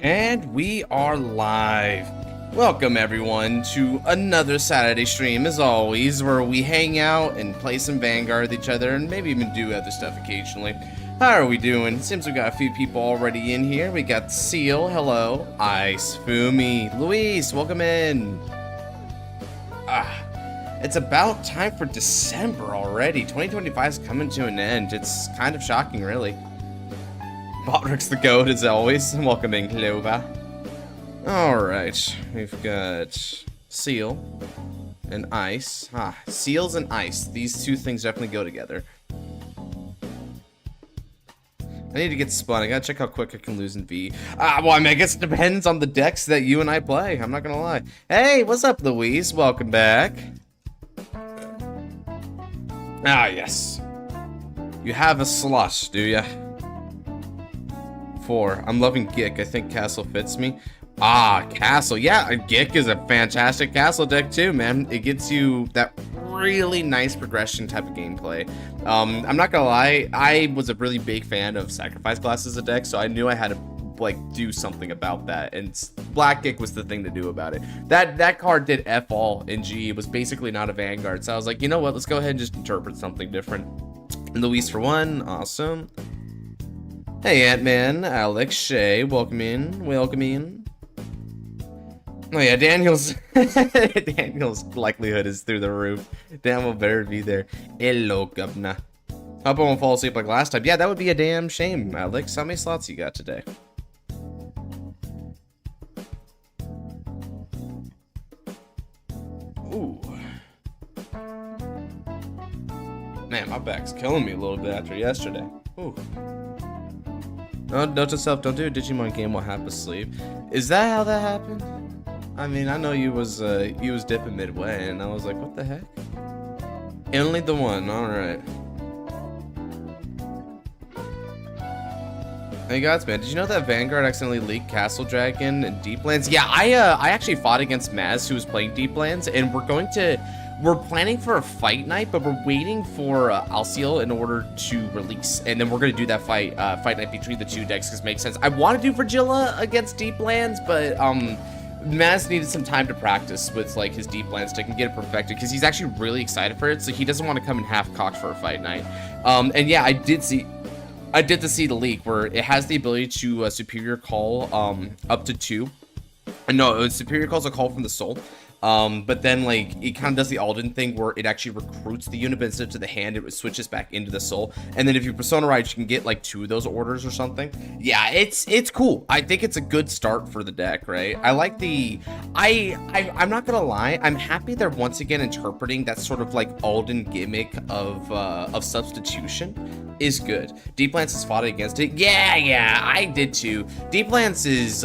And we are live. Welcome everyone to another Saturday stream, as always, where we hang out and play some Vanguard with each other and maybe even do other stuff occasionally. How are we doing? Seems we got a few people already in here. We got Seal, hello. Ice, Fumi, Luis, welcome in. It's about time for December already. 2025 is coming to an end. It's kind of shocking, really. Baldrick's the goat, as always. Welcome in, Clova. Alright, we've got Seal and Ice. Seals and Ice. These two things definitely go together. I need to get spun. I gotta check how quick I can lose in V. Well, I mean, I guess it depends on the decks that you and I play. I'm not gonna lie. Hey, what's up, Louise? Welcome back. Yes. You have a slot, do ya? 4. I'm loving Gick. I think Castle fits me. Castle. Yeah, Gick is a fantastic Castle deck too, man. It gets you that really nice progression type of gameplay. I'm not gonna lie, I was a really big fan of Sacrifice Class as a deck, so I knew I had to like do something about that, and Black Gick was the thing to do about it. That card did F all in G. It was basically not a Vanguard, so I was like, you know what, let's go ahead and just interpret something different. Luis for 1, awesome. Hey Ant-Man, Alex, Shay, welcome in, welcome in. Oh yeah, Daniel's likelihood is through the roof. Daniel better be there. Hello, Governor. Hope I won't fall asleep like last time. Yeah, that would be a damn shame, Alex. How many slots you got today? Ooh. Man, my back's killing me a little bit after yesterday. Ooh. No, note to self, don't do a Digimon game while half asleep. Is that how that happened? I mean, I know you was dipping midway, and I was like, what the heck? Only the one, alright. Hey guys, man, did you know that Vanguard accidentally leaked Castle Dragon and Deep Lands? Yeah, I actually fought against Maz, who was playing Deep Lands, and we're planning for a fight night, but we're waiting for Alciel in order to release, and then we're gonna do that fight night between the two decks, because it makes sense. I want to do Virgilla against Deep Lands, but Maz needed some time to practice with like his Deep Lands deck and get it perfected, because he's actually really excited for it, so he doesn't want to come in half-cocked for a fight night. And yeah, I did see the leak where it has the ability to superior call up to 2. No, superior calls a call from the soul. But then like it kind of does the Alden thing where it actually recruits the unit, but instead to the hand it switches back into the soul, and then if you persona ride you can get like 2 of those orders or something. Yeah, it's cool. I think it's a good start for the deck, right? I like the I'm not gonna lie, I'm happy they're once again interpreting that sort of like Alden gimmick of substitution is good. Deep Lands has fought against it. Yeah, I did too. Deep Lands is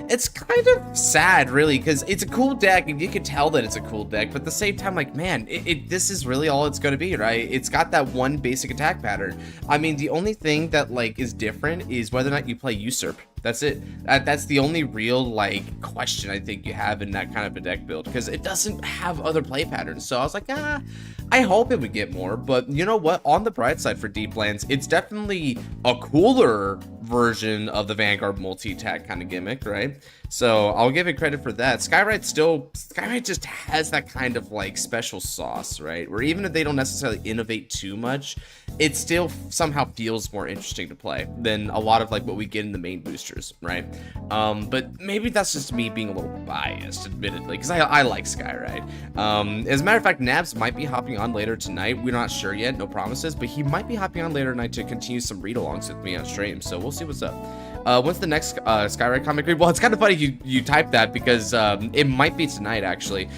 it's kind of sad really, because it's a cool deck and you can tell that it's a cool deck, but at the same time, like, man, this is really all it's gonna be, right? It's got that one basic attack pattern. I mean, the only thing that like is different is whether or not you play Usurp. That's it. That's the only real like question I think you have in that kind of a deck build, because it doesn't have other play patterns. So I was like, I hope it would get more, but you know what? On the bright side for Deep Lands, it's definitely a cooler version of the Vanguard multi-attack kind of gimmick, right? So I'll give it credit for that. Skywright just has that kind of like special sauce, right? Where even if they don't necessarily innovate too much, it still somehow feels more interesting to play than a lot of like what we get in the main boosters, right? But maybe that's just me being a little biased, admittedly, because I like Skywright. As a matter of fact, Nabs might be hopping on later tonight. We're not sure yet, no promises, but he might be hopping on later tonight to continue some read-alongs with me on stream, so we'll see what's up. When's the next Skywright comic read? Well, it's kind of funny you typed that, because it might be tonight actually.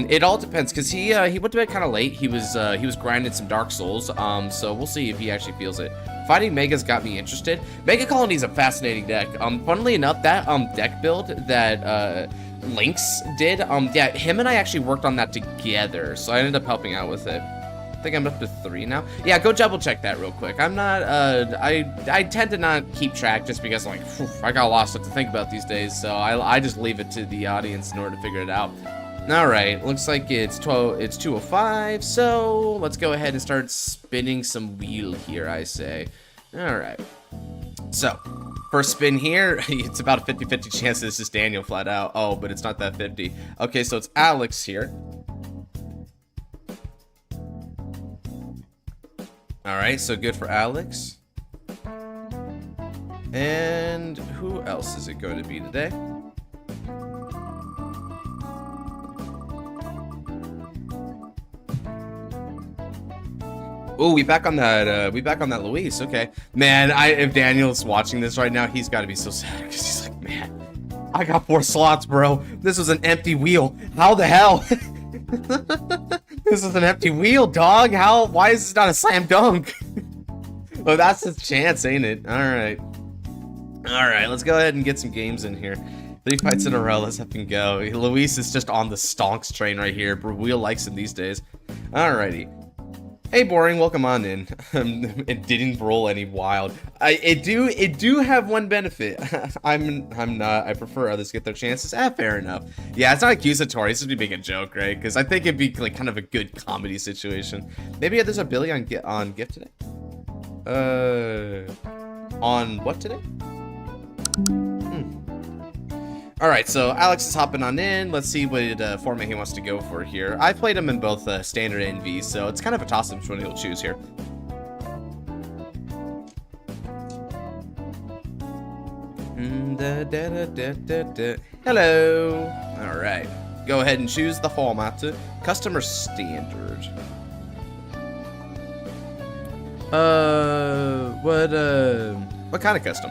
It all depends, because he went to bed kind of late. He was grinding some Dark Souls, so we'll see if he actually feels it. Fighting Mega's got me interested. Mega Colony is a fascinating deck. Funnily enough, that deck build that Lynx did, yeah, him and I actually worked on that together, so I ended up helping out with it. I think I'm up to 3 now. Yeah, go double check that real quick. I'm not, I tend to not keep track just because like, I got a lot of stuff to think about these days, so I just leave it to the audience in order to figure it out. Alright, looks like it's 2:05, so let's go ahead and start spinning some wheel here, I say. Alright. So, First spin here. It's about a 50-50 chance this is Daniel flat out. Oh, but it's not that 50. Okay, so it's Alex here. Alright, so good for Alex. And who else is it going to be today? Oh, we back on that Luis. Okay. Man, if Daniel's watching this right now, he's got to be so sad because he's like, man, I got 4 slots, bro. This was an empty wheel. How the hell? This is an empty wheel, dog. Why is this not a slam dunk? Well, that's the chance, ain't it? All right. Let's go ahead and get some games in here. 3 fights in a row. Let's have him go. Luis is just on the stonks train right here. Wheel likes him these days. Alrighty. Hey, boring. Welcome on in. It didn't roll any wild. It do have one benefit. I'm not. I prefer others get their chances. Fair enough. Yeah, it's not accusatory. It's just me being a joke, right? Because I think it'd be like kind of a good comedy situation. Maybe there's a Billy on gift today. On what today? Alright, so Alex is hopping on in. Let's see what format he wants to go for here. I played him in both standard and V, so it's kind of a toss-up which one he'll choose here. Hello. Alright, go ahead and choose the format. Custom or standard? What kind of custom?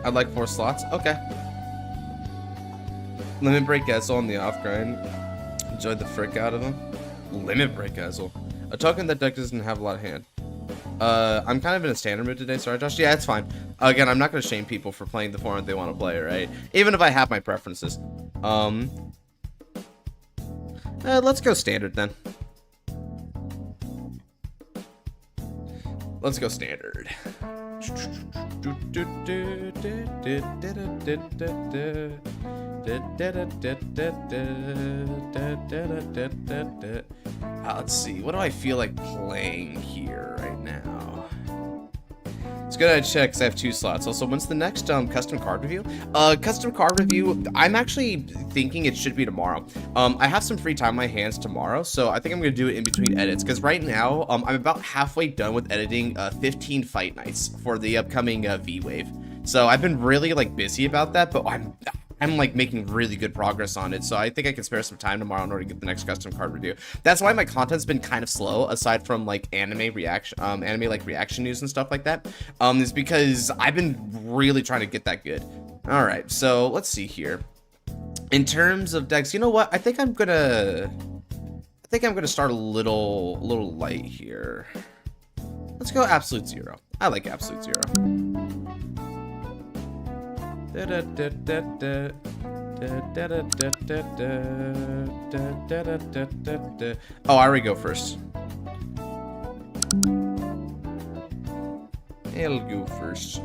I'd like 4 slots. Okay. Limit Break Ezel on the off grind. Enjoyed the frick out of them. Limit Break Ezel. A token that deck doesn't have a lot of hand. I'm kind of in a standard mood today. Sorry, Josh. Yeah, it's fine. Again, I'm not going to shame people for playing the format they want to play, right? Even if I have my preferences. Let's go standard then. Let's go standard. Let's see. What do I feel like playing here right now? Let's go ahead and check because I have 2 slots. Also, when's the next custom card review? Custom card review, I'm actually thinking it should be tomorrow. I have some free time on my hands tomorrow, so I think I'm going to do it in between edits. Because right now, I'm about halfway done with editing 15 fight nights for the upcoming V-Wave. So I've been really like busy about that, but I'm like making really good progress on it, so I think I can spare some time tomorrow in order to get the next custom card review. That's why my content's been kind of slow, aside from like anime like reaction news and stuff like that. Is because I've been really trying to get that good. All right, so let's see here. In terms of decks, you know what? I think I'm gonna start a little light here. Let's go Absolute Zero. I like Absolute Zero. Oh, I already go first. I'll go first.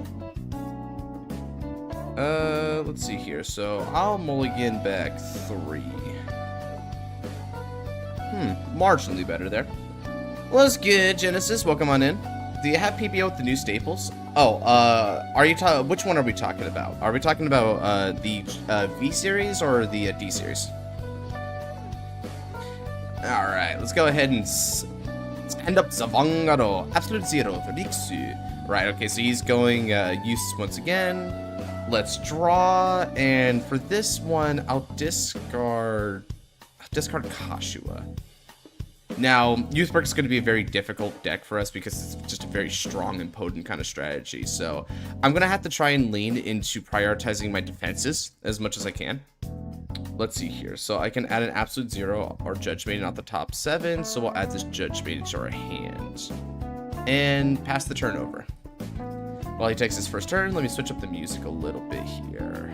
Let's see here. So I'll mulligan back 3. Marginally better there. Well, that's good, Genesis. Welcome on in. Do you have PBO with the new staples? Oh, are you which one are we talking about? Are we talking about the V series or the D series? All right, let's go ahead and stand up Vanguard. Absolute Zero for Rixu. Right, okay, so he's going use once again. Let's draw, and for this one, I'll discard Kashua. Now, Youthberg is going to be a very difficult deck for us because it's just a very strong and potent kind of strategy. So I'm going to have to try and lean into prioritizing my defenses as much as I can. Let's see here. So I can add an Absolute Zero or Judge Maiden at the top 7. So we'll add this Judge Maiden to our hand and pass the turn over. While he takes his first turn, let me switch up the music a little bit here.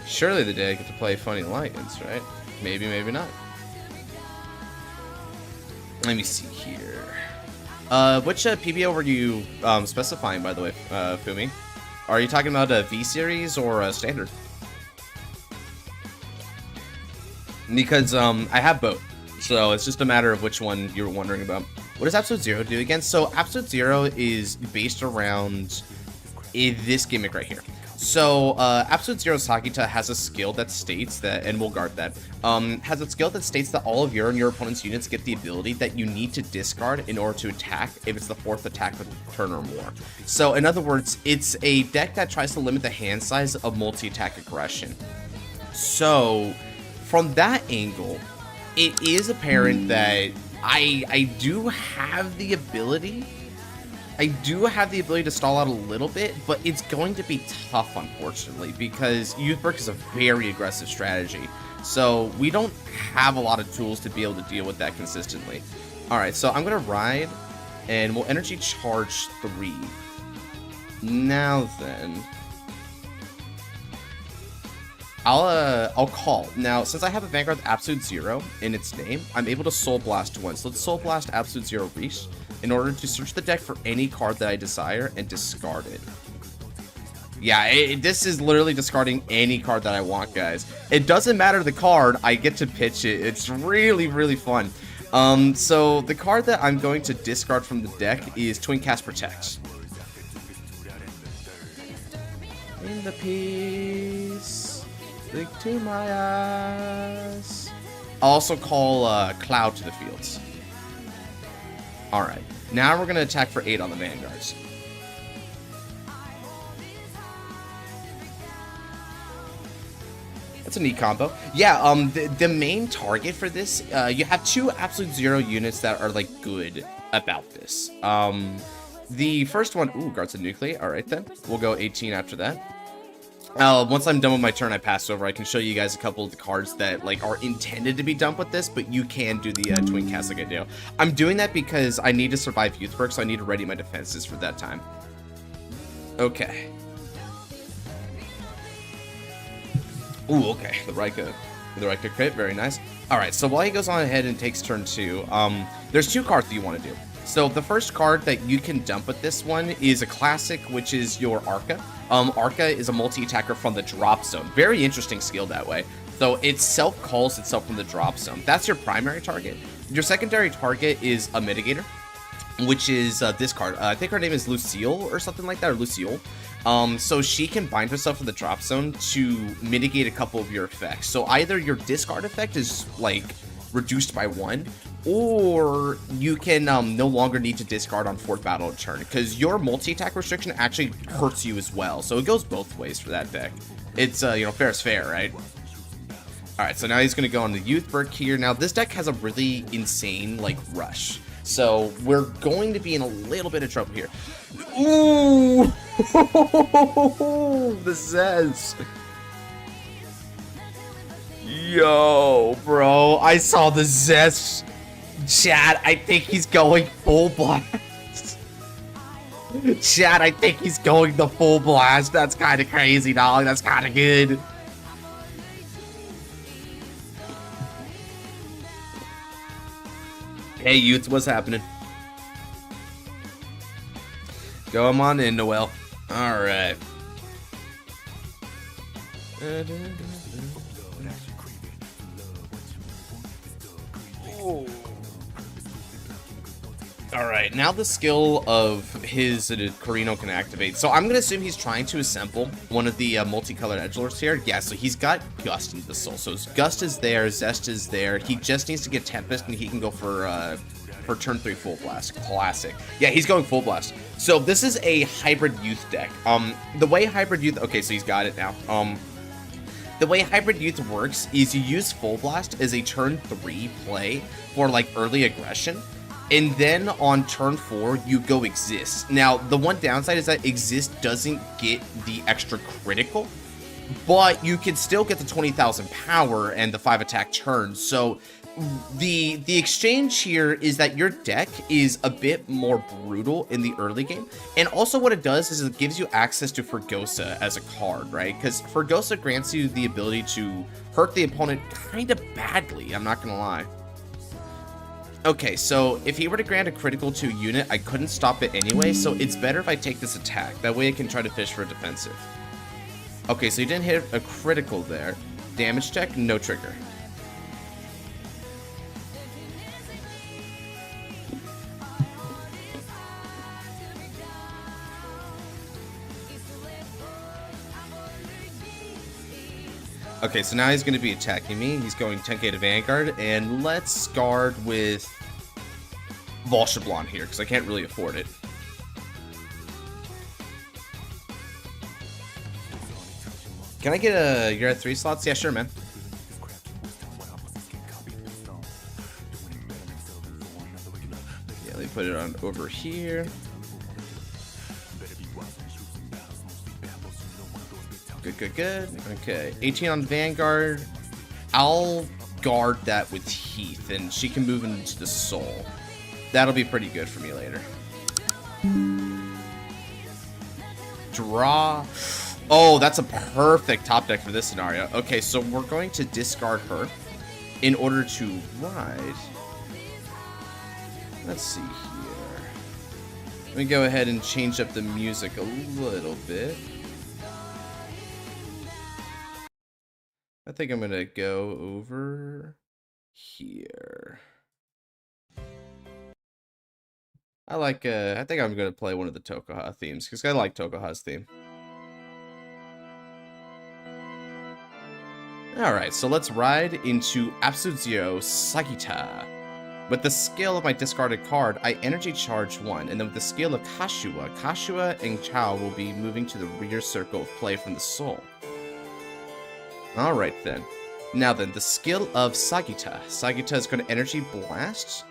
Surely the day I get to play Funny Lions, right? Maybe, maybe not. Let me see here. Which PBO were you specifying, by the way, Fumi? Are you talking about a V series or a standard? Because I have both, so it's just a matter of which one you're wondering about. What does Absolute Zero do again? So Absolute Zero is based around this gimmick right here. So Absolute Zero Sagita has a skill that states that, and we'll guard that, has a skill that states that all of your and your opponent's units get the ability that you need to discard in order to attack if it's the 4th attack of the turn or more. So in other words, it's a deck that tries to limit the hand size of multi-attack aggression. So from that angle, it is apparent that I do have the ability. I do have the ability to stall out a little bit, but it's going to be tough, unfortunately, because Youth Brick is a very aggressive strategy. So we don't have a lot of tools to be able to deal with that consistently. Alright, so I'm going to ride, and we'll energy charge 3. Now then, I'll call. Now, since I have a Vanguard with Absolute Zero in its name, I'm able to Soul Blast once. So let's Soul Blast Absolute Zero Reach in order to search the deck for any card that I desire and discard it. Yeah, this is literally discarding any card that I want, guys. It doesn't matter the card, I get to pitch it. It's really, really fun. So the card that I'm going to discard from the deck is Twin Cast Protect. In the peace, look to my eyes. I'll also call Cloud to the fields. Alright, now we're going to attack for 8 on the Vanguards. That's a neat combo. Yeah, the main target for this, you have 2 Absolute Zero units that are, like, good about this. The first one, ooh, guards a nucleate. Alright then, we'll go 18 after that. Once I'm done with my turn, I pass over. I can show you guys a couple of the cards that like are intended to be dumped with this, but you can do the twin cast like I do. I'm doing that because I need to survive Youth Work, so I need to ready my defenses for that time. Okay. Ooh, okay. The Rika crit, very nice. Alright, so while he goes on ahead and takes turn 2, there's 2 cards that you want to do. So the first card that you can dump with this one is a classic, which is your Arca. Arca is a multi-attacker from the drop zone. Very interesting skill that way. So it self-calls itself from the drop zone. That's your primary target. Your secondary target is a mitigator, which is this card. I think her name is Lucille or something like that, or Lucille. So she can bind herself in the drop zone to mitigate a couple of your effects. So either your discard effect is like reduced by 1, or you can no longer need to discard on 4th battle turn, because your multi-attack restriction actually hurts you as well. So it goes both ways for that deck. It's, you know, fair is fair, right? Alright, so now he's going to go on the Youth Berk here. Now, this deck has a really insane, like, rush. So we're going to be in a little bit of trouble here. Ooh! The Zez! Yo, bro, I saw the Zest. Chad, I think he's going full blast. Chad, I think he's going the full blast. That's kind of crazy, dog. That's kind of good. Hey, youths, what's happening? Go on in, Noel. All right. Alright, now the skill of his Carino can activate. So I'm going to assume he's trying to assemble one of the multicolored edgelords here. Yeah, so he's got Gust into the soul. So Gust is there, Zest is there. He just needs to get Tempest and he can go for turn 3 full blast. Classic. Yeah, he's going full blast. So this is a hybrid youth deck. The way hybrid youth, okay, so he's got it now. The way Hybrid Youth works is you use Full Blast as a turn 3 play for like early aggression, and then on turn 4 you go Exist. Now the one downside is that Exist doesn't get the extra critical, but you can still get the 20,000 power and the 5 attack turns. So the exchange here is that your deck is a bit more brutal in the early game, and also what it does is it gives you access to Fergosa as a card, right? Because Fergosa grants you the ability to hurt the opponent kind of badly, I'm not gonna lie. Okay, so if he were to grant a critical to a unit, I couldn't stop it anyway, so it's better if I take this attack. That way I can try to fish for a defensive. Okay, so he didn't hit a critical there. Damage check, no trigger. Okay, so now he's going to be attacking me. He's going 10k to Vanguard, and let's guard with Volshablon here, because I can't really afford it. Can I get a... You're at 3 slots? Yeah, sure, man. Yeah, let me put it on over here. Good, good, good. Okay, 18 on Vanguard. I'll guard that with Heath, and she can move into the Soul. That'll be pretty good for me later. Draw. Oh, that's a perfect top deck for this scenario. Okay, so we're going to discard her in order to ride. Let's see here. Let me go ahead and change up the music a little bit. I think I'm going to go over here. I think I'm going to play one of the Tokuha themes, because I like Tokuha's theme. Alright, so let's ride into Absolute Zero Sagita. With the skill of my discarded card, I energy charge 1, and then with the skill of Kashua, Kashua and Chao will be moving to the rear circle of play from the Soul. Alright then. Now then, the skill of Sagita. Sagita is going to energy blast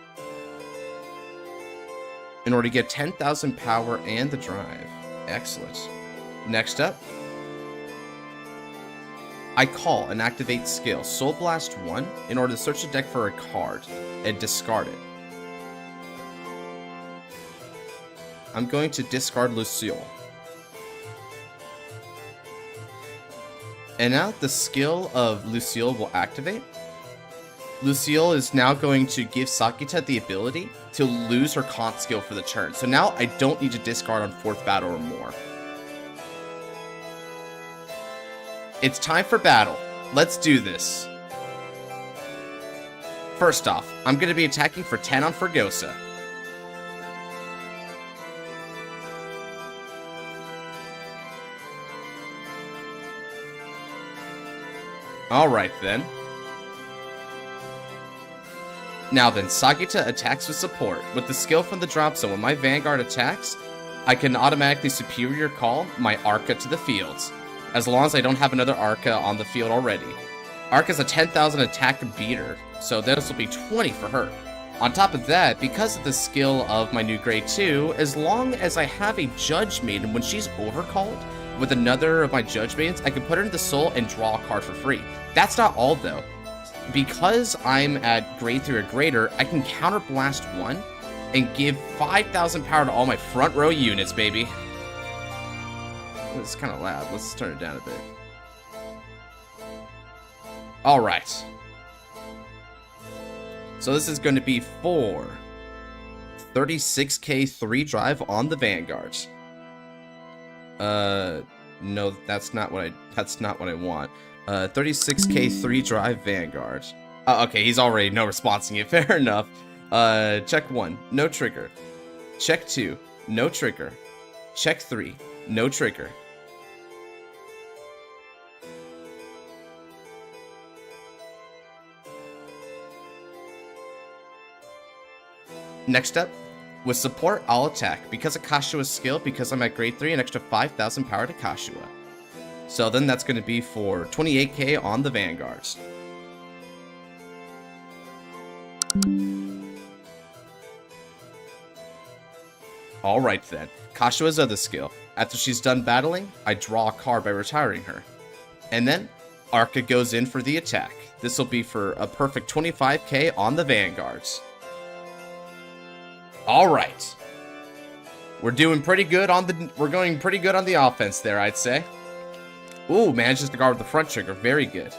in order to get 10,000 power and the drive. Excellent. Next up, I call and activate skill Soul Blast 1 in order to search the deck for a card and discard it. I'm going to discard Lucille. And now the skill of Lucille will activate. Lucille is now going to give Sagita the ability to lose her Kant skill for the turn. So now I don't need to discard on 4th battle or more. It's time for battle. Let's do this. First off, I'm going to be attacking for 10 on Fergosa. Alright then. Now then, Sagita attacks with support. With the skill from the drop zone, when my Vanguard attacks, I can automatically superior call my Arca to the fields, as long as I don't have another Arca on the field already. Arca's a 10,000 attack beater, so this will be 20 for her. On top of that, because of the skill of my new grade 2, as long as I have a Judge Maiden, when she's overcalled with another of my Judge Maidens, I can put her into the Soul and draw a card for free. That's not all though. Because I'm at grade 3 or greater, I can counter blast 1 and give 5,000 power to all my front row units, baby. It's kind of loud. Let's turn it down a bit. Alright. So this is going to be for 36k 3 drive on the Vanguard. No, that's not what I want. 36k 3 drive Vanguard. Okay, he's already no responsing it. Fair enough. Check 1, no trigger. Check 2, no trigger. Check 3, no trigger. Next up, with support, I'll attack. Because of Kashua's skill, because I'm at grade 3, an extra 5,000 power to Kashua. So then that's going to be for 28k on the Vanguards. Alright then, Kashua's other skill. After she's done battling, I draw a card by retiring her. And then, Arca goes in for the attack. This will be for a perfect 25k on the Vanguards. Alright. We're going pretty good on the offense there, I'd say. Ooh, manages to guard with the front trigger. Very good.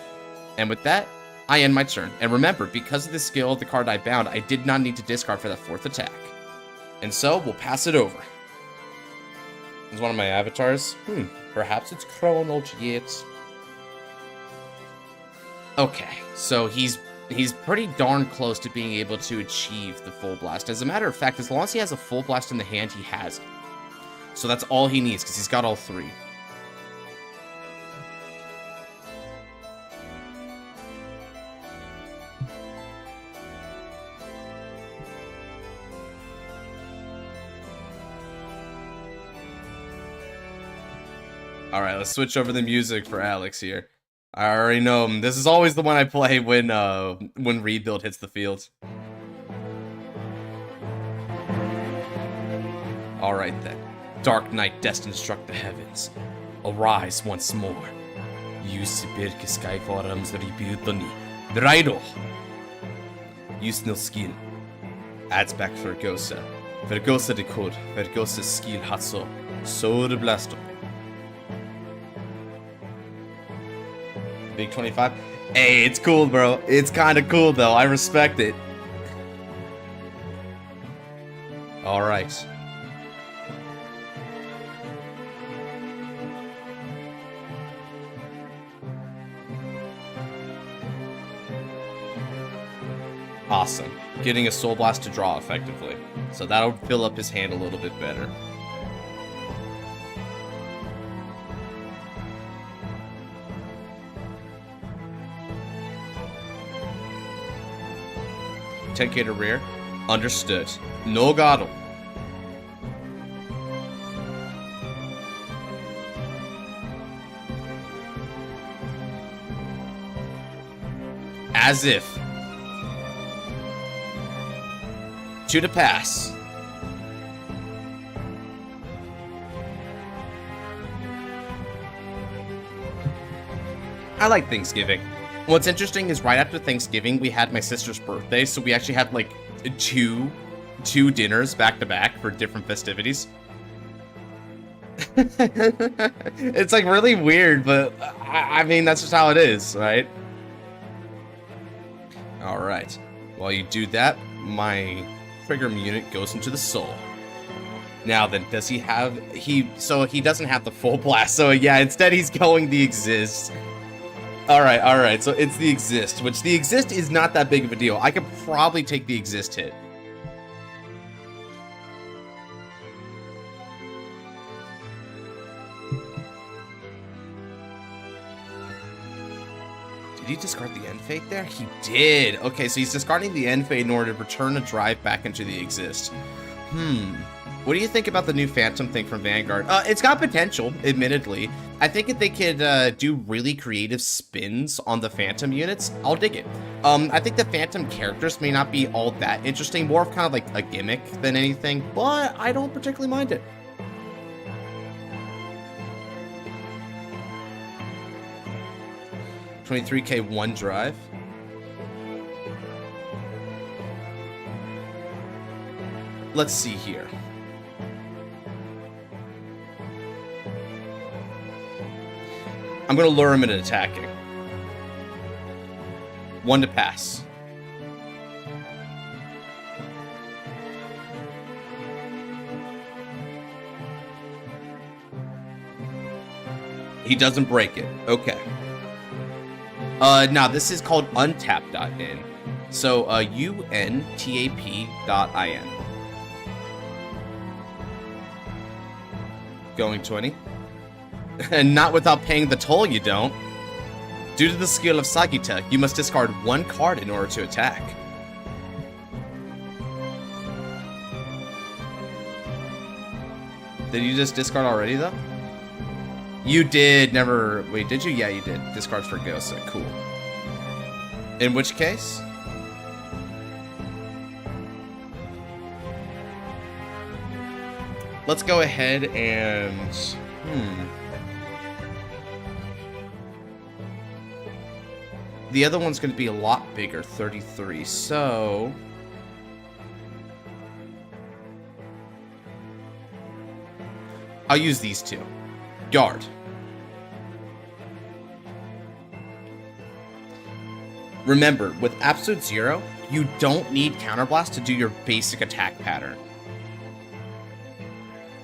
And with that, I end my turn. And remember, because of the skill of the card I bound, I did not need to discard for that 4th attack. And so, we'll pass it over. It's one of my avatars. Perhaps it's Chrono Jet. Okay, so he's pretty darn close to being able to achieve the full blast. As a matter of fact, as long as he has a full blast in the hand, he has it. So that's all he needs, because he's got all 3. Alright, let's switch over the music for Alex here. I already know him. This is always the one I play when Rebuild hits the field. Alright then. Dark night destined to struck the heavens. Arise once more. Use Sibirke Skyforums Rebuild ni. Draido. Use no skill. Adds back Vergosa. Vergosa de Code. Vergosa skill Hatso. So de Blasto. Big 25. Hey, it's cool, bro. It's kind of cool, though. I respect it. All right. Awesome. Getting a Soul Blast to draw effectively. So that'll fill up his hand a little bit better. $10K to rear. Understood. No Gado. As if. 2 to pass. I like Thanksgiving. What's interesting is right after Thanksgiving, we had my sister's birthday, so we actually had like two dinners back to back for different festivities. It's like really weird, but I mean, that's just how it is, right? All right. While you do that, my trigger unit goes into the soul. Now then, does he have, so he doesn't have the full blast, so yeah, instead he's going the exist. Alright, so it's the exist, which the exist is not that big of a deal. I could probably take the exist hit. Did he discard the end fate there? He did! Okay, so he's discarding the end fate in order to return a drive back into the exist. What do you think about the new Phantom thing from Vanguard? It's got potential, admittedly. I think if they could do really creative spins on the Phantom units, I'll dig it. I think the Phantom characters may not be all that interesting, more of kind of like a gimmick than anything, but I don't particularly mind it. $23K one drive. Let's see here. I'm going to lure him into attacking. 1 to pass. He doesn't break it. Okay. Now this is called untap.in. So, untap.in. Going 20. And not without paying the toll, you don't. Due to the skill of Sagita, you must discard 1 card in order to attack. Did you just discard already, though? You did never... Wait, did you? Yeah, you did. Discard for Gosa. Cool. In which case... let's go ahead and... The other one's going to be a lot bigger, 33, so... I'll use these two. Guard. Remember, with Absolute Zero, you don't need Counterblast to do your basic attack pattern.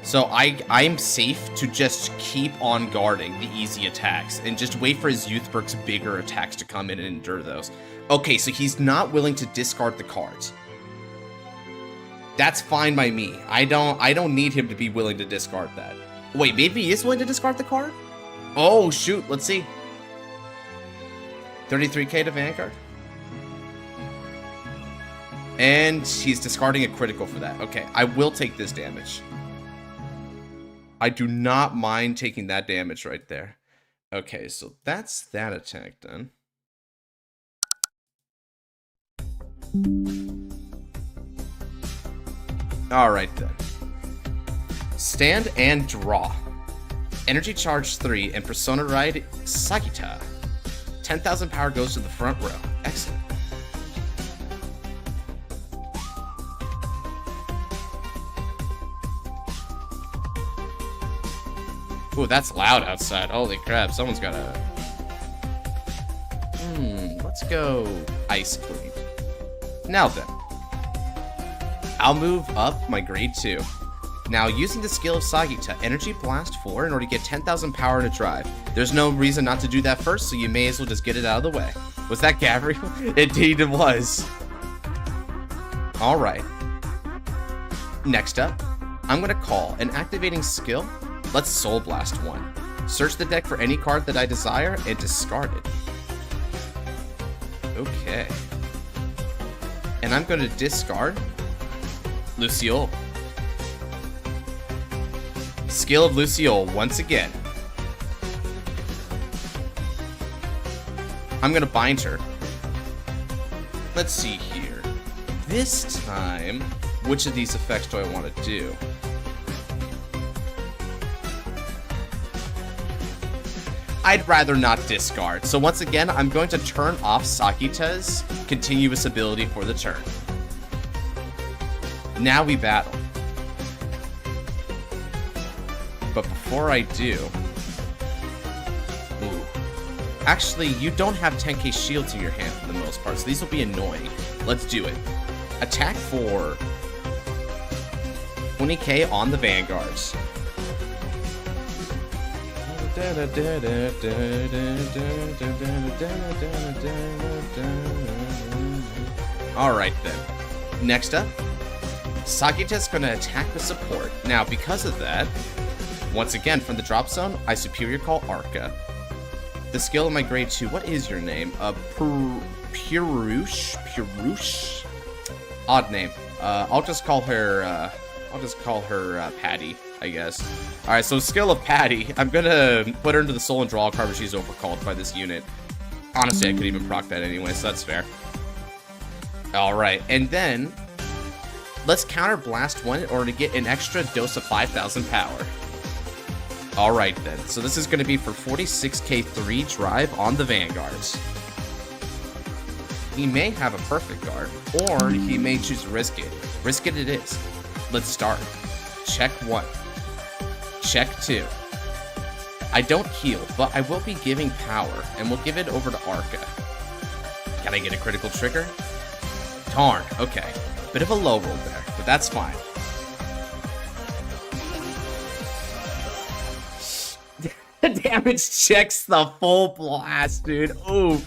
So I'm safe to just keep on guarding the easy attacks and just wait for his Youthberg's bigger attacks to come in and endure those. Okay, so he's not willing to discard the cards. That's fine by me. I don't need him to be willing to discard that. Wait, maybe he is willing to discard the card? Oh, shoot, let's see. 33k to Vanguard. And he's discarding a critical for that. Okay, I will take this damage. I do not mind taking that damage right there. Okay, so that's that attack done. Alright then. Stand and draw. Energy Charge 3 and Persona Ride Sagita. 10,000 power goes to the front row. Excellent. Ooh, that's loud outside. Holy crap, someone's got a... let's go Ice Queen. Now then. I'll move up my grade 2. Now, using the skill of Sagita, Energy Blast 4 in order to get 10,000 power to drive. There's no reason not to do that first, so you may as well just get it out of the way. Was that Gabriel? Indeed it was. Alright. Next up, I'm going to call an activating skill. Let's Soul Blast 1. Search the deck for any card that I desire and discard it. Okay. And I'm going to discard Luciole. Skill of Luciole once again. I'm going to bind her. Let's see here. This time, which of these effects do I want to do? I'd rather not discard. So once again, I'm going to turn off Sagita's continuous ability for the turn. Now we battle. But before I do... Ooh. Actually, you don't have 10k shields in your hand for the most part, so these will be annoying. Let's do it. Attack for 20k on the Vanguards. Alright then. Next up, Sagita's gonna attack the support. Now, because of that, once again, from the drop zone, I superior call Arca. The skill of my grade 2, what is your name? Purush? Odd name. I'll just call her Patty, I guess. Alright, so skill of Patty. I'm gonna put her into the soul and draw a card, but she's overcalled by this unit. Honestly, I could even proc that anyway, so that's fair. Alright, and then let's counter blast 1 in order to get an extra dose of 5,000 power. Alright then, so this is going to be for 46k 3 drive on the Vanguards. He may have a perfect guard, or he may choose to risk it. Risk it is. Let's start. Check 1. Check 2. I don't heal, but I will be giving power, and we'll give it over to Arca. Can I get a critical trigger? Darn, okay. Bit of a low roll there, but that's fine. Damage checks the full blast, dude. Ooh.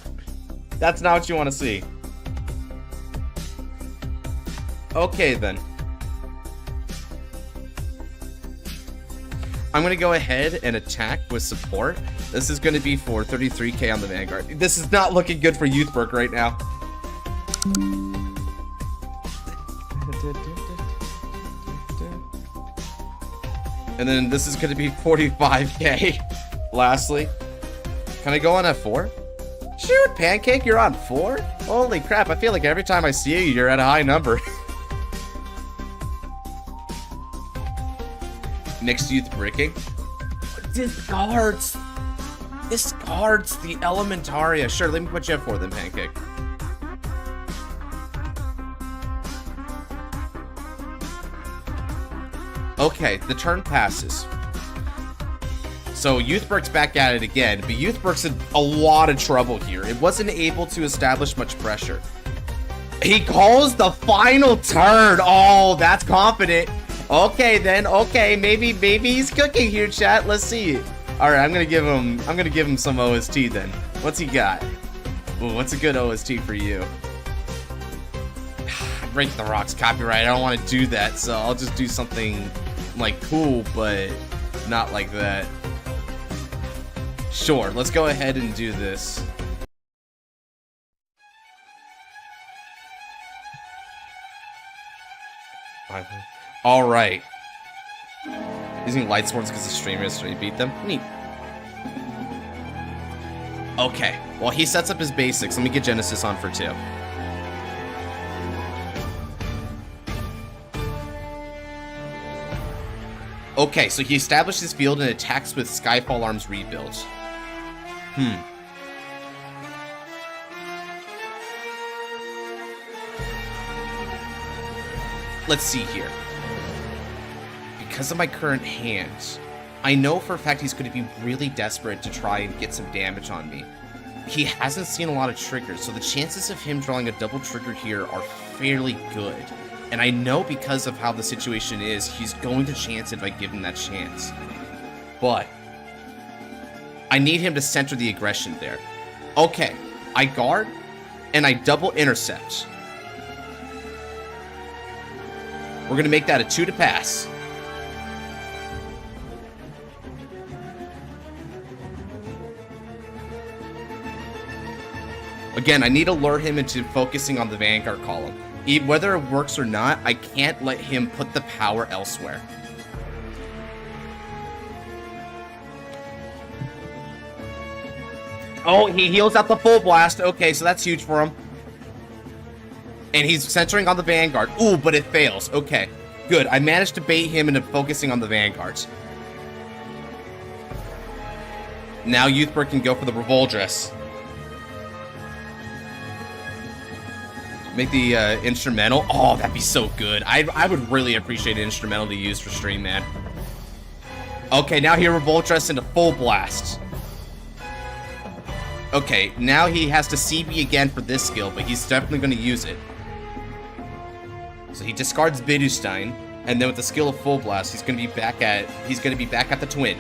That's not what you want to see. Okay, then. I'm going to go ahead and attack with support. This is going to be for 33k on the Vanguard. This is not looking good for Youthberg right now. And then this is going to be 45k. Lastly, can I go on at 4? Shoot, Pancake, you're on 4? Holy crap, I feel like every time I see you, you're at a high number. Mixed Youth Bricking. Discards the Elementaria. Sure, let me put you at 4 then, Pancake. Okay, the turn passes. So Youthberg's back at it again, but Youthberg's in a lot of trouble here. It wasn't able to establish much pressure. He calls the final turn. Oh, that's confident. Okay, then. Okay, maybe he's cooking here, chat. Let's see. All right, I'm gonna give him some OST then. What's he got? Ooh, what's a good OST for you? Break the Rocks copyright. I don't want to do that, so I'll just do something like cool, but not like that. Sure, let's go ahead and do this. All right. Using light swords because the streamer history beat them. Neat. Okay. Well, he sets up his basics. Let me get Genesis on for 2. Okay, so he established his field and attacks with Skyfall Arms rebuild. Let's see here. Because of my current hand, I know for a fact he's going to be really desperate to try and get some damage on me. He hasn't seen a lot of triggers, so the chances of him drawing a double trigger here are fairly good. And I know because of how the situation is, he's going to chance it if I give him that chance. But I need him to center the aggression there. Okay, I guard, and I double intercept. We're going to make that a 2 to pass. Again, I need to lure him into focusing on the Vanguard column. Whether it works or not, I can't let him put the power elsewhere. Oh, he heals out the full blast. Okay, so that's huge for him. And he's centering on the Vanguard. Ooh, but it fails. Okay, good. I managed to bait him into focusing on the Vanguards. Now Youthberg can go for the Overdress. Make the instrumental. Oh, that'd be so good. I would really appreciate an instrumental to use for stream, man. Okay, now he Overdress into full blast. Okay, now he has to CB again for this skill, but he's definitely going to use it. So he discards Bidustine, and then with the skill of full blast, he's going to be back at the twin.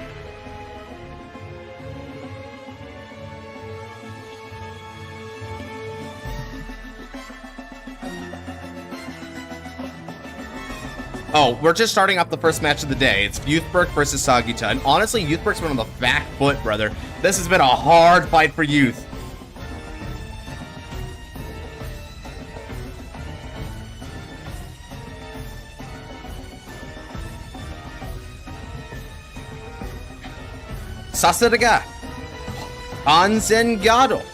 Oh, we're just starting off the first match of the day. It's Youthberg versus Sagita. And honestly, Youthberg's been on the back foot, brother. This has been a hard fight for Youth. Saseraga. Anzengado.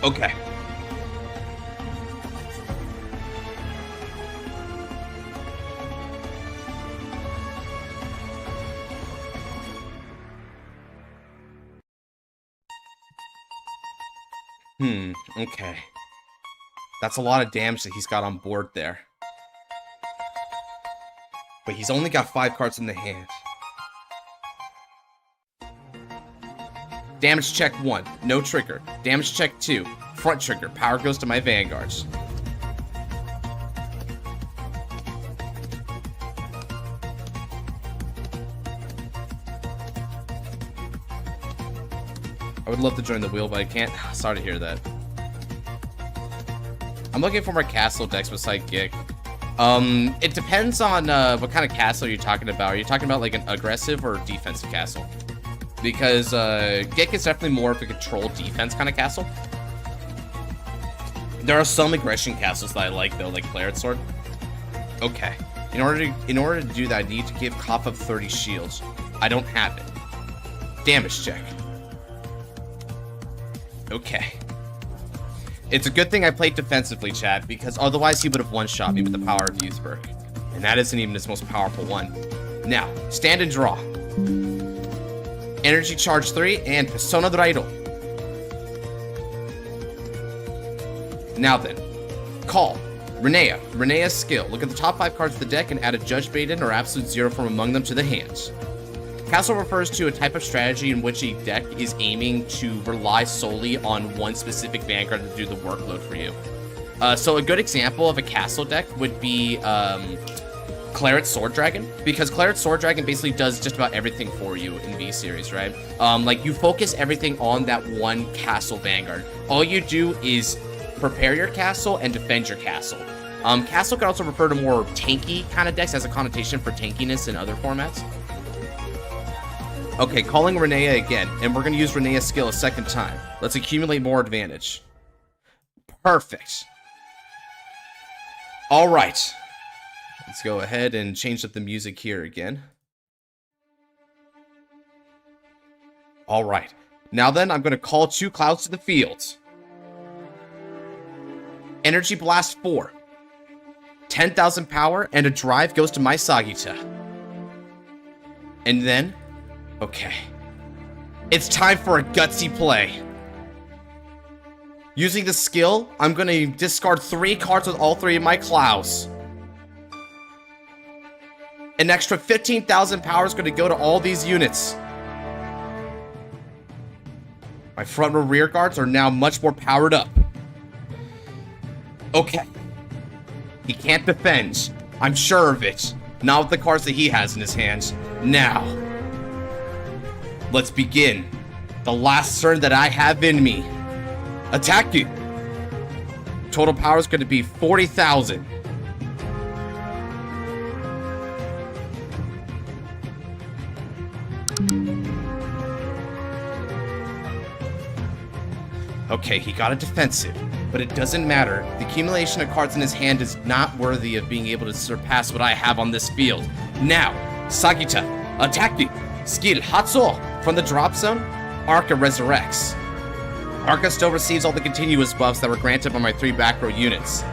Okay. Okay. That's a lot of damage that he's got on board there. But he's only got 5 cards in the hand. Damage check 1, no trigger. Damage check 2, front trigger. Power goes to my Vanguards. I would love to join the wheel, but I can't. Sorry to hear that. I'm looking for more castle decks beside Gik. It depends on what kind of castle you're talking about. Are you talking about like an aggressive or defensive castle? Because Gik is definitely more of a control defense kind of castle. There are some aggression castles that I like though, like Claret Sword. Okay. In order to do that, I need to give Kopf up 30 shields. I don't have it. Damage check. Okay. It's a good thing I played defensively, chat, because otherwise he would have one-shot me with the power of Youthberg. And that isn't even his most powerful one. Now, stand and draw. Energy Charge 3 and Persona Drairo. Now then, call. Renea. Renea's skill. Look at the top 5 cards of the deck and add a Judge Maiden or Absolute Zero from among them to the hand. Castle refers to a type of strategy in which a deck is aiming to rely solely on one specific Vanguard to do the workload for you. So a good example of a castle deck would be Claret Sword Dragon, because Claret Sword Dragon basically does just about everything for you in V-Series, right? Like, you focus everything on that one castle Vanguard. All you do is prepare your castle and defend your castle. Castle can also refer to more tanky kind of decks as a connotation for tankiness in other formats. Okay, calling Renea again, and we're going to use Renea's skill a second time. Let's accumulate more advantage. Perfect. All right. Let's go ahead and change up the music here again. All right. Now then, I'm going to call 2 clouds to the field. Energy Blast 4. 10,000 power, and a drive goes to my Sagita. And then... okay. It's time for a gutsy play. Using the skill, I'm going to discard 3 cards with all 3 of my clouds. An extra 15,000 power is going to go to all these units. My front and rear guards are now much more powered up. Okay. He can't defend. I'm sure of it. Not with the cards that he has in his hands. Now, let's begin. The last turn that I have in me. Attack you. Total power is going to be 40,000. Okay, he got a defensive, but it doesn't matter. The accumulation of cards in his hand is not worthy of being able to surpass what I have on this field. Now, Sagita, attack you. Skill Hatsuo. From the drop zone, Arca resurrects. Arca still receives all the continuous buffs that were granted by my 3 back row units.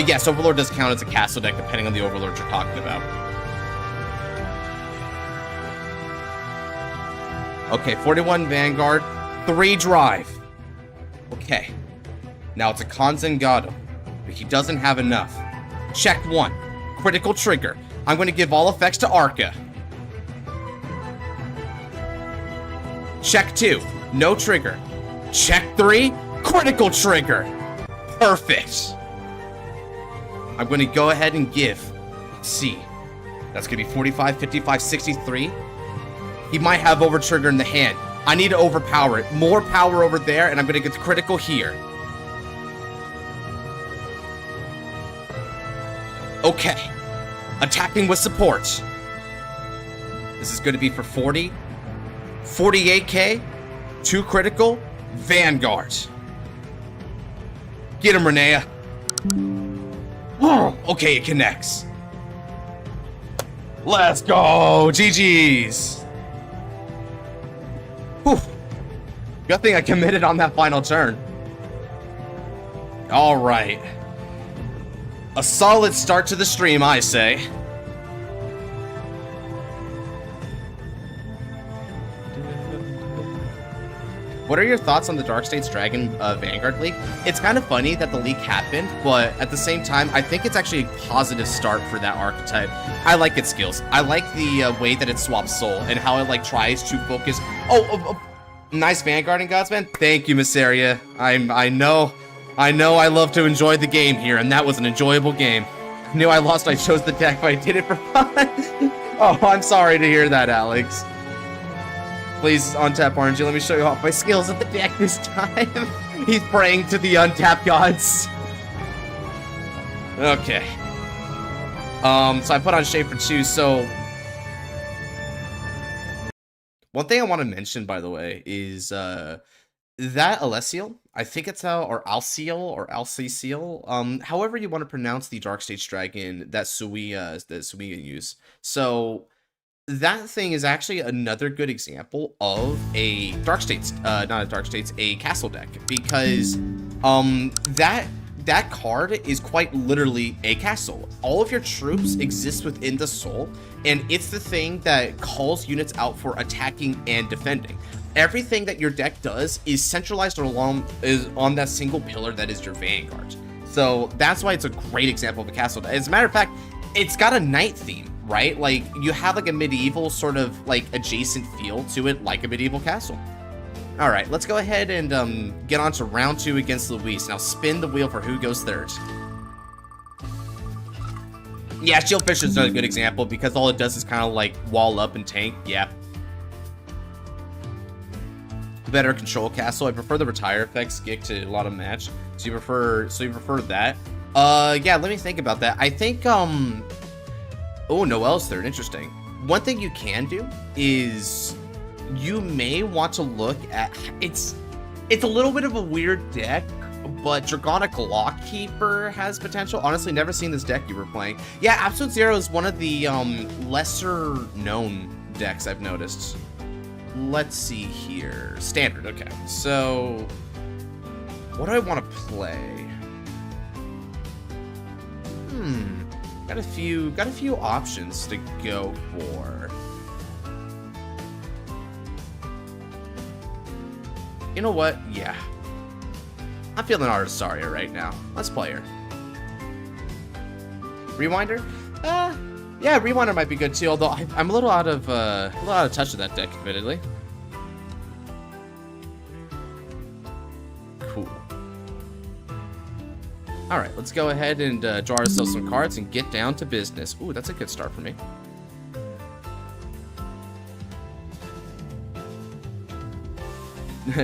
Yes, Overlord does count as a castle deck depending on the Overlord you're talking about. Okay, 41 Vanguard, 3 drive. Okay. Now it's a Kanzengado, but he doesn't have enough. Check 1. Critical trigger. I'm going to give all effects to Arca. Check 2. No trigger. Check 3. Critical trigger. Perfect. I'm going to go ahead and give. Let's see. That's going to be 45, 55, 63. He might have over trigger in the hand. I need to overpower it. More power over there, and I'm going to get the critical here. Okay. Attacking with support. This is going to be for 40. 48k. 2 critical. Vanguard. Get him, Renea. Okay, it connects. Let's go. GG's. Whew. Good thing I committed on that final turn. Alright. A solid start to the stream, I say. What are your thoughts on the Dark States Dragon Vanguard leak? It's kind of funny that the leak happened, but at the same time, I think it's actually a positive start for that archetype. I like its skills. I like the way that it swaps soul and how it like tries to focus. Nice Vanguarding, Godsman. Thank you, Missaria. I know I love to enjoy the game here, and that was an enjoyable game. I knew I lost, I chose the deck, but I did it for fun. Oh, I'm sorry to hear that, Alex. Please untap RNG. Let me show you off my skills at the deck this time. He's praying to the untap gods. Okay. So I put on Shape for 2. So one thing I want to mention, by the way, is that Alessiel. I think it's or Alciel or Alceciel. However you want to pronounce the Dark Stage Dragon that Suiga use. So that thing is actually another good example of a Dark States, not a Dark States, a castle deck, because that that card is quite literally a castle. All of your troops exist within the soul, and it's the thing that calls units out for attacking and defending. Everything that your deck does is centralized on that single pillar that is your Vanguard. So that's why it's a great example of a castle. As a matter of fact, it's got a knight theme, right? Like, you have like a medieval sort of like adjacent feel to it, like a medieval castle. All right, let's go ahead and get on to round 2 against Luis. Now spin the wheel for who goes third. Yeah, Shield Fish is a good example because all it does is kind of like wall up and tank. Yeah. Better control castle. I prefer the retire effect skick to a lot of match. So you prefer that? Yeah, let me think about that. I think oh, Noel's third. Interesting. One thing you can do is you may want to look at it's a little bit of a weird deck, but Dragonic Lockkeeper has potential. Honestly, never seen this deck you were playing. Yeah, Absolute Zero is one of the lesser known decks I've noticed. Let's see here. Standard, okay. So what do I want to play? Got a few options to go for. You know what? Yeah. I'm feeling Artisaria right now. Let's play her. Rewinder? Yeah, Rewinder might be good too, although I'm a little out of touch with that deck, admittedly. Cool. Alright, let's go ahead and draw ourselves some cards and get down to business. Ooh, that's a good start for me.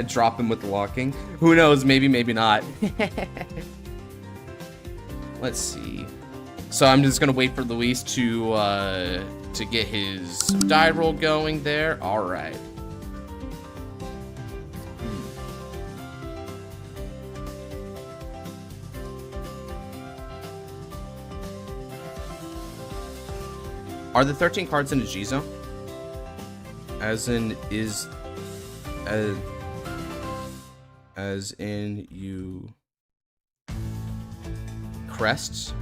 Drop him with the locking. Who knows? Maybe, maybe not. Let's see. So I'm just gonna wait for Luis to get his die roll going there. All right. Are the 13 cards in a G zone? As in as in you crests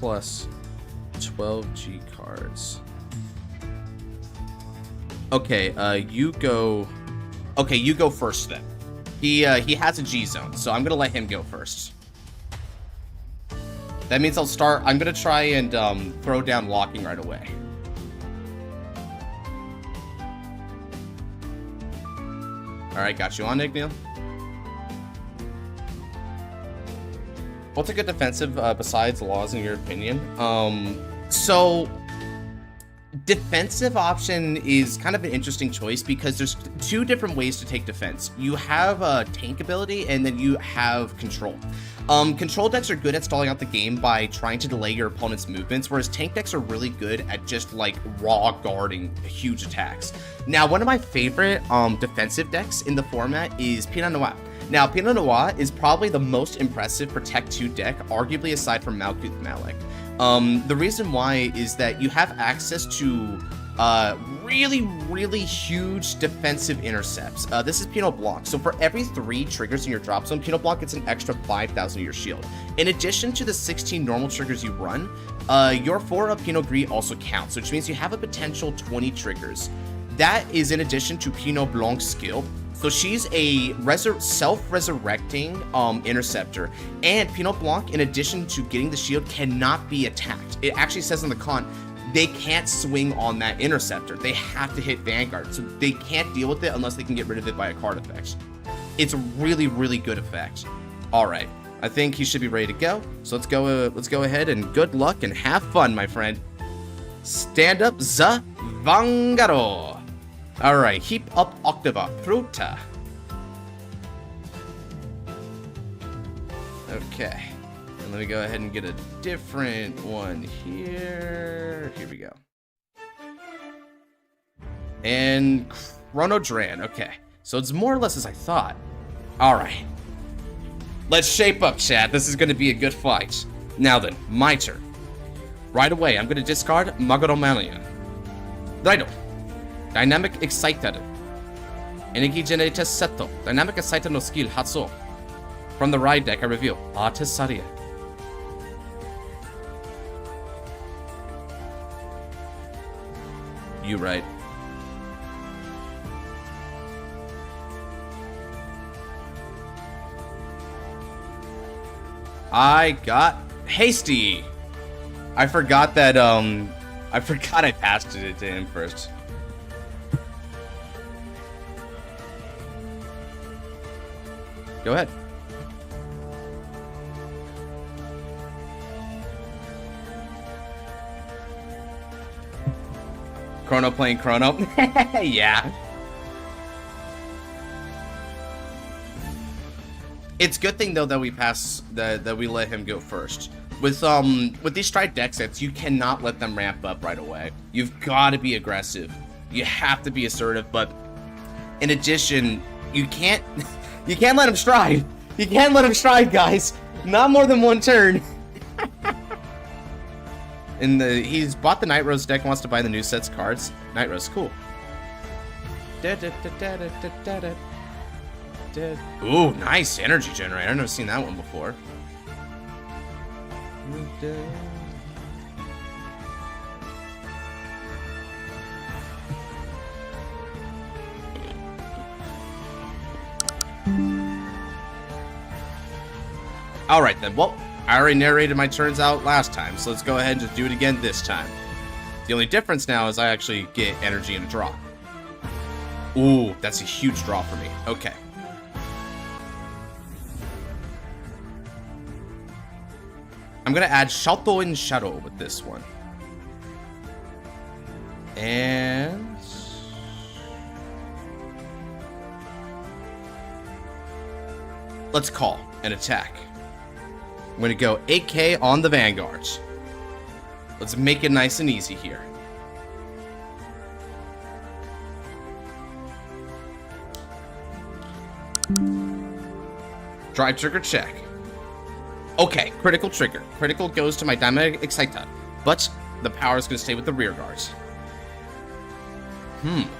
plus 12 G cards. Okay, you go first then. He has a G zone, so I'm gonna let him go first. That means I'm gonna try and throw down locking right away. Alright, got you on, Igneal. What's a good defensive besides laws in your opinion? So defensive option is kind of an interesting choice because there's two different ways to take defense. You have tank ability and then you have control. Control decks are good at stalling out the game by trying to delay your opponent's movements, whereas tank decks are really good at just like raw guarding huge attacks. Now, one of my favorite defensive decks in the format is Pinot Noir. Now, Pinot Noir is probably the most impressive Protect 2 deck, arguably aside from Malkuth Malik. The reason why is that you have access to really huge defensive intercepts. This is Pinot Blanc. So for every 3 triggers in your drop zone, Pinot Blanc gets an extra 5,000 to your shield. In addition to the 16 normal triggers you run, your 4 of Pinot Gris also counts, which means you have a potential 20 triggers. That is in addition to Pinot Blanc's skill. So she's a self-resurrecting interceptor, and Pinot Blanc, in addition to getting the shield, cannot be attacked. It actually says on the con, they can't swing on that interceptor. They have to hit Vanguard, so they can't deal with it unless they can get rid of it by a card effect. It's a really good effect. All right, I think he should be ready to go. So let's go ahead and good luck and have fun, my friend. Stand up, the Vanguard. All right, heap up Octava Pruta. Okay, and let me go ahead and get a different one here. Here we go. And Chronodran. Okay, so it's more or less as I thought. All right, let's shape up, chat. This is going to be a good fight. Now then, my turn. Right away, I'm going to discard Magaromania. Righto. Dynamic Exciter. Energy Generator Seto. Dynamic Exciter no skill Hatsu. From the ride deck, I reveal Artisaria. You right. I got Hasty. I forgot that, I forgot I passed it to him first. Go ahead. Chrono playing Chrono. Yeah. It's good thing though that we pass that we let him go first. With these stride deck sets, you cannot let them ramp up right away. You've got to be aggressive. You have to be assertive, but in addition, you can't let him stride. You can't let him stride, guys. Not more than one turn. And he's bought the Night Rose deck and wants to buy the new set's cards. Night Rose, cool. Ooh, nice energy generator. I've never seen that one before. Alright then, well, I already narrated my turns out last time, so let's go ahead and just do it again this time. The only difference now is I actually get energy in a draw. Ooh, that's a huge draw for me. Okay. I'm gonna add Shadow in Shadow with this one. And... let's call an attack. I'm gonna go 8k on the Vanguard. Let's make it nice and easy here. Drive trigger check. Okay, critical trigger. Critical goes to my Dynamic Excita, but the power is gonna stay with the rear guards.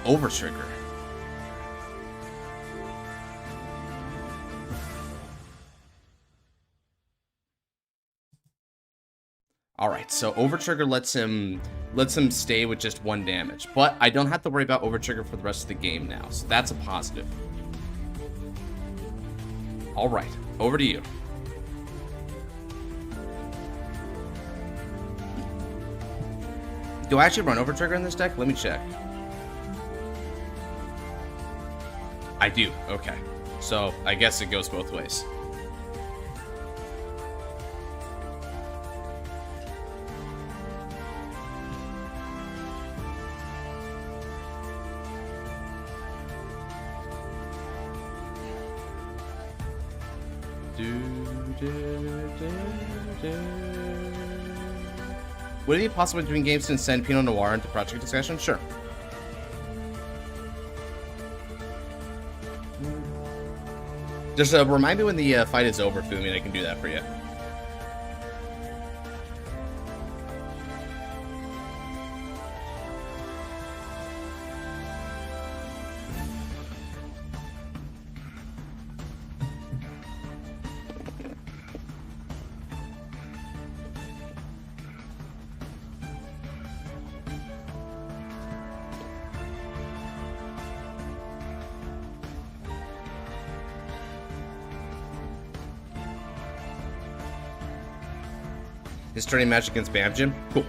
Over trigger. Alright, so Overtrigger lets him stay with just 1 damage. But I don't have to worry about Overtrigger for the rest of the game now, so that's a positive. Alright, over to you. Do I actually run Overtrigger in this deck? Let me check. I do, okay. So, I guess it goes both ways. Would it be possible between games to send Pinot Noir into project discussion? Sure. Just remind me when the fight is over, Fumi, and I can do that for you. His turning match against Bam Jim? Cool.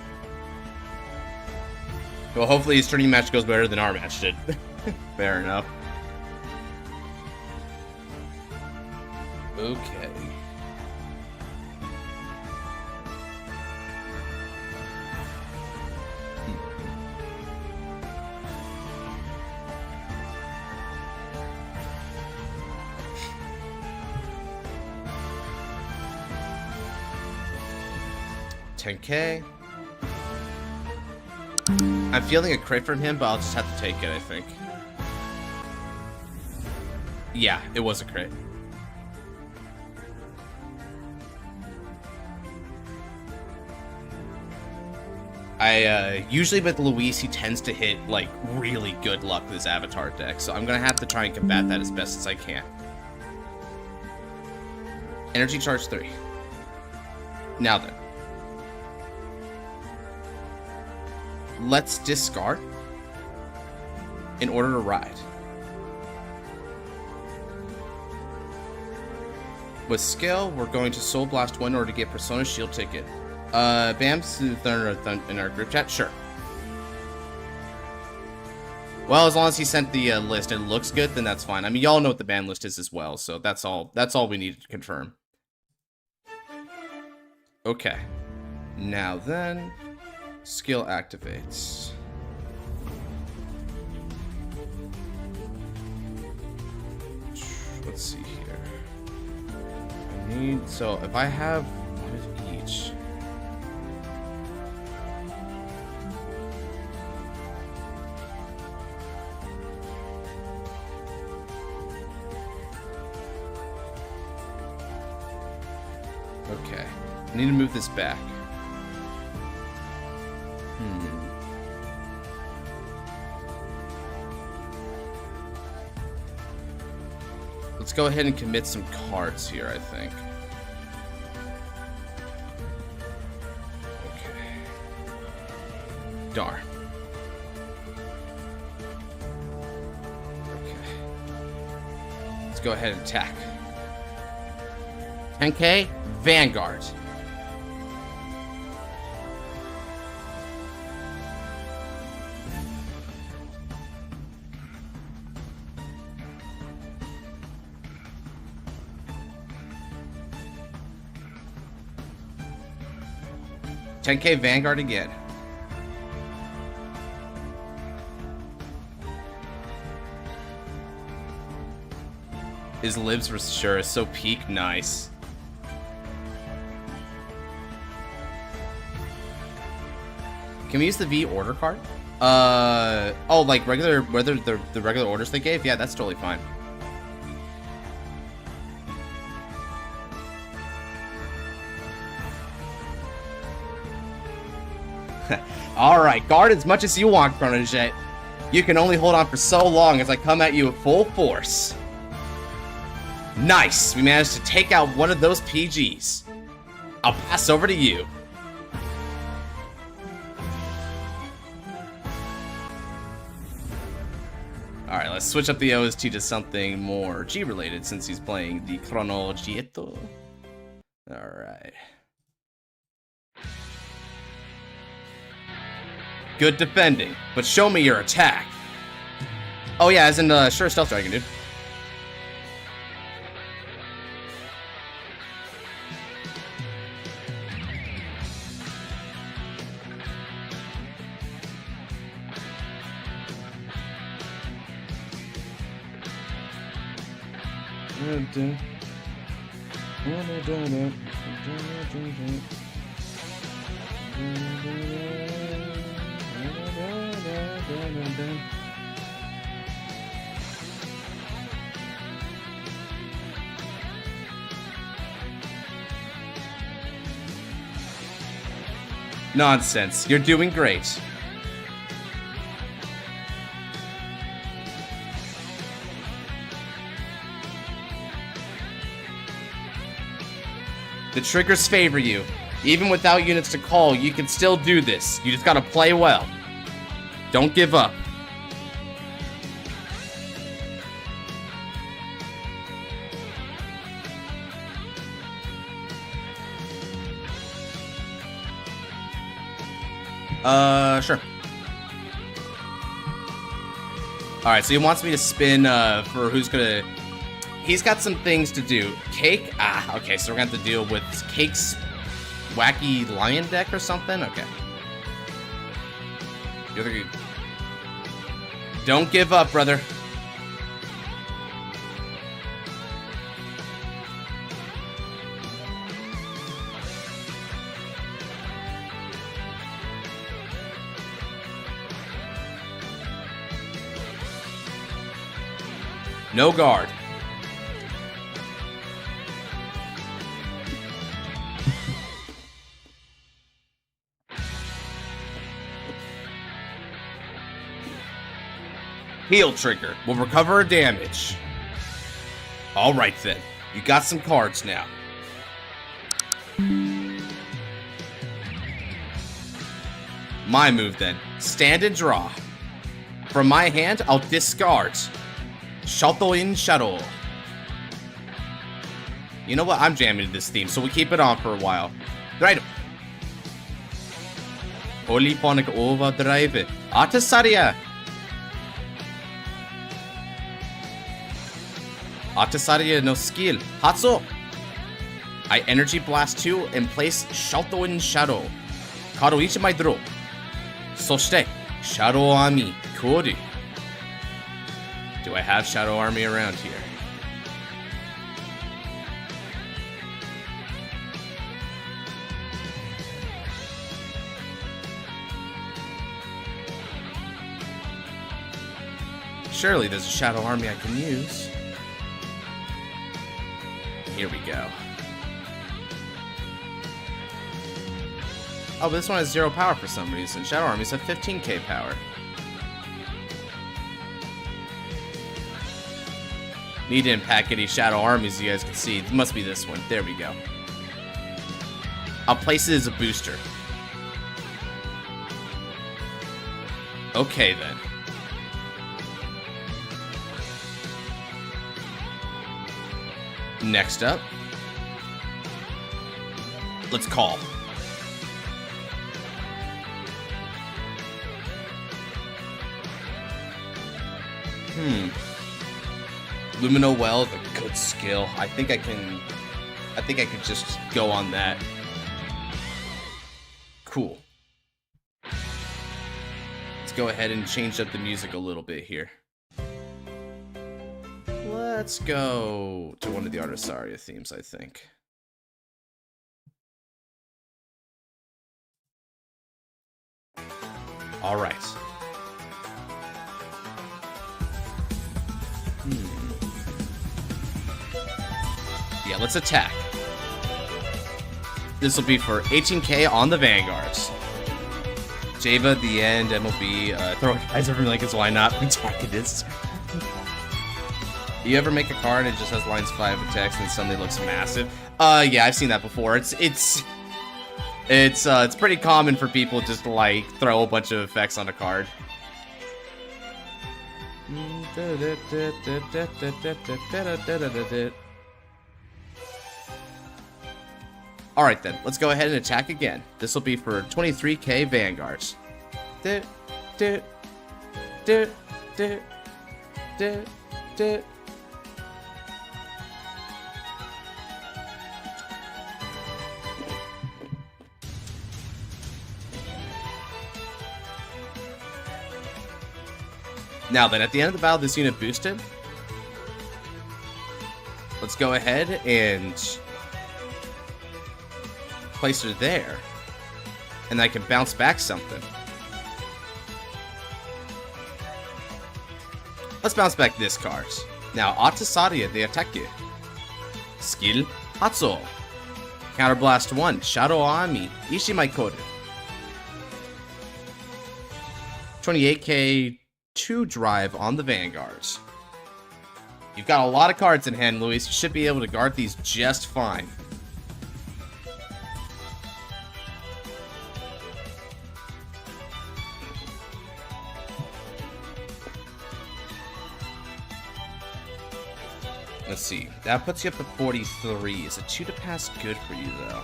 Well, hopefully his turning match goes better than our match did. Fair enough. Okay. $10K. I'm feeling a crit from him, but I'll just have to take it, I think. Yeah, it was a crit. Usually with Luis, he tends to hit, like, really good luck with his avatar deck, so I'm gonna have to try and combat that as best as I can. Energy charge 3. Now then. Let's discard in order to ride. With skill, we're going to Soul Blast 1 in order to get Persona Shield ticket. Bam's in our group chat? Sure. Well, as long as he sent the list and it looks good, then that's fine. I mean, y'all know what the ban list is as well, so that's all we need to confirm. Okay. Now then, skill activates. Let's see here. I need, so if I have one of each. Okay, I need to move this back. Let's go ahead and commit some cards here, I think. Okay. Darn. Okay. Let's go ahead and attack. 10k, Vanguard. $10k Vanguard again. His libs for sure is so peak nice. Can we use the V order card? Oh, like regular, whether the regular orders they gave? Yeah, that's totally fine. Alright, guard as much as you want, Chronojet. You can only hold on for so long as I come at you with full force. Nice! We managed to take out one of those PGs. I'll pass over to you. Alright, let's switch up the OST to something more G-related since he's playing the Chronojet. Alright. Good defending, but show me your attack. Oh yeah, as in, sure, Stealth Dragon, dude. Nonsense. You're doing great. The triggers favor you. Even without units to call, you can still do this. You just gotta play well. Don't give up. Sure. Alright, so he wants me to spin, for who's gonna... He's got some things to do. Cake? Ah, okay, so we're gonna have to deal with Cake's wacky lion deck or something? Okay. Don't give up, brother. No guard. Heal trigger will recover damage. Alright then, you got some cards now. My move then. Stand and draw. From my hand, I'll discard Shadow Shadow. You know what? I'm jamming to this theme, so we'll keep it on for a while. Right. Polyphonic Overdrive. Atasaria. Atasaria no skill. Hatsu. I Energy Blast 2 and place Shadow in Shadow. Kado each of my draw. Soshite, Shadow Army, Kori. Do I have Shadow Army around here? Surely there's a Shadow Army I can use. Here we go. Oh, but this one has 0 power for some reason. Shadow Armies have 15k power. Need to unpack any Shadow Armies you guys can see. It must be this one. There we go. I'll place it as a booster. Okay, then. Next up. Let's call. Lumino Well is a good skill. I think I could just go on that. Cool. Let's go ahead and change up the music a little bit here. Let's go to one of the Artisaria themes, I think. All right. Yeah, let's attack. This will be for 18k on the Vanguards. Java at the end, MLB, throw guys over like it's why not protagonist. You ever make a card and it just has lines 5 of text and suddenly looks massive? Yeah, I've seen that before. It's pretty common for people just to like throw a bunch of effects on a card. Alright then, let's go ahead and attack again. This will be for 23k Vanguards. Now then, at the end of the battle, this unit boosted. Let's go ahead and place her there. And I can bounce back something. Let's bounce back this card. Now, Atasaria, they attack you. Skill, Hatsu. Counterblast 1, Shadow Army, Ishimai Koru. 28k 2 drive on the Vanguards. You've got a lot of cards in hand, Luis. You should be able to guard these just fine. Let's see. That puts you up to 43. Is a 2 to pass good for you, though?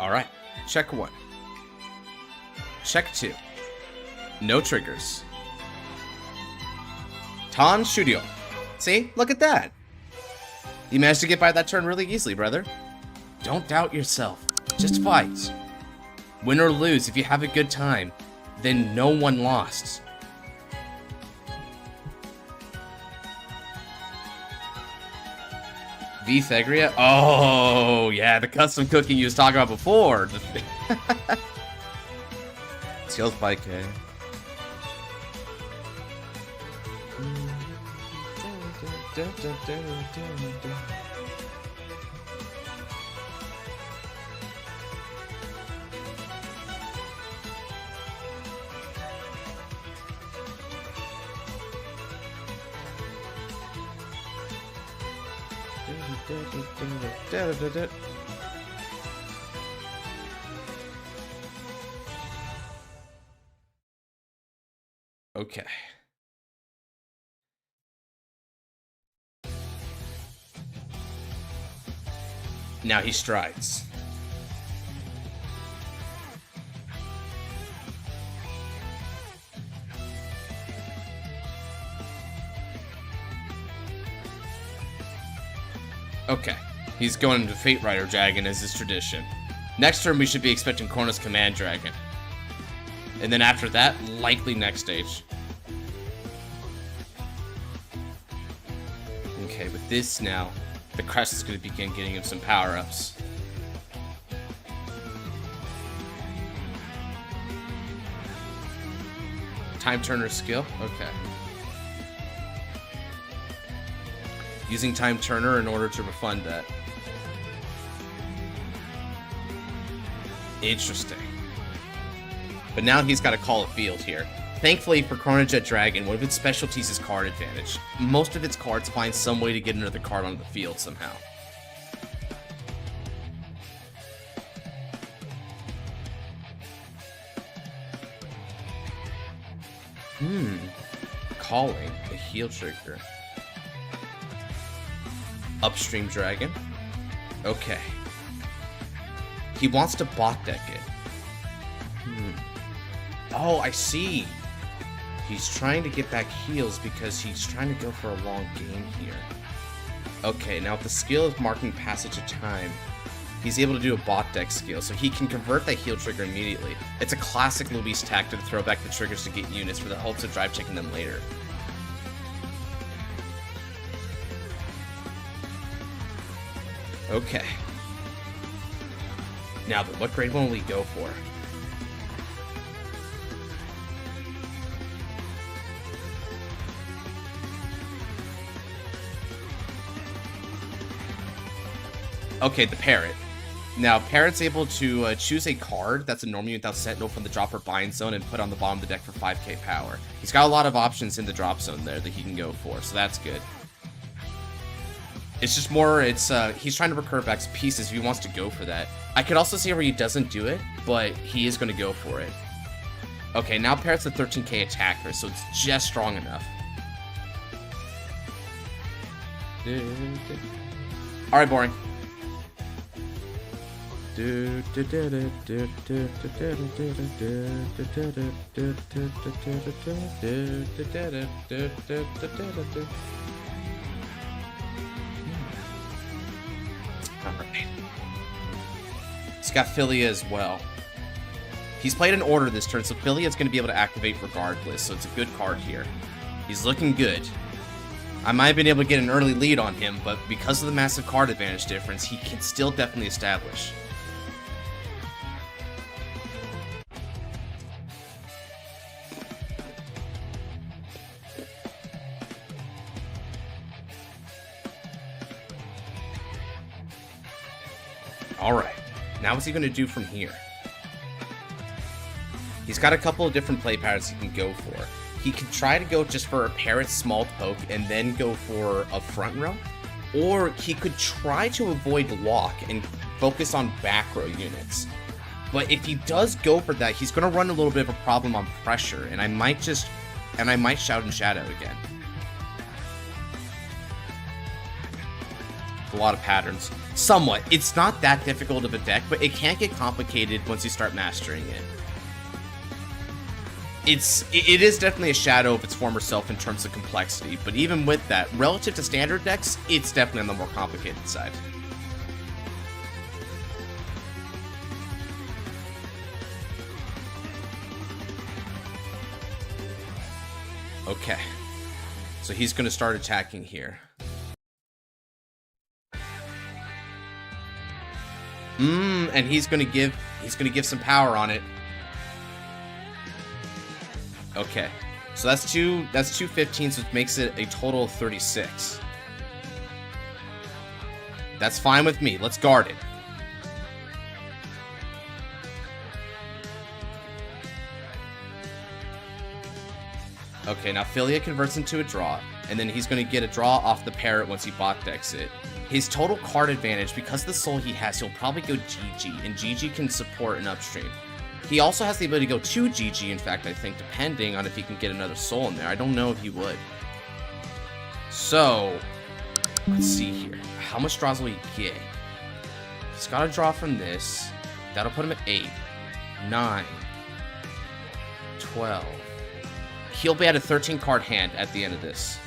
Alright. Check 1. Check 2. No triggers. Tan Shuryo. See? Look at that. You managed to get by that turn really easily, brother. Don't doubt yourself. Just fight. Win or lose, if you have a good time, then no one lost. V Thegria? Oh, yeah, the custom cooking you was talking about before. Skills by K. Okay. Now he strides. Okay, he's going into Fate Rider Dragon as his tradition. Next turn we should be expecting Corna's Command Dragon. And then after that, likely next stage. Okay, with this now, the Crest is going to begin getting him some power-ups. Time Turner skill? Okay. Using Time Turner in order to refund that. Interesting. But now he's got to call a field here. Thankfully for Chronojet Dragon, one of its specialties is card advantage. Most of its cards find some way to get another card onto the field somehow. Calling a heal trigger. Upstream Dragon. Okay. He wants to bot deck it. Oh, I see. He's trying to get back heals because he's trying to go for a long game here. Okay, now with the skill of marking passage of time, he's able to do a bot deck skill, so he can convert that heal trigger immediately. It's a classic Luis tactic to throw back the triggers to get units for the hopes of drive checking them later. Okay. Now then, what grade will we go for? Okay, the Parrot. Now, Parrot's able to choose a card that's a normal unit without Sentinel from the drop or bind zone and put on the bottom of the deck for 5k power. He's got a lot of options in the drop zone there that he can go for, so that's good. It's just more, he's trying to recur back pieces if he wants to go for that. I could also see where he doesn't do it, but he is going to go for it. Okay, now Parrot's a 13k attacker, so it's just strong enough. Alright, boring. Alright. He's got Philia as well. He's played an order this turn, so Philia's going to be able to activate regardless, so it's a good card here. He's looking good. I might have been able to get an early lead on him, but because of the massive card advantage difference, he can still definitely establish. Alright, now what's he going to do from here? He's got a couple of different play patterns he can go for. He can try to go just for a Parrot small poke and then go for a front row. Or he could try to avoid lock and focus on back row units. But if he does go for that, he's going to run a little bit of a problem on pressure, and I might Shout and Shadow again. A lot of patterns. Somewhat. It's not that difficult of a deck, but it can get complicated once you start mastering it. It is definitely a shadow of its former self in terms of complexity, but even with that, relative to standard decks, it's definitely on the more complicated side. Okay. So he's going to start attacking here. And he's going to give some power on it. Okay. So that's two 15s, which makes it a total of 36. That's fine with me. Let's guard it. Okay, now Philia converts into a draw, and then he's going to get a draw off the Parrot once he bot decks it. his total card advantage, because of the soul he has, he'll probably go GG, and GG can support an upstream. He also has the ability to go to GG, in fact, I think, depending on if he can get another soul in there. I don't know if he would. So, let's see here. How much draws will he get? He's got to draw from this. That'll put him at 8, 9, 12. He'll be at a 13-card hand at the end of this.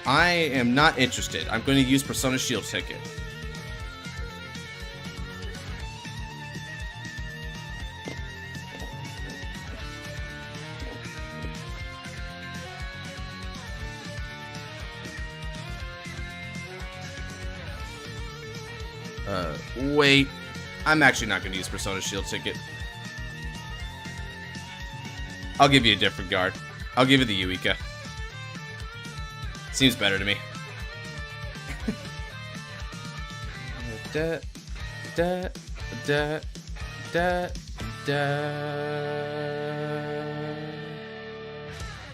I am not interested. I'm going to use Persona Shield Ticket. Wait. I'm actually not going to use Persona Shield Ticket. I'll give you a different guard. I'll give you the Yuika. Seems better to me.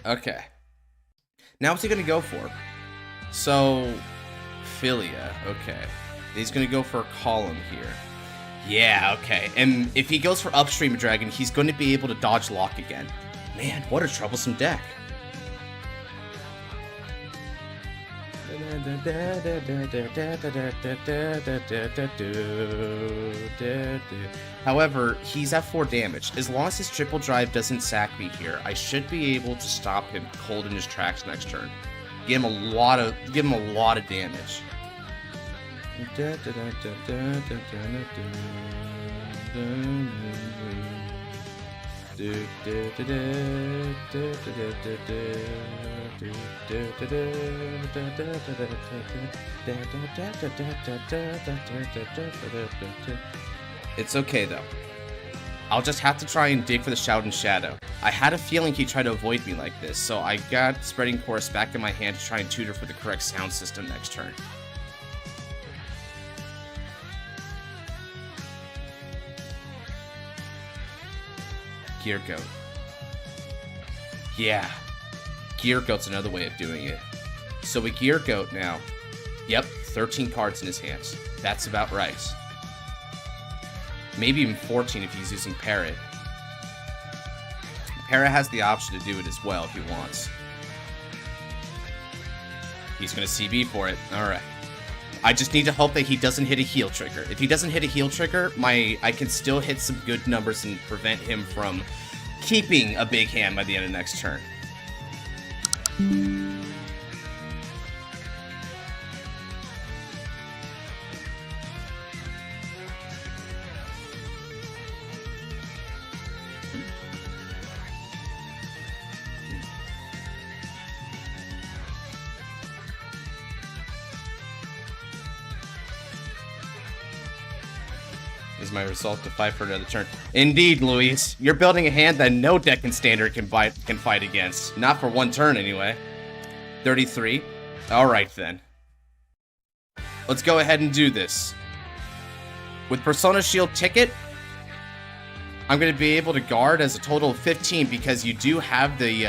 Okay. Now what's he gonna go for? So, Philia. Okay. He's gonna go for a column here. Yeah, okay. And if he goes for Upstream Dragon, he's going to be able to dodge lock again. Man, what a troublesome deck. However, he's at 4 damage. As long as his triple drive doesn't sack me here, I should be able to stop him cold in his tracks next turn. Give him a lot of damage. It's okay though. I'll just have to try and dig for the Shout and Shadow. I had a feeling he'd try to avoid me like this, so I got Spreading Chorus back in my hand to try and tutor for the correct sound system next turn. Gear Goat. Yeah. Gear Goat's another way of doing it. So with Gear Goat now, yep, 13 cards in his hands. That's about right. Maybe even 14 if he's using Parrot. Parrot has the option to do it as well if he wants. He's going to CB for it. Alright. I just need to hope that he doesn't hit a heal trigger. If he doesn't hit a heal trigger, I can still hit some good numbers and prevent him from keeping a big hand by the end of next turn. Is my result to fight for another turn. Indeed, Luis. You're building a hand that no deck in Standard can fight against. Not for one turn, anyway. 33. Alright, then. Let's go ahead and do this. With Persona Shield Ticket, I'm going to be able to guard as a total of 15 because you do have the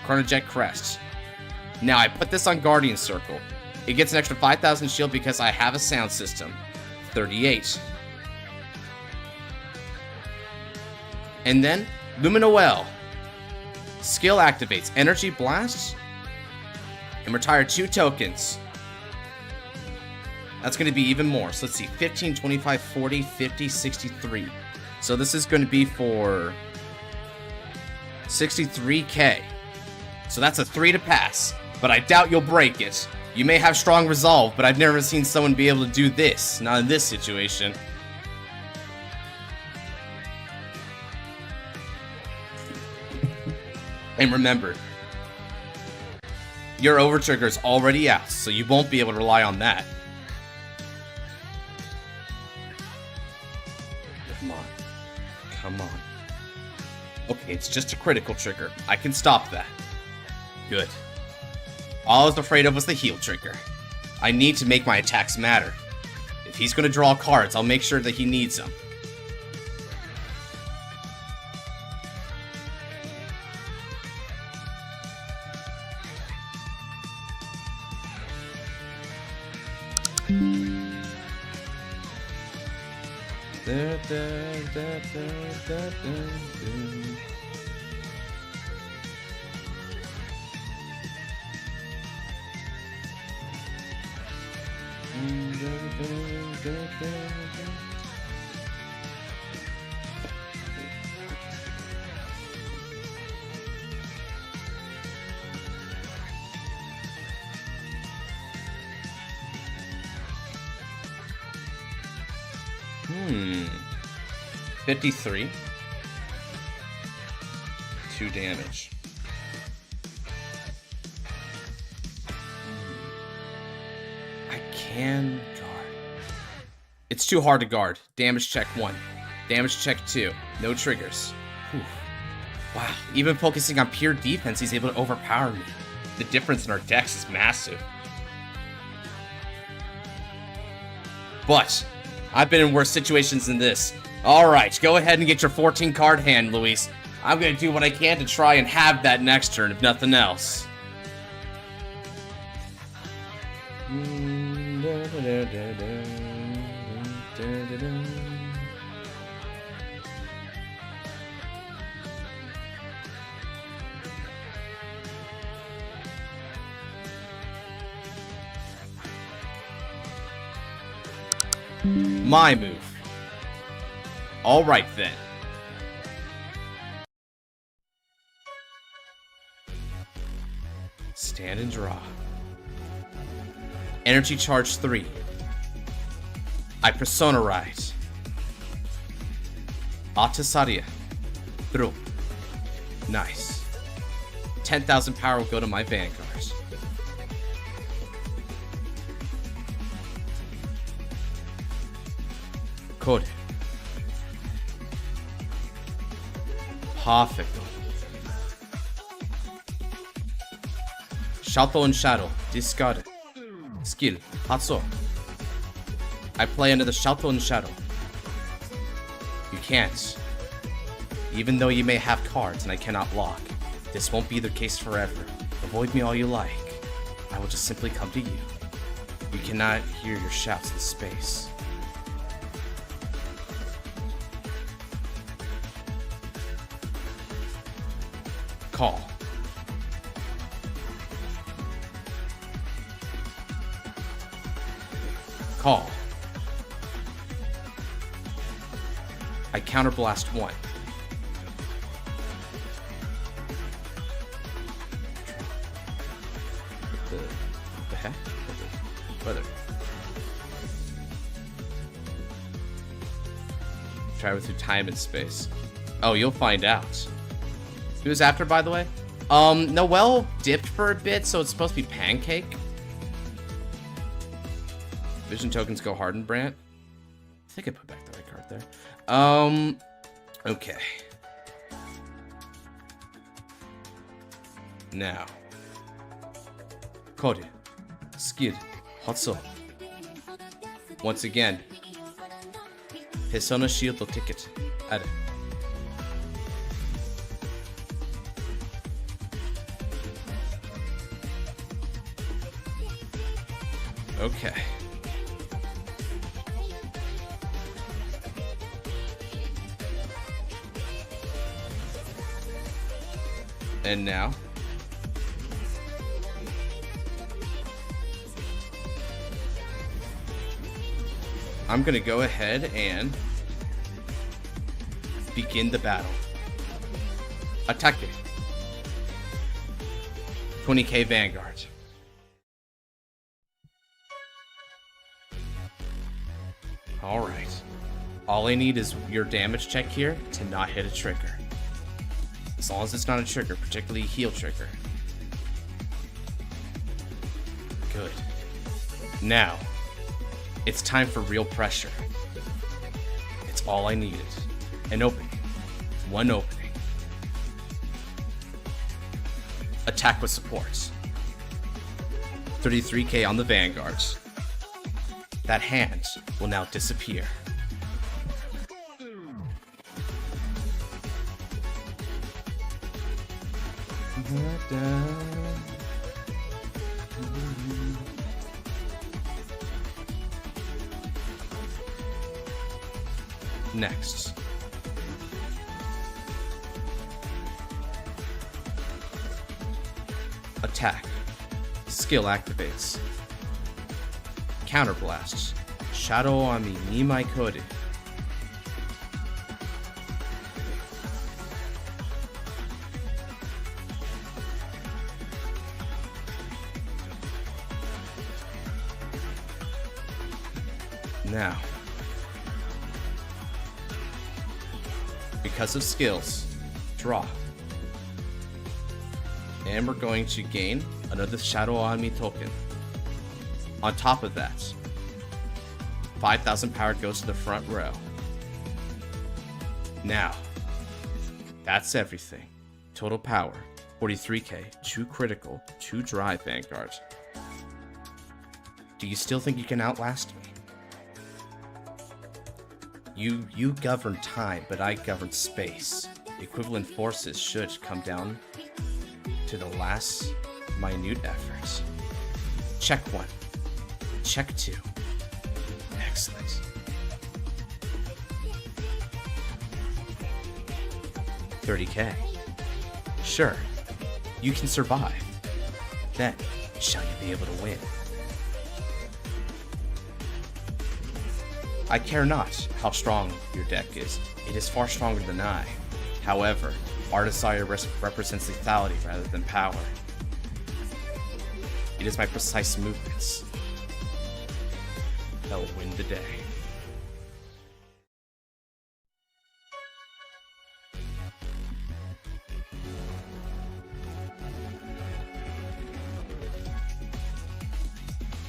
Chronojet Crest. Now, I put this on Guardian Circle. It gets an extra 5,000 shield because I have a sound system. 38. And then, Luminoel. Skill activates Energy Blast. And retire 2 tokens. That's going to be even more. So let's see. 15, 25, 40, 50, 63. So this is going to be for 63k. So that's a 3 to pass. But I doubt you'll break it. You may have strong resolve, but I've never seen someone be able to do this. Not in this situation. And remember, your over trigger is already out, so you won't be able to rely on that. Come on. Come on. Okay, it's just a critical trigger. I can stop that. Good. All I was afraid of was the heal trigger. I need to make my attacks matter. If he's going to draw cards, I'll make sure that he needs them. Hmm. 53. 2 damage. I can guard. It's too hard to guard. Damage check 1. Damage check 2. No triggers. Whew. Wow. Even focusing on pure defense, he's able to overpower me. The difference in our decks is massive. But I've been in worse situations than this. Alright, go ahead and get your 14 card hand, Luis. I'm gonna do what I can to try and have that next turn, if nothing else. My move. Alright then. Stand and draw. Energy charge 3. I Persona Ride. Atasaria. Through. Nice. 10,000 power will go to my Vanguard. Code. Perfect. Shadow and Shadow. Discard. Skill. Hatsu. I play under the Shadow and Shadow. You can't. Even though you may have cards and I cannot block, this won't be the case forever. Avoid me all you like. I will just simply come to you. You cannot hear your shouts in space. Call. Call. I counterblast 1. What the heck? Weather. Travel through time and space. Oh, you'll find out. Who's after, by the way? Noelle dipped for a bit, so it's supposed to be Pancake. Vision tokens go Hardened Brant. I think I put back the right card there. Okay. Now. Code. Skid. Hotso. Once again. Persona Shield ticket. Add. Okay. And now, I'm gonna go ahead and begin the battle. Attack. 20k Vanguard. Alright. All I need is your damage check here to not hit a trigger. As long as it's not a trigger, particularly a heal trigger. Good. Now, it's time for real pressure. It's all I needed. An opening. One opening. Attack with support. 33k on the Vanguard. That hand will now disappear. Next. Attack. Skill activates. Counterblast. Shadow Ami Nimai Kode. Now, because of skills, draw. And we're going to gain another Shadow Ami token. On top of that, 5,000 power goes to the front row. Now, that's everything. Total power, 43k, 2 critical, 2 dry Vanguard. Do you still think you can outlast me? You govern time, but I govern space. Equivalent forces should come down to the last minute effort. Check 1. Check 2. Excellent. $30k. Sure, you can survive. Then, shall you be able to win? I care not how strong your deck is. It is far stronger than I. However, our desire represents lethality rather than power. It is my precise movements that will win the day.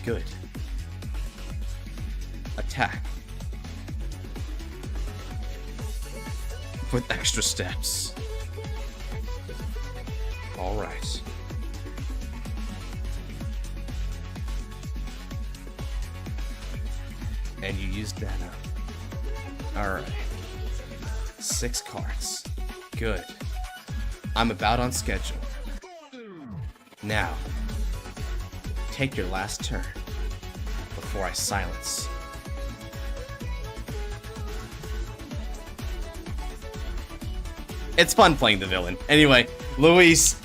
Good. Attack. With extra steps. Alright. And you used that up. Alright. 6 cards. Good. I'm about on schedule. Now, take your last turn before I silence. It's fun playing the villain. Anyway, Luis,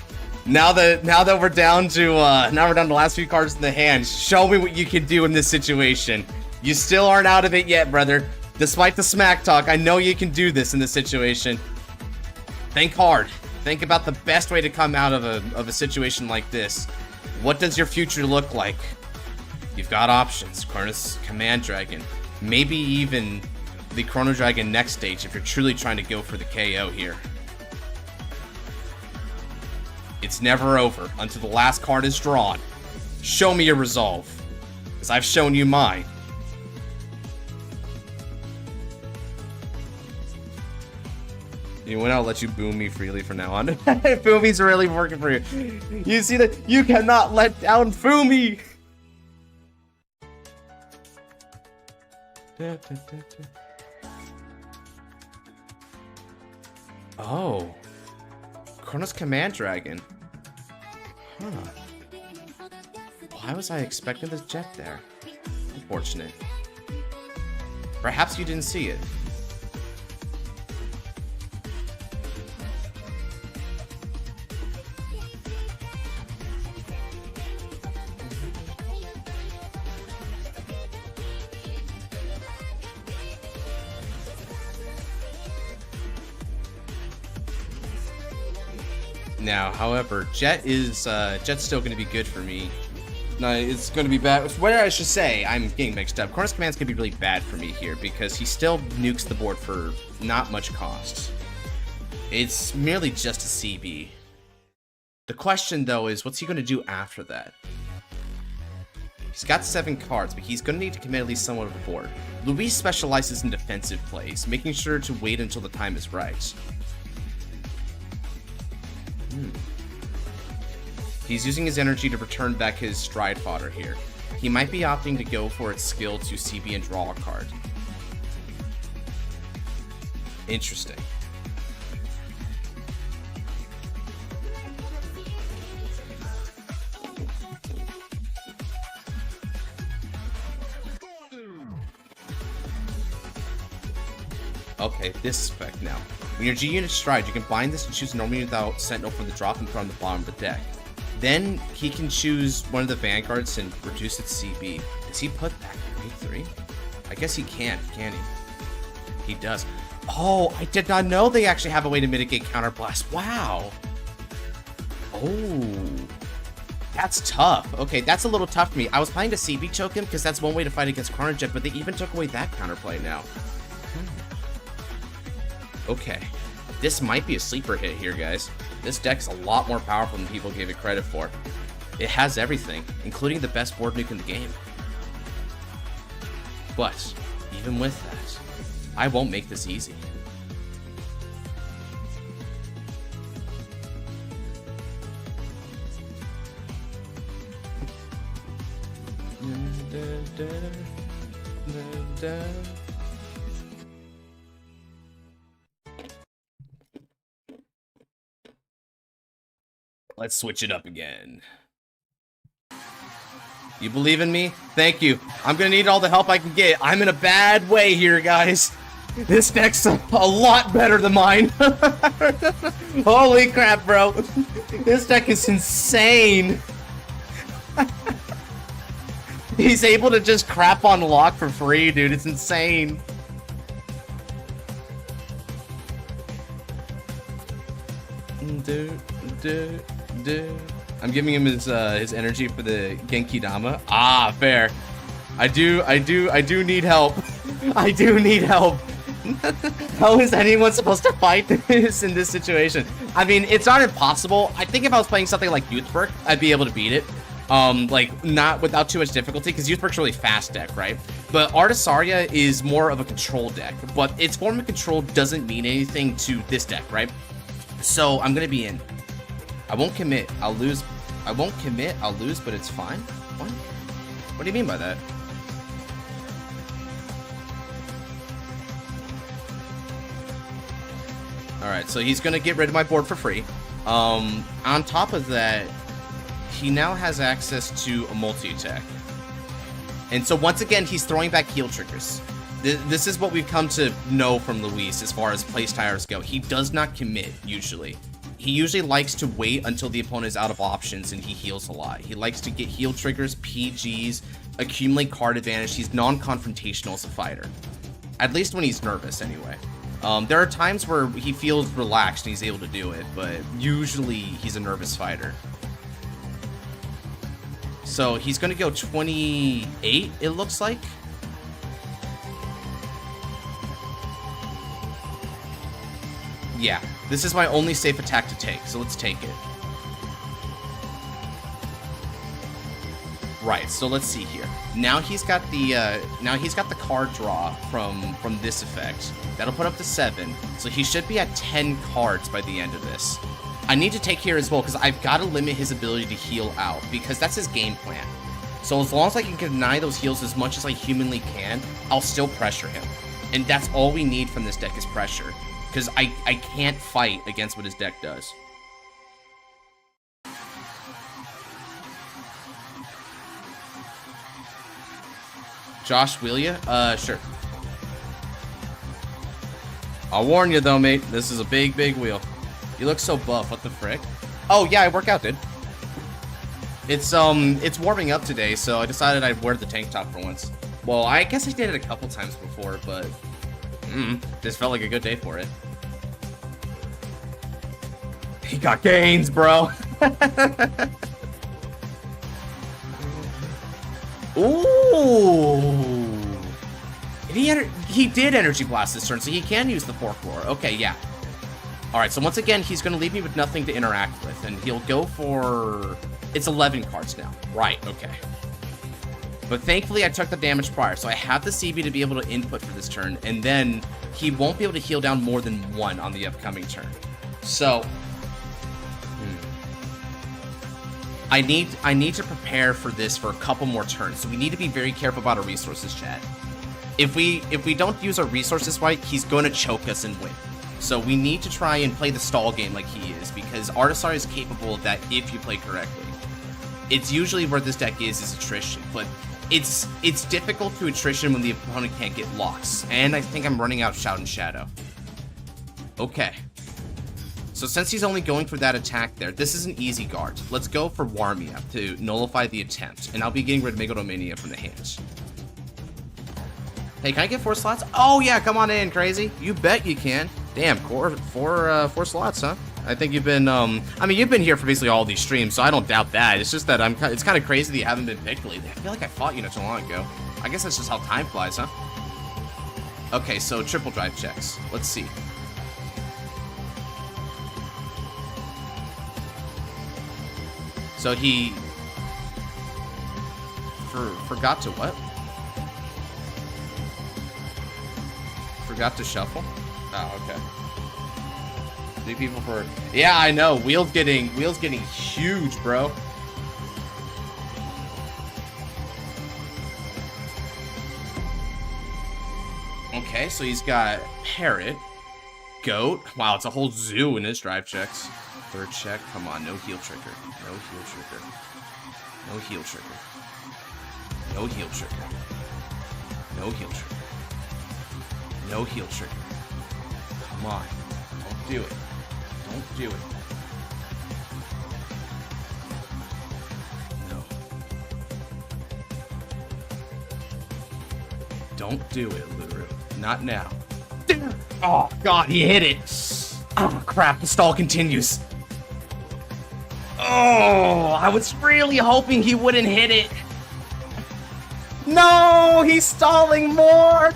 now that we're down to the last few cards in the hand, show me what you can do in this situation. You still aren't out of it yet, brother. Despite the smack talk, I know you can do this in this situation. Think hard. Think about the best way to come out of a situation like this. What does your future look like? You've got options. Chronos Command Dragon. Maybe even the Chrono Dragon next stage if you're truly trying to go for the KO here. It's never over until the last card is drawn. Show me your resolve, because I've shown you mine. You know what? I'll let you boom me freely from now on. Fumi's really working for you. You see that? You cannot let down Fumi! Oh. Chronos Command Dragon. Huh. Why was I expecting this jet there? Unfortunate. Perhaps you didn't see it. Now, however, Jet's still going to be good for me. No, it's going to be bad. What I should say, I'm getting mixed up. Chronos Command's going to be really bad for me here because he still nukes the board for not much cost. It's merely just a CB. The question, though, is what's he going to do after that? He's got 7 cards, but he's going to need to commit at least somewhat of a board. Luis specializes in defensive plays, making sure to wait until the time is right. He's using his energy to return back his stride fodder here. He might be opting to go for its skill to CB and draw a card. Interesting. Okay, this effect now. When your G unit stride, you can bind this and choose a normal unit without Sentinel from the drop and put on the bottom of the deck. Then he can choose one of the Vanguards and reduce its CB. Does he put that grade 3? I guess he can't he? He does. Oh, I did not know they actually have a way to mitigate Counterblast. Wow. Oh. That's tough. Okay, that's a little tough for me. I was planning to CB choke him because that's one way to fight against Carnage, but they even took away that counterplay now. Okay, this might be a sleeper hit here, guys. This deck's a lot more powerful than people gave it credit for. It has everything, including the best board nuke in the game. But, even with that, I won't make this easy. Let's switch it up again. You believe in me? Thank you. I'm gonna need all the help I can get. I'm in a bad way here, guys. This deck's a lot better than mine. Holy crap, bro. This deck is insane. He's able to just crap on lock for free, dude. It's insane. I'm giving him his energy for the Genki Dama. Ah, fair. I do need help. I do need help. How is anyone supposed to fight this in this situation? I mean, it's not impossible. I think if I was playing something like Youthberg, I'd be able to beat it. Like, not without too much difficulty, because Youthberg's really fast deck, right? But Artisaria is more of a control deck, but its form of control doesn't mean anything to this deck, right? So, I'm gonna be in. I won't commit, I'll lose. I won't commit, I'll lose, but it's fine? What? What do you mean by that? Alright, so he's gonna get rid of my board for free. On top of that, he now has access to a multi-attack. And so once again, he's throwing back heal triggers. This is what we've come to know from Luis as far as playstylers go. He does not commit, usually. He usually likes to wait until the opponent is out of options and he heals a lot. He likes to get heal triggers, PGs, accumulate card advantage. He's non-confrontational as a fighter. At least when he's nervous, anyway. There are times where he feels relaxed and he's able to do it, but usually he's a nervous fighter. So he's going to go 28, it looks like. Yeah, this is my only safe attack to take, so let's take it. Right, so let's see here. Now he's got the card draw from this effect. That'll put up to 7, so he should be at 10 cards by the end of this. I need to take here as well, because I've got to limit his ability to heal out, because that's his game plan. So as long as I can deny those heals as much as I humanly can, I'll still pressure him. And that's all we need from this deck is pressure. Because I can't fight against what his deck does. Josh, will ya? Sure. I'll warn you though, mate. This is a big, big wheel. You look so buff. What the frick? Oh, yeah, I work out, dude. It's warming up today, so I decided I'd wear the tank top for once. Well, I guess I did it a couple times before, but... this felt like a good day for it. He got gains, bro. Ooh. He did energy blast this turn, so he can use the fork roar. Okay, yeah. Alright, so once again, he's going to leave me with nothing to interact with, and he'll go for... It's 11 cards now. Right, okay. But thankfully, I took the damage prior, so I have the CB to be able to input for this turn, and then he won't be able to heal down more than 1 on the upcoming turn. So... I need to prepare for this for a couple more turns, so we need to be very careful about our resources, chat. If we don't use our resources right, he's going to choke us and win. So we need to try and play the stall game like he is, because Artisar is capable of that if you play correctly. It's usually where this deck is attrition, but it's difficult to attrition when the opponent can't get locks. And I think I'm running out Shout and Shadow. Okay. So since he's only going for that attack there, this is an easy guard. Let's go for Warmia to nullify the attempt, and I'll be getting rid of Megalomania from the hands. Hey, can I get 4 slots? Oh yeah, come on in, crazy. You bet you can. Damn, four slots, huh? I think you've been, I mean, you've been here for basically all these streams, so I don't doubt that. It's just that it's kind of crazy that you haven't been picked lately. I feel like I fought you not so long ago. I guess that's just how time flies, huh? Okay, so triple drive checks. Let's see. So he forgot to what? Forgot to shuffle? Oh, okay. 3 people for... Yeah, I know. Wheel's getting huge, bro. Okay, so he's got Parrot, Goat. Wow, it's a whole zoo in his drive checks. 3rd check. Come on, no heal trigger. No heal trigger. No heal trigger. No heal trigger. No heal trigger. No heal trigger. Come on. Don't do it. Don't do it. No. Don't do it, Luru. Not now. Oh, God, he hit it. Oh, crap. The stall continues. Oh, I was really hoping he wouldn't hit it. No, he's stalling more.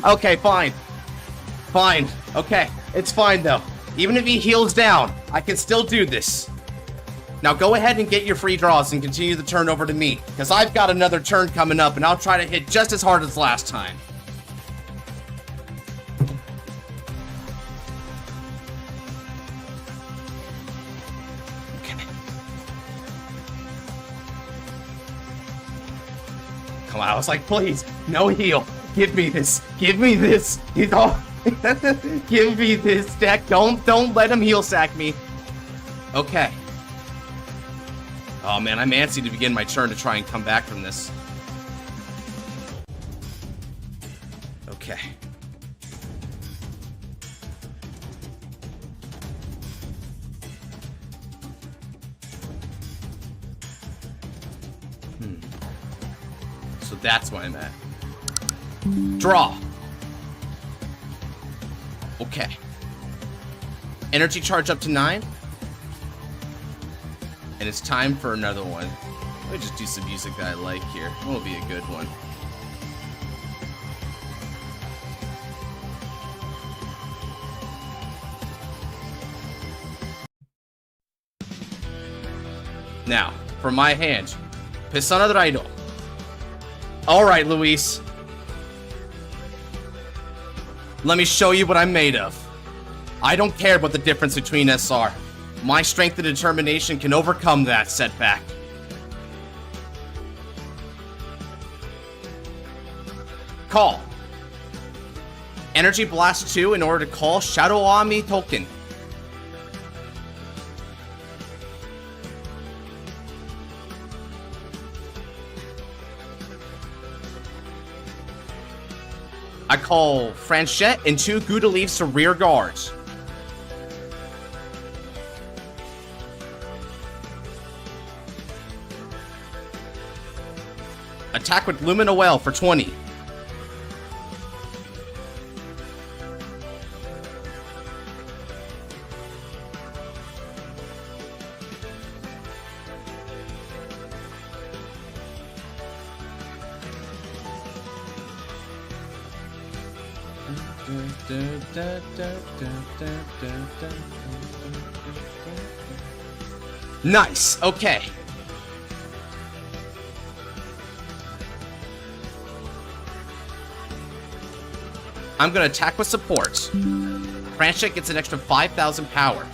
Okay, fine. Fine. Okay, it's fine, though. Even if he heals down, I can still do this. Now go ahead and get your free draws and continue the turn over to me, because I've got another turn coming up, and I'll try to hit just as hard as last time. Come on, I was like, please, no heal. Give me this. Give me this. He's all... Give me this deck. Don't let him heal sack me. Okay. Oh man, I'm antsy to begin my turn to try and come back from this. Okay. So that's where I'm at. Draw. Okay. Energy charge up to 9. And it's time for another one. Let me just do some music that I like here. What'll be a good one? Now, for my hand. Persona Raido. Alright, Luis. Let me show you what I'm made of. I don't care about the difference between SR. My strength and determination can overcome that setback. Call. Energy Blast 2 in order to call Shadow Army token. I call Franchette and 2 Gouda Leaves to rear guards. Attack with Lumina Well for 20. Nice. Okay. I'm gonna attack with support. Franchek gets an extra 5,000 power.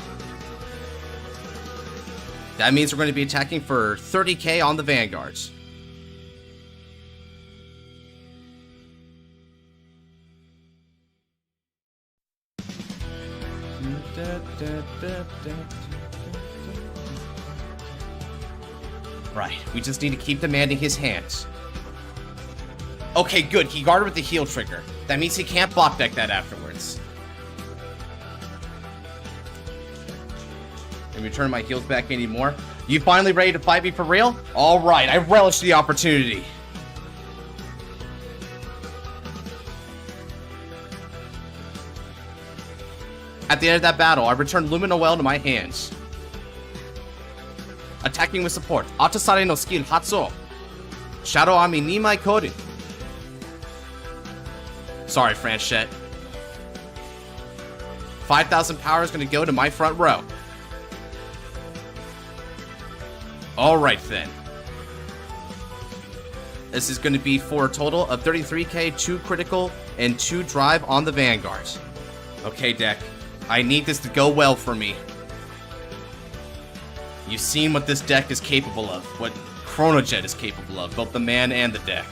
That means we're going to be attacking for 30k on the Vanguards. Right, we just need to keep demanding his hands. Okay, good. He guarded with the heal trigger. That means he can't block deck that afterwards. Let me turn my heals back anymore. You finally ready to fight me for real? Alright, I relish the opportunity. At the end of that battle, I returned Luminoel to my hands. Attacking with support. Atasare no skill Hatsu. Shadow Ami ni mai Kori. Sorry, Franchette. 5,000 power is going to go to my front row. Alright then. This is going to be for a total of 33k, 2 critical, and 2 drive on the Vanguards. Okay, deck. I need this to go well for me. You've seen what this deck is capable of, what Chronojet is capable of, both the man and the deck.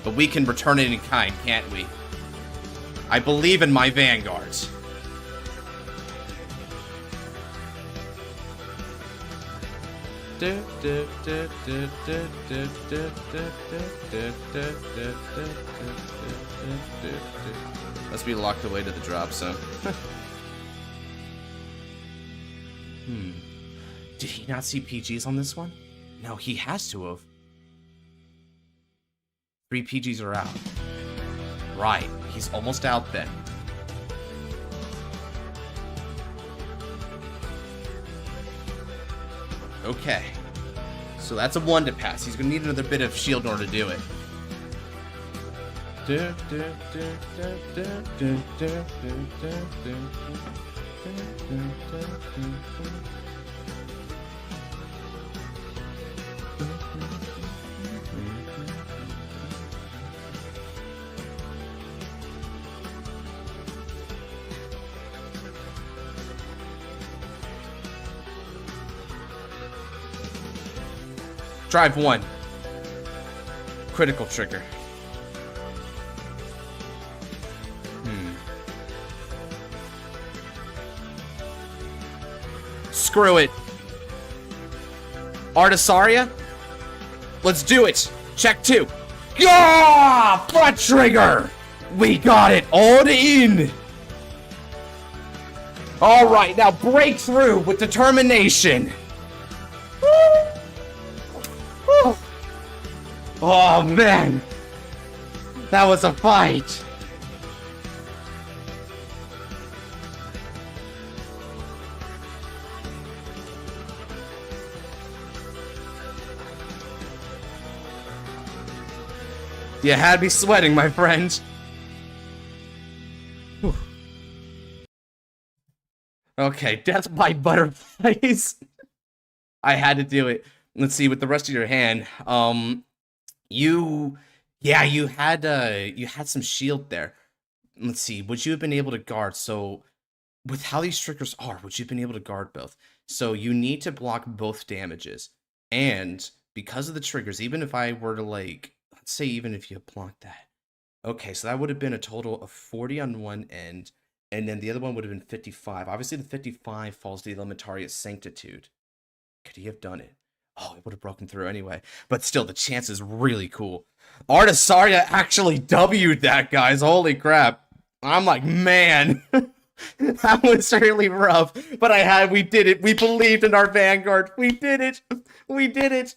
But we can return it in kind, can't we? I believe in my Vanguards. Must be locked away to the drop zone. Did he not see PGs on this one? No, he has to have. 3 PGs are out. Right, he's almost out then. Okay. So that's a 1 to pass. He's gonna need another bit of shield in order to do it. Drive 1. Critical trigger. Screw it. Artisaria? Let's do it. Check 2. Yeah! Front trigger! We got it. All in. Alright, now break through with determination. Oh man, that was a fight. You had me sweating, my friend. Whew. Okay, death by butterflies. I had to do it. Let's see, with the rest of your hand, you had some shield there. Let's see, would you have been able to guard? So, with how these triggers are, would you have been able to guard both? So, you need to block both damages. And, because of the triggers, even if I were to, like, let's say even if you blocked that. Okay, so that would have been a total of 40 on one end, and then the other one would have been 55. Obviously, the 55 falls to the Elementarius Sanctitude. Could he have done it? Oh, it would have broken through anyway. But still, the chance is really cool. Artisaria actually W'd that, guys. Holy crap. I'm like, man. That was really rough. But we did it. We believed in our Vanguard. We did it. We did it.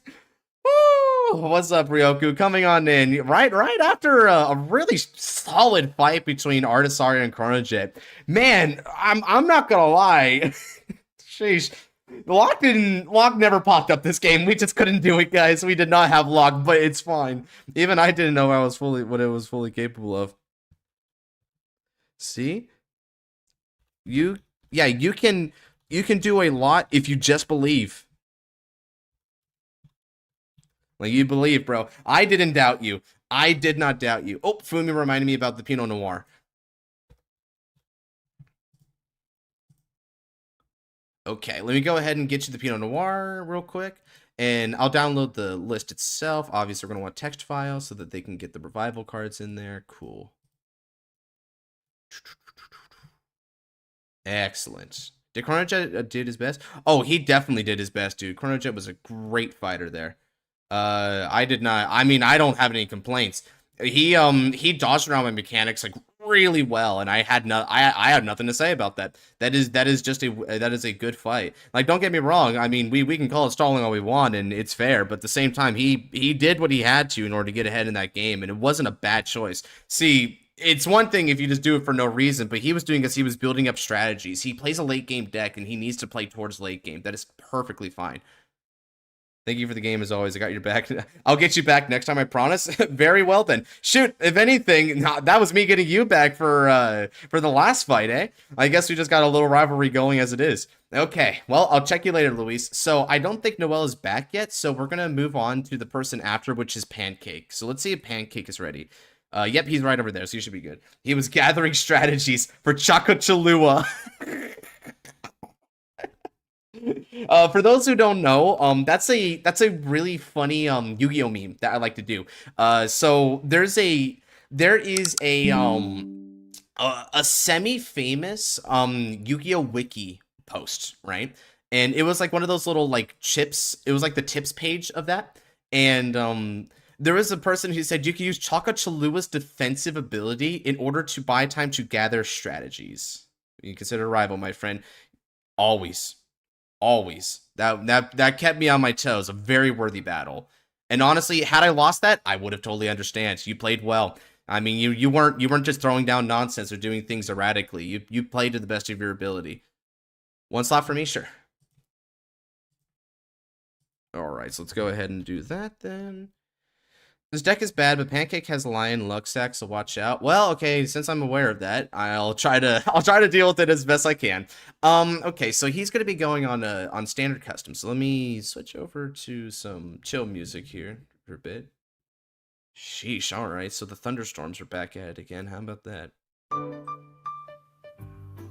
Woo! What's up, Ryoku? Coming on in. Right after a really solid fight between Artisaria and Chronojet. Man, I'm not gonna lie. Sheesh. Lock never popped up this game. We just couldn't do it, guys. We did not have lock, but it's fine. Even I didn't know what it was fully capable of. See? Yeah, you can do a lot if you just believe. Like, you believe, bro. I didn't doubt you. I did not doubt you. Oh, Fumi reminded me about the Pinot Noir. Okay, let me go ahead and get you the Pinot Noir real quick. And I'll download the list itself. Obviously, we're going to want text files so that they can get the revival cards in there. Cool. Excellent. Did Chronojet did his best? Oh, he definitely did his best, dude. Chronojet was a great fighter there. I did not. I mean, I don't have any complaints. He dodged around my mechanics like really well, and I had nothing to say about that. That is a good fight. Like, don't get me wrong. I mean, we can call it stalling all we want, and it's fair. But at the same time, he did what he had to in order to get ahead in that game, and it wasn't a bad choice. See, it's one thing if you just do it for no reason, but he was doing this. He was building up strategies. He plays a late game deck, and he needs to play towards late game. That is perfectly fine. Thank you for the game as always. I got your back. I'll get you back next time, I promise. Very well then. Shoot, if anything, that was me getting you back for the last fight, eh? I guess we just got a little rivalry going as it is. Okay, well, I'll check you later, Luis. So I don't think Noelle is back yet, so we're gonna move on to the person after, which is Pancake. So let's see if Pancake is ready. Yep, he's right over there, so you should be good. He was gathering strategies for Chakochalua. For those who don't know, that's a really funny Yu-Gi-Oh meme that I like to do. So there is a semi-famous Yu-Gi-Oh wiki post, right? And it was like one of those little like chips. It was like the tips page of that, and there was a person who said you can use Chakachalua's defensive ability in order to buy time to gather strategies. You consider a rival, my friend. Always. That kept me on my toes. A very worthy battle. And honestly, had I lost that, I would have totally understand. You played well. I mean, you weren't just throwing down nonsense or doing things erratically. You played to the best of your ability. One slot for me, sure. All right, so let's go ahead and do that then. This deck is bad, but Pancake has Lion Luxac, so watch out. Well, okay, since I'm aware of that, I'll try to deal with it as best I can. Okay, so he's gonna be going on standard custom. So let me switch over to some chill music here for a bit. Sheesh, all right. So the thunderstorms are back at it again. How about that? What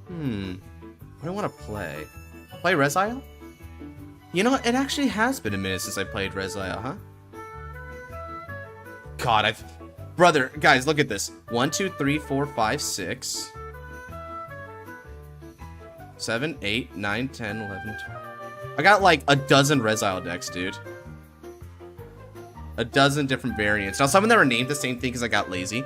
do I want to play? Play Resile? You know, it actually has been a minute since I played Resile, huh? God, brother, guys, look at this. 1, 2, 3, 4, 5, 6, 7, 8, 9, 10, 11, 12. I got like a dozen Resile decks, dude. A dozen different variants. Now, some of them are named the same thing because I got lazy.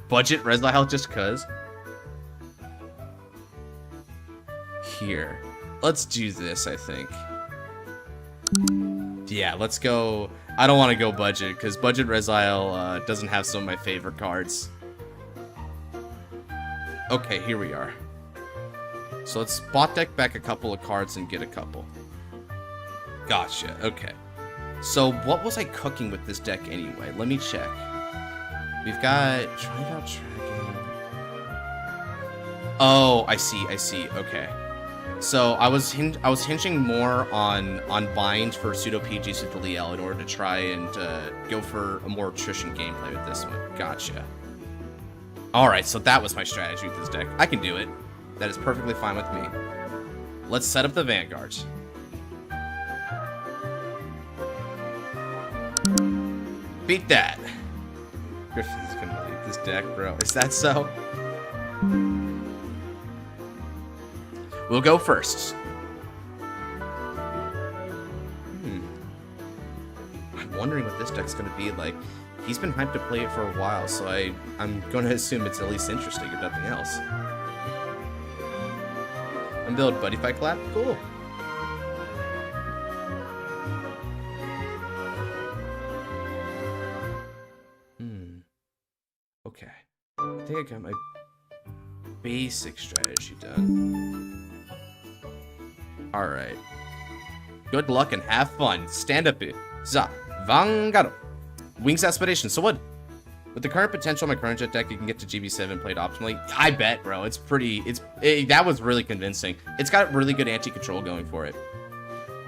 Budget Resile just cuz. Here. Let's do this, I think. Yeah, let's go. I don't want to go budget because budget Resile doesn't have some of my favorite cards. Okay, here we are. So let's spot deck back a couple of cards and get a couple. Gotcha. Okay. So what was I cooking with this deck anyway? Let me check. We've got Tried Out Dragon. Oh, I see. Okay. So I was hinging more on bind for pseudo PGs with the Liel in order to try and go for a more attrition gameplay with this one. Gotcha. All right, so that was my strategy with this deck. I can do it. That is perfectly fine with me. Let's set up the Vanguard. Beat that. Griffin's gonna leave this deck, bro. Is that so? We'll go first. I'm wondering what this deck's going to be like. He's been hyped to play it for a while, so I'm going to assume it's at least interesting, if nothing else. Unbuild Buddy Fight Clap? Cool. Okay. I think I got my basic strategy done. Alright. Good luck and have fun. Stand up. Za. Vanguard. Wings Aspiration. So what? With the current potential of my current jet deck, you can get to GB7 played optimally. I bet, bro. It's pretty... that was really convincing. It's got really good anti-control going for it.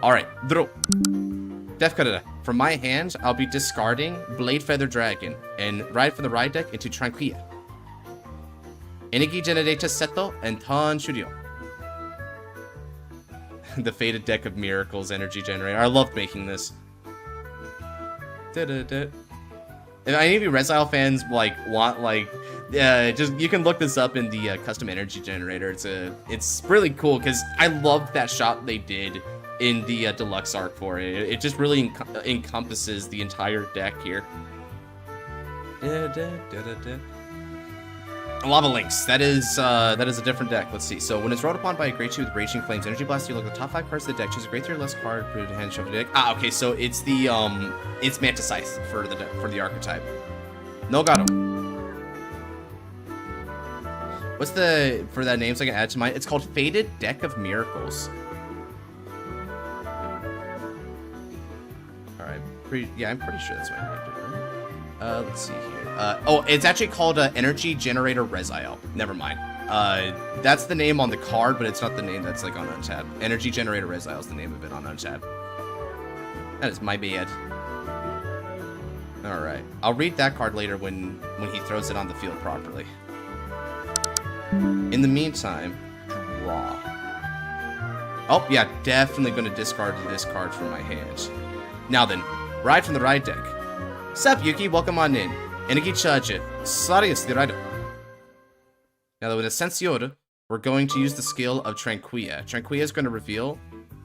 Alright. Def Karada. From my hand, I'll be discarding Blade Feather Dragon and ride from the ride deck into Tranquilla. Energy Generator Seto and Tan Shuryo. The Fated Deck of Miracles Energy Generator. I loved making this. If any of you Resile fans want just you can look this up in the custom energy generator. It's really cool because I loved that shot they did in the deluxe arc for it. It just really encompasses the entire deck here. Lava Links. That is a different deck. Let's see. So when it's rolled upon by a Great Two with Raging Flames, Energy Blast, you look at the top 5 cards of the deck. Choose a Great 3 or less card, put it in hand, shuffle the deck. Ah, okay. So it's the it's Mantis Scythe for the archetype. No Gato. What's for that name so I can add to mine? It's called Fated Deck of Miracles. All right. I'm pretty sure that's what I named it. Right? Let's see here. Oh, it's actually called Energy Generator Resile. Never mind. That's the name on the card, but it's not the name that's on Untap. Energy Generator Resile is the name of it on Untap. That is my bad. All right, I'll read that card later when he throws it on the field properly. In the meantime, draw. Oh yeah, definitely going to discard this card from my hand. Now then, ride from the ride deck. Sup, Yuki? Welcome on in. Energy charge it. Sarius the rider. Now, with Ascensior, we're going to use the skill of Tranquilla. Tranquilla is going to reveal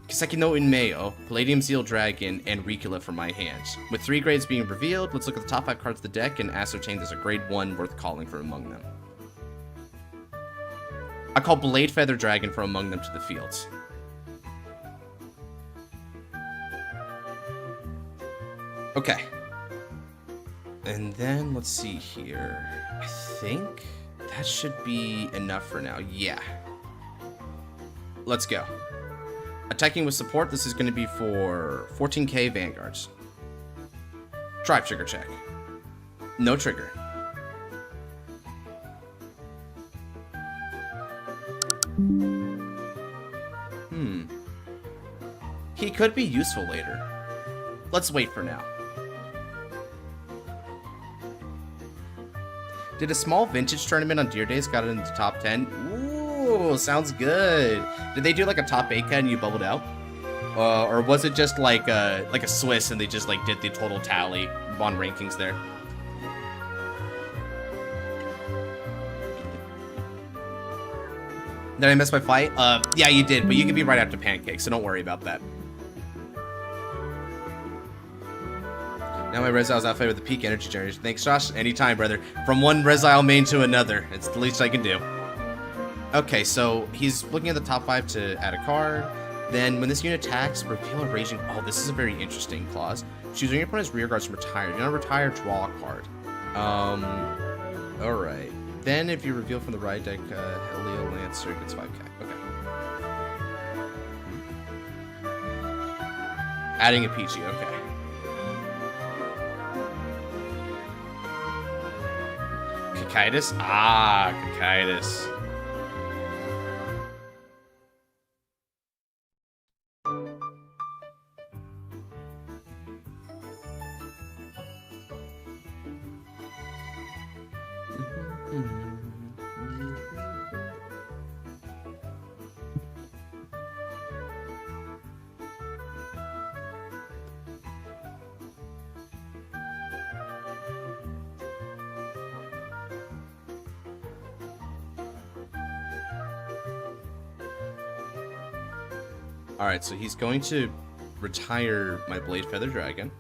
Kiseki no Inmeo, Palladium Zeal Dragon, and Ricula from my hands. With 3 grades being revealed, let's look at the top 5 cards of the deck and ascertain there's a grade 1 worth calling from among them. I call Blade Feather Dragon from among them to the field. Okay. And then, let's see here. I think that should be enough for now. Yeah. Let's go. Attacking with support, this is going to be for 14k Vanguards. Drive trigger check. No trigger. He could be useful later. Let's wait for now. Did a small vintage tournament on Deer Days got it into the top 10? Ooh, sounds good. Did they do like a top 8 and you bubbled out? Or was it just like a Swiss and they just did the total tally on rankings there? Did I miss my fight? Yeah, you did, but you can be right after Pancake, so don't worry about that. Now my Resile's outfit with the peak energy generation. Thanks, Josh. Anytime, brother. From one Resile main to another. It's the least I can do. Okay, so he's looking at the top 5 to add a card. Then, when this unit attacks, reveal a raging... Oh, this is a very interesting clause. Choose when your opponent's rear guards from retire. Do not retire, draw a card. Alright. Then, if you reveal from the right deck, Helio Lancer gets 5k. Okay. Adding a PG, okay. Kakaitis? Ah, Kakaitis. Alright, so he's going to retire my Blade Feather Dragon.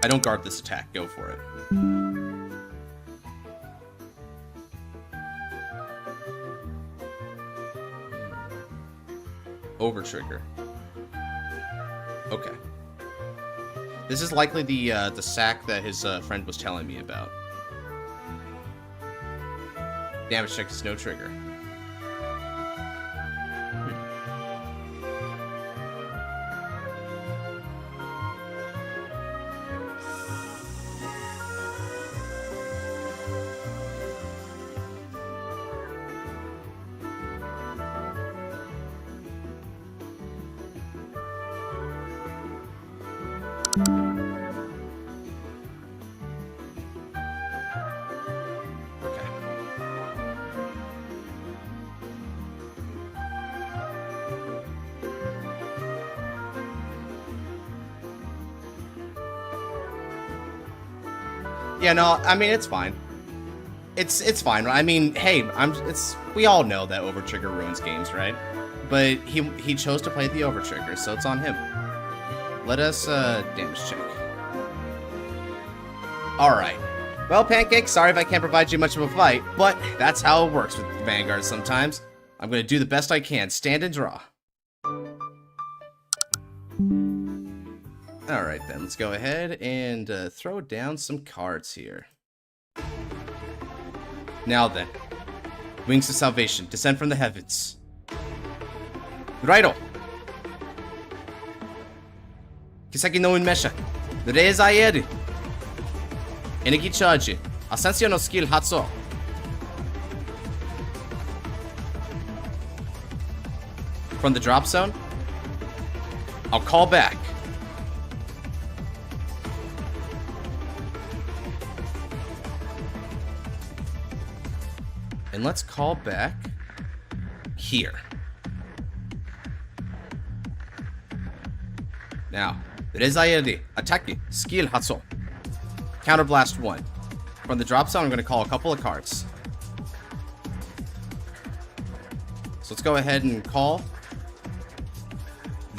I don't guard this attack, go for it. Over trigger. Okay. This is likely the sack that his friend was telling me about. Damage check is no trigger. Yeah, no, I mean, it's fine. It's fine. I mean, hey, we all know that Overtrigger ruins games, right? But he chose to play the Overtrigger, so it's on him. Let us damage check. Alright. Well, Pancake, sorry if I can't provide you much of a fight, but that's how it works with Vanguard sometimes. I'm gonna do the best I can. Stand and draw. Alright then, let's go ahead and throw down some cards here. Now then, Wings of Salvation, descend from the heavens. Righto! Kiseki no Unmesha, Reis Aeri. Energy Charge, Ascension no Skill Hatso. From the drop zone, I'll call back. And let's call back here. Now, Rezairi, attack, skill Hatso. Counterblast 1. From the drop zone, I'm going to call a couple of cards. So let's go ahead and call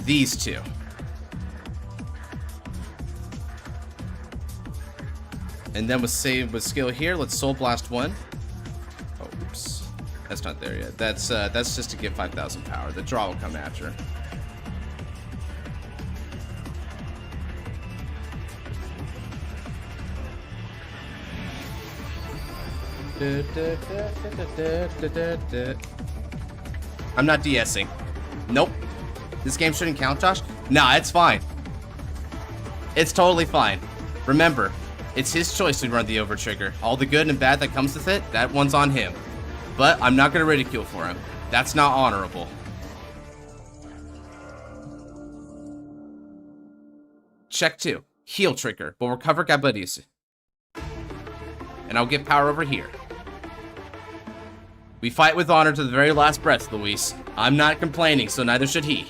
these two. And then with skill here, let's Soul Blast 1. Oops, that's not there yet. That's just to get 5,000 power. The draw will come after. I'm not DSing. Nope. This game shouldn't count, Josh? Nah, it's fine. It's totally fine. Remember, it's his choice to run the Overtrigger. All the good and bad that comes with it, that one's on him. But I'm not going to ridicule for him. That's not honorable. Check 2. Heal Trigger will recover Gabaris. And I'll give power over here. We fight with honor to the very last breath, Luis. I'm not complaining, so neither should he.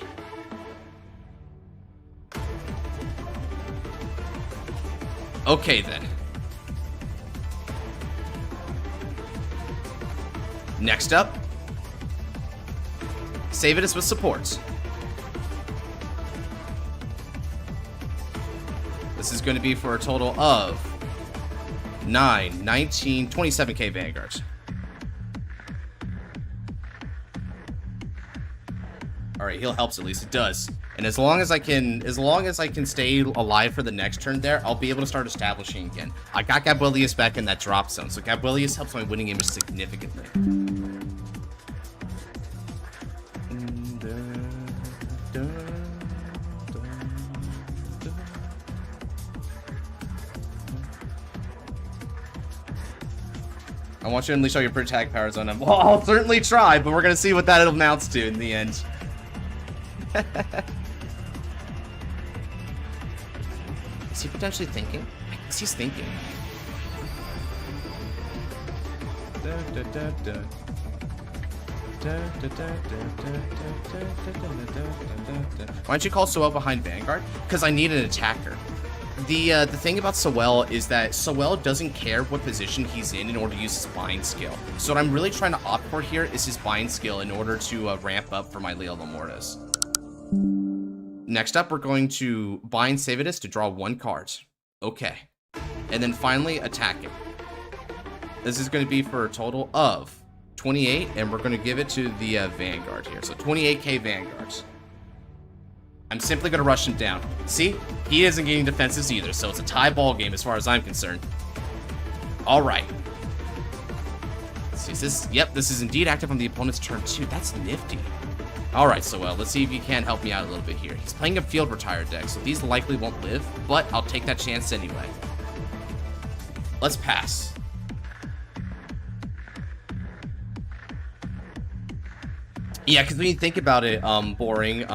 Okay, then. Next up, Savitus with supports. This is going to be for a total of 9, 19, 27k Vanguards. Alright, heal helps at least. It does. And as long as I can stay alive for the next turn there, I'll be able to start establishing again. I got Gabrielius back in that drop zone, so Gabrielius helps my winning image significantly. I want you to unleash all your protect powers on him. Well, I'll certainly try, but we're gonna see what that amounts to in the end. Is he potentially thinking? I guess he's thinking. Why don't you call Soel behind Vanguard? Because I need an attacker. The thing about Soel is that Soel doesn't care what position he's in order to use his bind skill. So what I'm really trying to opt for here is his bind skill in order to ramp up for my Leo Lamortis. Next up, we're going to bind Savitus to draw 1 card. Okay. And then finally, attack him. This is going to be for a total of 28, and we're going to give it to the Vanguard here. So 28k Vanguards. I'm simply going to rush him down. See? He isn't getting defenses either, so it's a tie ball game as far as I'm concerned. Alright. Let's see, is this... Yep, this is indeed active on the opponent's turn 2. That's nifty. Alright, so let's see if you can help me out a little bit here. He's playing a field retire deck, so these likely won't live, but I'll take that chance anyway. Let's pass. Yeah, because when you think about it, Boring,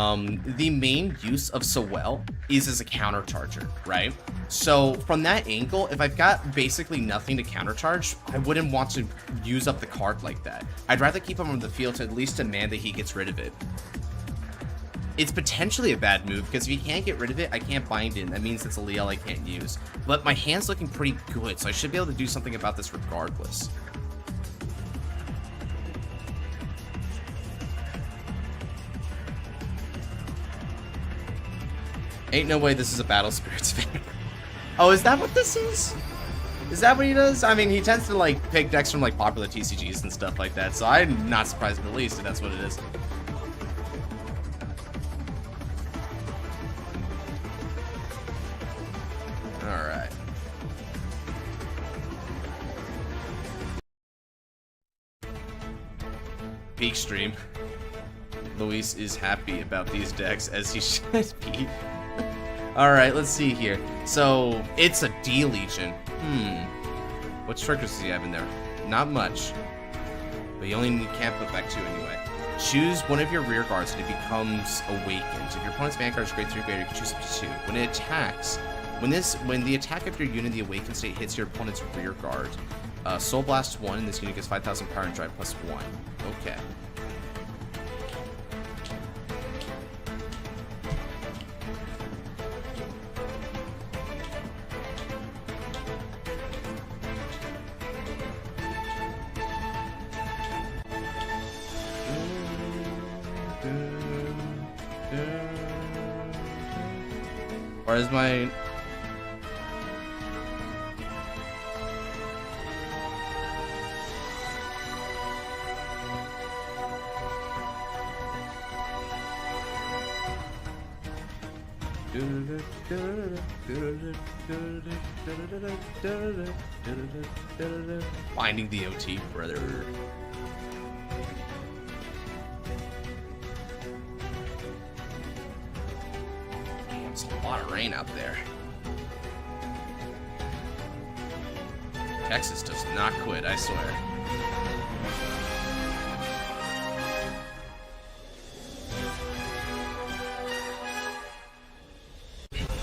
the main use of Soel is as a countercharger, right? So from that angle, if I've got basically nothing to countercharge, I wouldn't want to use up the card like that. I'd rather keep him on the field to at least demand that he gets rid of it. It's potentially a bad move, because if you can't get rid of it, I can't bind it. That means it's a Liel I can't use. But my hand's looking pretty good, so I should be able to do something about this regardless. Ain't no way this is a Battle Spirits fan. Oh, is that what this is? Is that what he does? I mean, he tends to, like, pick decks from, like, popular TCGs and stuff like that, so I'm not surprised in the least if that's what it is. Alright. Peak stream. Luis is happy about these decks, as he should be. Alright, let's see here. So, it's a D-Legion. What triggers does he have in there? Not much. But you only can't put back 2 anyway. Choose one of your rear guards and it becomes awakened. If your opponent's Vanguard is grade 3 greater, you can choose up to 2. When it attacks, when the attack of your unit in the awakened state hits your opponent's rear guard, Soul Blast 1, and this unit gets 5,000 power and drive plus 1. Okay. Or is my... Finding the OT, brother. It's a lot of rain out there. Texas does not quit, I swear.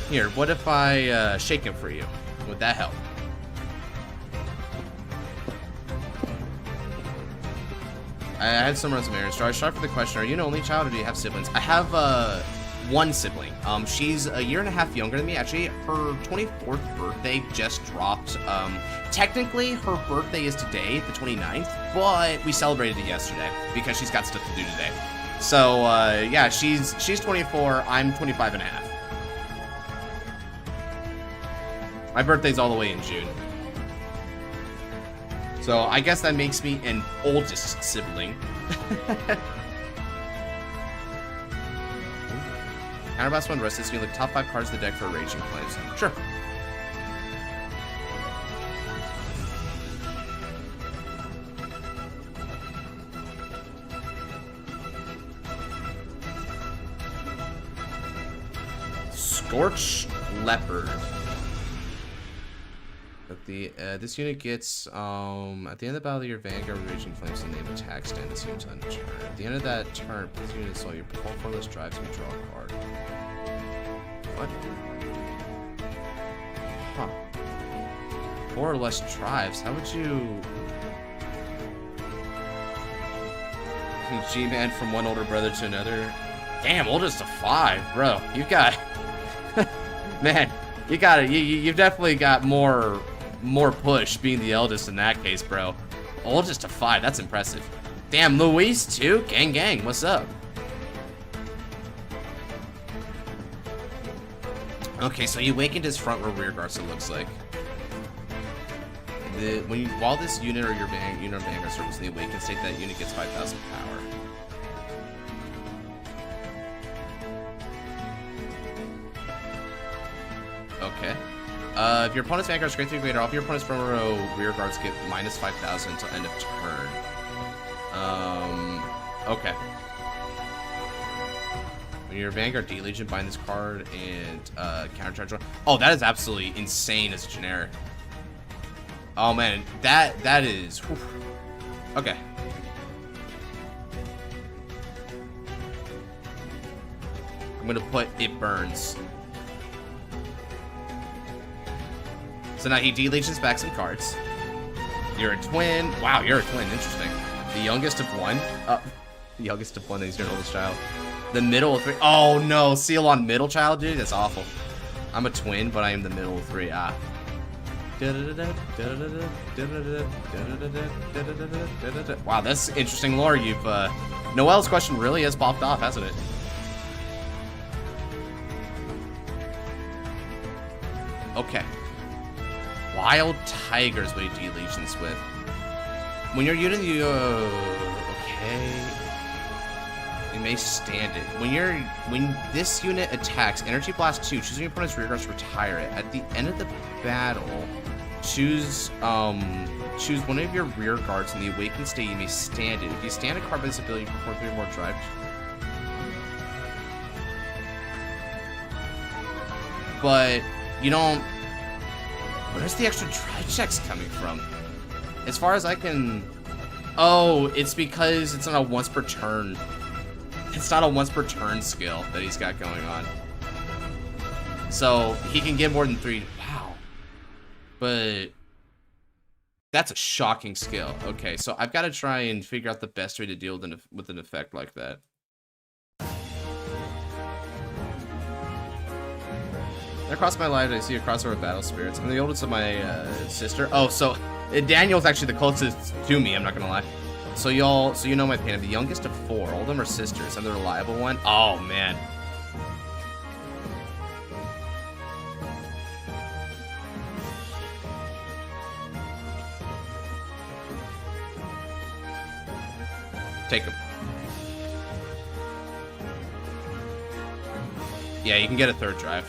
Here, what if I shake him for you? Would that help? I had some runs of marriage. So I start for the question, are you an only child or do you have siblings? I have one sibling. She's a year and a half younger than me. Actually, her 24th birthday just dropped. Technically, her birthday is today, the 29th, but we celebrated it yesterday because she's got stuff to do today. So, yeah, she's 24, I'm 25 and a half. My birthday's all the way in June. So I guess that makes me an oldest sibling. Counterblast 1 rest is you look top 5 cards of the deck for Raging Flames. Sure. Scorched Leopard. This unit gets, at the end of the battle, your Vanguard Raging Flames and name attack stand this unit on turn. At the end of that turn, this unit saw your perform 4 less drives and you draw a card. What? Huh. 4 or less drives? How would you... G-Man from one older brother to another? Damn, oldest to 5, bro. You got... Man, you got it. You've definitely got more push being the eldest in that case, bro. Oldest to 5, that's impressive. Damn, Luis too? Gang, what's up? Okay, so you awakened his front row rear guards, it looks like. While this unit or your unit or Vanguard circles in the awakened state, that unit gets 5,000 power. Okay. If your opponent's Vanguard is grade 3 greater, all of your opponent's front row rear guards get minus 5,000 until end of turn. Okay. When your Vanguard D-Legion, bind this card and countercharge. Oh, that is absolutely insane as a generic. Oh man, that is. Whew. Okay. I'm gonna put it burns. So now he D-Legions back some cards. You're a twin. Wow, you're a twin. Interesting. The youngest of one. The youngest of one is your oldest child. The middle of 3. Oh no, seal on middle child, dude. That's awful. I'm a twin, but I am the middle of 3. Ah. Wow, that's interesting lore. You've Noel's question really has popped off, hasn't it? Okay. Wild tigers, what do you legions with? When you're using the okay. You may stand it. When this unit attacks, Energy Blast 2, choosing your opponent's rear guards to retire it. At the end of the battle, choose one of your rear guards in the awakened state, you may stand it. If you stand a card by this ability, you perform 3 or more drive. But you don't. Where's the extra drive checks coming from? As far as I can. Oh, it's because it's not a once per turn. It's not a once per turn skill that he's got going on. So he can get more than 3. Wow. But that's a shocking skill. Okay, so I've got to try and figure out the best way to deal with an effect like that. Across my life, I see a crossover with Battle Spirits. I'm the oldest of my sister. Oh, so Daniel's actually the closest to me. I'm not gonna lie. So you know my pain. I'm the youngest of 4. All of them are sisters. I'm the reliable one. Oh man. Take him. Yeah, you can get a 3rd drive.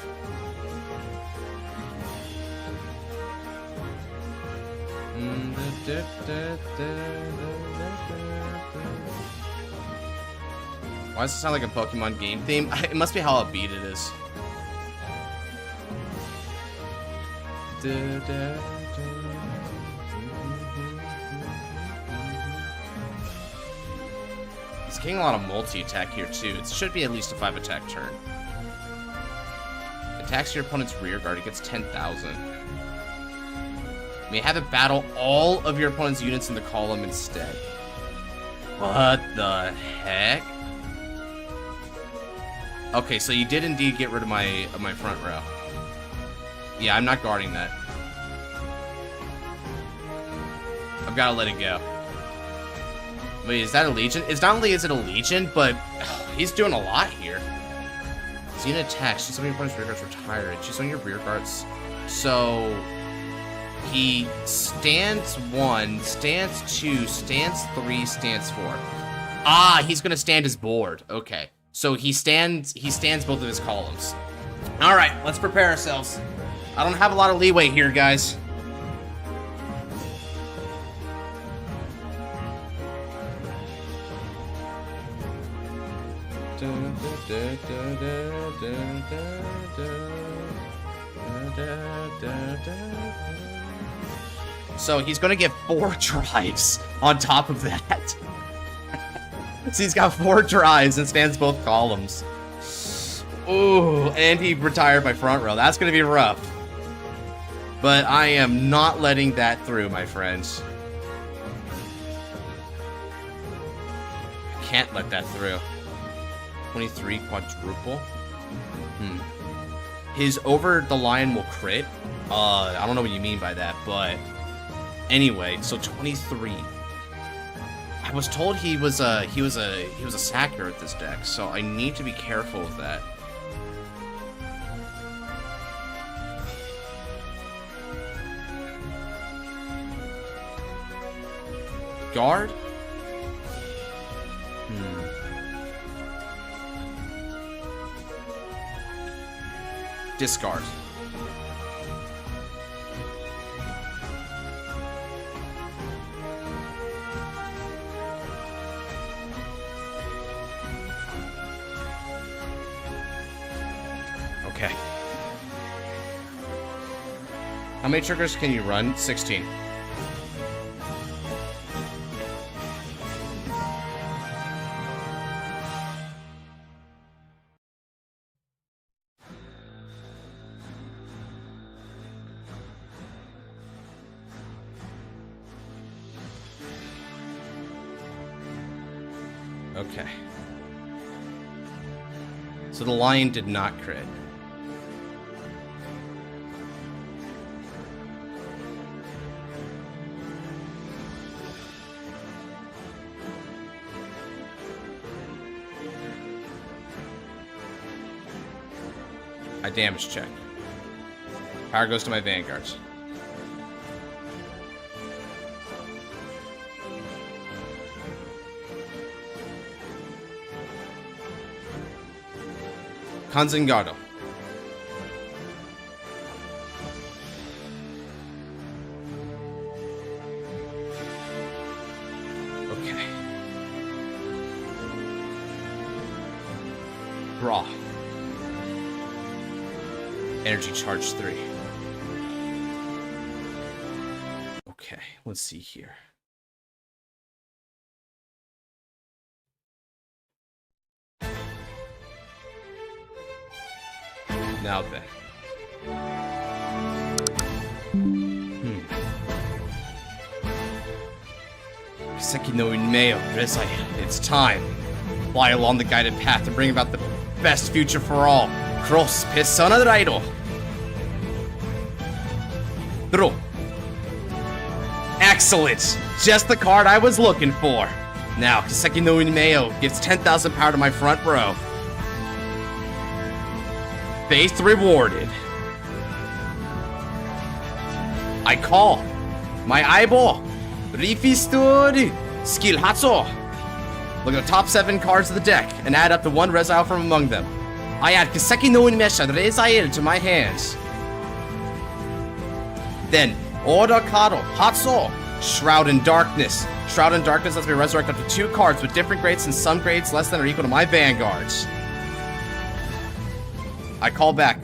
Why does it sound like a Pokemon game theme? It must be how upbeat it is. It's getting a lot of multi-attack here too. It should be at least a 5-attack turn. Attacks your opponent's rear guard. It gets 10,000. You may have it battle all of your opponent's units in the column instead. What the heck? Okay, so you did indeed get rid of my front row. Yeah, I'm not guarding that. I've got to let it go. Wait, is that a Legion? It's not only is it a Legion, but he's doing a lot here. So unit attacks. Choose some of your opponent's rear guards, retire it. Choose one of your rear guards. So he stands 1, stands 2, stands 3, stands 4. Ah, he's gonna stand his board. Okay. So he stands both of his columns. Alright, let's prepare ourselves. I don't have a lot of leeway here, guys. So he's gonna get 4 drives on top of that. So he's got 4 drives and stands both columns. Ooh, and he retired my front row. That's gonna be rough. But I am not letting that through, my friends. I can't let that through. 23 quadruple. His over the line will crit. I don't know what you mean by that, but anyway, so 23. I was told he was a sacker at this deck, so I need to be careful with that. Guard? Discard. Okay. How many triggers can you run? 16. Okay. So the lion did not crit. I damage check. Power goes to my Vanguards. Kanzengardo. Okay. Draw. Energy charge 3. Okay, let's see here. Now then. Kiseki no Unmeo, Rezai, it's time. Fly along the guided path to bring about the best future for all. Cross Persona Raido. Draw. Excellent! Just the card I was looking for. Now, Kiseki no Unmeo gives 10,000 power to my front row. Base rewarded. I call my eyeball. Refistori. Skill Hatso. Look at the top 7 cards of the deck and add up to 1 Rezael from among them. I add Kiseki no Unmesha Rezael to my hands. Then, Oda Kado Hatso. Shroud in Darkness. Shroud in Darkness lets me resurrect up to 2 cards with different grades and some grades less than or equal to my Vanguards. I call back.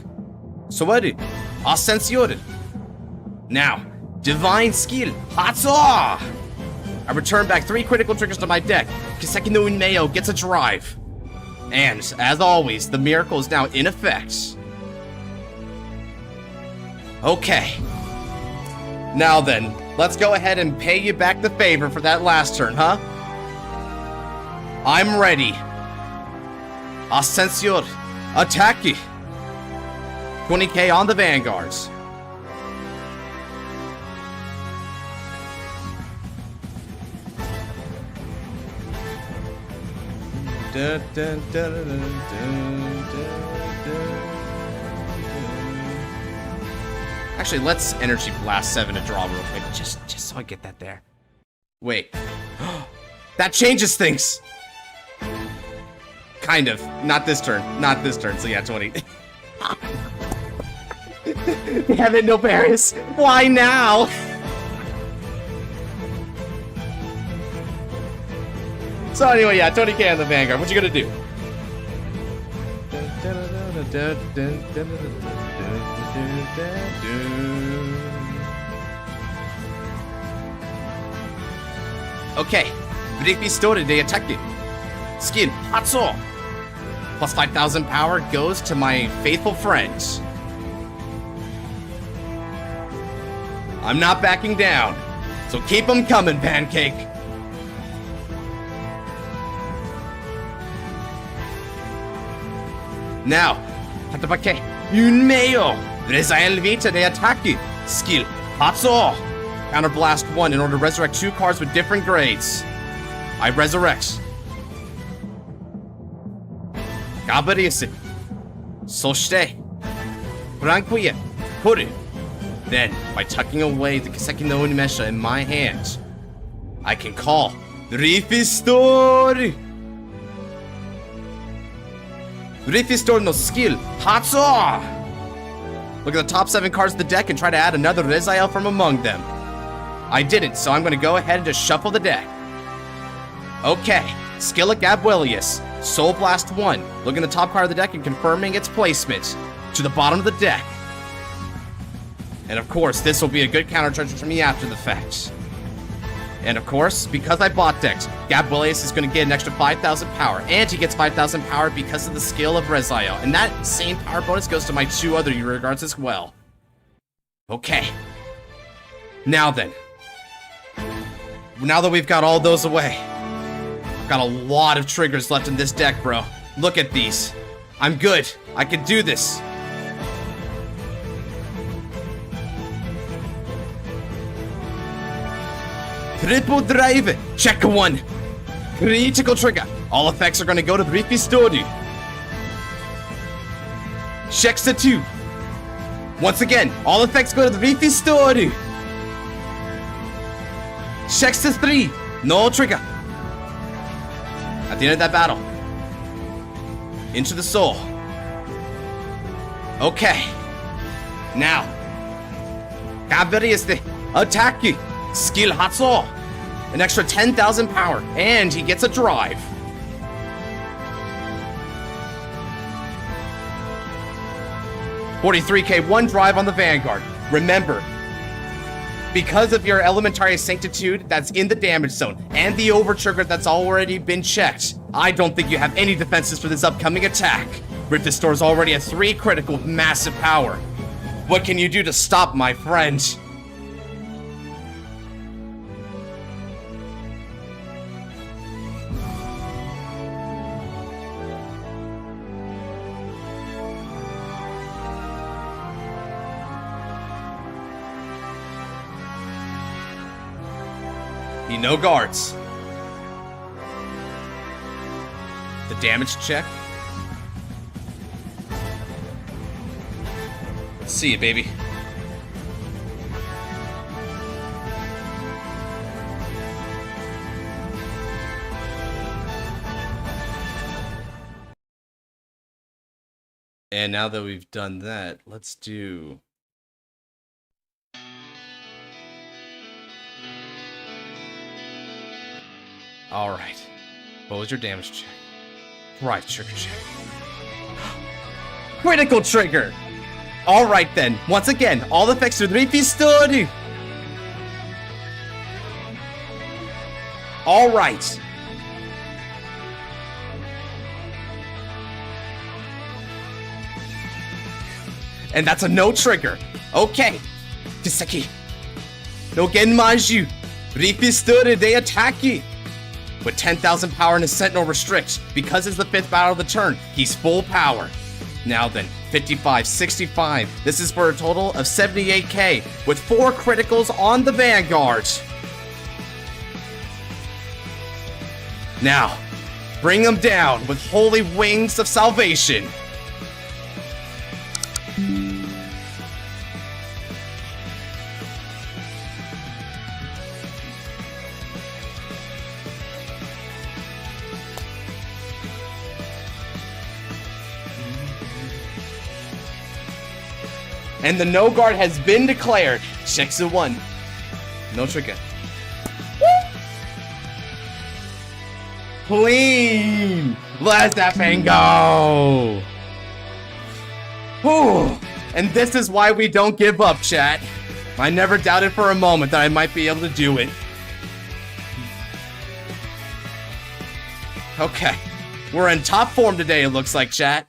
Sowari. Ascensione. Now, Divine Skill. Hatso! I return back 3 critical triggers to my deck. Kiseki no Unmeo gets a drive. And, as always, the miracle is now in effect. Okay. Now then, let's go ahead and pay you back the favor for that last turn, huh? I'm ready. Ascensione. Attack! 20k on the Vanguards. Actually, let's Energy Blast 7 to draw real quick, just so I get that there. Wait. That changes things! Kind of. Not this turn. Not this turn, so yeah, 20. Damn it, Nobarius. Why now? So anyway, yeah, 20k on the Vanguard. What you gonna do? Okay. Ripistore de attack. Skill Hatso. Plus 5,000 power goes to my faithful friends. I'm not backing down, so keep them coming, Pancake. Now, Hatabake, Unmeo, Rezael Vita de Attacki, Skill, Hatso. Counterblast 1 in order to resurrect 2 cards with different grades. I resurrect. Gabarisi. Soshite. Franquia. Puru. Then, by tucking away the Kiseki no Unmesha in my hands, I can call Rifistori. Rifistori no skill, Hatso! Look at the top 7 cards of the deck and try to add another Rezael from among them. I didn't, so I'm gonna go ahead and just shuffle the deck. Okay, Skillet Gabuelius, Soul Blast 1, looking at the top card of the deck and confirming its placement to the bottom of the deck. And of course, this will be a good counter treasure for me after the fact. And of course, because I bot decked, Gabuelius is going to get an extra 5,000 power, and he gets 5,000 power because of the skill of Rezael, and that same power bonus goes to my 2 other regards as well. Okay. Now then. Now that we've got all those away, I've got a lot of triggers left in this deck, bro. Look at these. I'm good. I can do this. Triple drive. Check 1. Critical trigger. All effects are gonna go to the Rifi Story. Checks to 2. Once again, all effects go to the Rifi Story. Checks to 3. No trigger. At the end of that battle. Into the soul. Okay. Now. Kabiri attack you. Skill Hatsuo. An extra 10,000 power. And he gets a drive. $43K, 1 drive on the Vanguard. Remember, because of your Elementary Sanctitude that's in the damage zone and the over trigger that's already been checked, I don't think you have any defenses for this upcoming attack. Rifted Store's already at 3 critical with massive power. What can you do to stop my friend? He no guards. The damage check. Let's see it, baby. And now that we've done that, let's do... Alright. What was your damage check? Right, trigger check. Critical trigger! Alright then, once again, all effects are restored! Alright. And that's a no trigger. Okay. Kiseki. No Genmaju. Restored, they attack you. With 10,000 power and his Sentinel restricts, because it's the 5th battle of the turn, he's full power. Now then, 55, 65. This is for a total of 78K, with 4 criticals on the Vanguard. Now, bring him down with Holy Wings of Salvation. And the no guard has been declared. Checks a 1. No trigger. Clean. Let that thing go. Whew. And this is why we don't give up, chat. I never doubted for a moment that I might be able to do it. Okay. We're in top form today, it looks like, chat.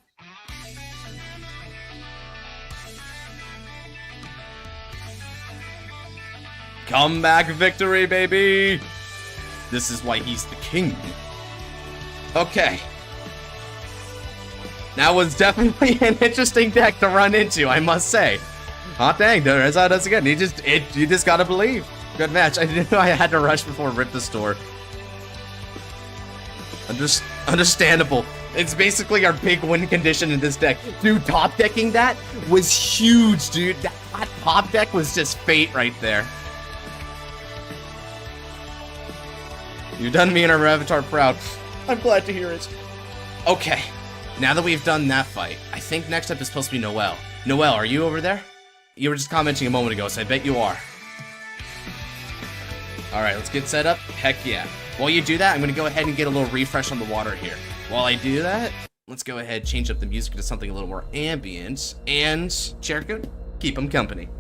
Comeback victory, baby! This is why he's the king. Okay. That was definitely an interesting deck to run into, I must say. Hot dang, there's how it does again. You just gotta believe. Good match. I didn't know I had to rush before Rip the Store. Understandable. It's basically our big win condition in this deck. Dude, top decking that was huge, dude. That top deck was just fate right there. You've done me and our avatar proud. I'm glad to hear it. Okay, now that we've done that fight, I think next up is supposed to be Noelle. Noelle, are you over there? You were just commenting a moment ago, so I bet you are. Alright, let's get set up. Heck yeah. While you do that, I'm going to go ahead and get a little refresh on the water here. While I do that, let's go ahead and change up the music to something a little more ambient. And, Cherko, keep them company.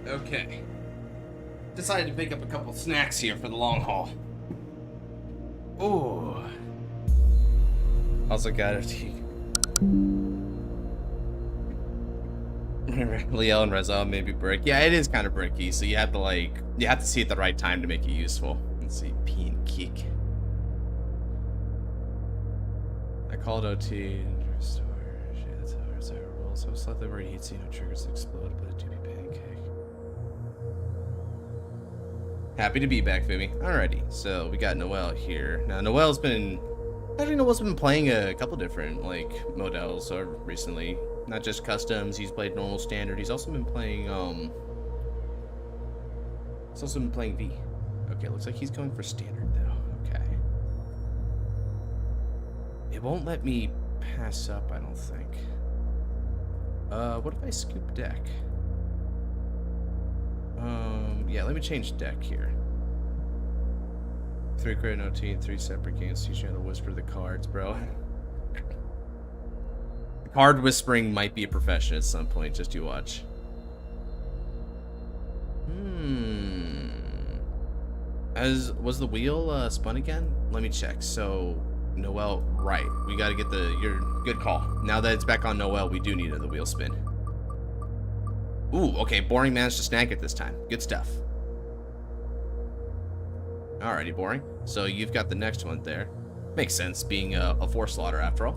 Okay. Decided to pick up a couple snacks here for the long haul. Ooh. Also got it. Liel and Reza maybe brick. Yeah, it is kind of bricky, so you have to see at the right time to make it useful. Let's see, P and kick. I called OT and restore. Shit, that's how it's rolls. So slightly worried he'd see no triggers explode, but a doobie pancake. Happy to be back, Fumi. Alrighty, so we got Noel here. Now, Noel's been playing a couple different, like, models recently. Not just customs, he's played normal standard. He's also been playing, V. Okay, looks like he's going for standard, though. Okay. It won't let me pass up, I don't think. What if I scoop deck? Yeah, let me change deck here. 3 credit, no team, 3 separate games. Teach you how to whisper the cards, bro. Card whispering might be a profession at some point, just you watch. Was the wheel spun again? Let me check. So, Noel, right. We gotta get your good call. Now that it's back on Noel, we do need the wheel spin. Ooh, okay, Boring managed to snag it this time. Good stuff. Alrighty, Boring. So you've got the next one there. Makes sense, being a 4 slaughter after all.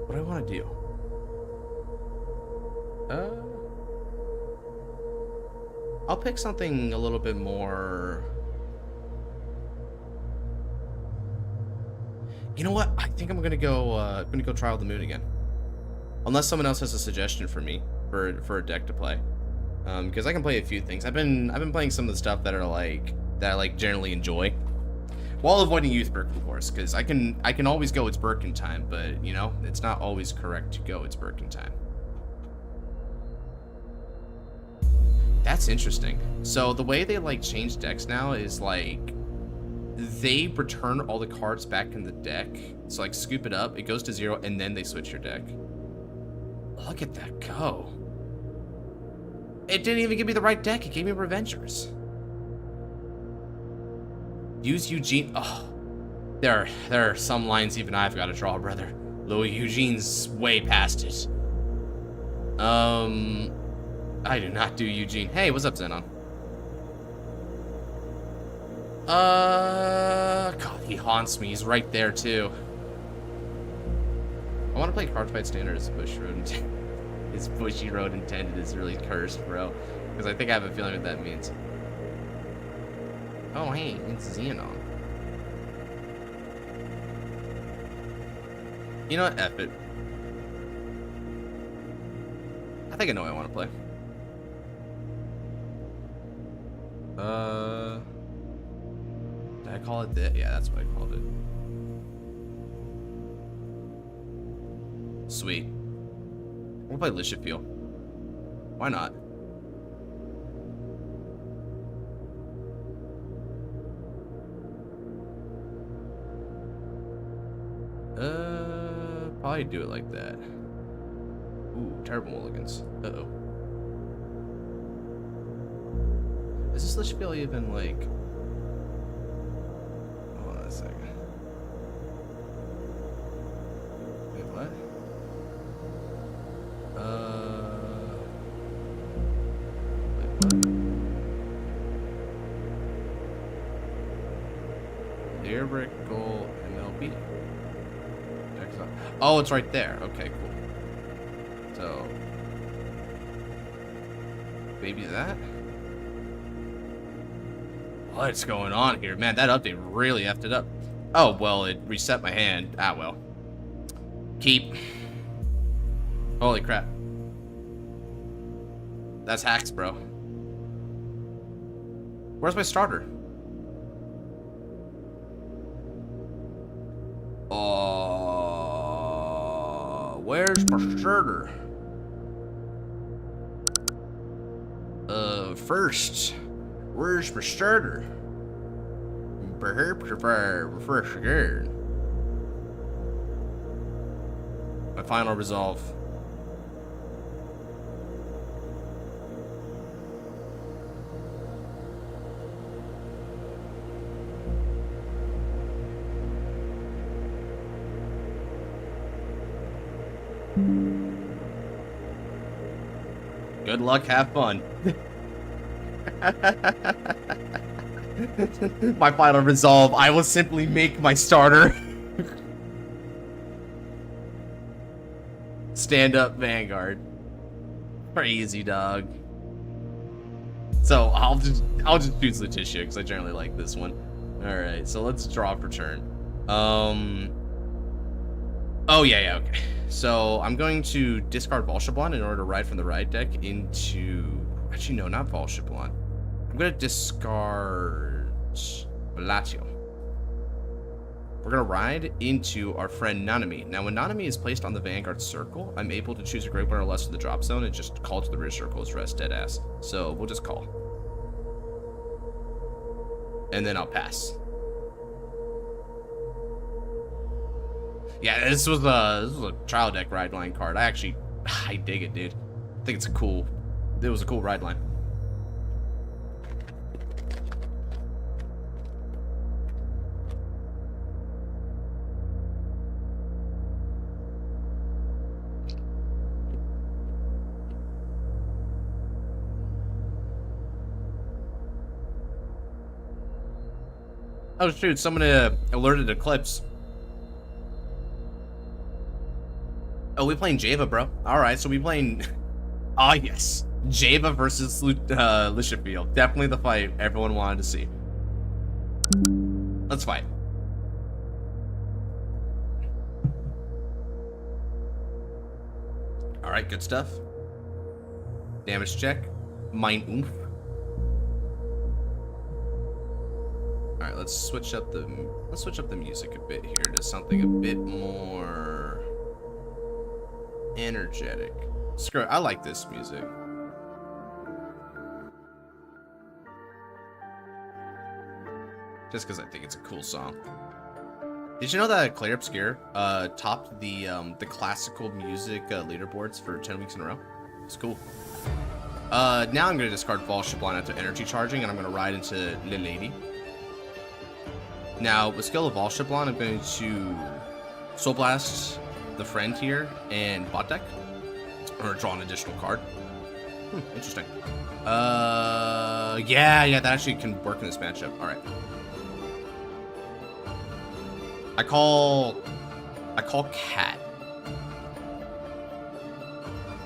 What do I want to do? I'll pick something a little bit more... You know what? I think I'm gonna go Trial of the Moon again. Unless someone else has a suggestion for me for a deck to play, because I can play a few things. I've been playing some of the stuff that I generally enjoy, while avoiding Youth Burke, of course, because I can always go it's Birkin time, but you know it's not always correct to go it's Birkin time. That's interesting. So the way they like change decks now is like they return all the cards back in the deck. So like scoop it up, it goes to 0, and then they switch your deck. Look at that go. It didn't even give me the right deck. It gave me Revengers. Use Eugene. Oh, there are some lines even I've got to draw, brother. Though Eugene's way past it. I do not do Eugene. Hey, what's up, Xenon? God, he haunts me. He's right there too. I want to play Cardfight standard as Bush Road intended. His Bushy Road intended is really cursed, bro. Because I think I have a feeling what that means. Oh, hey, it's Xenon. You know what? F it. I think I know what I want to play. Did I call it that? Yeah, that's what I called it. Sweet. We'll play Lishafiel. Why not? Probably do it like that. Ooh, terrible mulligans. Uh-oh. Is this Lishafiel even like... Hold on a second. Wait, what? Lyrical MLB. Oh, it's right there. Okay, cool. So, maybe that? What's going on here? Man, that update really effed it up. Oh, well, it reset my hand. Ah, well. Keep. Holy crap. That's hacks, bro. Where's my starter? Where's my starter? First, where's my starter? Perhaps if I refresh again. My final resolve. Good luck, have fun. My final resolve, I will simply make my starter. Stand up Vanguard. Crazy, dog. So I'll just choose Letitia because I generally like this one. All right, so let's draw for turn. Oh yeah, okay. So I'm going to discard Volshablan in order to ride from the ride deck into. Actually, no, not Volshablan. I'm gonna discard Velatio. We're gonna ride into our friend Nanami. Now, when Nanami is placed on the Vanguard circle, I'm able to choose a great one or less from the drop zone and just call to the rear circle as rest dead ass. So we'll just call. And then I'll pass. Yeah, this was a trial deck ride line card. I dig it, dude. I think it was a cool ride line. Oh shoot, someone alerted Eclipse. Oh, we playing Java, bro. Alright, so we playing... Oh, yes. Java versus Lishafield. Definitely the fight everyone wanted to see. Let's fight. Alright, good stuff. Damage check. Mind oomph. Alright, let's switch up the music a bit here to something a bit more energetic. Screw it, I like this music. Just because I think it's a cool song. Did you know that Claire Obscure topped the classical music leaderboards for 10 weeks in a row? It's cool. Now I'm going to discard Volshablan after energy charging, and I'm going to ride into Le Lady. Now, with skill of Volshablan, I'm going to Soul Blast the friend here and bot deck, or draw an additional card. Interesting. Yeah, that actually can work in this matchup. All right. I call Cat.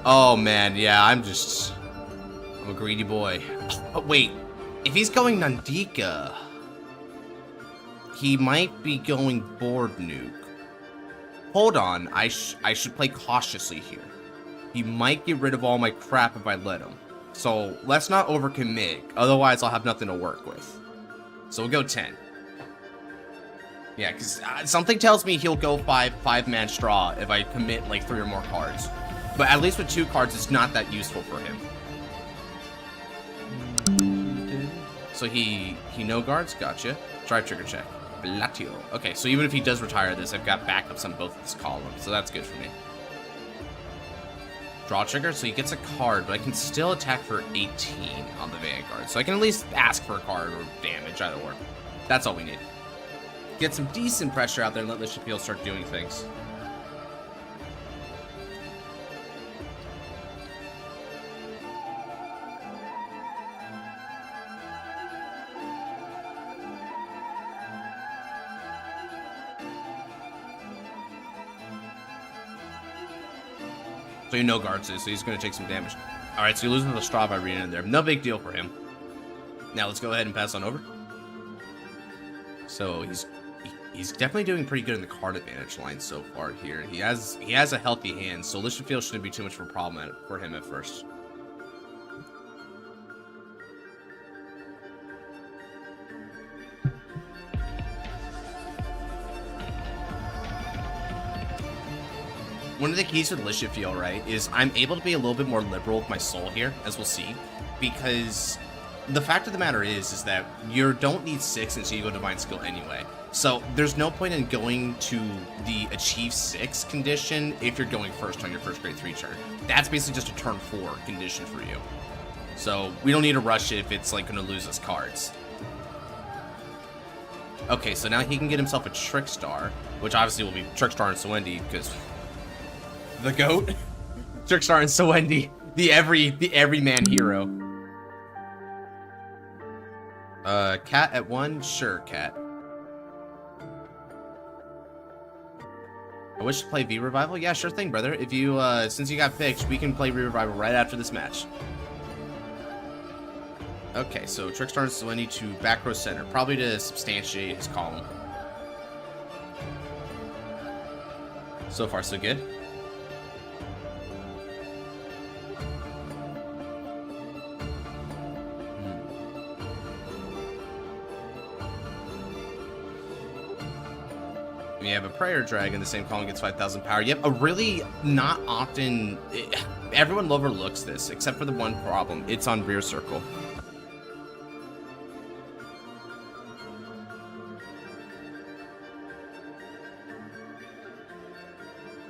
Oh man, yeah, I'm a greedy boy. Oh, wait, if he's going Nandika, he might be going board nuke. Hold on, I should play cautiously here. He might get rid of all my crap if I let him. So let's not overcommit, otherwise I'll have nothing to work with. So we'll go 10. Yeah, because something tells me he'll go five-man straw if I commit like 3 or more cards. But at least with 2 cards, it's not that useful for him. So he no guards, gotcha. Drive trigger check. Velatio. Okay, so even if he does retire this, I've got backups on both of his columns, so that's good for me. Draw trigger, so he gets a card, but I can still attack for 18 on the Vanguard. So I can at least ask for a card or damage, either or. That's all we need. Get some decent pressure out there and let Lishafield start doing things. So you know guards is, so he's going to take some damage. Alright, so he loses the straw by reading in there. No big deal for him. Now let's go ahead and pass on over. So he's definitely doing pretty good in the card advantage line so far here. He has a healthy hand, so Lishafield shouldn't be too much of a problem for him at first. One of the keys with Lishafield, right, is I'm able to be a little bit more liberal with my soul here, as we'll see, because the fact of the matter is that you don't need 6 until you go Divine Skill anyway. So there's no point in going to the Achieve 6 condition if you're going first on your first grade 3 turn. That's basically just a turn 4 condition for you. So we don't need to rush it if it's like going to lose us cards. Okay, so now he can get himself a Trickstar, which obviously will be Trickstar and Sewendi, because the GOAT. Trickstar and Sewendi, the everyman hero. Cat at 1? Sure, Cat. I wish to play V-Revival? Yeah, sure thing, brother. If you, since you got picked, we can play V-Revival right after this match. Okay, so Trickstar and Selene to back row center, probably to substantiate his column. So far, so good. We have a Prayer Dragon, the same column gets 5,000 power. Yep, a really not often... everyone overlooks this, except for the one problem. It's on rear circle.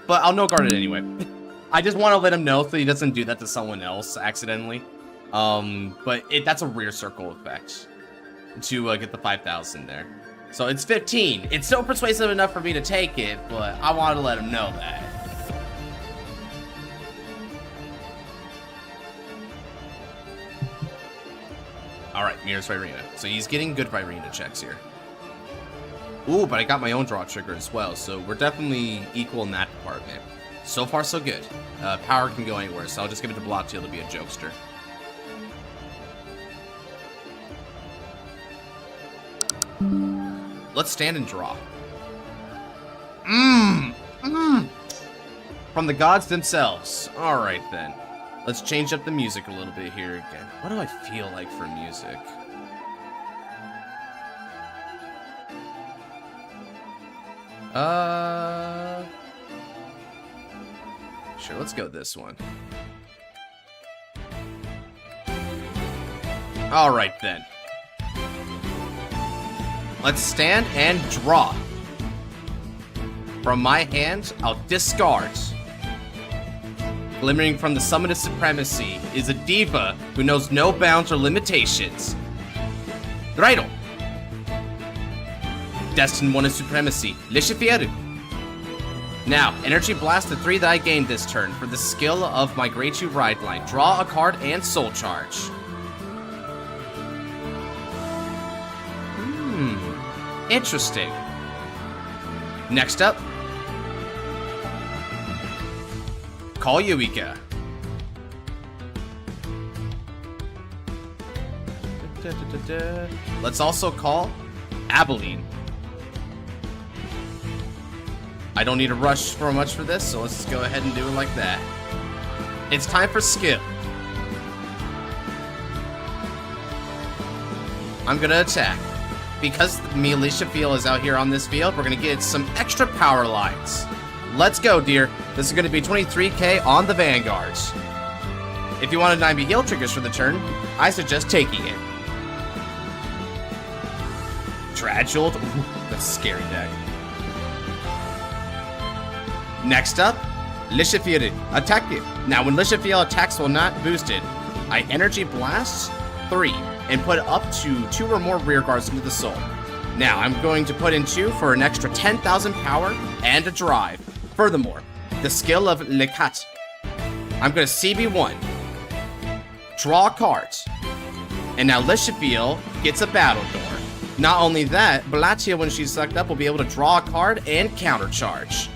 But I'll no guard it anyway. I just want to let him know so he doesn't do that to someone else accidentally. But that's a rear circle effect to get the 5,000 there. So it's 15. It's still persuasive enough for me to take it, but I wanted to let him know that. Alright, Mirror's Virena. So he's getting good Virena checks here. Ooh, but I got my own draw trigger as well, so we're definitely equal in that department. So far, so good. Power can go anywhere, so I'll just give it to Blottiel to be a jokester. Let's stand and draw. From the gods themselves. Alright then. Let's change up the music a little bit here again. What do I feel like for music? Sure, let's go this one. Alright then. Let's stand and draw. From my hand, I'll discard. Glimmering from the summit of supremacy is a diva who knows no bounds or limitations. Dreidel. Destined one of supremacy, Lishifieru. Now, Energy Blast the 3 that I gained this turn for the skill of my Grade 2 Ride Line. Draw a card and Soul Charge. Interesting. Next up, call Yugioh. Let's also call Abilene. I don't need to rush for much for this, so let's just go ahead and do it like that. It's time for skill. I'm gonna attack. Because me, Alicia Field is out here on this field, we're gonna get some extra power lines. Let's go, dear. This is gonna be 23k on the Vanguards. If you want to 9B heal triggers for the turn, I suggest taking it. Trajolt? Ooh, that's a scary deck. Next up, Lishifieru. Attack it. Now, when Lishifieru attacks while not boosted, I Energy Blast 3 and put up to 2 or more rear guards into the soul. Now, I'm going to put in 2 for an extra 10,000 power and a drive. Furthermore, the skill of Lekat. I'm going to CB1. Draw cards. And now Lishifieru gets a Battle Door. Not only that, Blottiel, when she's sucked up, will be able to draw a card and countercharge.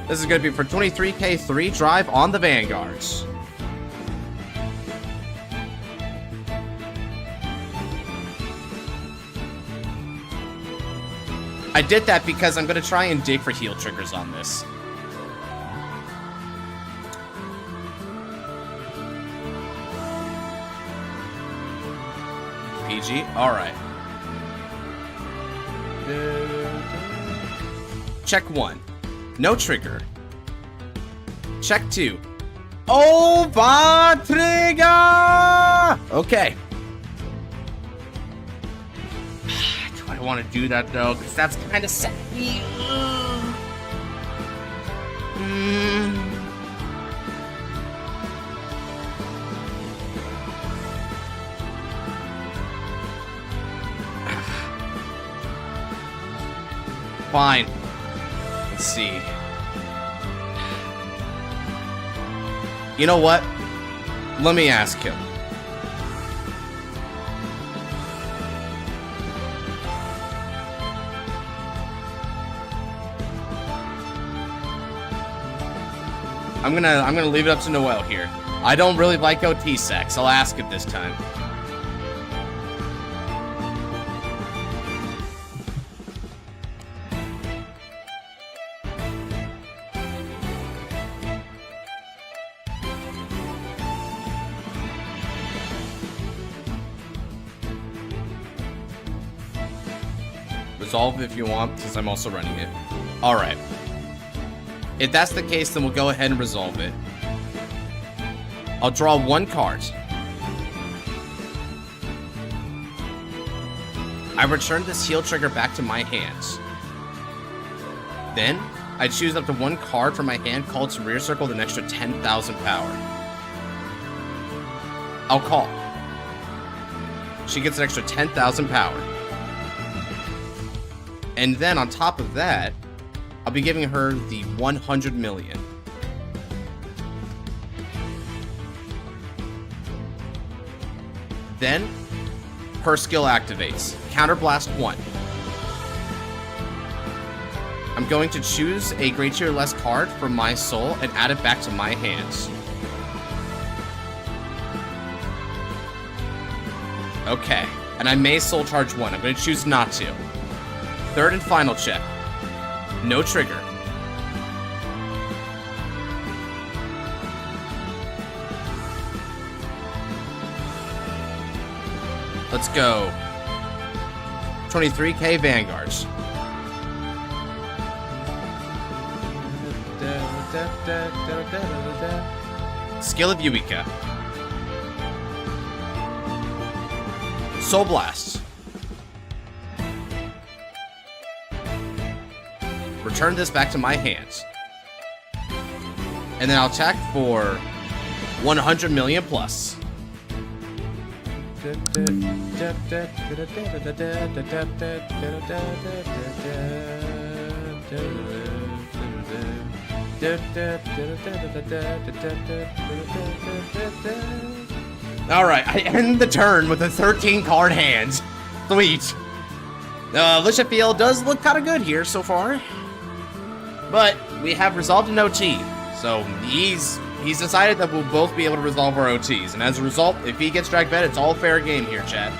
This is going to be for 23k 3 drive on the Vanguards. I did that because I'm going to try and dig for heal triggers on this. PG? Alright. Check 1. No trigger. Check 2. Over trigger! Okay. Do I want to do that though? Because that's kind of sappy. Fine. Let's see. You know what? Let me ask him. I'm gonna leave it up to Noel here. I don't really like OT sex. I'll ask it this time. Resolve if you want, since I'm also running it. Alright. If that's the case, then we'll go ahead and resolve it. I'll draw one card. I return this heal trigger back to my hands. Then, I choose up to one card from my hand, call it to rear circle with an extra 10,000 power. I'll call. She gets an extra 10,000 power. And then on top of that, I'll be giving her the 100 million. Then, her skill activates. Counterblast 1. I'm going to choose a Great Tier Less card from my soul and add it back to my hands. Okay, and I may soul charge 1. I'm going to choose not to. Third and final check. No trigger. Let's go. 23k Vanguards. Skill of Yugioh. Soul Blast. Return this back to my hands. And then I'll attack for 100 million plus. Alright, I end the turn with a 13 card hand. Sweet. Lisha Field does look kind of good here so far. But we have resolved an OT, so he's decided that we'll both be able to resolve our OTs, and as a result, if he gets drag bet, it's all fair game here, chat.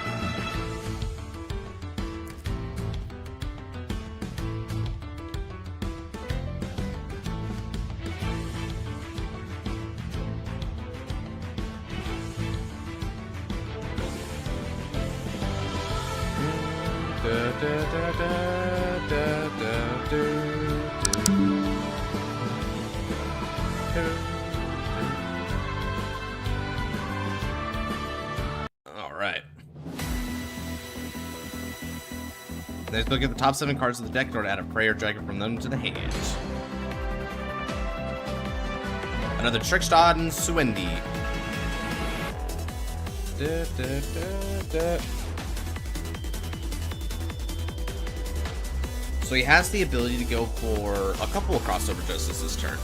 Alright. Let's look at the top 7 cards of the deck in order to add a prey or dragon from them to the hand. Another Trickshot and Suendi. So he has the ability to go for a couple of crossover doses this turn.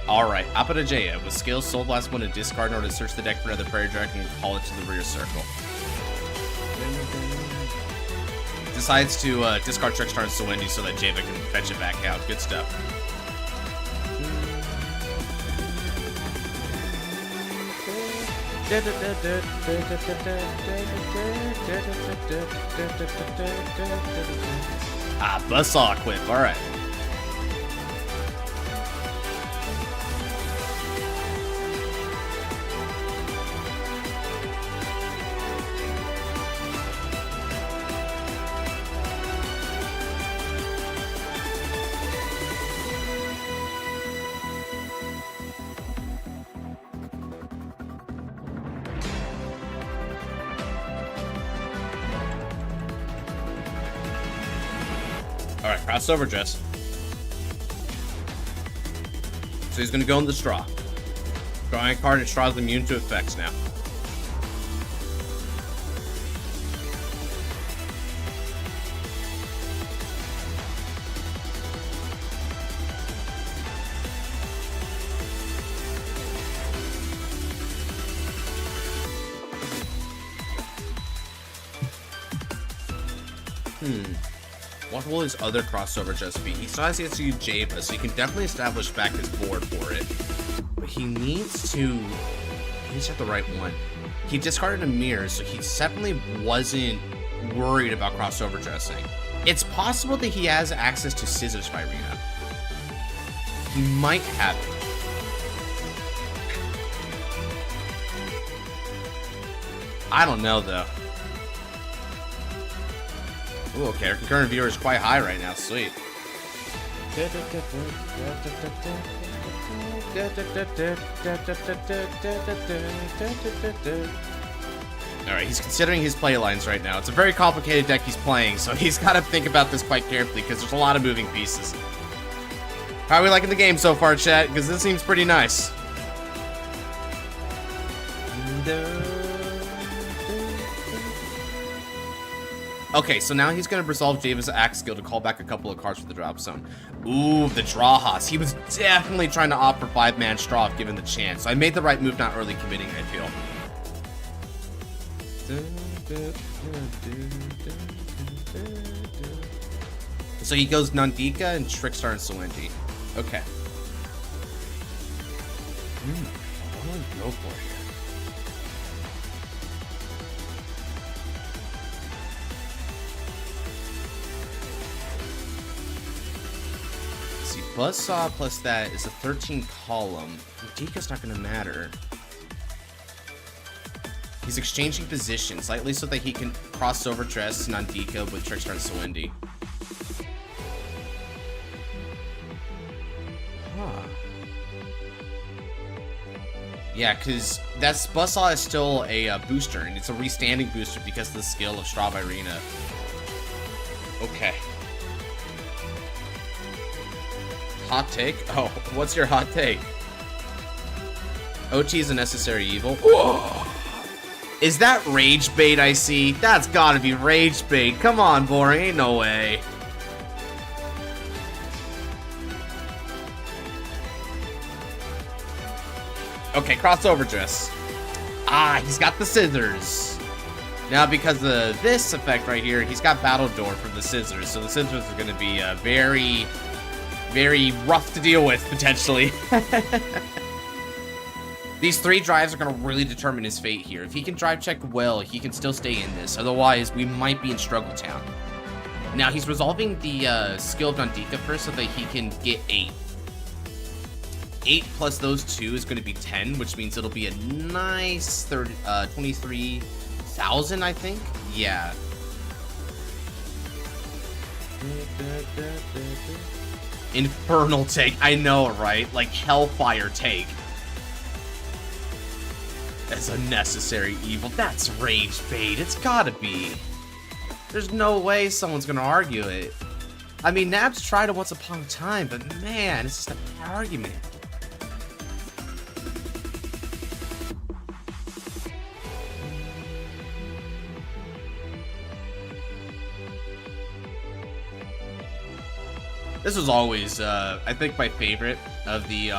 Alright, Apotagea with skills Soul Blast 1 to discard in order to search the deck for another Prairie Dragon and call it to the rear circle. Decides to discard Trickstar and Suendi so that Java can fetch it back out. Good stuff. Ah, Buzzsaw Quip, alright. Alright, cross Overdress. So he's gonna go in the straw. Drawing a card, and straw's immune to effects now. What will his other crossover just be? He still has to use Java, so he can definitely establish back his board for it. But he needs to have the right one. He discarded a mirror, so he definitely wasn't worried about crossover dressing. It's possible that he has access to Scissors Virina. He might have it. I don't know, though. Ooh, okay, our concurrent viewer is quite high right now. Sweet. Alright, he's considering his play lines right now. It's a very complicated deck he's playing, so he's got to think about this quite carefully because there's a lot of moving pieces. How are we liking the game so far, chat? Because this seems pretty nice. Okay, so now he's going to resolve Java's Axe skill to call back a couple of cards for the drop zone. Ooh, the Drawhouse. He was definitely trying to opt for 5-man straw if given the chance. So I made the right move not early committing, I feel. So he goes Nandika and Trickstar and Salendi. Okay. What do I go for here? Buzzsaw plus that is a 13 column. Nandika's not going to matter. He's exchanging positions slightly so that he can cross over dress Nandika with Trickstar and Salendi. Huh. Yeah, because that's Buzzsaw is still a booster, and it's a restanding booster because of the skill of Straw Virina. Okay. Hot take? Oh, what's your hot take? OT is a necessary evil. Whoa. Is that rage bait I see? That's gotta be rage bait. Come on, boring. Ain't no way. Okay, crossover dress. Ah, he's got the scissors. Now, because of this effect right here, he's got Battle Door from the scissors. So the scissors are gonna be very rough to deal with, potentially. These 3 drives are going to really determine his fate here. If he can drive check well, he can still stay in this. Otherwise, we might be in Struggle Town. Now, he's resolving the skill of Nandika first so that he can get 8. 8 plus those 2 is going to be 10, which means it'll be a nice 23,000, I think? Yeah. Infernal take. I know, right? Like Hellfire take. As a necessary evil. That's rage bait. It's gotta be. There's no way someone's gonna argue it. I mean, Nabs tried it once upon a time, but man, it's just a bad argument. This was always, I think, my favorite of the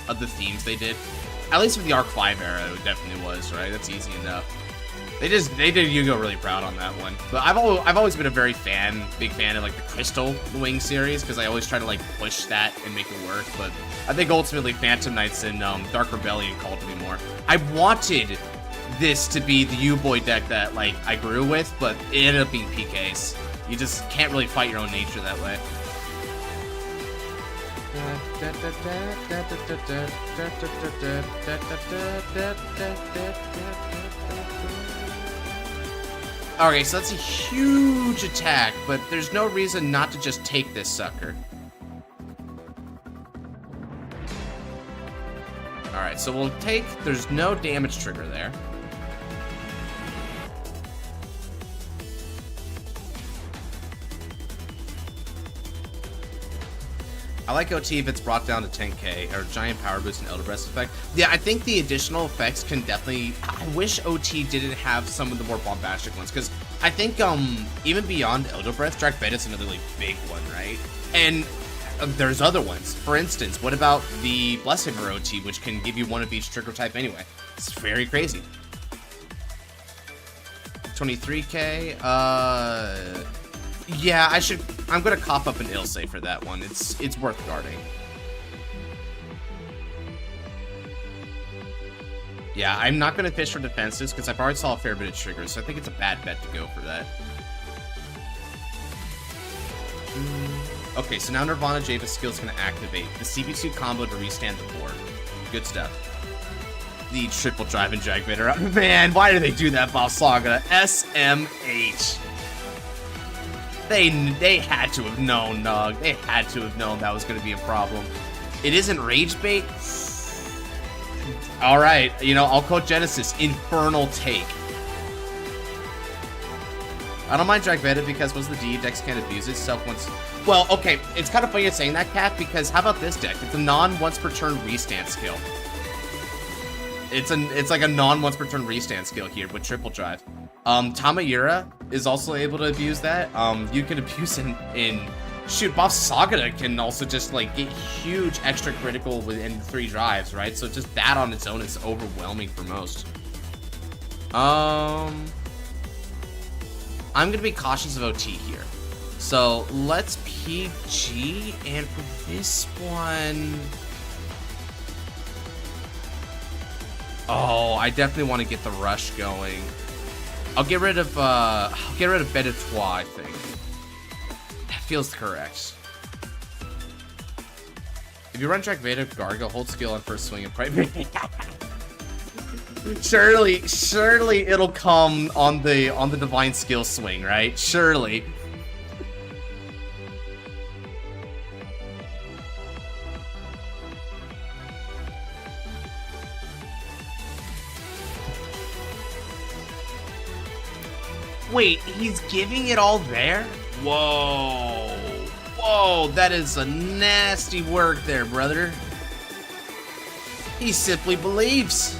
themes they did. At least for the Arc 5 era, it definitely was, right? That's easy enough. They did Yugioh really proud on that one. But I've always been a big fan of like the Crystal Wing series because I always try to like push that and make it work. But I think ultimately Phantom Knights and Dark Rebellion called to me more. I wanted this to be the U-Boy deck that like I grew with, but it ended up being PKs. You just can't really fight your own nature that way. Okay, so that's a huge attack, but there's no reason not to just take this sucker. Alright, so we'll take... There's no damage trigger there. I like OT if it's brought down to 10k, or Giant Power Boost and Overdress effect. Yeah, I think the additional effects can definitely... I wish OT didn't have some of the more bombastic ones, because I think even beyond Overdress, Dark Veda's another like, big one, right? And there's other ones. For instance, what about the Blesshaver OT, which can give you one of each trigger type anyway? It's very crazy. 23k, yeah, I'm gonna cough up an Ilse for that one. It's worth guarding. Yeah, I'm not gonna fish for defenses because I've already saw a fair bit of triggers, so I think it's a bad bet to go for that. Okay, so now Nirvana Java skill's gonna activate the CB2 combo to restand the board. Good stuff. The triple drive and drag Vader. Man, why do they do that, Boss Saga? SMH. They had to have known, Nog. They had to have known that was going to be a problem. It isn't Rage Bait? Alright, you know, I'll quote Genesis. Infernal take. I don't mind Drag Veda because once the DE decks can't abuse itself once... Well, okay, it's kind of funny you're saying that, Cat, because how about this deck? It's a non-once per turn restand skill. It's like a non-once per turn restand skill here with triple drive. Tamayura is also able to abuse that. You can abuse in shoot, Boss Saga can also just like get huge extra critical within 3 drives, right? So just that on its own is overwhelming for most. I'm gonna be cautious of OT here. So let's PG, and for this one, oh, I definitely want to get the rush going. I'll get rid of Beta Trois, I think. That feels correct. If you run Track Veda, Gargo, hold skill on first swing and probably surely it'll come on the divine skill swing, right? Surely. Wait, he's giving it all there? Whoa. Whoa, that is a nasty work there, brother. He simply believes.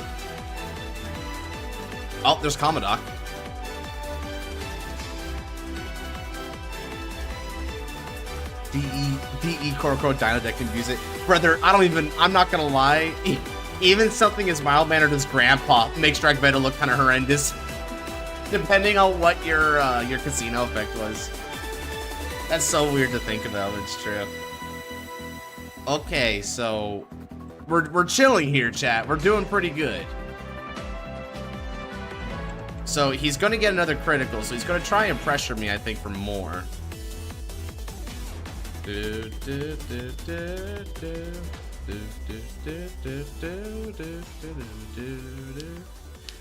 Oh, there's Commodore. DE Koroko Dino Deck can use it. Brother, I'm not gonna lie. Even something as mild-mannered as Grandpa makes Drag Veda look kind of horrendous. Depending on what your casino effect was. That's so weird to think about, it's true. Okay, so we're chilling here, chat. We're doing pretty good. So he's gonna get another critical, so he's gonna try and pressure me, I think, for more.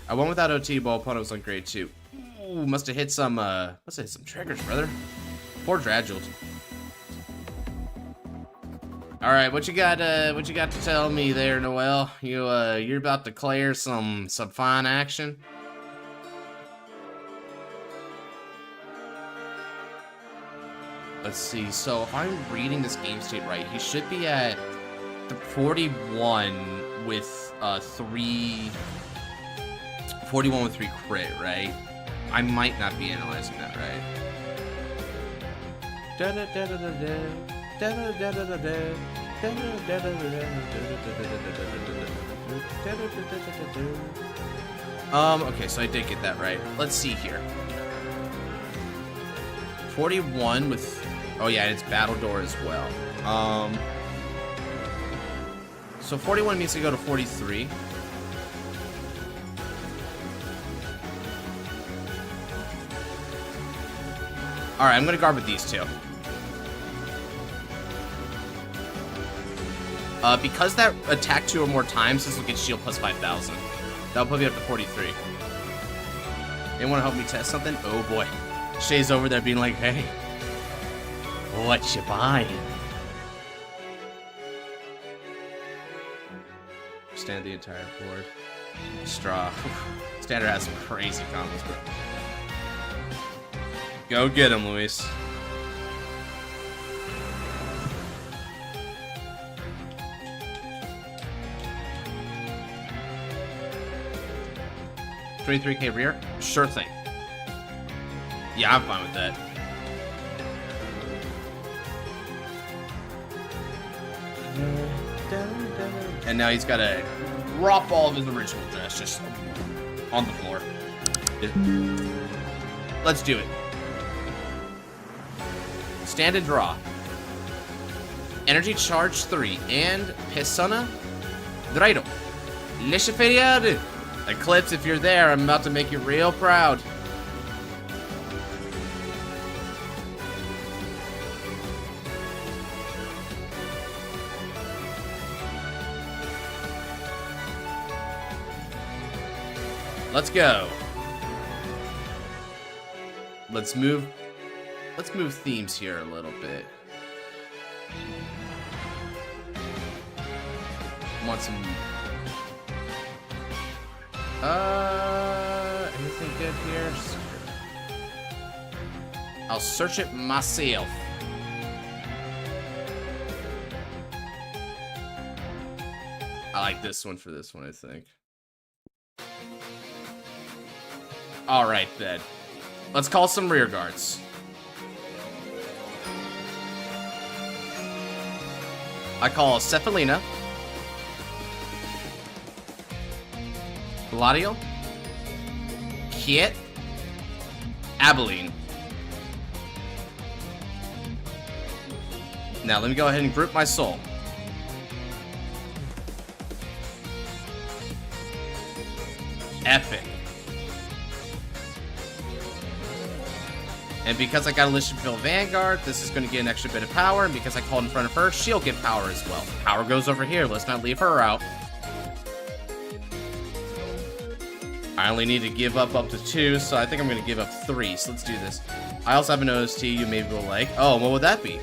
I went without OT, but opponent was on grade 2. Ooh, must have hit some triggers, brother. Poor Draguled. All right, what you got to tell me there, Noel? You're about to declare some fine action. Let's see. So if I'm reading this game state right, he should be at the 41 with 41 with 3 crit, right? I might not be analyzing that right. Okay, so I did get that right. Let's see here. 41 with, oh yeah, it's Battle Door as well. So 41 needs to go to 43. Alright, I'm gonna guard with these two. Because that attack 2 or more times, this will get shield plus 5,000. That'll put me up to 43. Anyone wanna help me test something? Oh boy. Shay's over there being like, hey, what you buying? Stand the entire board. Straw. Standard has some crazy combos, bro. Go get him, Luis. 23k rear? Sure thing. Yeah, I'm fine with that. And now he's got to drop all of his original dress just on the floor. Let's do it. Stand and draw. Energy charge 3 and Persona Drairo. Lishiferiade. Eclipse, if you're there, I'm about to make you real proud. Let's go. Let's move themes here a little bit. Want some anything good here? I'll search it myself. I like this one for this one, I think. Alright then. Let's call some rear guards. I call Cephalina, Gladio, Kiet, Abilene. Now let me go ahead and group my soul. Epic. And because I got a Lishifil Vanguard, this is going to get an extra bit of power. And because I called in front of her, she'll get power as well. Power goes over here. Let's not leave her out. I only need to give up to 2, so I think I'm going to give up 3. So let's do this. I also have an OST you maybe will like. Oh, what would that be?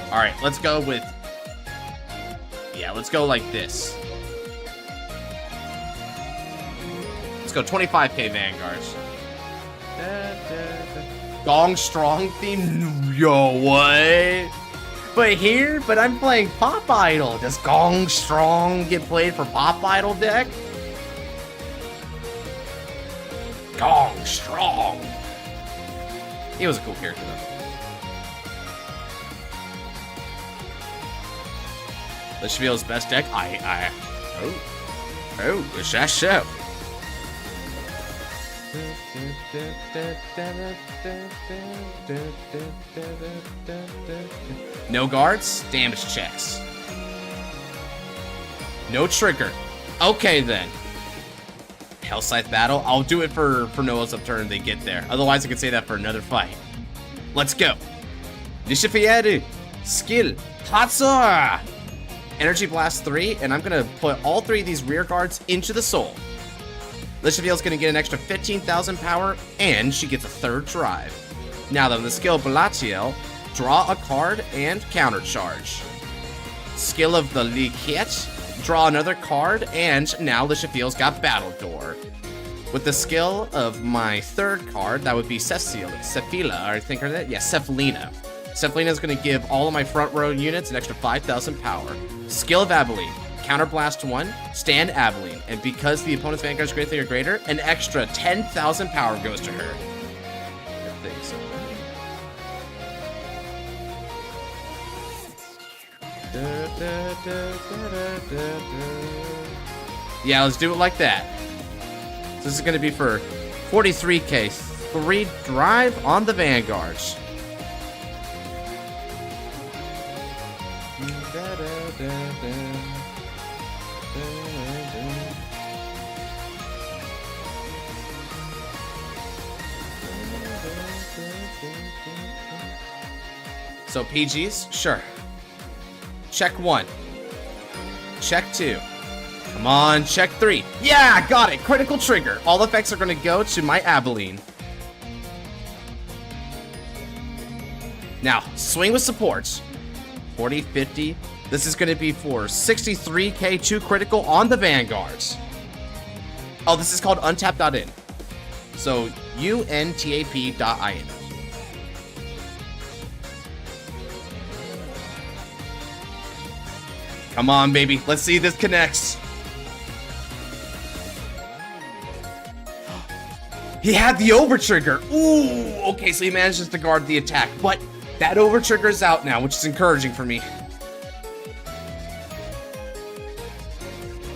Alright, let's go with... Yeah, let's go like this. Let's go 25k Vanguards. Gong Strong theme? Yo, what? But I'm playing Pop Idol. Does Gong Strong get played for Pop Idol deck? Gong Strong. He was a cool character though. Lishivil's best deck? Oh, is that so? No guards, damage checks. No trigger. Okay then. Hellscythe battle. I'll do it for Noah's upturn. They get there. Otherwise, I could say that for another fight. Let's go. Nishifieru. Skill. Hatsura. Energy Blast 3, and I'm gonna put all 3 of these rear guards into the soul. Lishifiel's gonna get an extra 15,000 power, and she gets a 3rd drive. Now then, the skill Balatiel, draw a card and counter charge. Skill of the Liket, draw another card, and now Lishifiel's got Battle Door. With the skill of my 3rd card, that would be Cephalina, I think, or that? Yeah, Cephalina. Cephalina's gonna give all of my front row units an extra 5,000 power. Skill of Abilene. Counterblast 1, stand Abilene, and because the opponent's Vanguard is greatly or greater, an extra 10,000 power goes to her. I think so. Yeah, let's do it like that. So this is going to be for 43k, 3 drive on the Vanguards. So PGs? Sure. Check 1. Check 2. Come on, check 3. Yeah, got it. Critical trigger. All effects are going to go to my Abilene. Now, swing with supports. 40, 50. This is going to be for 63k 2 critical on the Vanguards. Oh, this is called untap.in. So, untap.in. Come on, baby. Let's see if this connects. He had the over trigger. Ooh, okay, so he manages to guard the attack, but that over trigger is out now, which is encouraging for me.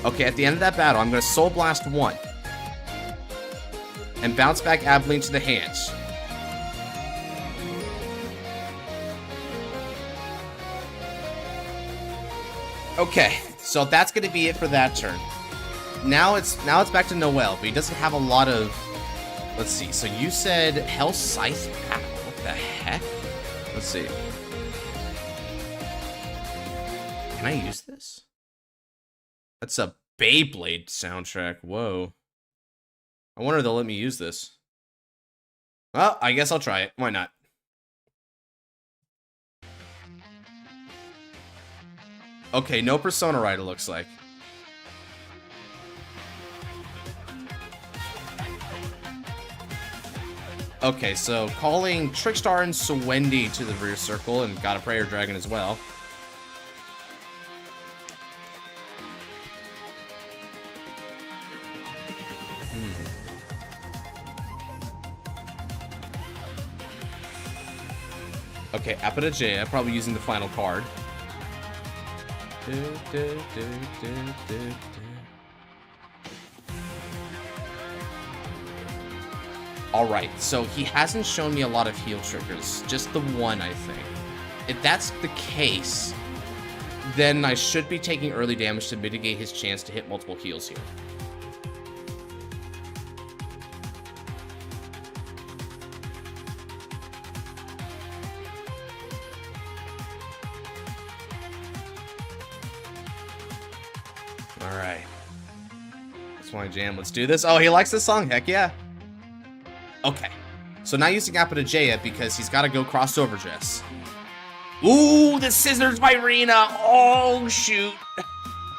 Okay, at the end of that battle, I'm going to Soul Blast 1. And bounce back Avalanche to the hands. Okay, so that's going to be it for that turn. Now it's back to Noel, but he doesn't have a lot of... Let's see, so you said Hell Scythe Pack. What the heck? Let's see. Can I use this? That's a Beyblade soundtrack. Whoa. I wonder if they'll let me use this. Well, I guess I'll try it. Why not? Okay, no Persona Ride, it looks like. Okay, so calling Trickstar and Swendy to the rear circle, and got a Prayer Dragon as well. Okay, OPTCG, probably using the final card. Alright, so he hasn't shown me a lot of heal triggers. Just the one, I think. If that's the case, then I should be taking early damage to mitigate his chance to hit multiple heals here. Alright. That's my jam. Let's do this. Oh, he likes this song? Heck yeah. Okay. So not using OPTCG yet because he's got to go cross Overdress. Ooh, the Scissors by Rena. Oh, shoot.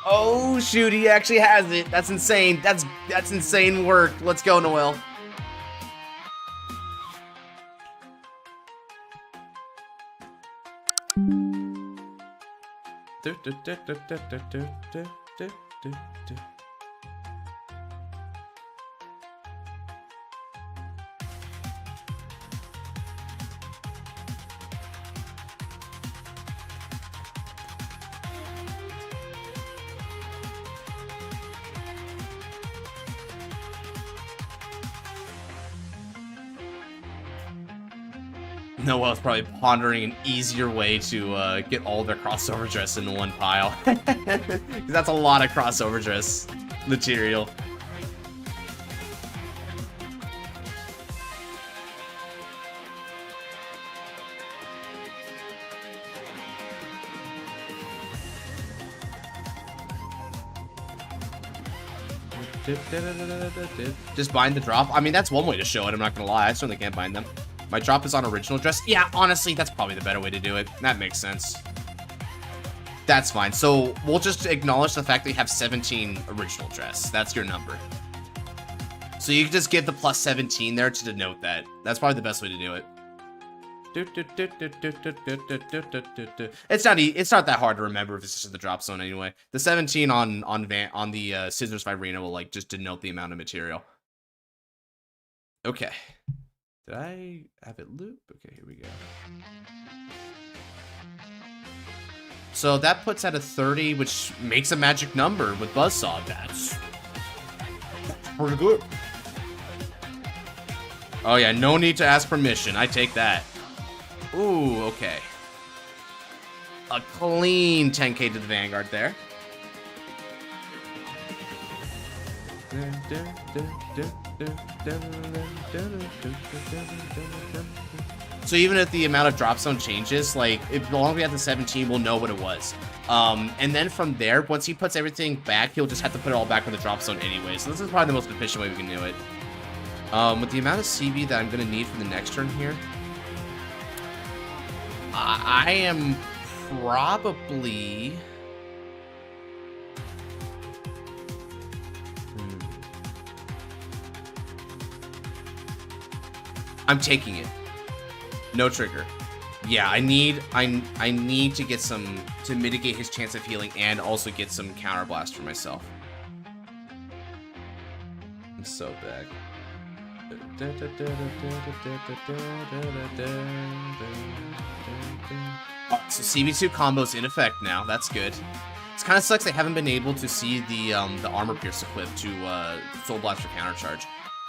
Oh, shoot. He actually has it. That's insane. That's insane work. Let's go, Noel. Noel's probably pondering an easier way to get all their crossover dress into one pile. Because that's a lot of crossover dress material. Just bind the drop. I mean, that's one way to show it, I'm not gonna lie. I certainly can't bind them. My drop is on original dress. Yeah, honestly, that's probably the better way to do it. That makes sense. That's fine. So we'll just acknowledge the fact that you have 17 original dress. That's your number. So you can just give the plus 17 there to denote that. That's probably the best way to do it. It's not that hard to remember if it's just the drop zone anyway. The 17 on the Scissors by Rena will like just denote the amount of material. Okay. Did I have it loop? Okay, here we go. So that puts at a 30, which makes a magic number with Buzzsaw. That's pretty good. Oh yeah, no need to ask permission. I take that. Ooh, okay. A clean 10k to the Vanguard there. So even if the amount of drop zone changes, like, as long as we have the 17, we'll know what it was. And then from there, once he puts everything back, he'll just have to put it all back in the drop zone anyway. So this is probably the most efficient way we can do it. With the amount of CV that I'm going to need for the next turn here, I am probably... I'm taking it. No trigger. Yeah, I need to get some to mitigate his chance of healing and also get some counter blast for myself. I'm so bad. So CB2 combo's in effect now. That's good. It kind of sucks they haven't been able to see the armor pierce equip to Soul Blast or counter charge.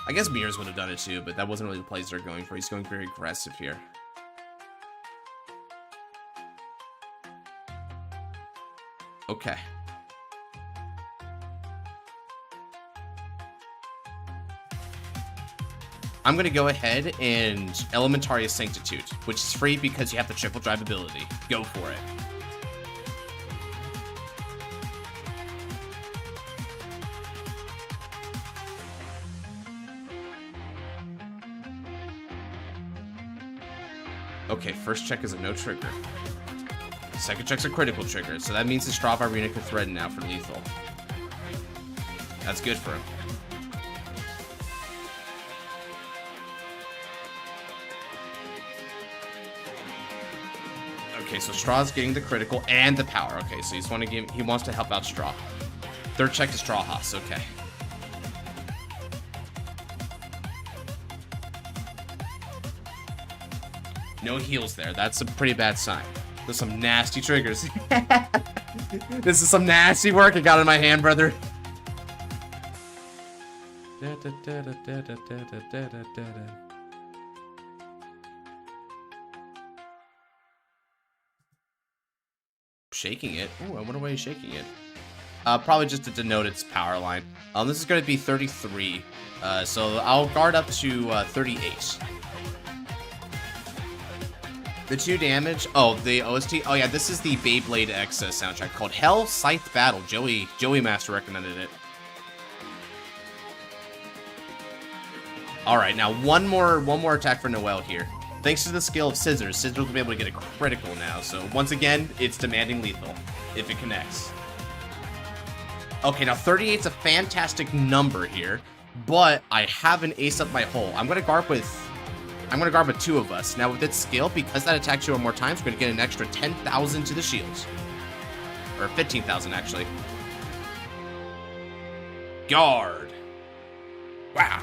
I guess Mirrors would have done it too, but that wasn't really the plays they're going for. He's going very aggressive here. Okay. I'm going to go ahead and Elementaria Sanctitude, which is free because you have the triple drive ability. Go for it. Okay, first check is a no trigger. Second check's a critical trigger, so that means the Strava Arena can threaten now for lethal. That's good for him. Okay, so Straw's getting the critical and the power. Okay, so he wants to help out Straw. Third check is Straw Haas. Okay. No heals there. That's a pretty bad sign. There's some nasty triggers. This is some nasty work I got in my hand, brother. Shaking it. Oh, I wonder why he's shaking it. Probably just to denote its power line. This is going to be 33. So I'll guard up to 38. The 2 damage. Oh, the OST. Oh yeah, this is the Beyblade X soundtrack called Hell Scythe Battle. Joey Master recommended it. All right, now one more attack for Noelle here. Thanks to the skill of Scissors, Scissors will be able to get a critical now. So once again, it's demanding lethal if it connects. Okay, now 38's a fantastic number here, but I haven't aced up my hole. I'm gonna guard with 2 of us. Now with its skill, because that attacks you more times, we're gonna get an extra 10,000 to the shields. Or 15,000 actually. Guard. Wow.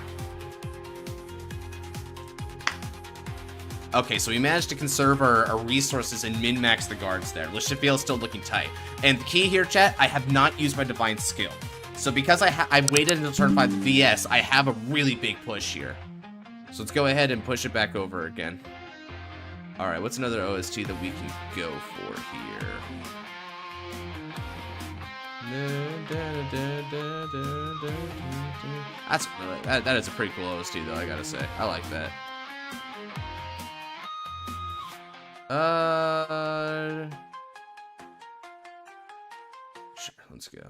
Okay, so we managed to conserve our resources and min-max the guards there. Lishafiel is still looking tight. And the key here, chat, I have not used my Divine Skill. So because I waited until turn 5 VS, I have a really big push here. So let's go ahead and push it back over again. Alright, what's another OST that we can go for here? That is a pretty cool OST though, I gotta say. I like that. Sure, let's go.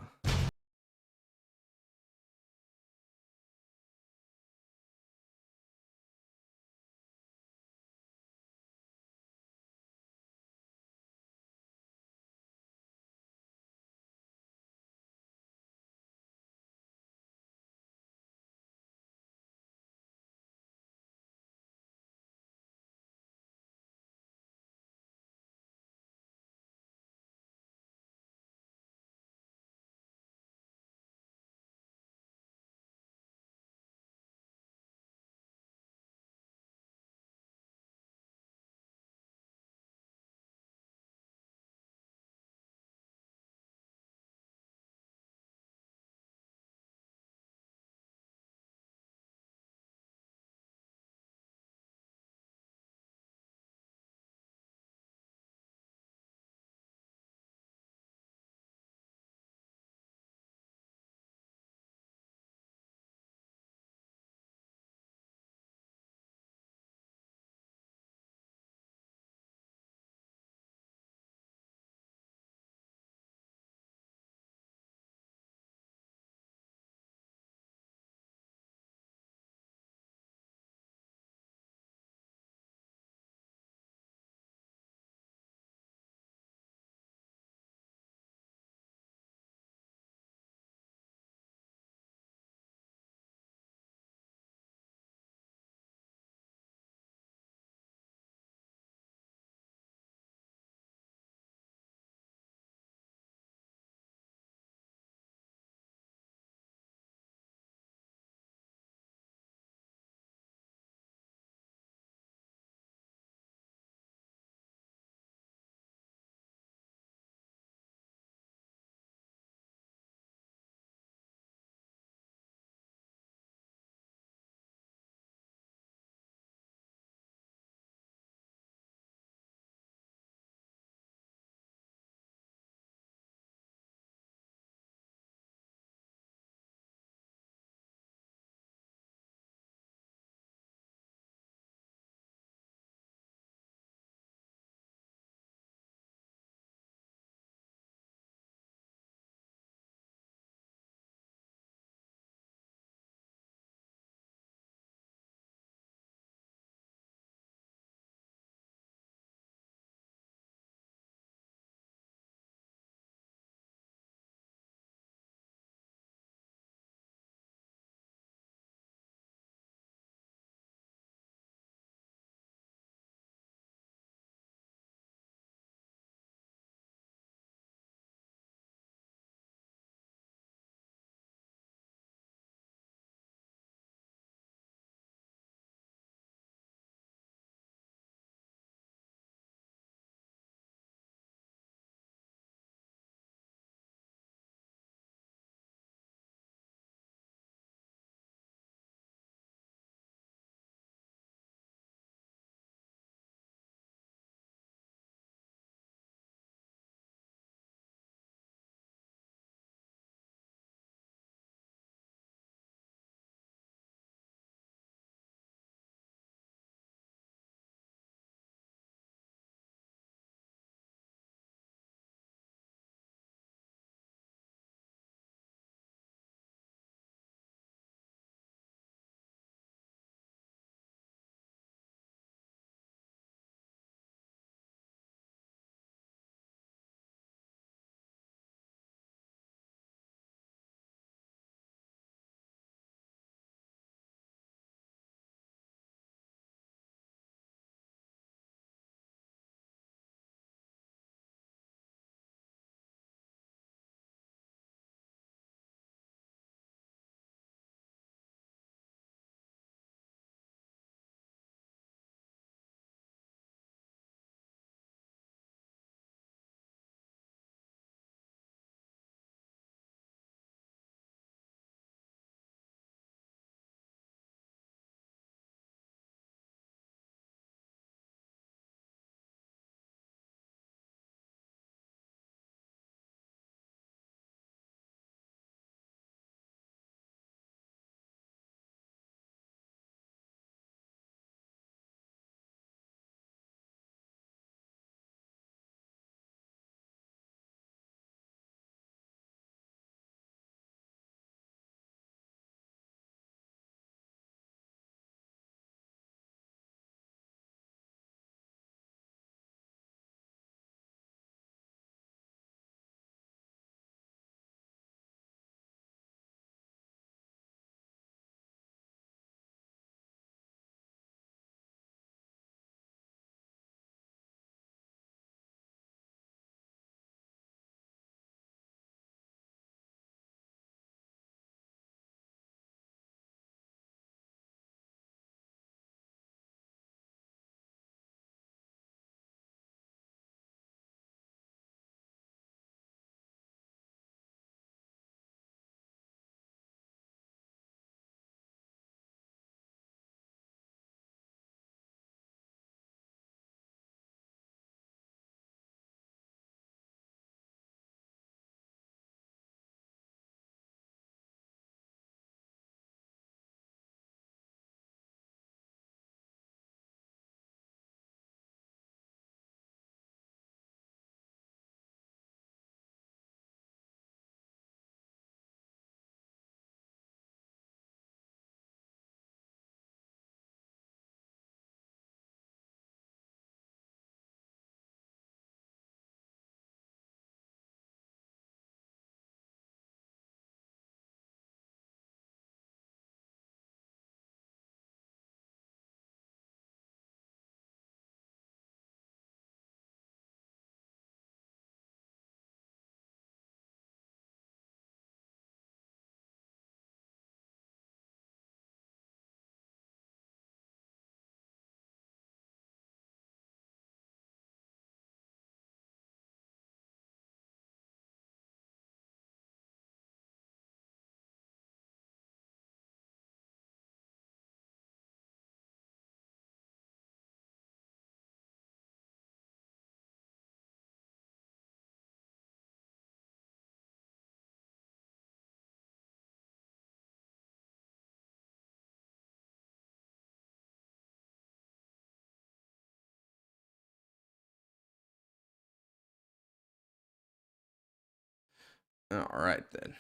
Alright, then.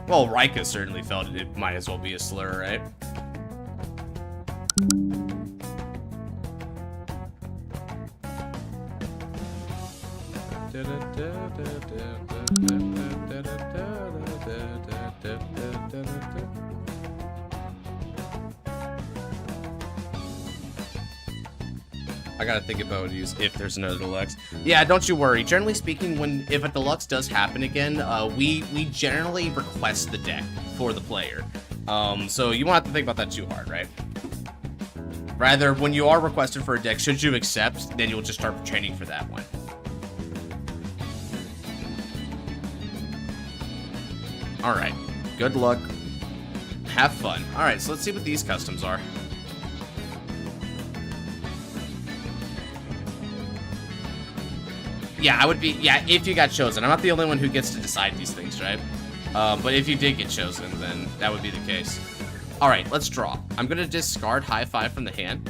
Well, Rika certainly felt it might as well be a slur, right? I gotta think about if there's another deluxe. Yeah, don't you worry. Generally speaking, if a deluxe does happen again, we generally request the deck for the player. So you won't have to think about that too hard, right? Rather, when you are requested for a deck, should you accept, then you'll just start training for that one. Alright, good luck. Have fun. Alright, so let's see what these customs are. Yeah, if you got chosen. I'm not the only one who gets to decide these things, right? But if you did get chosen, then that would be the case. Alright, let's draw. I'm gonna discard High Five from the hand.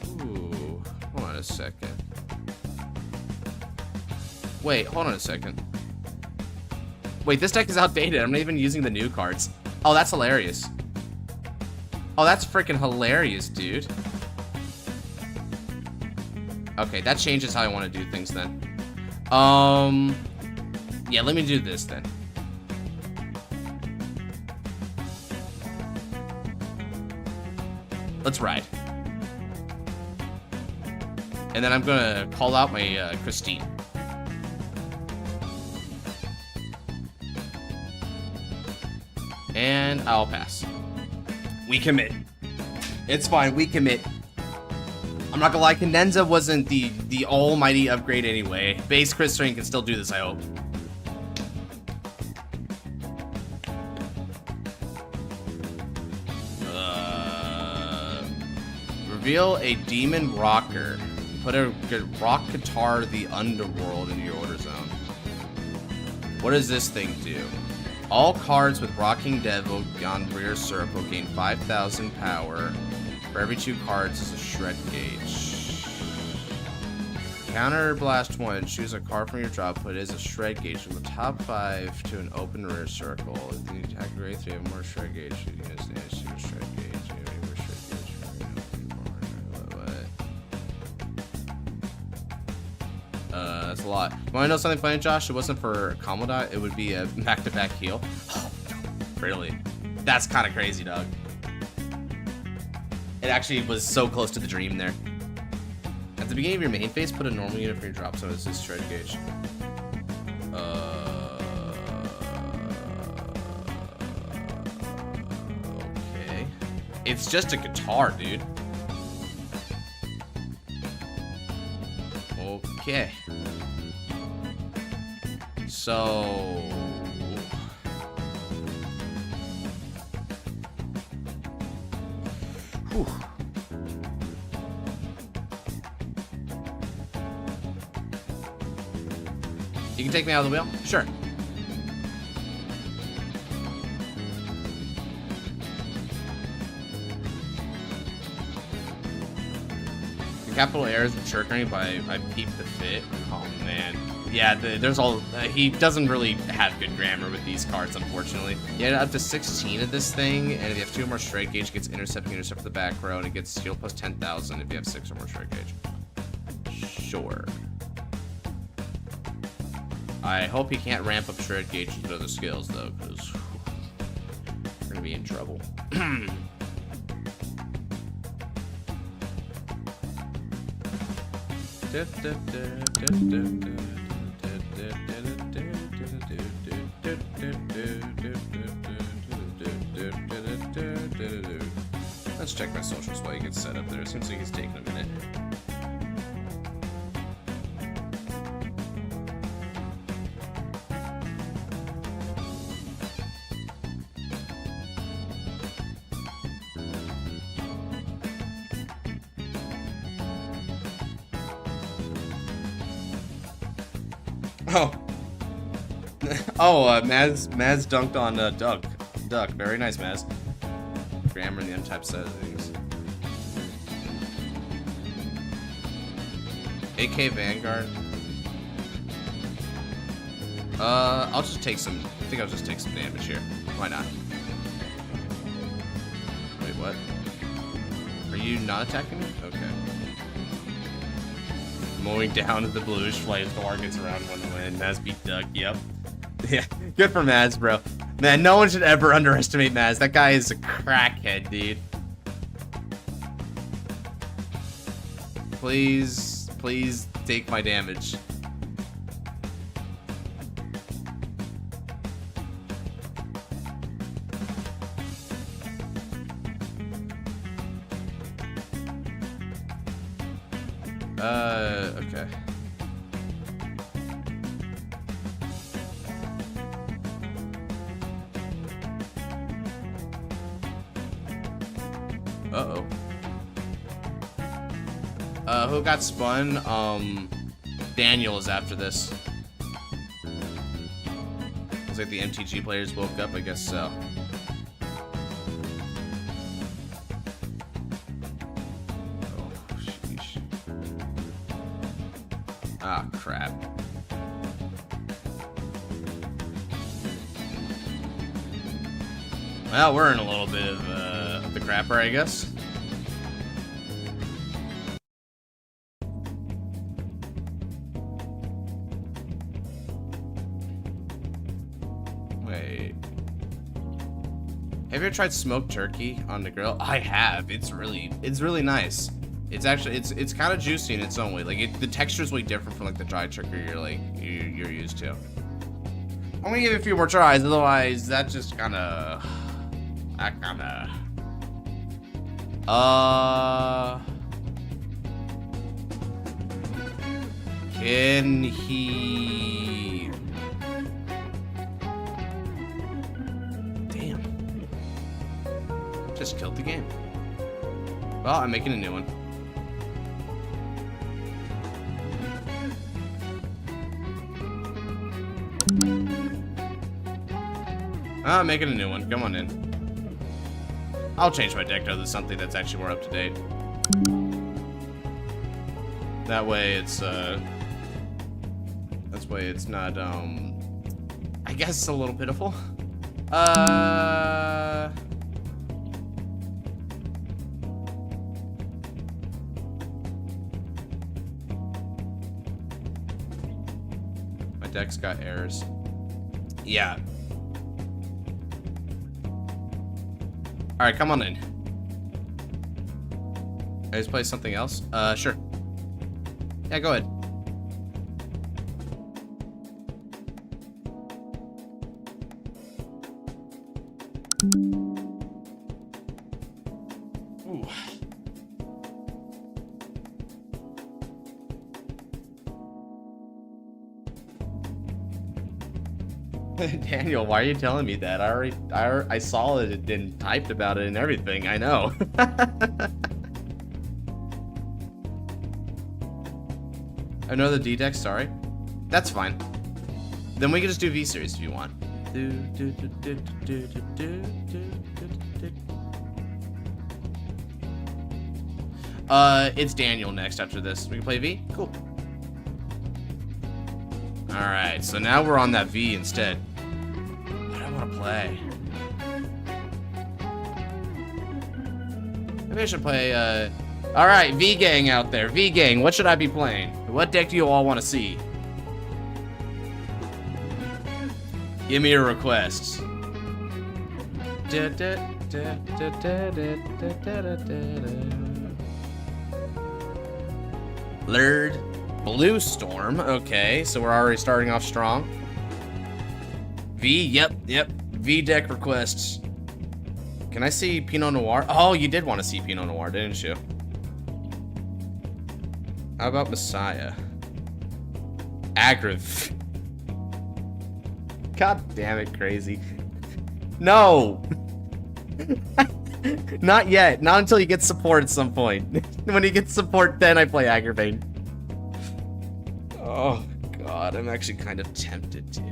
Ooh, hold on a second. Wait, hold on a second. Wait, this deck is outdated. I'm not even using the new cards. Oh, that's hilarious. Oh, that's freaking hilarious, dude. Okay, that changes how I want to do things then. Yeah, let me do this then. Let's ride. And then I'm gonna call out my Christine. And I'll pass. We commit. It's fine, we commit. I'm not gonna lie, Cadenza wasn't the almighty upgrade anyway. Base Crit Strain can still do this, I hope. Reveal a Demon Rocker. Put a Rock Guitar the Underworld into your order zone. What does this thing do? All cards with Rocking Devil on rear circle gain 5,000 power. For every 2 cards is a shred gauge. Counter blast 1. Choose a card from your drop. Put it as a shred gauge from the top 5 to an open rear circle. If the attack rate 3 have more shred gauge, you can stand to shred gauge. That's a lot. You want to know something funny, Josh? It wasn't for Commodot. It would be a back-to-back heal. Oh, really? That's kind of crazy, dog. It actually was so close to the dream there. At the beginning of your main phase, put a normal unit for your drop zone as this shred gauge. Okay. It's just a guitar, dude. Okay. So... Whew. You can take me out of the wheel? Sure. The capital error is maturing by I peeped the fit. Oh man. Yeah, there's all he doesn't really have good grammar with these cards, unfortunately. You had up to 16 of this thing, and if you have 2 or more shred gauge, it gets intercept for the back row, and it gets heal plus 10,000 if you have 6 or more shred gauge. Sure. I hope he can't ramp up shred gauge with other skills though, because we're gonna be in trouble. Let's check my socials while he gets set up there. It seems like he's taking a minute. Oh. Oh, Maz dunked on Duck. Very nice, Maz. Grammar in the Untap settings. AK Vanguard. I'll just take some. I think I'll just take some damage here. Why not? Wait, what? Are you not attacking me? Okay. Mowing down the bluish flames. The war gets around one win. Maz beat Doug. Yep. Yeah. Good for Maz, bro. Man, no one should ever underestimate Maz. That guy is a crackhead, dude. Please, please take my damage. Okay. Uh-oh. Who got spun? Daniel is after this. Looks like the MTG players woke up, I guess so. Oh, sheesh. Ah, crap. Well, we're in a little bit of the crapper, I guess. Wait. Have you ever tried smoked turkey on the grill? I have. It's really nice. It's actually it's kind of juicy in its own way. Like the texture is way different from like the dry turkey you're used to. I'm gonna give it a few more tries, otherwise that just kinda. Can he? Damn. Just killed the game. Well, I'm making a new one. I'm making a new one. Come on in. I'll change my deck to something that's actually more up to date. That way it's not I guess a little pitiful. My deck's got errors. Yeah. All right, come on in. I just play something else? Sure. Yeah, go ahead. Ooh. Daniel, why are you telling me that? I saw it and typed about it and everything. I know. Another D deck, sorry. That's fine. Then we can just do V series if you want. It's Daniel next after this. We can play V? Cool. Alright, so now we're on that V instead. What do I want to play? Maybe I should play, Alright, V-Gang out there. V-Gang, what should I be playing? What deck do you all want to see? Give me a request. Lurd. Blue Storm. Okay, so we're already starting off strong. V, yep. V deck requests. Can I see Pinot Noir? Oh, you did want to see Pinot Noir, didn't you? How about Messiah? Agriv. God damn it, crazy. No! Not yet. Not until you get support at some point. When you get support, then I play Aggravate. Oh, God. I'm actually kind of tempted to.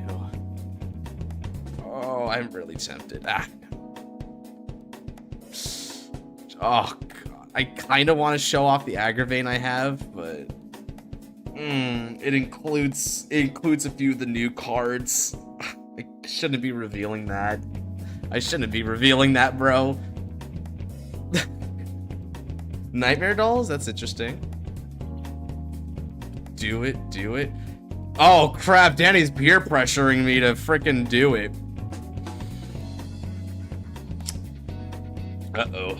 Oh, I'm really tempted. Ah. Oh, God. I kind of want to show off the Aggravate I have, but It includes a few of the new cards. I shouldn't be revealing that. I shouldn't be revealing that, bro. Nightmare dolls? That's interesting. Do it, do it. Oh crap, Danny's peer pressuring me to frickin' do it. Uh-oh.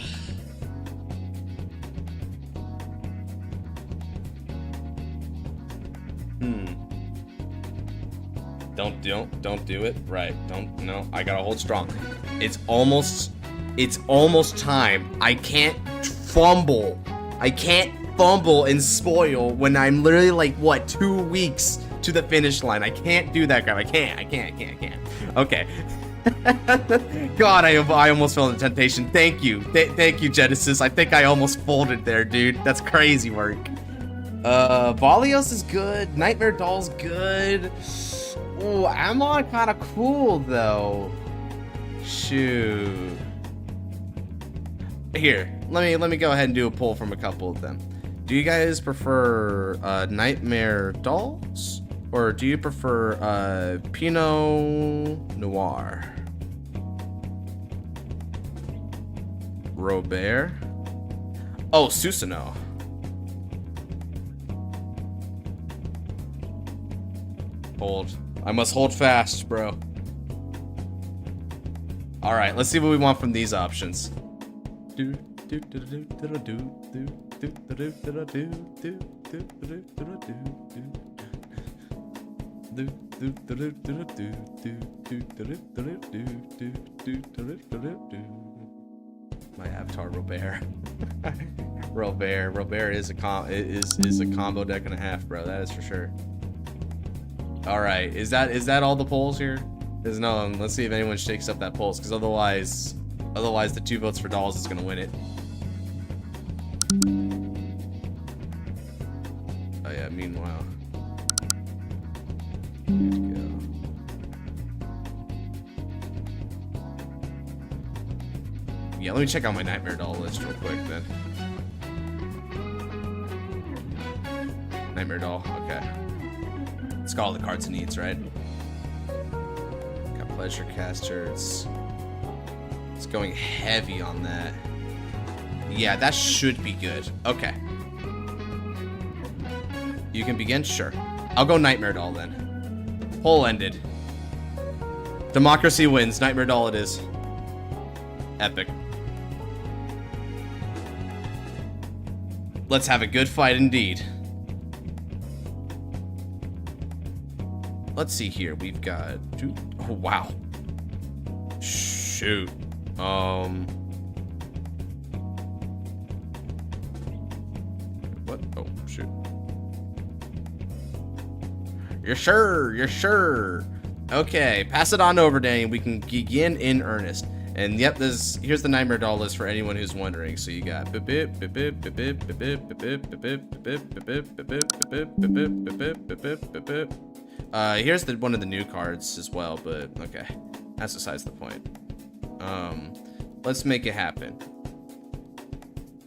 Don't do it. Right. No, I gotta hold strong. It's almost time. I can't fumble. I can't fumble and spoil when I'm literally like, what, 2 weeks to the finish line. I can't do that, guy. I can't. Okay. God, I almost fell into temptation. Thank you. Thank you, Genesis. I think I almost folded there, dude. That's crazy work. Valios is good. Nightmare Doll's good. Ooh, Amon kind of cool, though. Shoot. Here, let me go ahead and do a poll from a couple of them. Do you guys prefer Nightmare Dolls, or do you prefer Pinot Noir? Robert? Oh, Susanoo. Hold. I must hold fast, bro. All right, let's see what we want from these options. My avatar, Robert. Robert is a combo deck and a half, bro. That is for sure. All right, is that all the polls here? There's no. Let's see if anyone shakes up that polls, because otherwise the 2 votes for dolls is gonna win it. Oh yeah. Meanwhile, good to go. Yeah, let me check out my Nightmare Doll list real quick then. Nightmare Doll. Okay. It's got all the cards it needs, right? Got Pleasure Caster. It's going heavy on that. Yeah, that should be good. Okay. You can begin? Sure. I'll go Nightmare Doll then. Poll ended. Democracy wins. Nightmare Doll it is. Epic. Let's have a good fight indeed. Let's see here. We've got... Oh, wow. Shoot. What? Oh, shoot. You're sure. Okay, pass it on over, Danny. We can begin in earnest. And yep, here's the Nightmare Doll list for anyone who's wondering. So you got here's one of the new cards as well, but okay. That's besides the point. Let's make it happen.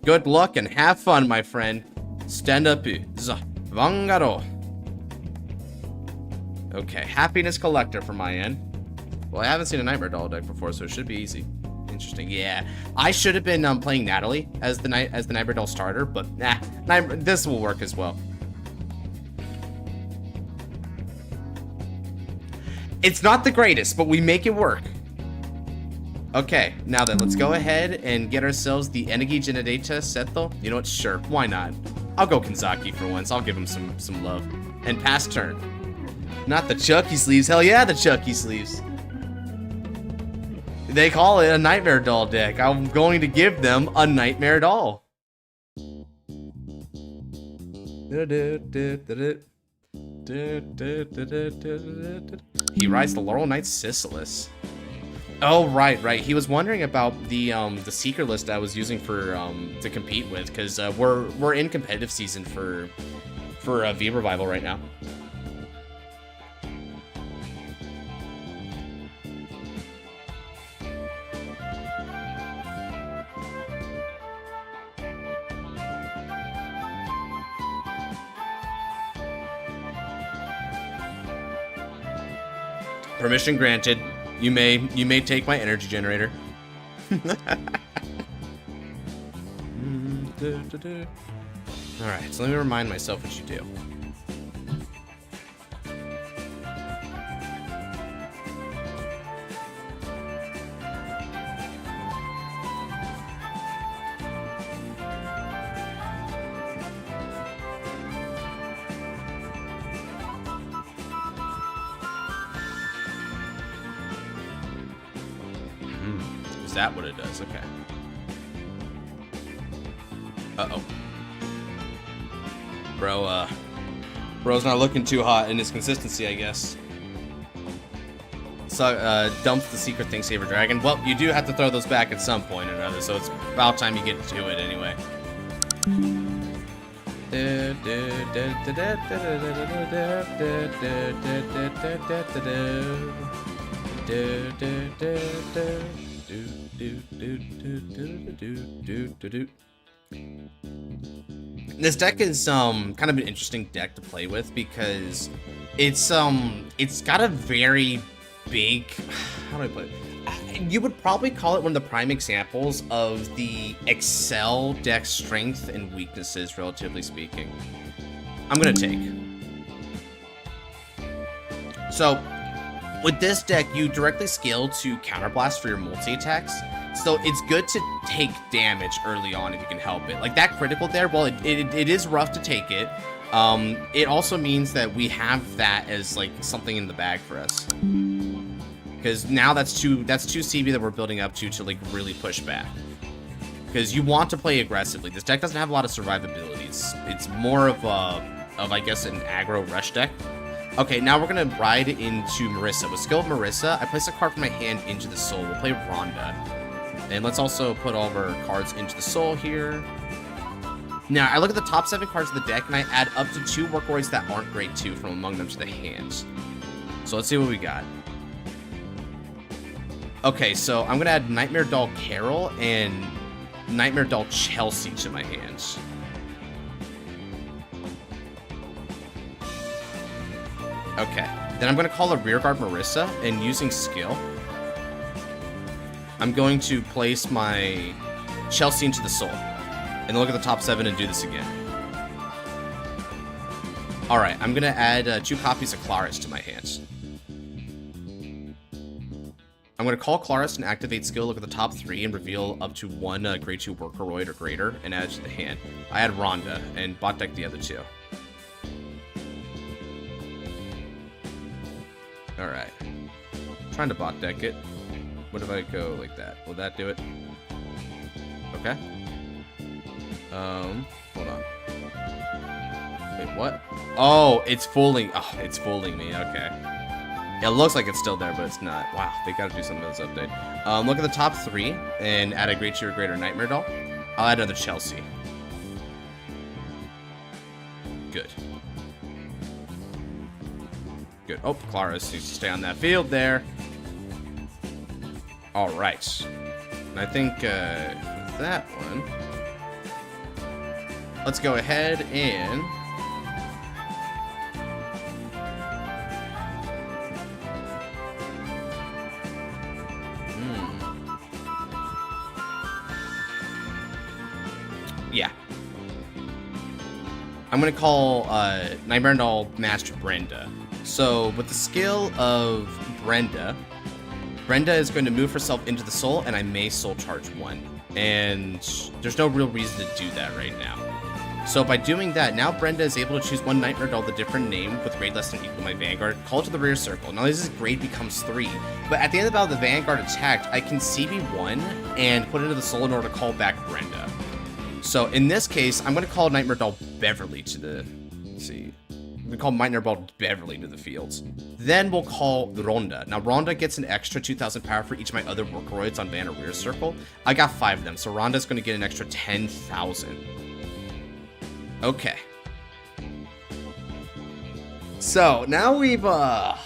Good luck and have fun, my friend. Stand up. Vanguard. Okay, Happiness Collector for my end. Well, I haven't seen a Nightmare Doll deck before, so it should be easy. Interesting. Yeah, I should have been playing Natalie as the Nightmare Doll starter, but nah, this will work as well. It's not the greatest, but we make it work. Okay, now then, let's go ahead and get ourselves the Energy Generator Seto. You know what? Sure, why not? I'll go Kanzaki for once. I'll give him some love. And pass turn. Not the Chucky sleeves. Hell yeah, the Chucky sleeves. They call it a Nightmare Doll deck. I'm going to give them a Nightmare Doll. He rides the Laurel Knight Sisyphus. Oh, right. He was wondering about the Seeker list I was using for to compete with, because we're in competitive season for V Revival right now. Permission granted. You may take my energy generator. Alright, so let me remind myself what you do. Is that what it does? Okay. Uh-oh. Bro's not looking too hot in his consistency, I guess. So, dumps the secret thing saver dragon. Well, you do have to throw those back at some point or another, so it's about time you get to it anyway. This deck is kind of an interesting deck to play with because it's got a very big, how do I put it? You would probably call it one of the prime examples of the Excel deck strength and weaknesses, relatively speaking. I'm gonna take. So with this deck, you directly scale to counterblast for your multi-attacks. So it's good to take damage early on if you can help it. Like that critical there, well, it is rough to take it. It also means that we have that as like something in the bag for us. Because now that's two CV that we're building up to like really push back. Because you want to play aggressively. This deck doesn't have a lot of survivability. It's more of I guess an aggro rush deck. Okay, now we're gonna ride into Marissa. With skill of Marissa, I place a card from my hand into the soul. We'll play Rhonda. And let's also put all of our cards into the soul here. Now, I look at the top 7 cards of the deck, and I add up to 2 Workroids that aren't great too from among them to the hands. So let's see what we got. Okay, so I'm gonna add Nightmare Doll Carol and Nightmare Doll Chelsea to my hands. Okay, then I'm going to call a Rearguard Marissa, and using skill, I'm going to place my Chelsea into the soul, and look at the top 7 and do this again. Alright, I'm going to add 2 copies of Claris to my hands. I'm going to call Claris and activate skill, look at the top 3, and reveal up to 1 grade 2 Workroid or greater, and add it to the hand. I add Rhonda, and bot deck the other 2. Alright. Trying to bot deck it. What if I go like that? Will that do it? Okay. Hold on. Wait, what? Oh, it's fooling. Oh, it's fooling me. Okay. It looks like it's still there, but it's not. Wow, they gotta do something with this update. Look at the top 3 and add a grade 2 or greater Nightmare Doll. I'll add another Chelsea. Good. Good. Oh, Claris needs to stay on that field there. Alright. And I think that one, let's go ahead and yeah. I'm gonna call Nightmare Doll Master Brenda. So with the skill of Brenda is going to move herself into the soul, and I may soul charge 1. And there's no real reason to do that right now. So by doing that, now Brenda is able to choose 1 Nightmare Doll with a different name with grade less than equal to my Vanguard, call it to the rear circle. Now this grade becomes 3, but at the end of the battle, the Vanguard attacked, I can CB1 and put it into the soul in order to call back Brenda. So in this case, I'm going to call Nightmare Doll Beverly to the, let's see, we call Nightmare Doll Beverly to the fields. Then we'll call Rhonda. Now Rhonda gets an extra 2,000 power for each of my other Workroids on Banner Rear Circle. I got 5 of them, so Rhonda's going to get an extra 10,000. Okay. So now we've got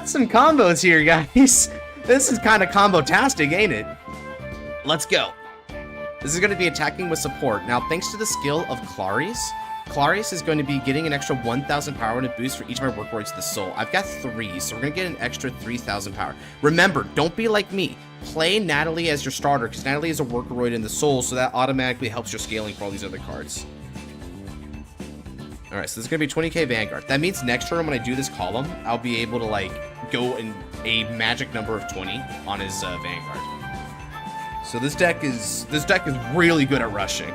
some combos here, guys. This is kind of combo-tastic, ain't it? Let's go. This is going to be attacking with support. Now, thanks to the skill of Claris, Clarius is going to be getting an extra 1,000 power and a boost for each of my work warriors to the soul. I've got 3, so we're going to get an extra 3,000 power. Remember, don't be like me. Play Natalie as your starter, because Natalie is a workoroid in the soul, so that automatically helps your scaling for all these other cards. Alright, so this is going to be 20k Vanguard. That means next turn when I do this column, I'll be able to, like, go in a magic number of 20 on his Vanguard. So this deck is really good at rushing.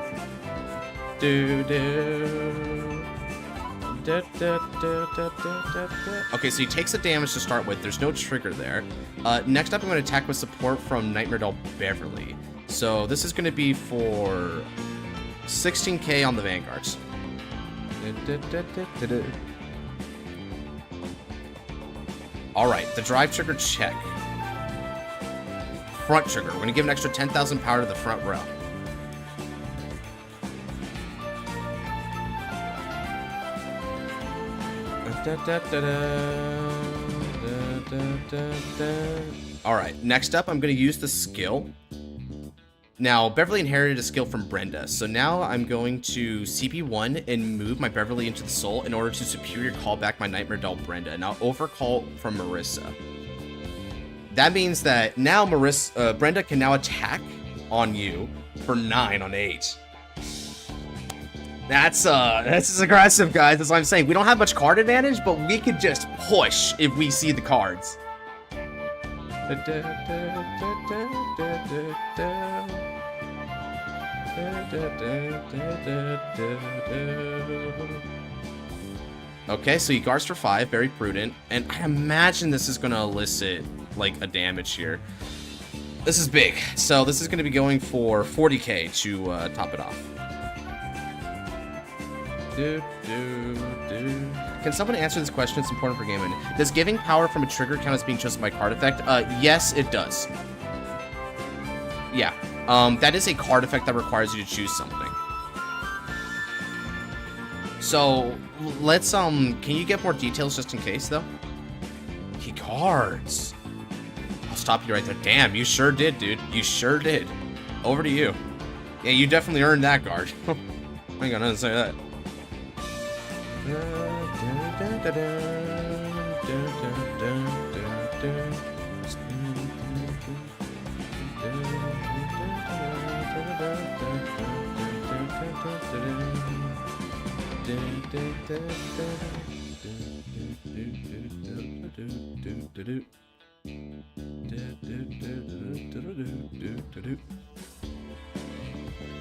Okay, so he takes the damage to start with. There's no trigger there. Next up, I'm going to attack with support from Nightmare Doll Beverly. So this is going to be for 16k on the Vanguards. Alright, the drive trigger check. Front trigger. We're going to give an extra 10,000 power to the front row. Alright, next up I'm going to use the skill. Now, Beverly inherited a skill from Brenda, so now I'm going to CP1 and move my Beverly into the soul in order to superior call back my Nightmare Doll Brenda, and I'll overcall from Marissa. That means that now Brenda can now attack on you for 9 on 8. That's aggressive, guys. That's what I'm saying. We don't have much card advantage, but we could just push if we see the cards. Okay, so he guards for 5, very prudent, and I imagine this is going to elicit like a damage here. This is big, so this is going to be going for 40k to top it off. Can someone answer this question? It's important for gaming. Does giving power from a trigger count as being chosen by card effect? Yes, it does. Yeah, that is a card effect that requires you to choose something. So let's can you get more details just in case though? He cards. I'll stop you right there. Damn, you sure did, dude. You sure did. Over to you. Yeah, you definitely earned that guard. I ain't got nothing to say to that.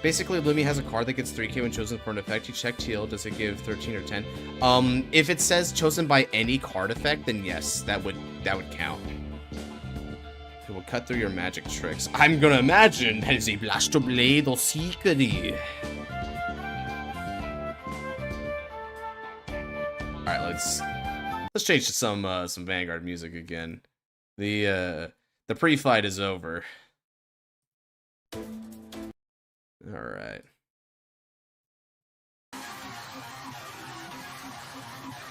Basically, Lumi has a card that gets 3k when chosen for an effect. You check TL, does it give 13 or 10? If it says chosen by any card effect, then yes, that would count. It will cut through your magic tricks. I'm gonna imagine that is a Blaster Blade or Seekery. Alright, let's change to some Vanguard music again. The pre-fight is over. Alright.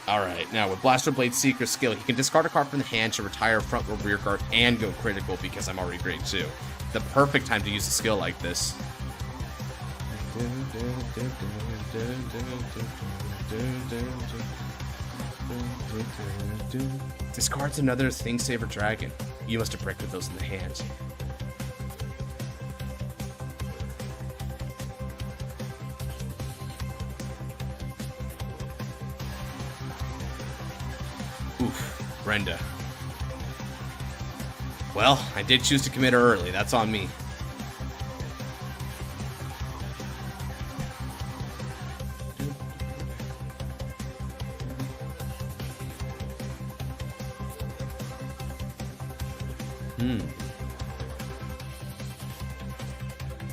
Alright, now with Blaster Blade Seeker skill, he can discard a card from the hand to retire a front or rear guard and go critical because I'm already grade 2. The perfect time to use a skill like this. Discards another Thing Saver Dragon. You must have bricked with those in the hand. Oof, Brenda. Well, I did choose to commit her early. That's on me.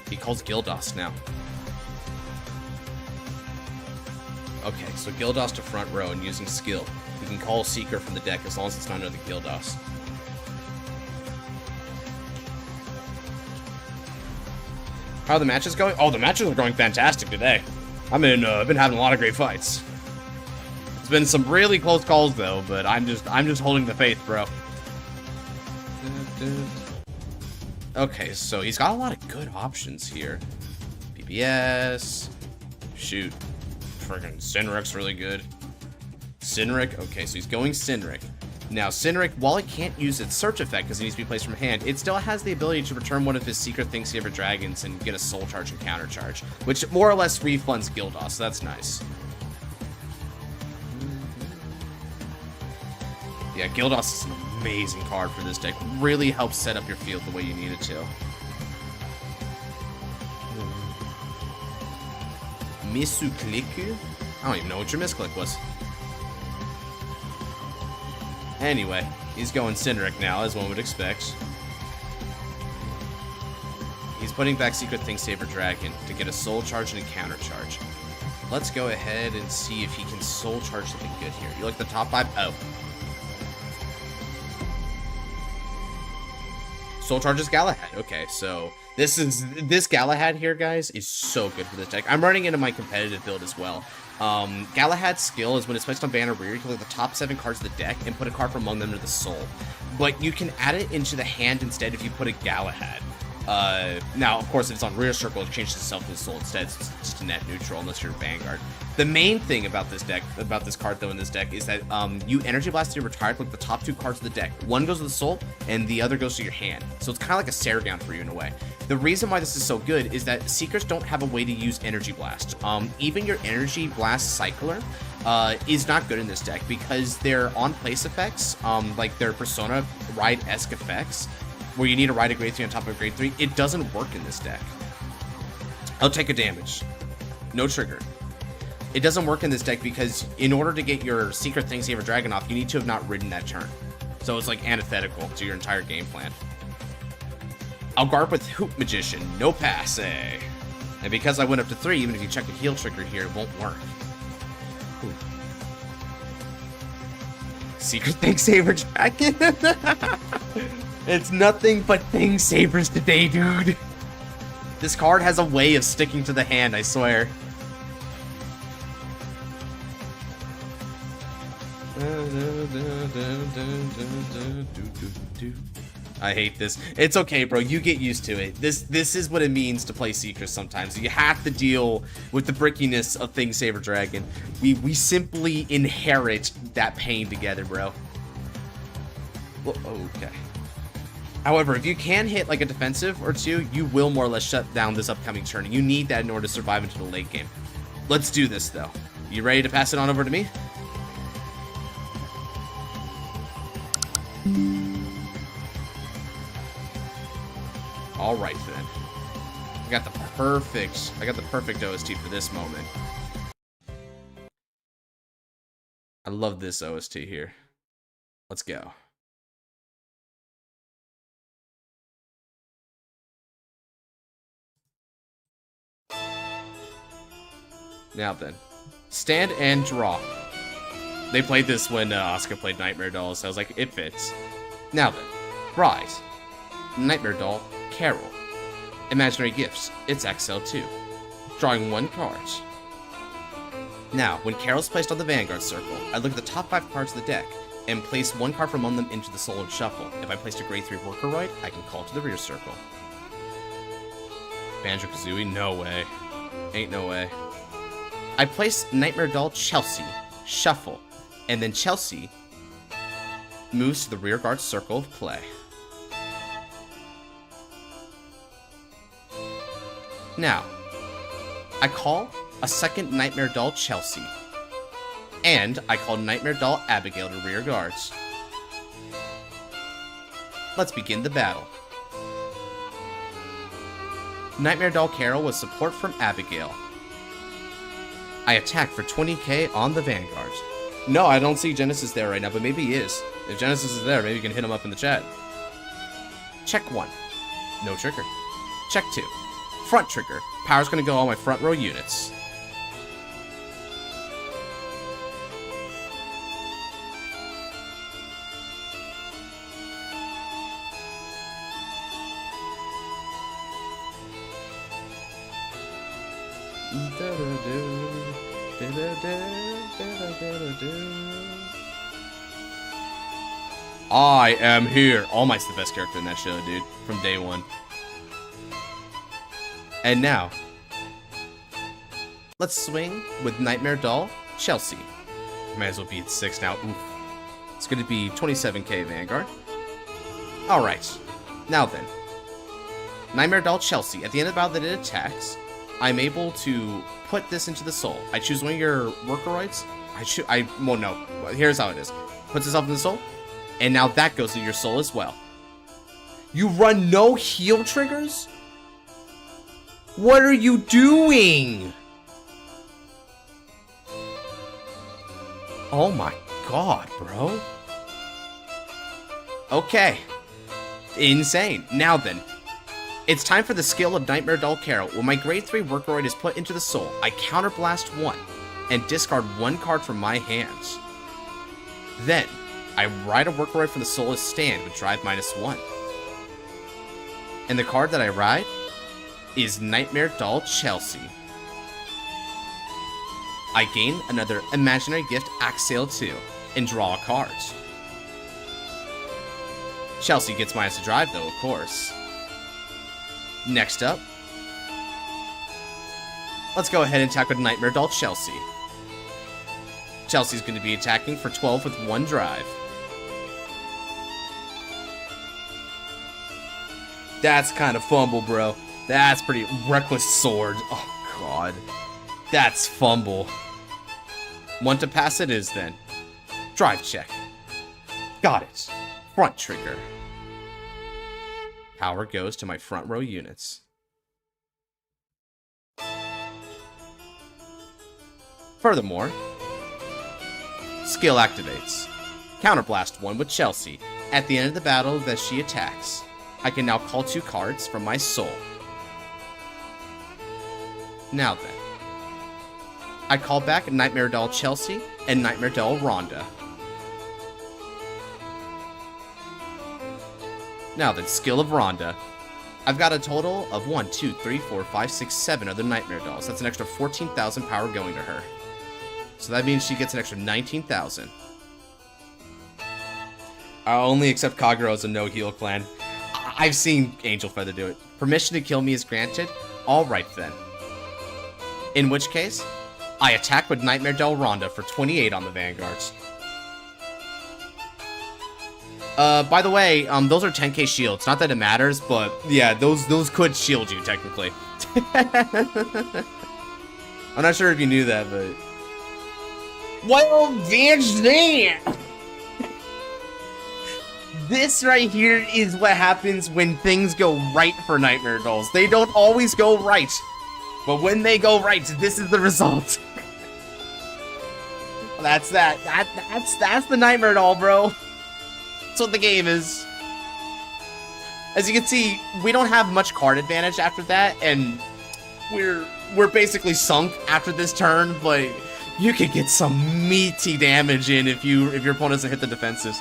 He calls Gildos now. Okay, so Gildos to front row and using skill. We can call Seeker from the deck as long as it's not another Gildos. How are the matches going? Oh, the matches are going fantastic today. I've been having a lot of great fights. It's been some really close calls though, but I'm just holding the faith, bro. Okay, so he's got a lot of good options here. PBS, shoot, friggin' Sinric's really good. Sinric, okay, so he's going Sinric. Now, Sinric, while it can't use its search effect because it needs to be placed from hand, it still has the ability to return one of his secret Think Saver Dragons and get a Soul Charge and Counter Charge, which more or less refunds Gildos, so that's nice. Yeah, Gildos is an amazing card for this deck. Really helps set up your field the way you need it to. Misukliku? I don't even know what your misclick was. Anyway, he's going Cinderace now, as one would expect. He's putting back Secret Think Saver Dragon to get a Soul Charge and a Counter Charge. Let's go ahead and see if he can Soul Charge something good here. You like the top 5? Oh. Soul Charges Galahad. Okay, so this Galahad here, guys, is so good for this deck. I'm running into my competitive build as well. Galahad's skill is when it's placed on Banner Rear, you can look at the top 7 cards of the deck and put a card from among them to the soul. But you can add it into the hand instead if you put a Galahad. Now, of course, if it's on Rear Circle, it changes itself to the soul instead. It's just a net neutral unless you're Vanguard. The main thing about this deck, about this card though in this deck, is that you Energy Blast to your retired, look at the top 2 cards of the deck. One goes to the soul, and the other goes to your hand. So it's kind of like a Saragon for you in a way. The reason why this is so good is that Seekers don't have a way to use Energy Blast. Even your Energy Blast Cycler is not good in this deck because they're on-place effects, like their Persona Ride-esque effects, where you need to ride a grade 3 on top of a grade 3. It doesn't work in this deck. I'll take a damage. No trigger. It doesn't work in this deck because in order to get your Secret Think Saver Dragon off, you need to have not ridden that turn. So it's like antithetical to your entire game plan. I'll guard with Hoop Magician. No pass, eh? And because I went up to 3, even if you check a heal trigger here, it won't work. Ooh. Secret Think Saver Dragon? It's nothing but Thing Sabers today, dude. This card has a way of sticking to the hand, I swear. I hate this. It's okay, bro. You get used to it. This is what it means to play Seekers sometimes. You have to deal with the brickiness of Thing Saver Dragon. We simply inherit that pain together, bro. Well, okay. However, if you can hit like a defensive or 2, you will more or less shut down this upcoming turn. And you need that in order to survive into the late game. Let's do this, though. You ready to pass it on over to me? All right, then. I got the perfect OST for this moment. I love this OST here. Let's go. Now then, stand and draw. They played this when Oscar played Nightmare Doll, so I was like, it fits. Now then, rise. Nightmare Doll, Carol. Imaginary Gifts, it's XL2. Drawing 1 card. Now, when Carol's placed on the Vanguard circle, I look at the top 5 cards of the deck and place 1 card from among them into the Soul and Shuffle. If I placed a grade 3 Workeroid, I can call to the rear circle. Banjo-Kazooie? No way. Ain't no way. I place Nightmare Doll Chelsea, Shuffle, and then Chelsea moves to the rear guard circle of play. Now, I call a second Nightmare Doll Chelsea, and I call Nightmare Doll Abigail to rear guards. Let's begin the battle. Nightmare Doll Carol with support from Abigail. I attack for 20k on the Vanguard. No, I don't see Genesis there right now, but maybe he is. If Genesis is there, maybe you can hit him up in the chat. Check 1. No trigger. Check 2. Front trigger. Power's gonna go on my front row units. I am here. All Might's the best character in that show, dude. From day 1. And now, let's swing with Nightmare Doll, Chelsea. Might as well be at 6 now. Oof. It's going to be 27k Vanguard. Alright, now then. Nightmare Doll, Chelsea. At the end of the battle that it attacks, I'm able to put this into the soul. I choose one of your Workoroids. Well, no. Here's how it is. Puts itself in the soul, and now that goes in your soul as well. You run no heal triggers? What are you doing? Oh my god, bro. Okay. Insane. Now then. It's time for the skill of Nightmare Doll Carol. When my grade 3 Workoroid is put into the soul, I counterblast 1 and discard 1 card from my hands. Then, I ride a Workoroid from the soul as stand with drive -1. And the card that I ride is Nightmare Doll Chelsea. I gain another imaginary gift Axale 2 and draw a card. Chelsea gets minus to drive though, of course. Next up, let's go ahead and attack with Nightmare Doll Chelsea. Chelsea's going to be attacking for 12 with 1 drive. That's kind of fumble, bro. That's pretty reckless sword. Oh, God. That's fumble. One to pass it is then. Drive check. Got it. Front trigger. Power goes to my front row units. Furthermore, skill activates. Counterblast 1 with Chelsea. At the end of the battle that she attacks, I can now call 2 cards from my soul. Now then, I call back Nightmare Doll Chelsea and Nightmare Doll Rhonda. Now then, skill of Rhonda. I've got a total of 1, 2, 3, 4, 5, 6, 7 other Nightmare Dolls. That's an extra 14,000 power going to her. So that means she gets an extra 19,000. I'll only accept Kagero as a no-heal clan. I've seen Angel Feather do it. Permission to kill me is granted? Alright then. In which case, I attack with Nightmare Doll Rhonda for 28 on the Vanguards. By the way, those are 10k shields. Not that it matters, but yeah, those could shield you, technically. I'm not sure if you knew that, but... Well, that's that! This right here is what happens when things go right for Nightmare Dolls. They don't always go right. But when they go right, this is the result. That's that. That's the Nightmare Doll, bro. That's what the game is. As you can see, we don't have much card advantage after that, and we're basically sunk after this turn, but you could get some meaty damage in if your opponent doesn't hit the defenses.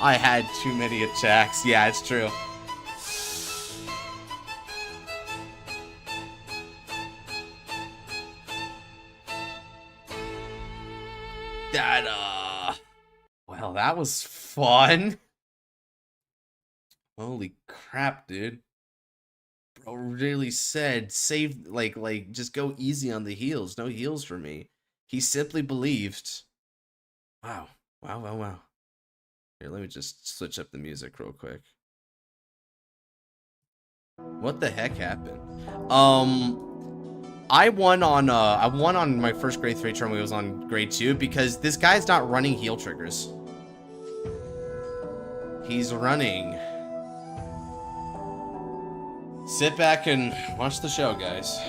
I had too many attacks. Yeah, it's true. Well, that was fun. Holy crap, dude. Bro really said, save, like, just go easy on the heals. No heals for me. He simply believed. Wow. Wow. Here, let me just switch up the music real quick. What the heck happened? I won on my first grade 3 turn when I was on grade 2 because this guy's not running heal triggers. He's running. Sit back and watch the show, guys.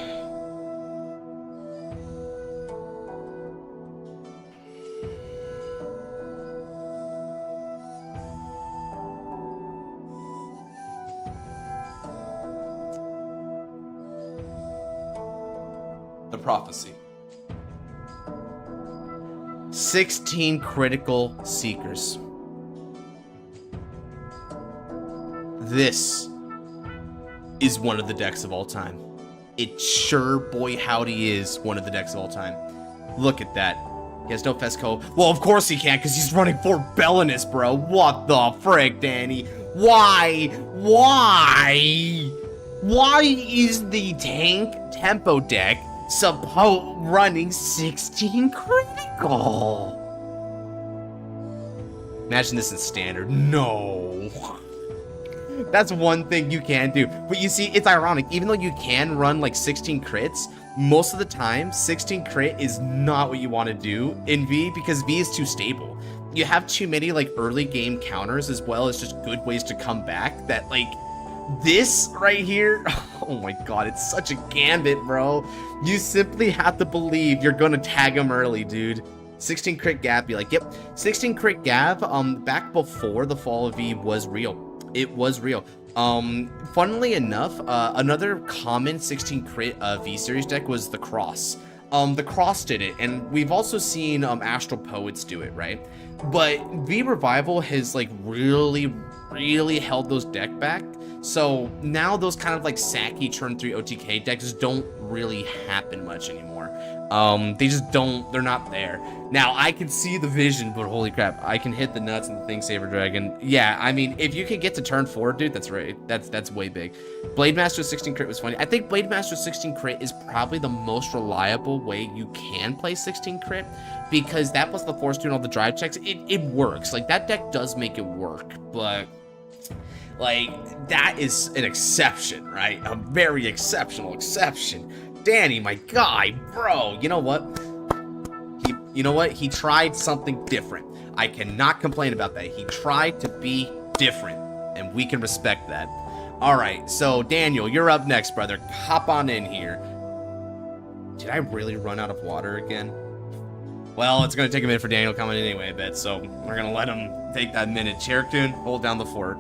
The prophecy. 16 critical seekers. This is one of the decks of all time. It sure boy howdy is one of the decks of all time. Look at that. He has no Fesco. Well, of course he can't, because he's running 4 Bellinus, bro. What the frick, Danny? Why? Why is the tank tempo deck running 16 critical. Imagine this in standard. No. That's one thing you can do. But you see, it's ironic. Even though you can run like 16 crits, most of the time, 16 crit is not what you want to do in V because V is too stable. You have too many like early game counters as well as just good ways to come back that like this right here. Oh my god, it's such a gambit, bro. You simply have to believe you're gonna tag him early, dude. 16 crit Gav, be like, yep. 16 crit Gav, back before the fall of V was real. It was real. Funnily enough, another common 16 crit V series deck was the Cross. The Cross did it, and we've also seen Astral Poets do it, right? But V Revival has like really held those deck back. So now those kind of like sacky turn 3 OTK decks don't really happen much anymore. They just don't, they're not there. Now I can see the vision, but holy crap, I can hit the nuts and the Thing Saber Dragon. Yeah, I mean, if you can get to turn 4, dude, that's right. That's way big. Blade Master 16 crit was funny. I think Blade Master 16 crit is probably the most reliable way you can play 16 crit because that plus the force doing all the drive checks, it works. Like that deck does make it work, but like that is an exception, right? A very exceptional exception. Danny, my guy, bro, you know what? He tried something different. I cannot complain about that. He tried to be different, and we can respect that. All right, so Daniel, you're up next, brother. Hop on in here. Did I really run out of water again? Well, it's going to take a minute for Daniel coming in anyway, I bet, so we're going to let him take that minute. Cheroktoon, hold down the fort.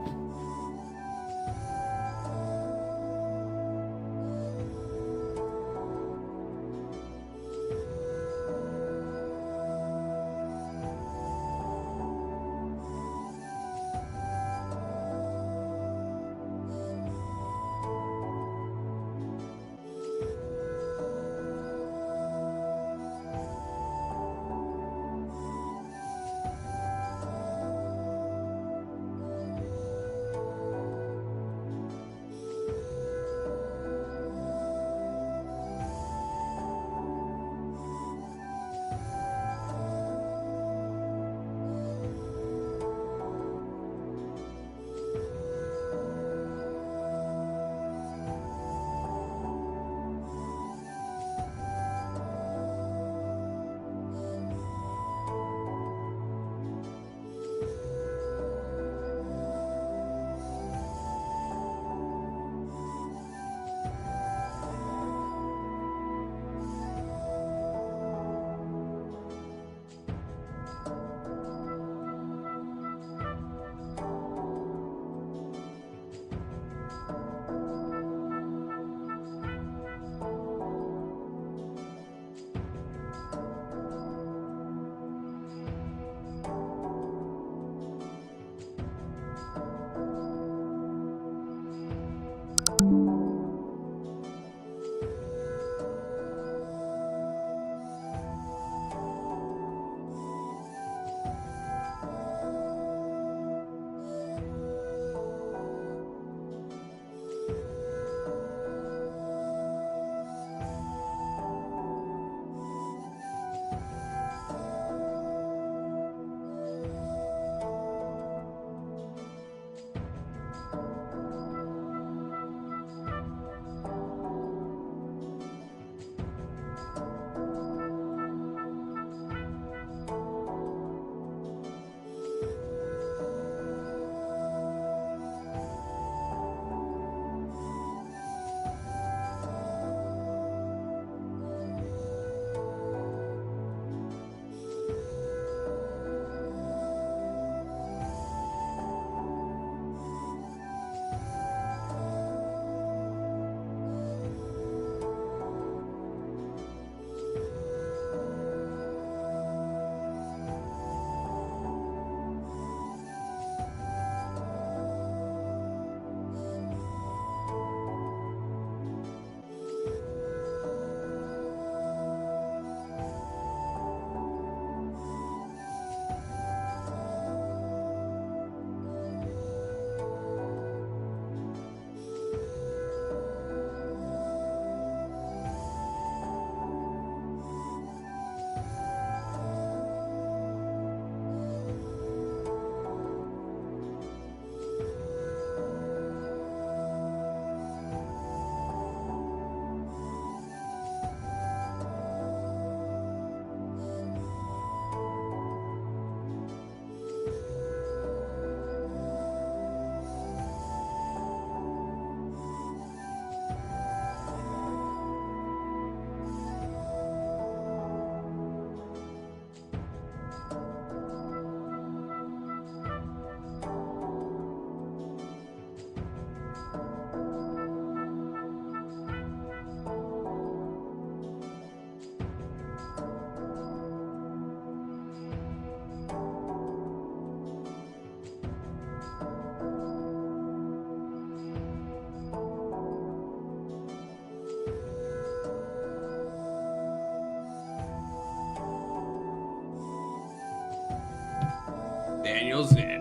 Daniel's in.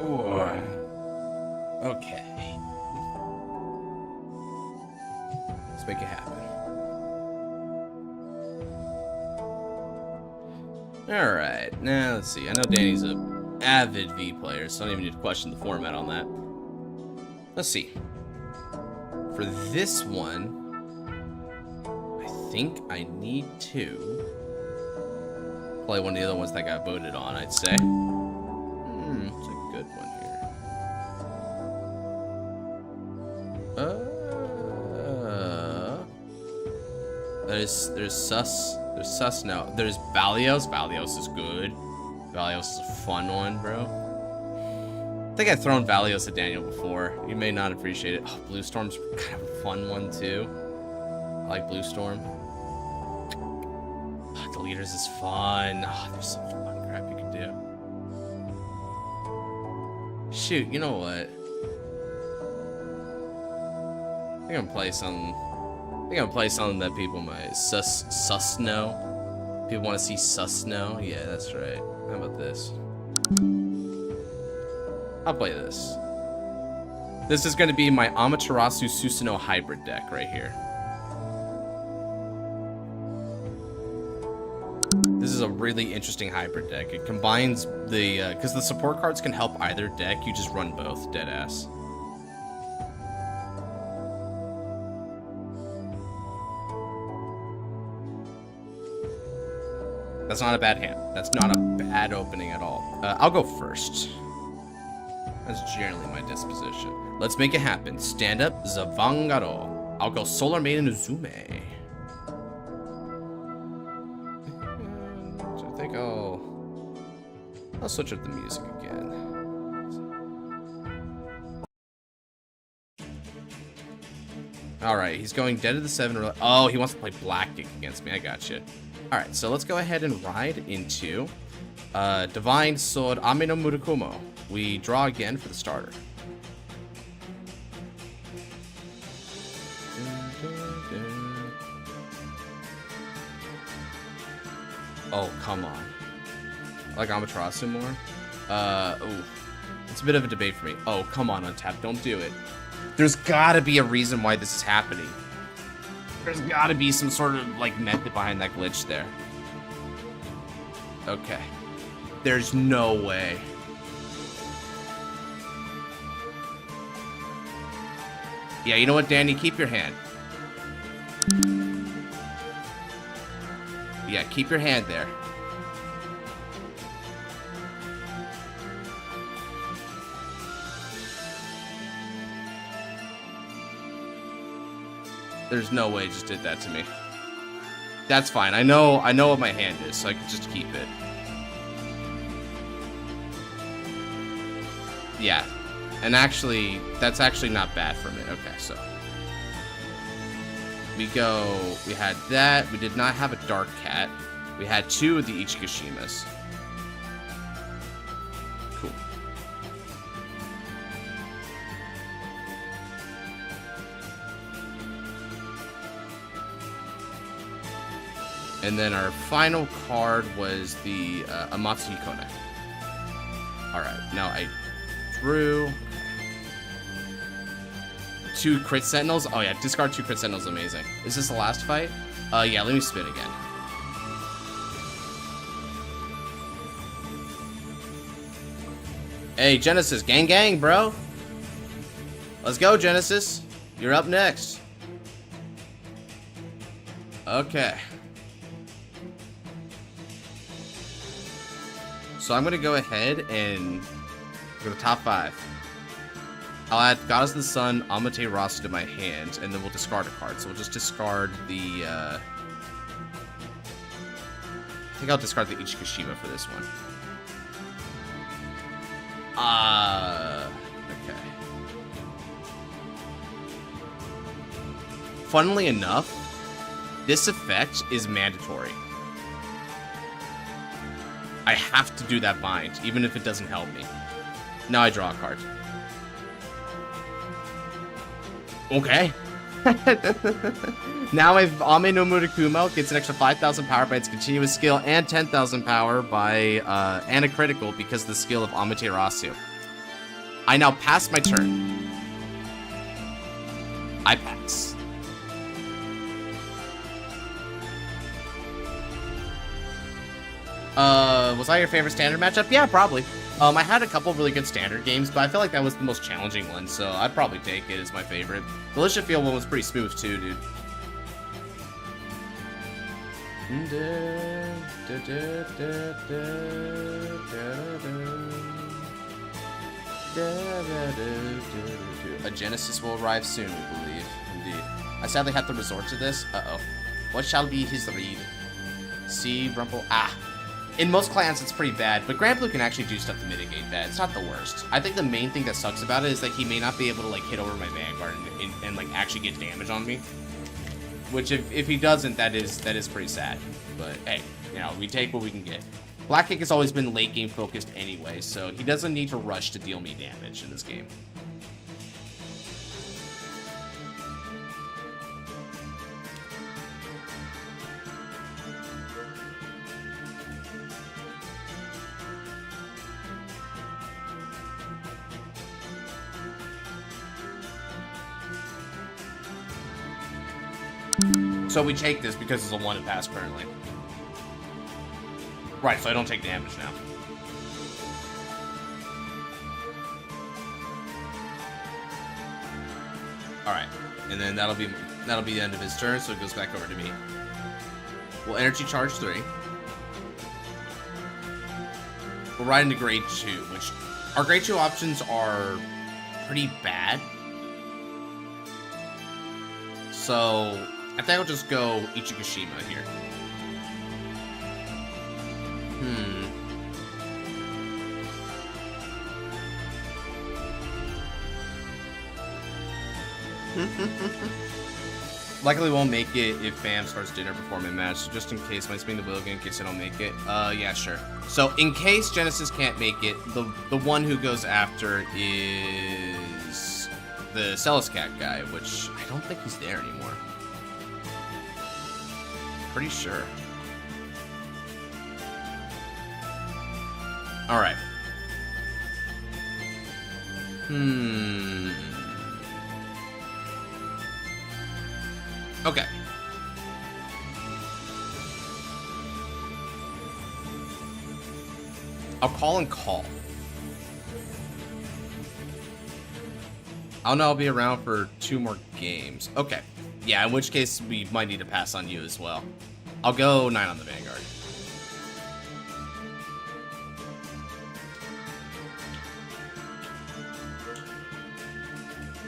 Alright. Okay. Let's make it happen. Alright, now let's see. I know Danny's an avid V player, so I don't even need to question the format on that. Let's see. For this one, I think I need to play one of the other ones that got voted on, I'd say. It's a good one here. There's Sus now. There's Valios. Valios is good. Valios is a fun one, bro. I think I've thrown Valios at Daniel before. You may not appreciate it. Oh, Blue Storm's kind of a fun one too. I like Blue Storm. Oh, the leaders is fun. Oh, there's so much fun crap you can do. Shoot, you know what? I think I'm gonna play something that people might sus know. People want to see sus know. Yeah, that's right. How about this? I'll play this. This is going to be my Amaterasu Susanoo hybrid deck right here. This is a really interesting hybrid deck. It combines the, because the support cards can help either deck, you just run both, deadass. That's not a bad hand. That's not a bad opening at all. I'll go first. That's generally my disposition. Let's make it happen. Stand up, Vanguard. I'll go Solar Maiden Uzume. And I think I'll switch up the music again. Alright, he's going Dead of the Seven. Oh, he wants to play Black against me. I gotcha. Alright, so let's go ahead and ride into Divine Sword Ame no Murakumo. We draw again for the starter. Oh, come on. I like Amaterasu more. Ooh. It's a bit of a debate for me. Oh, come on, Untap. Don't do it. There's gotta be a reason why this is happening. There's gotta be some sort of, like, method behind that glitch there. Okay. There's no way. Yeah, you know what, Danny? Keep your hand. Yeah, keep your hand there. There's no way he just did that to me. That's fine. I know what my hand is, so I can just keep it. Yeah. And actually, that's actually not bad for me. Okay, so. We had that. We did not have a Dark Cat. We had 2 of the Ichigashimas. Cool. And then our final card was the Amatsu Hikone. Alright, now I drew 2 Crit Sentinels. Oh yeah, discard 2 Crit Sentinels, amazing. Is this the last fight? Yeah, let me spin again. Hey, Genesis, gang gang, bro. Let's go, Genesis. You're up next. Okay. So I'm gonna go ahead and go to top 5. I'll add Goddess of the Sun, Amaterasu to my hand, and then we'll discard a card. So we'll just discard the, I think I'll discard the Ichikashima for this one. Okay. Funnily enough, this effect is mandatory. I have to do that bind, even if it doesn't help me. Now I draw a card. Okay. Now if Ame no Murakumo gets an extra 5,000 power by its continuous skill and 10,000 power by and a critical because of the skill of Amaterasu. I now pass my turn. I pass. Was that your favorite standard matchup? Yeah, probably. I had a couple really good standard games, but I feel like that was the most challenging one, so I'd probably take it as my favorite. The Alicia Field one was pretty smooth too, dude. A Genesis will arrive soon, we believe. Indeed. I sadly have to resort to this. Uh-oh. What shall be his read? See, Rumple. Ah. In most clans, it's pretty bad, but Grand Blue can actually do stuff to mitigate that. It's not the worst. I think the main thing that sucks about it is that he may not be able to, like, hit over my Vanguard and like, actually get damage on me. Which, if he doesn't, that is pretty sad. But, hey, you know, we take what we can get. Black Kick has always been late game focused anyway, so he doesn't need to rush to deal me damage in this game. So we take this because it's a 1 and pass currently. Right, so I don't take damage now. Alright, and then that'll be the end of his turn, so it goes back over to me. We'll energy charge 3. We'll ride into grade 2, which our grade 2 options are pretty bad. So I think I'll just go Ichikushima here. Luckily won't make it if Fam starts dinner before mid-match, so just in case, might spin the wheel again in case I don't make it. Yeah, sure. So in case Genesis can't make it, the one who goes after is the Celescat guy, which I don't think he's there anymore. Pretty sure. Alright. Okay. I'll call and call. I'll know I'll be around for 2 more games. Okay. Yeah, in which case we might need to pass on you as well. I'll go 9 on the Vanguard.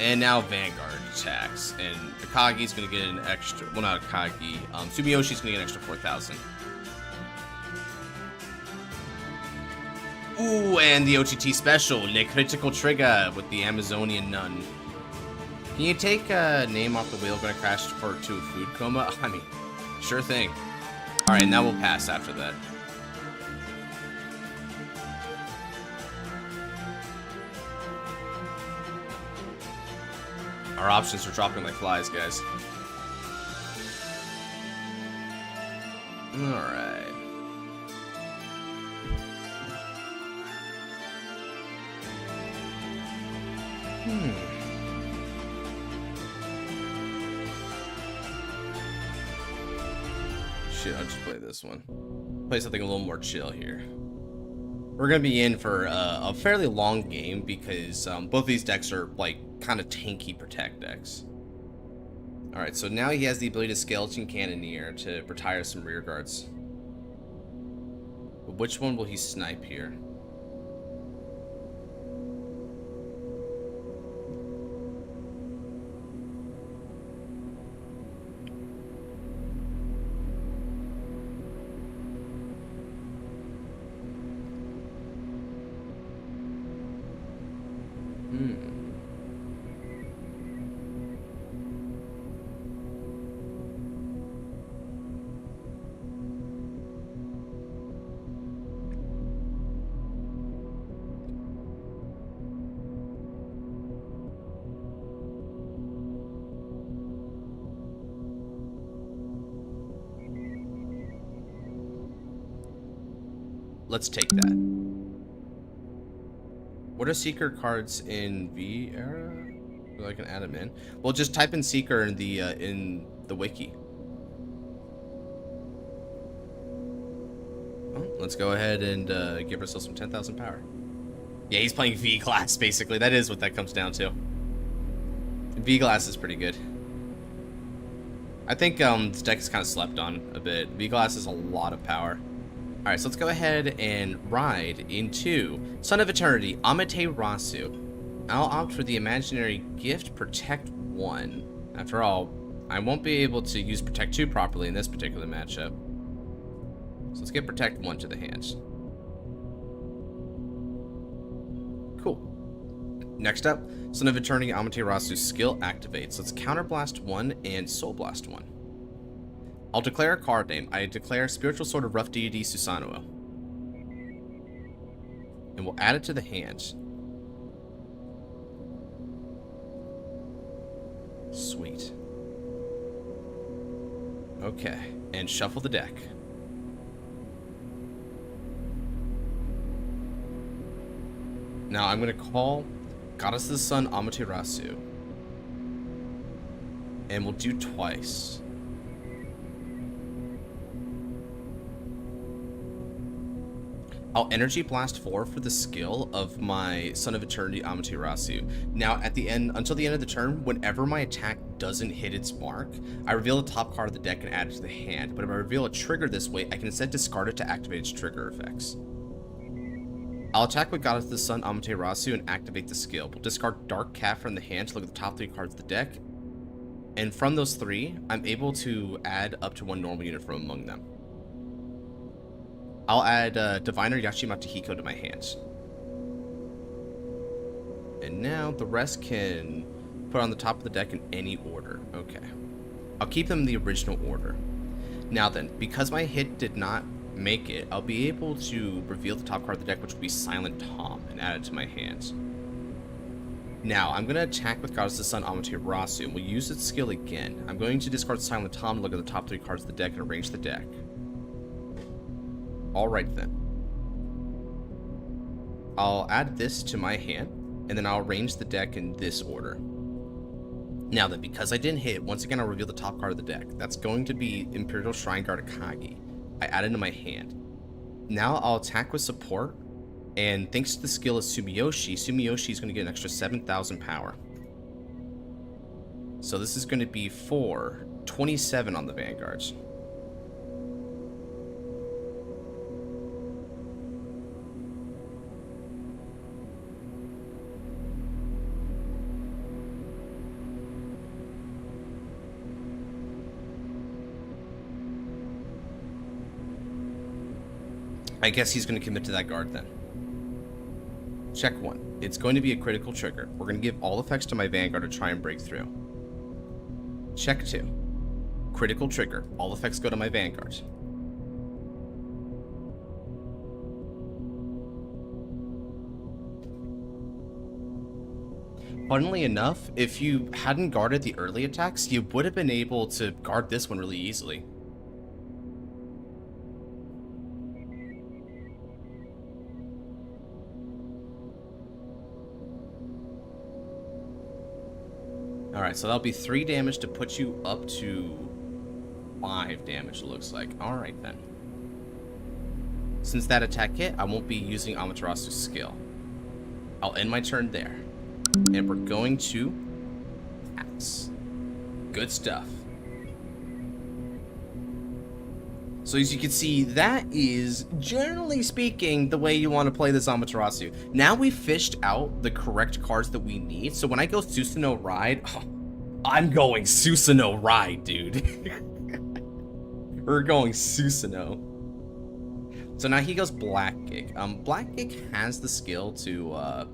And now Vanguard attacks, and Akagi's gonna get an extra, well, not Akagi, Sumiyoshi's gonna get an extra 4,000. Ooh, and the OTT special, Le Critical Trigger with the Amazonian Nun. Can you take a name off the wheel gonna crash to a food coma? I mean, sure thing. Alright, now we'll pass after that. Our options are dropping like flies, guys. Alright. Shit, I'll just play this one. Play something a little more chill here. We're gonna be in for a fairly long game because both these decks are like kind of tanky protect decks. Alright, so now he has the ability to Skeleton Cannoneer to retire some rear guards. But which one will he snipe here? let's take that. What are secret cards in V era? I can add them in. Well, just type in Seeker in the wiki. Well, let's go ahead and give ourselves some 10,000 power. Yeah, he's playing V class basically. That is what that comes down to. V class is pretty good. I think this deck is kind of slept on a bit. V class is a lot of power. All right, so let's go ahead and ride into Son of Eternity, Amaterasu. I'll opt for the imaginary gift, Protect 1. After all, I won't be able to use Protect 2 properly in this particular matchup. So let's get Protect 1 to the hands. Cool. Next up, Son of Eternity Amaterasu skill activates. Let's Counterblast 1 and Soul Blast 1. I'll declare a card name. I declare Spiritual Sword of Rough Deity Susanoo. And we'll add it to the hands. Sweet. Okay, and shuffle the deck. Now I'm going to call Goddess of the Sun Amaterasu. And we'll do twice. I'll Energy Blast 4 for the skill of my Son of Eternity Amaterasu. Now, at the end, until the end of the turn, whenever my attack doesn't hit its mark, I reveal the top card of the deck and add it to the hand. But if I reveal a trigger this way, I can instead discard it to activate its trigger effects. I'll attack with Goddess of the Sun Amaterasu and activate the skill. We'll discard Dark Cat from the hand to look at the top 3 cards of the deck. And from those 3, I'm able to add up to 1 normal unit from among them. I'll add Diviner Yashimata Hiko to my hands. And now the rest can put on the top of the deck in any order. Okay. I'll keep them in the original order. Now then, because my hit did not make it, I'll be able to reveal the top card of the deck, which will be Silent Tom, and add it to my hands. Now, I'm going to attack with Goddess of the Sun Amaterasu, and we'll use its skill again. I'm going to discard Silent Tom to look at the top 3 cards of the deck and arrange the deck. Alright then. I'll add this to my hand, and then I'll arrange the deck in this order. Now then, because I didn't hit, once again I'll reveal the top card of the deck. That's going to be Imperial Shrine Guard Akagi. I add it to my hand. Now I'll attack with support, and thanks to the skill of Sumiyoshi, Sumiyoshi is going to get an extra 7,000 power. So this is going to be for 27 on the Vanguards. I guess he's going to commit to that guard then. Check 1. It's going to be a critical trigger. We're going to give all effects to my Vanguard to try and break through. Check 2. Critical trigger. All effects go to my Vanguard. Funnily enough, if you hadn't guarded the early attacks, you would have been able to guard this one really easily. Alright, so that'll be 3 damage to put you up to 5 damage, it looks like. Alright then. Since that attack hit, I won't be using Amaterasu's skill. I'll end my turn there. And we're going to Axe. Good stuff. So as you can see, that is, generally speaking, the way you want to play this Amaterasu. Now we've fished out the correct cards that we need. So when I go Susanoo Ride, oh, I'm going Susanoo Ride, dude. We're going Susanoo. So now he goes Black Gig. Black Gig has the skill to,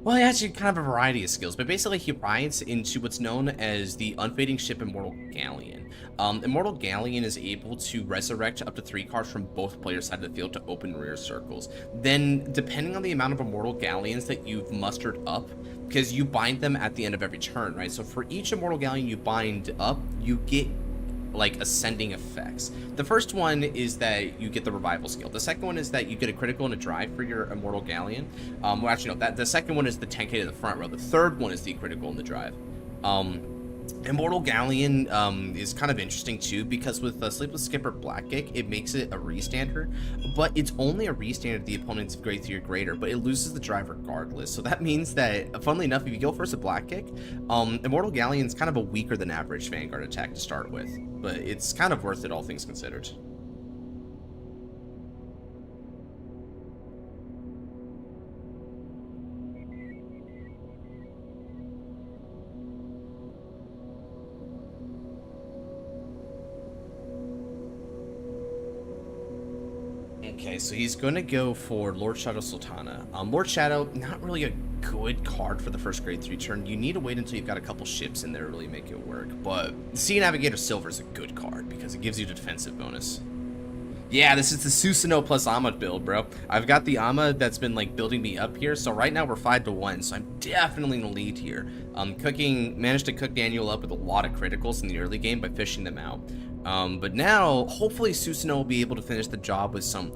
well, he has kind of a variety of skills, but basically he rides into what's known as the Unfading Ship Immortal Galleon. Immortal Galleon is able to resurrect up to 3 cards from both players' side of the field to open rear circles. Then, depending on the amount of Immortal Galleons that you've mustered up, because you bind them at the end of every turn, right? So for each Immortal Galleon you bind up, you get like ascending effects. The first one is that you get the revival skill. The second one is that you get a critical and a drive for your Immortal Galleon. Well, actually, no, the second one is the 10k to the front row. The third one is the critical and the drive. Immortal Galleon is kind of interesting too, because with Sleepless Skipper Black Kick, it makes it a restander, but it's only a restander if the opponent's grade 3 or greater, but it loses the drive regardless. So that means that, funnily enough, if you go first a Black Kick, Immortal Galleon's kind of a weaker than average Vanguard attack to start with, but it's kind of worth it, all things considered. Okay, so he's going to go for Lord Shadow Sultana. Lord Shadow, not really a good card for the first grade 3 turn. You need to wait until you've got a couple ships in there to really make it work. But Sea Navigator Silver is a good card because it gives you the defensive bonus. Yeah, this is the Susanoo plus Amma build, bro. I've got the Amma that's been like building me up here. So right now we're 5-1, so I'm definitely in the lead here. Managed to cook Daniel up with a lot of criticals in the early game by fishing them out. But now, hopefully Susanoo will be able to finish the job with some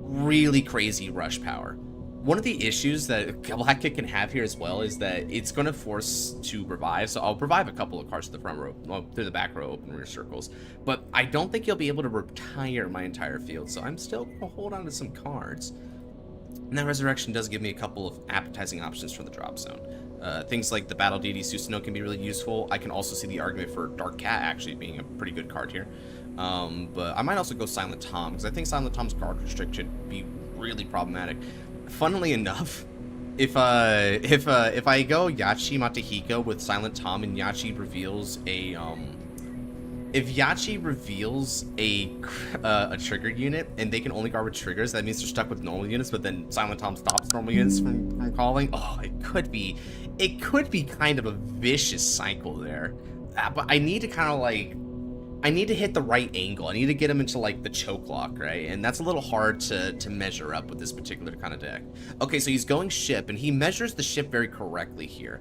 really crazy rush power. One of the issues that Black Kick can have here as well is that it's going to force to revive. So I'll revive a couple of cards to the front row, well, through the back row, open rear circles. But I don't think you'll be able to retire my entire field. So I'm still going to hold on to some cards. And that Resurrection does give me a couple of appetizing options for the drop zone. Things like the Battle Deity Susanoo can be really useful. I can also see the argument for Dark Cat actually being a pretty good card here. But I might also go Silent Tom, because I think Silent Tom's guard restrict should be really problematic. Funnily enough, if I go Yachi Matahiko with Silent Tom and Yachi reveals a if Yachi reveals a trigger unit and they can only guard with triggers, that means they're stuck with normal units, but then Silent Tom stops normal units from calling. Oh, it could be kind of a vicious cycle there. But I need to kind of like, I need to hit the right angle. I need to get him into like the choke lock, right? And that's a little hard to measure up with this particular kind of deck. Okay, so he's going ship, and he measures the ship very correctly here.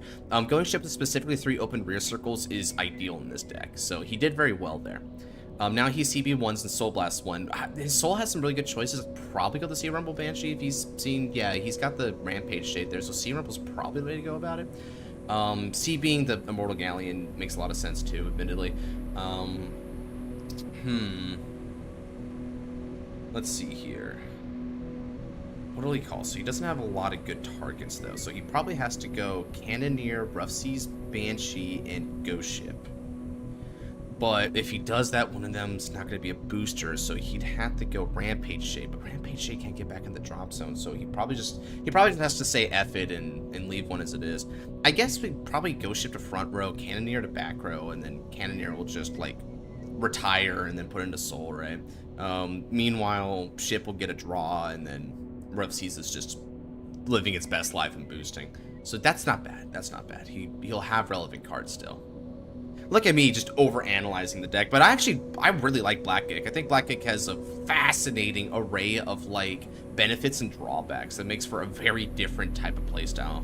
Going ship with specifically 3 open rear circles is ideal in this deck, so he did very well there. Now he's CB1s and Soul Blast 1. His Soul has some really good choices. Probably go the Sea Rumble Banshee if he's seen, yeah, he's got the Rampage Shade there, so Sea Rumble's probably the way to go about it. C being the Immortal Galleon makes a lot of sense too, admittedly. Let's see here. What will he call? So he doesn't have a lot of good targets though, so he probably has to go Cannoneer, Rough Seas, Banshee, and Ghost Ship. But if he does that, one of them's not going to be a booster, so he'd have to go Rampage Shade. But Rampage Shade can't get back in the drop zone, so he probably just has to say F it and leave one as it is. I guess we'd probably Ghost Ship to front row, Cannoneer to back row, and then Cannoneer will just like retire and then put into Soul, right? Meanwhile, Ship will get a draw, and then Rough Seas is just living its best life and boosting. So that's not bad. That's not bad. He'll have relevant cards still. Look at me just over-analyzing the deck, but I really like Black Kick. I think Black Kick has a fascinating array of like benefits and drawbacks that makes for a very different type of playstyle.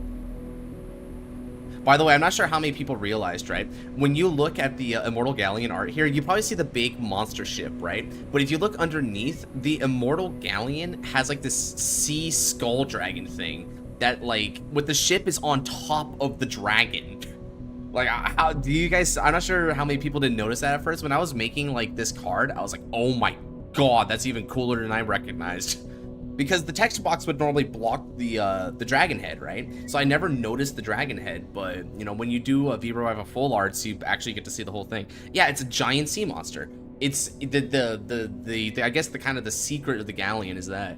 By the way, I'm not sure how many people realized, right? When you look at the Immortal Galleon art here, you probably see the big monster ship, right? But if you look underneath, the Immortal Galleon has like this sea skull dragon thing that like, with the ship is on top of the dragon. Like, how do you guys, I'm not sure how many people didn't notice that at first. When I was making like this card, I was like, oh my god, that's even cooler than I recognized. Because the text box would normally block the dragon head, right? So I never noticed the dragon head, but you know, when you do a V-Revive of full arts, you actually get to see the whole thing. Yeah, it's a giant sea monster. It's the I guess the kind of the secret of the Galleon is that,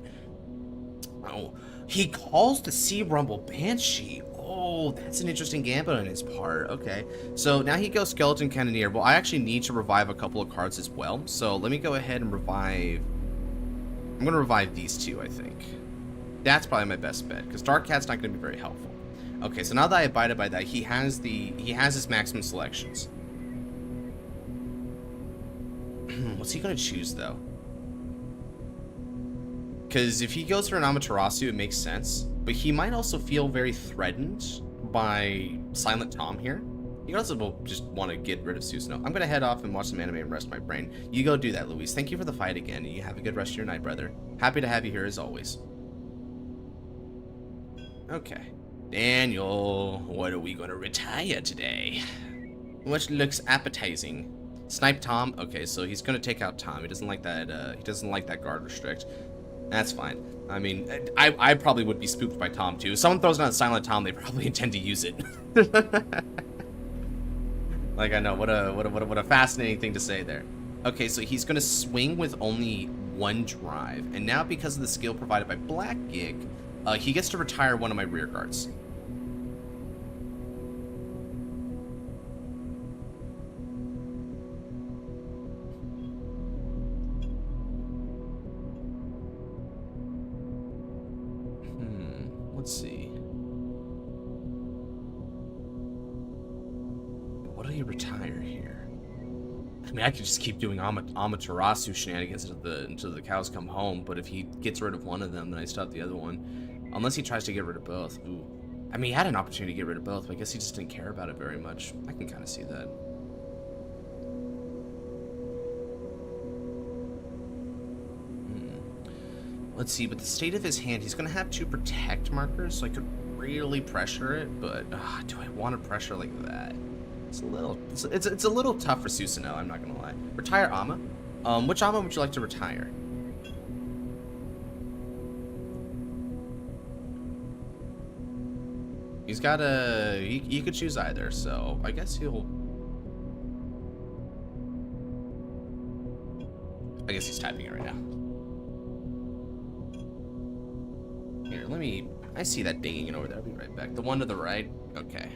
oh, he calls the Sea Rumble Banshee. Oh, that's an interesting gambit on his part. Okay, so now he goes Skeleton Cannoneer. Well, I actually need to revive a couple of cards as well, so let me go ahead and revive. I'm going to revive these two, I think. That's probably my best bet, because Dark Cat's not going to be very helpful. Okay, so now that I abided by that, he has his maximum selections. What's he going to choose, though? Because if he goes for an Amaterasu, it makes sense. But he might also feel very threatened by Silent Tom here. You also will just want to get rid of Susanoo. I'm going to head off and watch some anime and rest my brain. You go do that, Luis. Thank you for the fight again, and you have a good rest of your night, brother. Happy to have you here as always. Okay. Daniel, what are we going to retire today? Which looks appetizing. Snipe Tom? Okay, so he's going to take out Tom. He doesn't like that, he doesn't like that guard restrict. That's fine. I mean, I probably would be spooked by Tom, too. If someone throws down Silent Tom, they probably intend to use it. Like, I know, what a fascinating thing to say there. Okay, so he's going to swing with only one drive. And now, because of the skill provided by Black Gig, he gets to retire one of my rear guards. Let's see. What do you retire here? I mean, I could just keep doing Amaterasu shenanigans until the cows come home, but if he gets rid of one of them, then I still have the other one. Unless he tries to get rid of both. Ooh. I mean, he had an opportunity to get rid of both, but I guess he just didn't care about it very much. I can kind of see that. Let's see, but the state of his hand, he's going to have 2 protect markers, so I could really pressure it, but do I want to pressure like that? It's a little tough for Susanoo, I'm not going to lie. Retire Ama. Which Ama would you like to retire? He's got a... He could choose either, so I guess he'll... I guess he's typing it right now. Here, let me... I see that dinging over there. I'll be right back. The one to the right? Okay.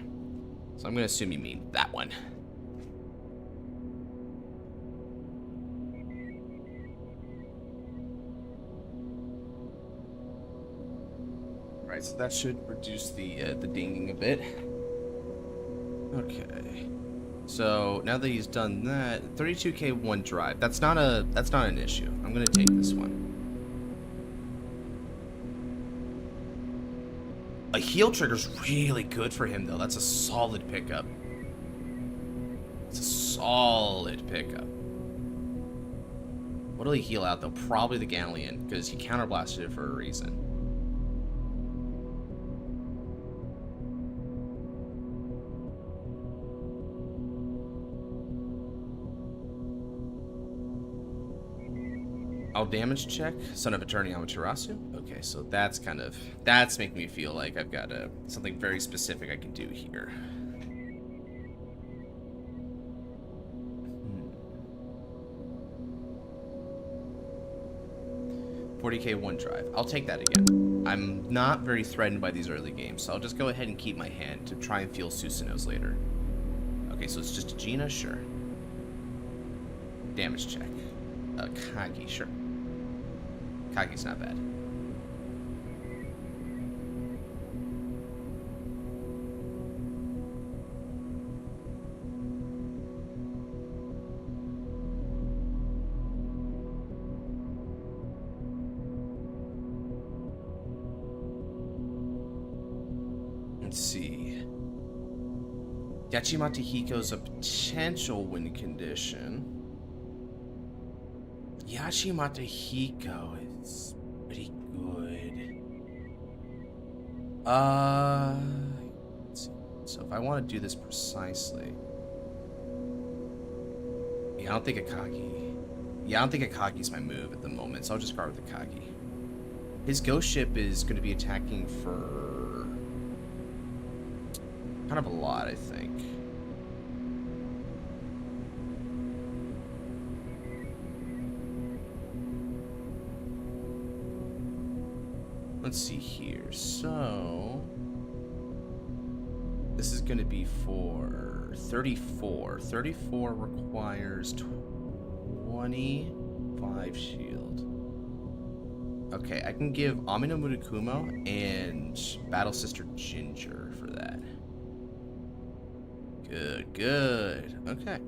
So I'm going to assume you mean that one. Right, so that should reduce the dinging a bit. Okay. So now that he's done that, 32k one drive. That's not an issue. I'm going to take this one. A heal trigger's really good for him, though. That's a solid pickup. It's a solid pickup. What'll he heal out, though? Probably the Galleon, because he counterblasted it for a reason. I'll damage check. Son of Eternity Amaterasu. Okay, so that's making me feel like I've got something very specific I can do here. 40k one drive. I'll take that again. I'm not very threatened by these early games, so I'll just go ahead and keep my hand to try and feel Susanoo's later. Okay, so it's just a Gina, sure. Damage check. Kagi, sure. Kagi's not bad. Let's see. Yachimata Hiko's a potential win condition. Yachimata Hiko is pretty good. Let's see. So if I want to do this precisely, yeah, I don't think Akagi. Yeah, I don't think Akagi's my move at the moment, so I'll just guard with Akagi. His ghost ship is going to be attacking for kind of a lot, I think. Let's see here. So this is going to be for 34. 34 requires 25 shield. Okay, I can give Amino Murakumo and Battle Sister Ginger for that. Good, good. Okay.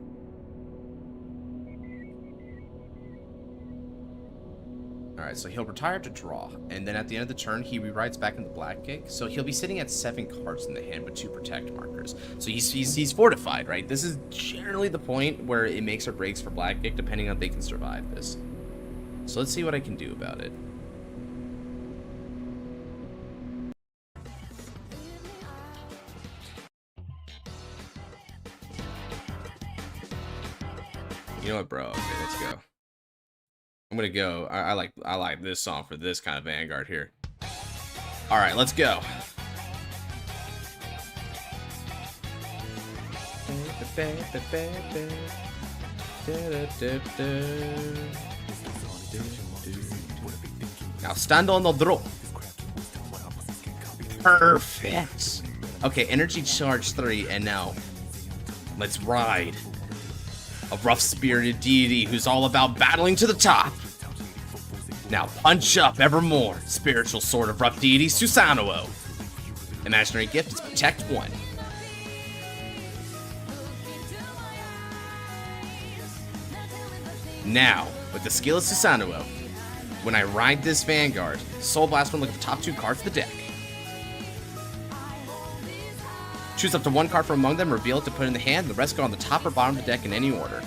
Alright, so he'll retire to draw, and then at the end of the turn, he rewrites back into Black Gig, so he'll be sitting at 7 cards in the hand with 2 protect markers. So he's fortified, right? This is generally the point where it makes or breaks for Black Gig, depending on if they can survive this. So let's see what I can do about it. You know what, bro? Okay, let's go. I'm gonna go. I like this song for this kind of Vanguard here. All right, let's go. Now stand on the draw. Perfect. Okay, energy charge 3, and now let's ride. A rough-spirited deity who's all about battling to the top. Now punch up evermore. Spiritual sword of rough deity Susanoo. Imaginary gift is protect 1. Now, with the skill of Susanoo, when I ride this Vanguard, Soul Blast will look at the top 2 cards of the deck. Choose up to 1 card from among them, reveal it to put in the hand, and the rest go on the top or bottom of the deck in any order.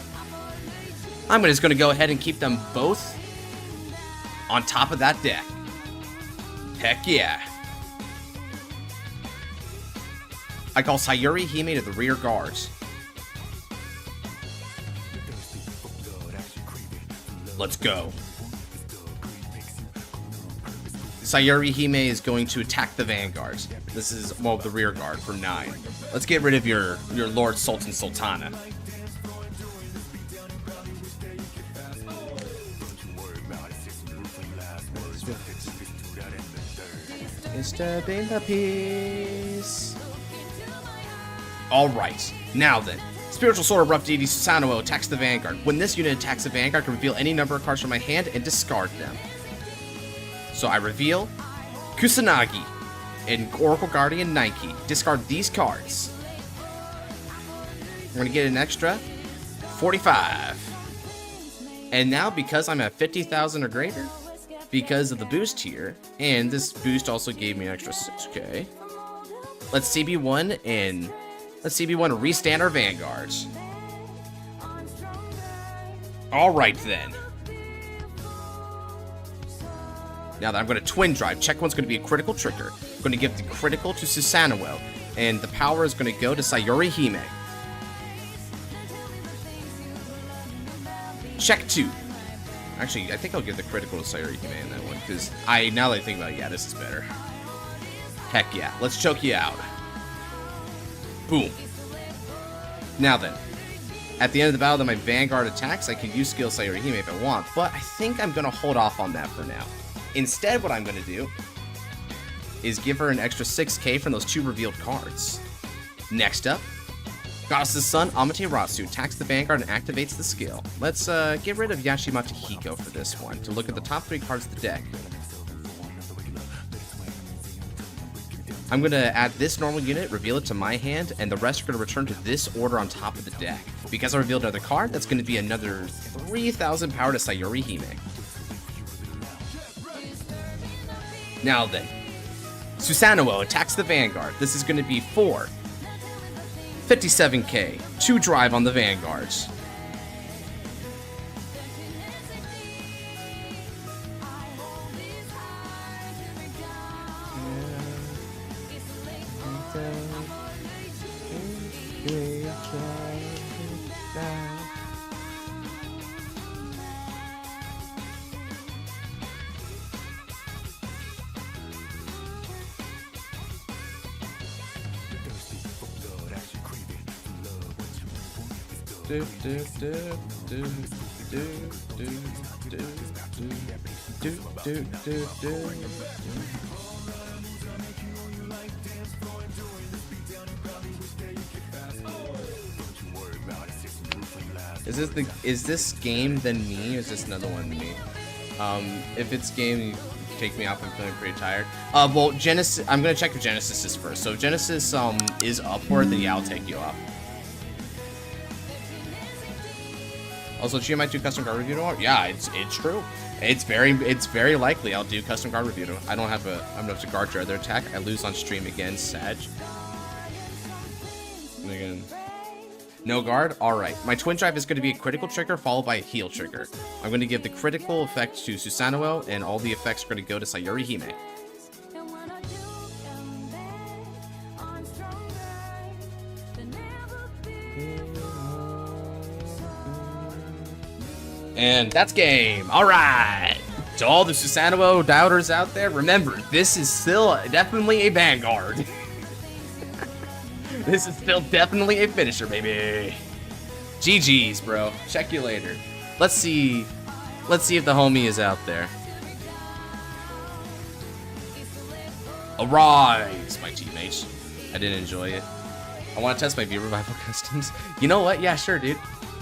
I'm just going to go ahead and keep them both on top of that deck. Heck yeah. I call Sayuri Hime to the rear guards. Let's go. Sayuri Hime is going to attack the Vanguards. This is, well, the rear guard for 9. Let's get rid of your Lord Sultan Sultana. Disturbing the peace. Alright, now then. Spiritual Sword of Rough Deity Susanoo attacks the Vanguard. When this unit attacks the Vanguard, I can reveal any number of cards from my hand and discard them. So I reveal Kusanagi and Oracle Guardian Nike. Discard these cards. I'm going to get an extra 45. And now, because I'm at 50,000 or greater, because of the boost here, and this boost also gave me an extra 6k, let's CB1 and let's CB1 restand our Vanguards. Alright then. Now that I'm going to Twin Drive, check one's going to be a critical trigger. I'm going to give the critical to Susanoo, and the power is going to go to Sayuri Hime. Check 2. Actually, I think I'll give the critical to Sayuri Hime in that one, because now that I think about it, yeah, this is better. Heck yeah, let's choke you out. Boom. Now then, at the end of the battle that my Vanguard attacks, I can use skill Sayuri Hime if I want, but I think I'm going to hold off on that for now. Instead, what I'm going to do is give her an extra 6k from those 2 revealed cards. Next up, Goddess's Son Amaterasu attacks the Vanguard and activates the skill. Let's get rid of Yashimata Hiko for this one, to look at the top 3 cards of the deck. I'm going to add this normal unit, reveal it to my hand, and the rest are going to return to this order on top of the deck. Because I revealed another card, that's going to be another 3,000 power to Sayuri Hime. Now then, Susanoo attacks the Vanguard. This is going to be 4. 57k, 2 drive on the Vanguards. Is this game then me, or is this another one me? If it's game, you take me off. I'm feeling pretty tired. Well, Genesis. I'm gonna check if Genesis is first. So if Genesis is upward, then yeah, I'll take you off. Also, she might do custom card review tomorrow. Yeah, it's true. It's very likely I'll do custom card review. I don't have a guard draw their attack. I lose on stream again, Sag. And again, no guard. All right, my twin drive is going to be a critical trigger followed by a heal trigger. I'm going to give the critical effect to Susanoo, and all the effects are going to go to Sayuri Hime. And that's game. All right. To all the Susanoo doubters out there, remember, this is still definitely a Vanguard. This is still definitely a finisher, baby. GG's, bro. Check you later. Let's see if the homie is out there. Arise, my teammates. I didn't enjoy it. I want to test my view revival customs. You know what? Yeah, sure, dude.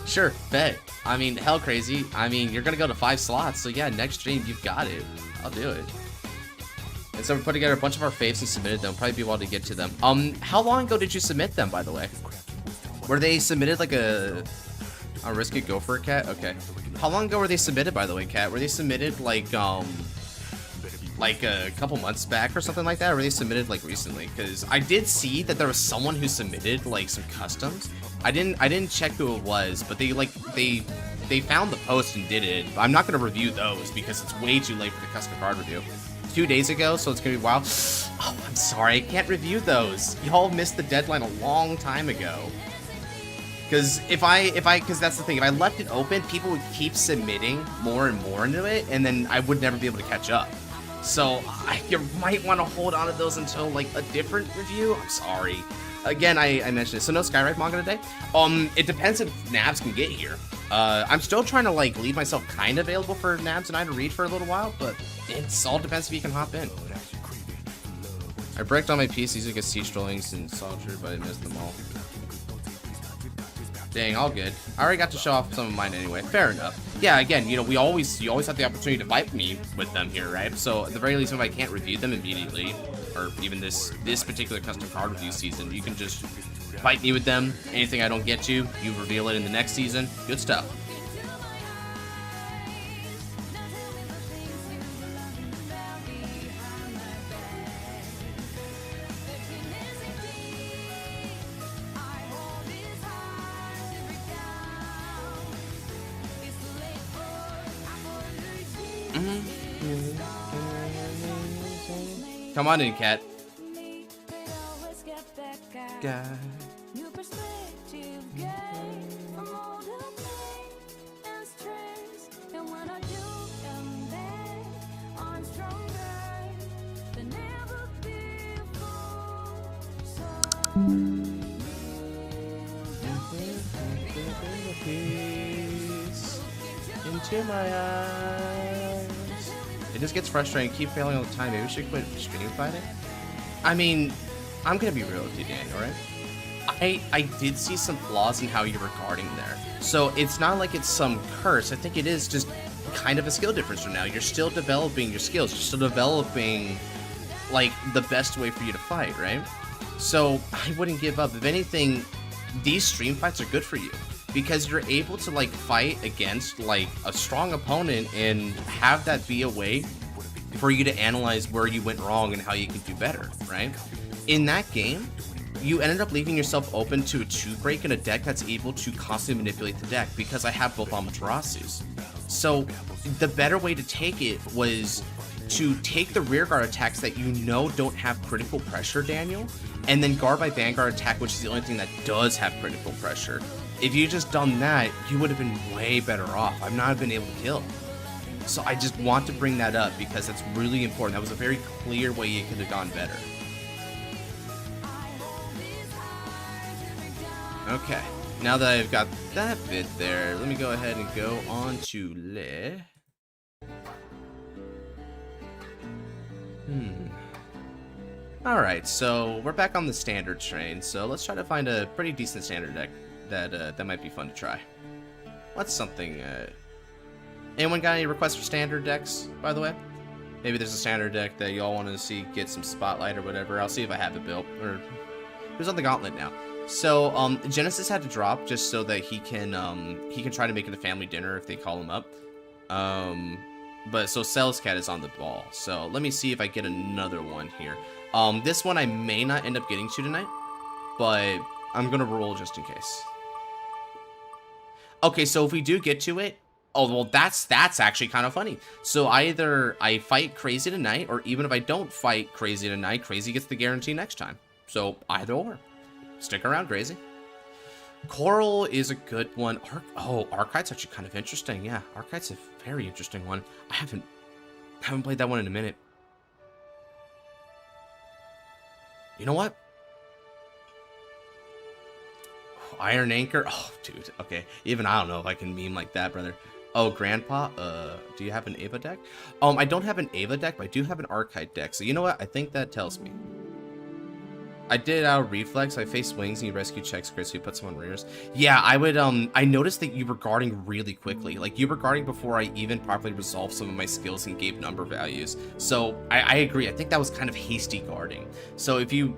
Sure, bet. I mean, hell crazy. I mean, you're gonna go to 5 slots, so yeah, next stream, you've got it. I'll do it. And so we put together a bunch of our faves and submitted them. Probably be able to get to them. How long ago did you submit them, by the way? Were they submitted like a risk it, go for it, Cat? Okay. How long ago were they submitted, by the way, Cat? Were they submitted like a couple months back or something like that? Or were they submitted like recently? Because I did see that there was someone who submitted like some customs. I didn't check who it was, but they found the post and did it. I'm not gonna review those because it's way too late for the custom card review. 2 days ago, so it's gonna be wild. Oh, I'm sorry, I can't review those. Y'all missed the deadline a long time ago. Because because that's the thing, if I left it open, people would keep submitting more and more into it, and then I would never be able to catch up. So you might want to hold on to those until like a different review. I'm sorry. Again, I mentioned it. So no Skyride manga today. It depends if Nabs can get here. I'm still trying to like leave myself kind of available for Nabs and I to read for a little while, but it's all depends if you can hop in. I bricked on my piece using a siege trollings and soldier, but I missed them all. Dang, all good. I already got to show off some of mine anyway. Fair enough. Yeah, again, you know, you always have the opportunity to fight me with them here, right? So at the very least, if I can't review them immediately, or even this particular custom card review season, you can just fight me with them. Anything I don't get to, you reveal it in the next season. Good stuff. Come on in, Cat. God. Into my eyes. It just gets frustrating. Keep failing all the time. Maybe we should quit stream fighting. I mean, I'm gonna be real with you, Daniel, right? I did see some flaws in how you're regarding there. So it's not like it's some curse. I think it is just kind of a skill difference from now. You're still developing your skills. You're still developing like the best way for you to fight, right? So I wouldn't give up. If anything, these stream fights are good for you because you're able to like fight against like a strong opponent and have that be a way for you to analyze where you went wrong and how you can do better, right? In that game, you ended up leaving yourself open to a 2-break in a deck that's able to constantly manipulate the deck because I have both Amaterasus. So the better way to take it was to take the rear guard attacks that you know don't have critical pressure, Daniel, and then guard by Vanguard attack, which is the only thing that does have critical pressure. If you just done that, you would have been way better off. I've not been able to kill. So I just want to bring that up because that's really important. That was a very clear way you could have gone better. Okay, now that I've got that bit there, let me go ahead and go on to Le. Alright, so we're back on the standard train, so let's try to find a pretty decent standard deck that might be fun to try. What's something, anyone got any requests for standard decks, by the way? Maybe there's a standard deck that y'all want to see get some spotlight or whatever. I'll see if I have it built. Or who's on the gauntlet now? So, Genesis had to drop just so that he can try to make it a family dinner if they call him up. But so Cell's Cat is on the ball. So let me see if I get another one here. This one I may not end up getting to tonight, but I'm gonna roll just in case. Okay, so if we do get to it, oh, well, that's actually kind of funny. So either I fight Crazy tonight, or even if I don't fight Crazy tonight, Crazy gets the guarantee next time. So either or. Stick around, Crazy. Coral is a good one. Archite's actually kind of interesting. Yeah, Archite's a very interesting one. I haven't played that one in a minute. You know what? Iron Anchor. Oh, dude. Okay. Even I don't know if I can meme like that, brother. Oh, Grandpa. Do you have an Ava deck? I don't have an Ava deck, but I do have an Archite deck. So you know what? I think that tells me. I did out of reflex. I faced wings and you rescue checks, Chris. So you put some on rears. Yeah, I would. I noticed that you were guarding really quickly. Like you were guarding before I even properly resolved some of my skills and gave number values. So I agree. I think that was kind of hasty guarding. So if you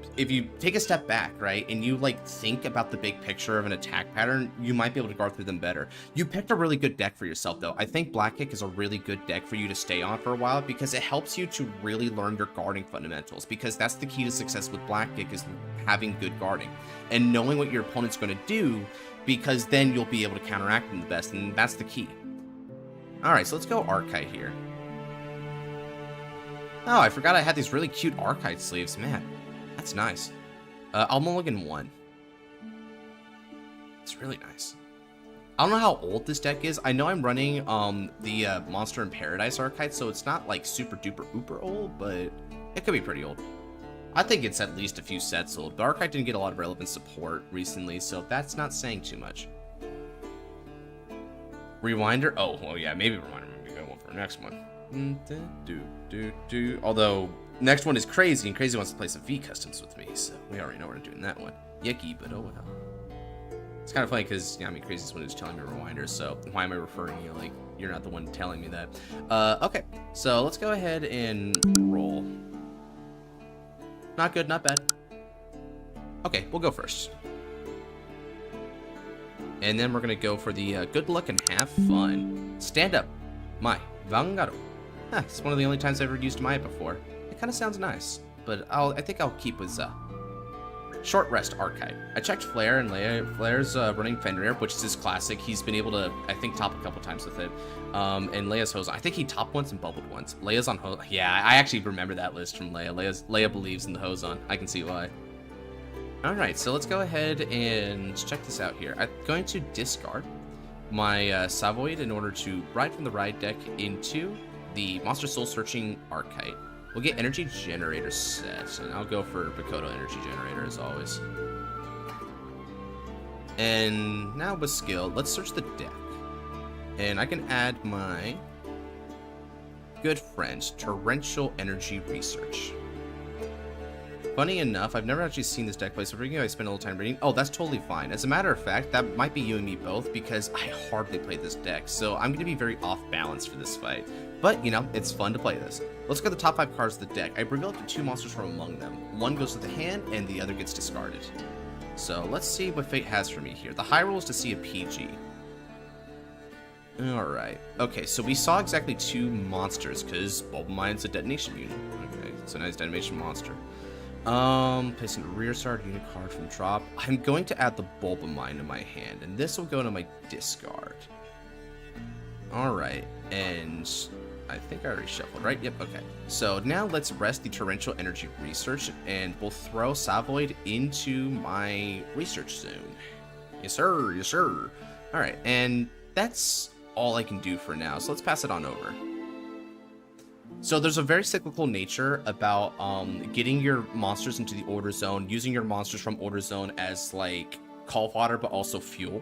take a step back, right, and you like think about the big picture of an attack pattern, you might be able to guard through them better. You picked a really good deck for yourself, though. I think Black Kick is a really good deck for you to stay on for a while because it helps you to really learn your guarding fundamentals. Because that's the key to success with Black Kick is having good guarding and knowing what your opponent's going to do, because then you'll be able to counteract them the best, and that's the key. All right, so let's go Archite here. Oh, I forgot I had these really cute Archite sleeves. Man, that's nice. I'll mulligan one. It's really nice. I don't know how old this deck is. I know I'm running the Monster in Paradise Archite, so it's not like super duper uber old, but it could be pretty old. I think it's at least a few sets old, but Archite didn't get a lot of relevant support recently, so that's not saying too much. Rewinder? Oh, well, yeah, maybe Rewinder would be a good one for our next one. Although, next one is Crazy, and Crazy wants to play some V-Customs with me, so we already know we're doing that one. Yucky, but oh well. It's kind of funny because, yeah, I mean, Crazy's one who's telling me Rewinder, so why am I referring you like you're not the one telling me that? Okay, so let's go ahead and roll. Not good, not bad. Okay, we'll go first. And then we're going to go for the good luck and have fun. Stand up. My Vanguard. It's one of the only times I've ever used Maya before. It kind of sounds nice, but I think I'll keep with Short Rest Archite. I checked Flare, and Flare's running Fenrir, which is his classic. He's been able to, I think, top a couple times with it. And Leia's Hose. I think he topped once and bubbled once. Leia's on Hose. Yeah, I actually remember that list from Leia. Leia believes in the Hose on. I can see why. Alright, so let's go ahead and check this out here. I'm going to discard my Savoid in order to ride from the ride deck into the Monster Soul Searching Archite. We'll get Energy Generator set, and I'll go for Bakoto Energy Generator as always. And now with skill, let's search the deck. And I can add my good friend, Torrential Energy Research. Funny enough, I've never actually seen this deck play, so I spend a little time reading. Oh, that's totally fine. As a matter of fact, that might be you and me both, because I hardly play this deck, so I'm going to be very off balance for this fight. But, you know, it's fun to play this. Let's go to the top 5 cards of the deck. I reveal up to 2 monsters from among them. One goes to the hand, and the other gets discarded. So, let's see what Fate has for me here. The high roll is to see a PG. Alright. Okay, so we saw exactly 2 monsters, because Bulba Mine's a detonation unit. Okay, it's a nice detonation monster. Placing a rear start unit card from drop. I'm going to add the Bulba Mine to my hand, and this will go to my discard. Alright, and I think I already shuffled, right? Yep, okay. So now let's rest the Torrential Energy Research, and we'll throw Savoid into my research zone. Yes, sir, yes, sir. Alright, and that's all I can do for now, so let's pass it on over. So there's a very cyclical nature about getting your monsters into the order zone, using your monsters from order zone as like call fodder, but also fuel.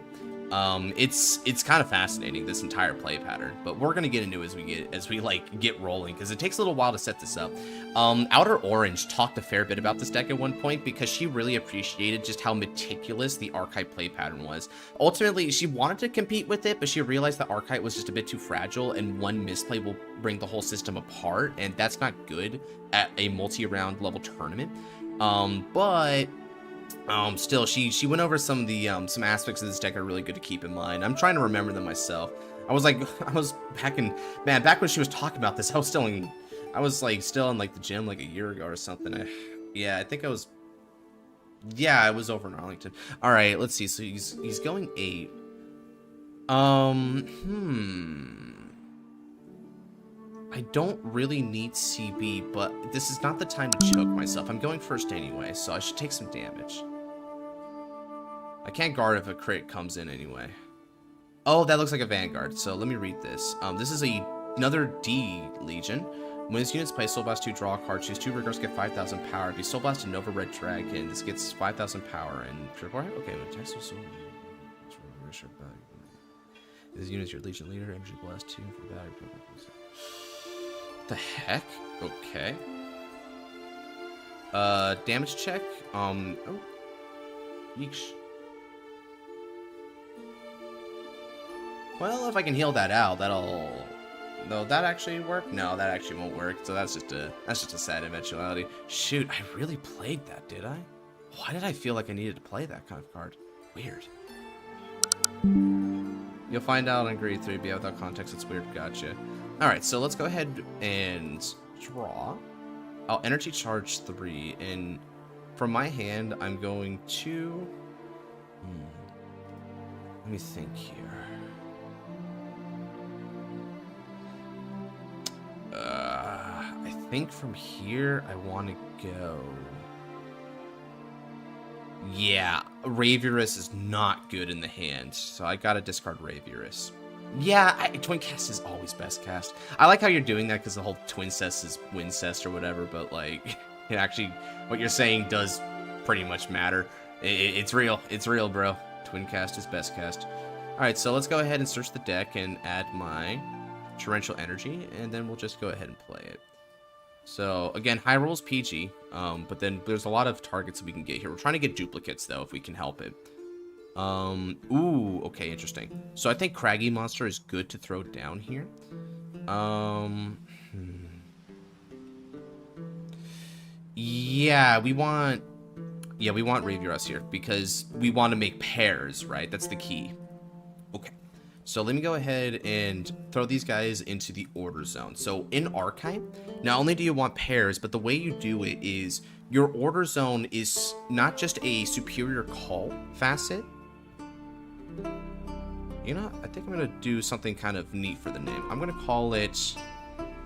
It's kind of fascinating, this entire play pattern, but we're gonna get into it as we get rolling, because it takes a little while to set this up. Outer Orange talked a fair bit about this deck at one point because she really appreciated just how meticulous the Archite play pattern was. Ultimately, she wanted to compete with it, but she realized that Archite was just a bit too fragile, and one misplay will bring the whole system apart, and that's not good at a multi-round level tournament. But Still, she went over some of the some aspects of this deck are really good to keep in mind. I'm trying to remember them myself. I was back when she was talking about this, I was still in like the gym like a year ago or something. Yeah, I think I was. Yeah, I was over in Arlington. All right, let's see. So he's going 8. I don't really need CB, but this is not the time to choke myself. I'm going first anyway, so I should take some damage. I can't guard if a crit comes in anyway. Oh, that looks like a Vanguard, so let me read this. This is another D Legion. When this unit's play Soul Blast 2, draw a card, choose 2 Rigors, get 5,000 power. If you Soul Blast a Nova Red Dragon, this gets 5,000 power and Pure Power. Okay, when attacks with Soul this unit is your Legion leader, Energy Blast 2 for value. What the heck? Okay. Damage check. Oh. Yeesh. Well, if I can heal that out, that'll... Though that actually work? No, that actually won't work. So that's just a sad eventuality. Shoot, I really played that, did I? Why did I feel like I needed to play that kind of card? Weird. You'll find out on grade 3. Be without context. It's weird. Gotcha. All right, so let's go ahead and draw. I'll energy charge 3, and from my hand, I'm going to. Let me think here. I think from here I want to go. Yeah, Ravurus is not good in the hand, so I gotta discard Ravurus. Yeah, Twin Cast is always best cast. I like how you're doing that because the whole Twin Cest is Wincest or whatever, but like, it actually, what you're saying does pretty much matter. It's real. It's real, bro. Twin Cast is best cast. Alright, so let's go ahead and search the deck and add my Torrential Energy, and then we'll just go ahead and play it. So, again, high roll is PG, but then there's a lot of targets that we can get here. We're trying to get duplicates, though, if we can help it. Ooh, okay, interesting. So I think Craggy Monster is good to throw down here. Yeah, we want Ravurus here, because we want to make pairs, right? That's the key. Okay. So let me go ahead and throw these guys into the order zone. So in Archive, not only do you want pairs, but the way you do it is your order zone is not just a superior call facet. You know, I think I'm going to do something kind of neat for the name. I'm going to call it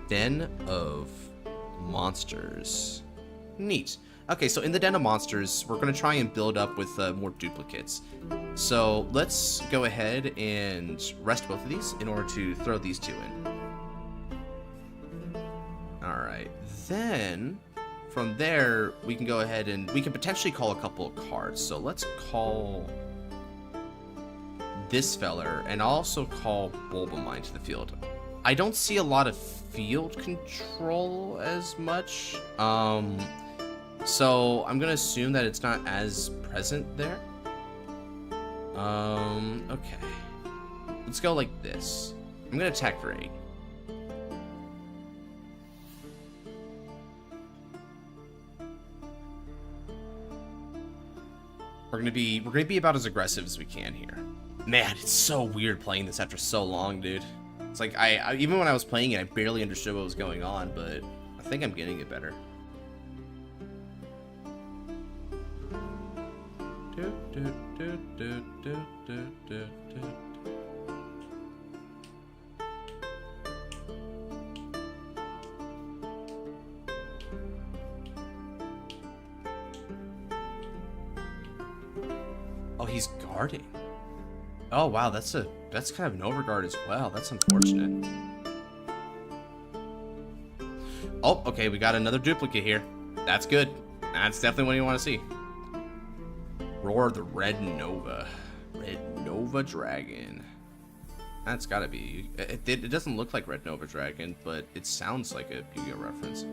Den of Monsters. Neat. Okay, so in the Den of Monsters, we're going to try and build up with more duplicates. So let's go ahead and rest both of these in order to throw these two in. Alright, then from there, we can go ahead and we can potentially call a couple of cards. So let's call this feller, and I'll also call Bulbamine to the field. I don't see a lot of field control as much. So I'm gonna assume that it's not as present there. Okay. Let's go like this. I'm gonna attack for 8. We're gonna be about as aggressive as we can here. Man, it's so weird playing this after so long, dude. It's like I even when I was playing it, I barely understood what was going on, but I think I'm getting it better. Oh, he's guarding. Oh wow, that's kind of an overguard as well. That's unfortunate. Oh, okay, we got another duplicate here. That's good. That's definitely what you want to see. Roar the Red Nova. Red Nova Dragon. That's gotta be... It doesn't look like Red Nova Dragon, but it sounds like a Yugioh reference.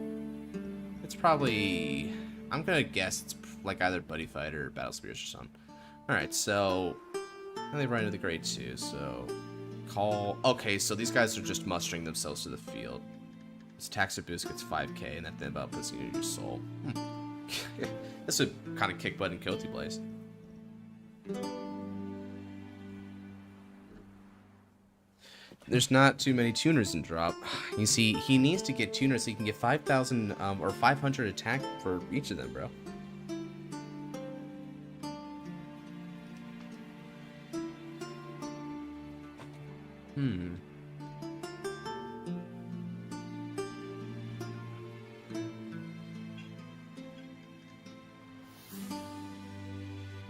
It's probably... I'm gonna guess it's like either Buddy Fight or Battle Spears or something. Alright, so... And they run into the grade 2, so... Call... Okay, so these guys are just mustering themselves to the field. This Taxer boost gets 5k, and that then about puts you in your soul. This would kind of kick butt in Coty Blaze. There's not too many tuners in drop. You see, he needs to get tuners so he can get 5,000 or 500 attack for each of them, bro.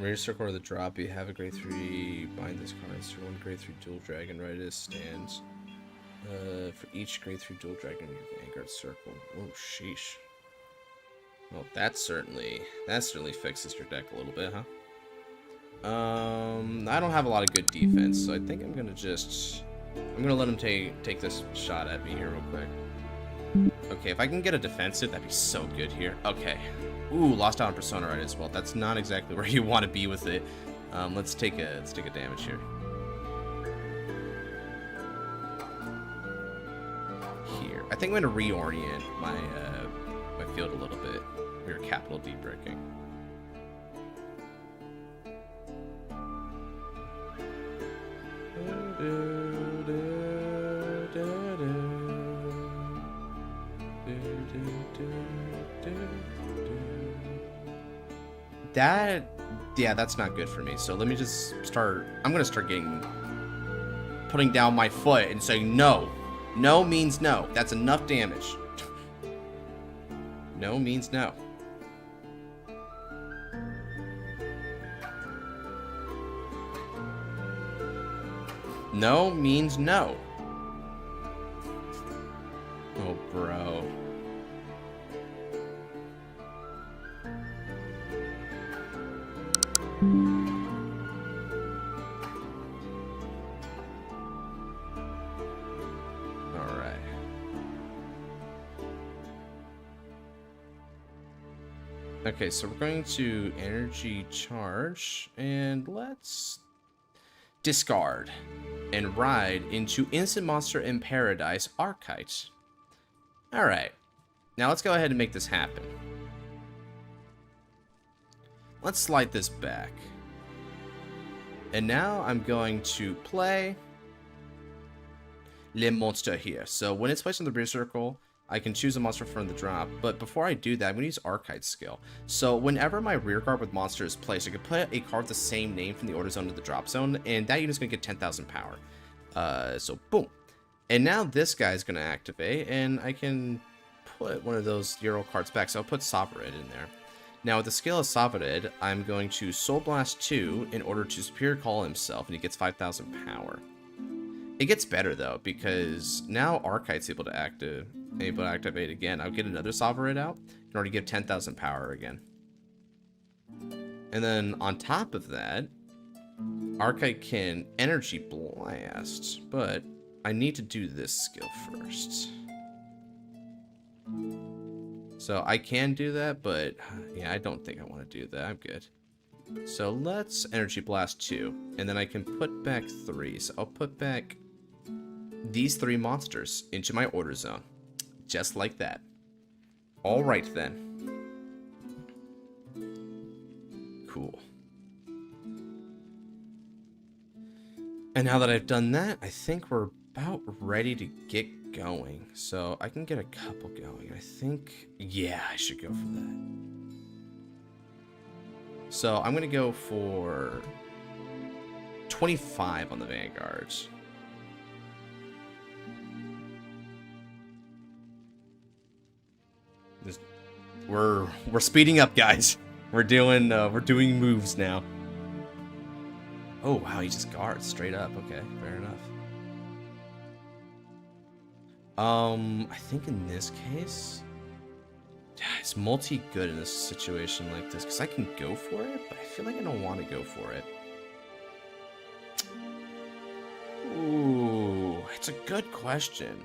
Rare circle or the drop. You have a grade 3. Bind this card. So 1 grade 3 dual dragon. Right as stands. For each grade 3 dual dragon in your Vanguard circle. Oh, sheesh. Well, that certainly fixes your deck a little bit, huh? I don't have a lot of good defense, so I think I'm gonna let him take this shot at me here real quick. Okay, if I can get a defensive, that'd be so good here. Okay. Ooh, lost out on Persona right as well. That's not exactly where you want to be with it. Let's take a damage here. Here, I think I'm gonna reorient my my field a little bit. We are capital D breaking. Yeah, that's not good for me. So let me just start. I'm gonna start putting down my foot and saying no. No means no. That's enough damage. No means no. No means no. Oh, bro. Alright. Okay, so we're going to energy charge, and let's discard and ride into Instant Monster in Paradise Archite. Alright, now let's go ahead and make this happen. Let's slide this back. And now I'm going to play Le Monster here. So when it's placed in the rear circle, I can choose a monster from the drop, but before I do that, I'm going to use Archite skill. So whenever my rear guard with monster is placed, I can put a card with the same name from the order zone to the drop zone, and that unit's going to get 10,000 power. So boom. And now this guy's going to activate, and I can put one of those Euro cards back. So I'll put Sovereign in there. Now with the skill of Sovereign, I'm going to Soul Blast 2 in order to Superior Call himself, and he gets 5,000 power. It gets better though, because now Archite's able to activate again. I'll get another Sovereign out in order to give 10,000 power again. And then on top of that, Archite can Energy Blast, but I need to do this skill first. So I can do that, but yeah, I don't think I want to do that. I'm good. So let's Energy Blast 2, and then I can put back 3. So I'll put back these 3 monsters into my order zone. Just like that. Alright then. Cool. And now that I've done that, I think we're about ready to get going. So I can get a couple going. I think, yeah, I should go for that. So I'm going to go for 25 on the Vanguard. We're speeding up, guys. We're doing moves now. Oh wow, he just guards straight up. Okay, fair enough. I think in this case, is multi good in this situation like this? Because I can go for it, but I feel like I don't want to go for it. Ooh, it's a good question.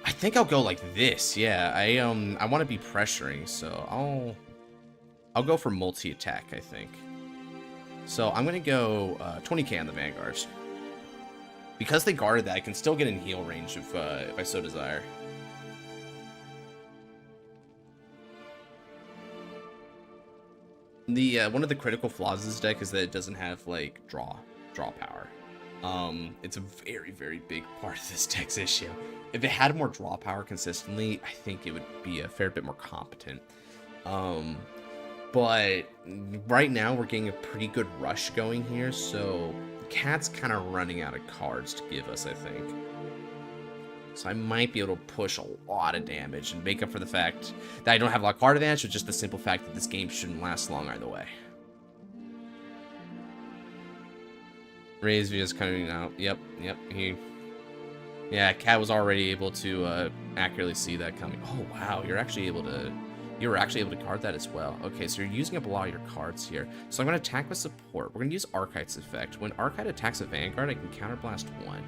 I think I'll go like this. Yeah, I want to be pressuring, so I'll go for multi-attack, I think. So I'm gonna go 20k on the Vanguards. Because they guarded that, I can still get in heal range if I so desire. The one of the critical flaws of this deck is that it doesn't have like draw power. It's a very, very big part of this deck's issue. If it had more draw power consistently, I think it would be a fair bit more competent. But right now we're getting a pretty good rush going here, so Cat's kind of running out of cards to give us, I think. So I might be able to push a lot of damage and make up for the fact that I don't have a lot of card advantage, or just the simple fact that this game shouldn't last long either way. Raise is coming out. Yep. Yeah, Cat was already able to accurately see that coming. Oh wow, you were actually able to card that as well. Okay, so you're using up a lot of your cards here. So I'm going to attack with support. We're going to use Archite's effect. When Archite attacks a Vanguard, I can counterblast 1.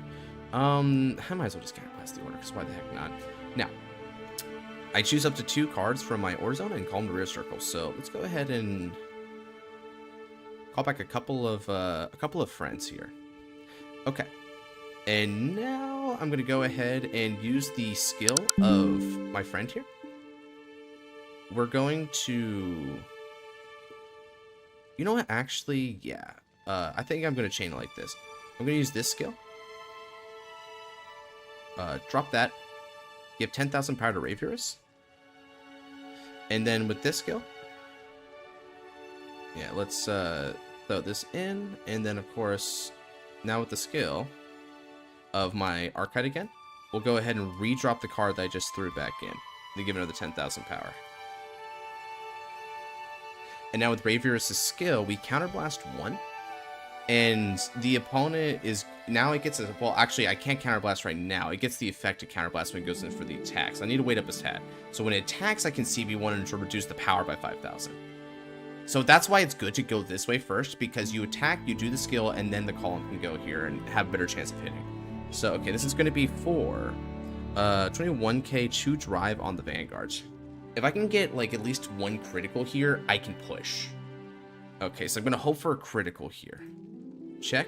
I might as well just counterblast the order, because why the heck not? Now, I choose up to 2 cards from my Order Zone and call them to rear circle. So let's go ahead and call back a couple of friends here. Okay. And now I'm going to go ahead and use the skill of my friend here. We're going to... You know what? Actually, yeah. I think I'm going to chain it like this. I'm going to use this skill. Drop that. Give 10,000 power to Ravurus. And then with this skill... Yeah, let's throw this in. And then, of course, now with the skill of my Archite again, we'll go ahead and re-drop the card that I just threw back in. To give another 10,000 power. And now with Ravurus' skill, we counterblast 1. And the opponent is... Now it gets... Well, actually, I can't counterblast right now. It gets the effect to counterblast when it goes in for the attacks. I need to wait up his hat. So when it attacks, I can CB1 to reduce the power by 5,000. So that's why it's good to go this way first, because you attack, you do the skill, and then the column can go here and have a better chance of hitting. So, okay, this is going to be for 21k to drive on the Vanguards. If I can get, like, at least 1 critical here, I can push. Okay, so I'm going to hope for a critical here. Check.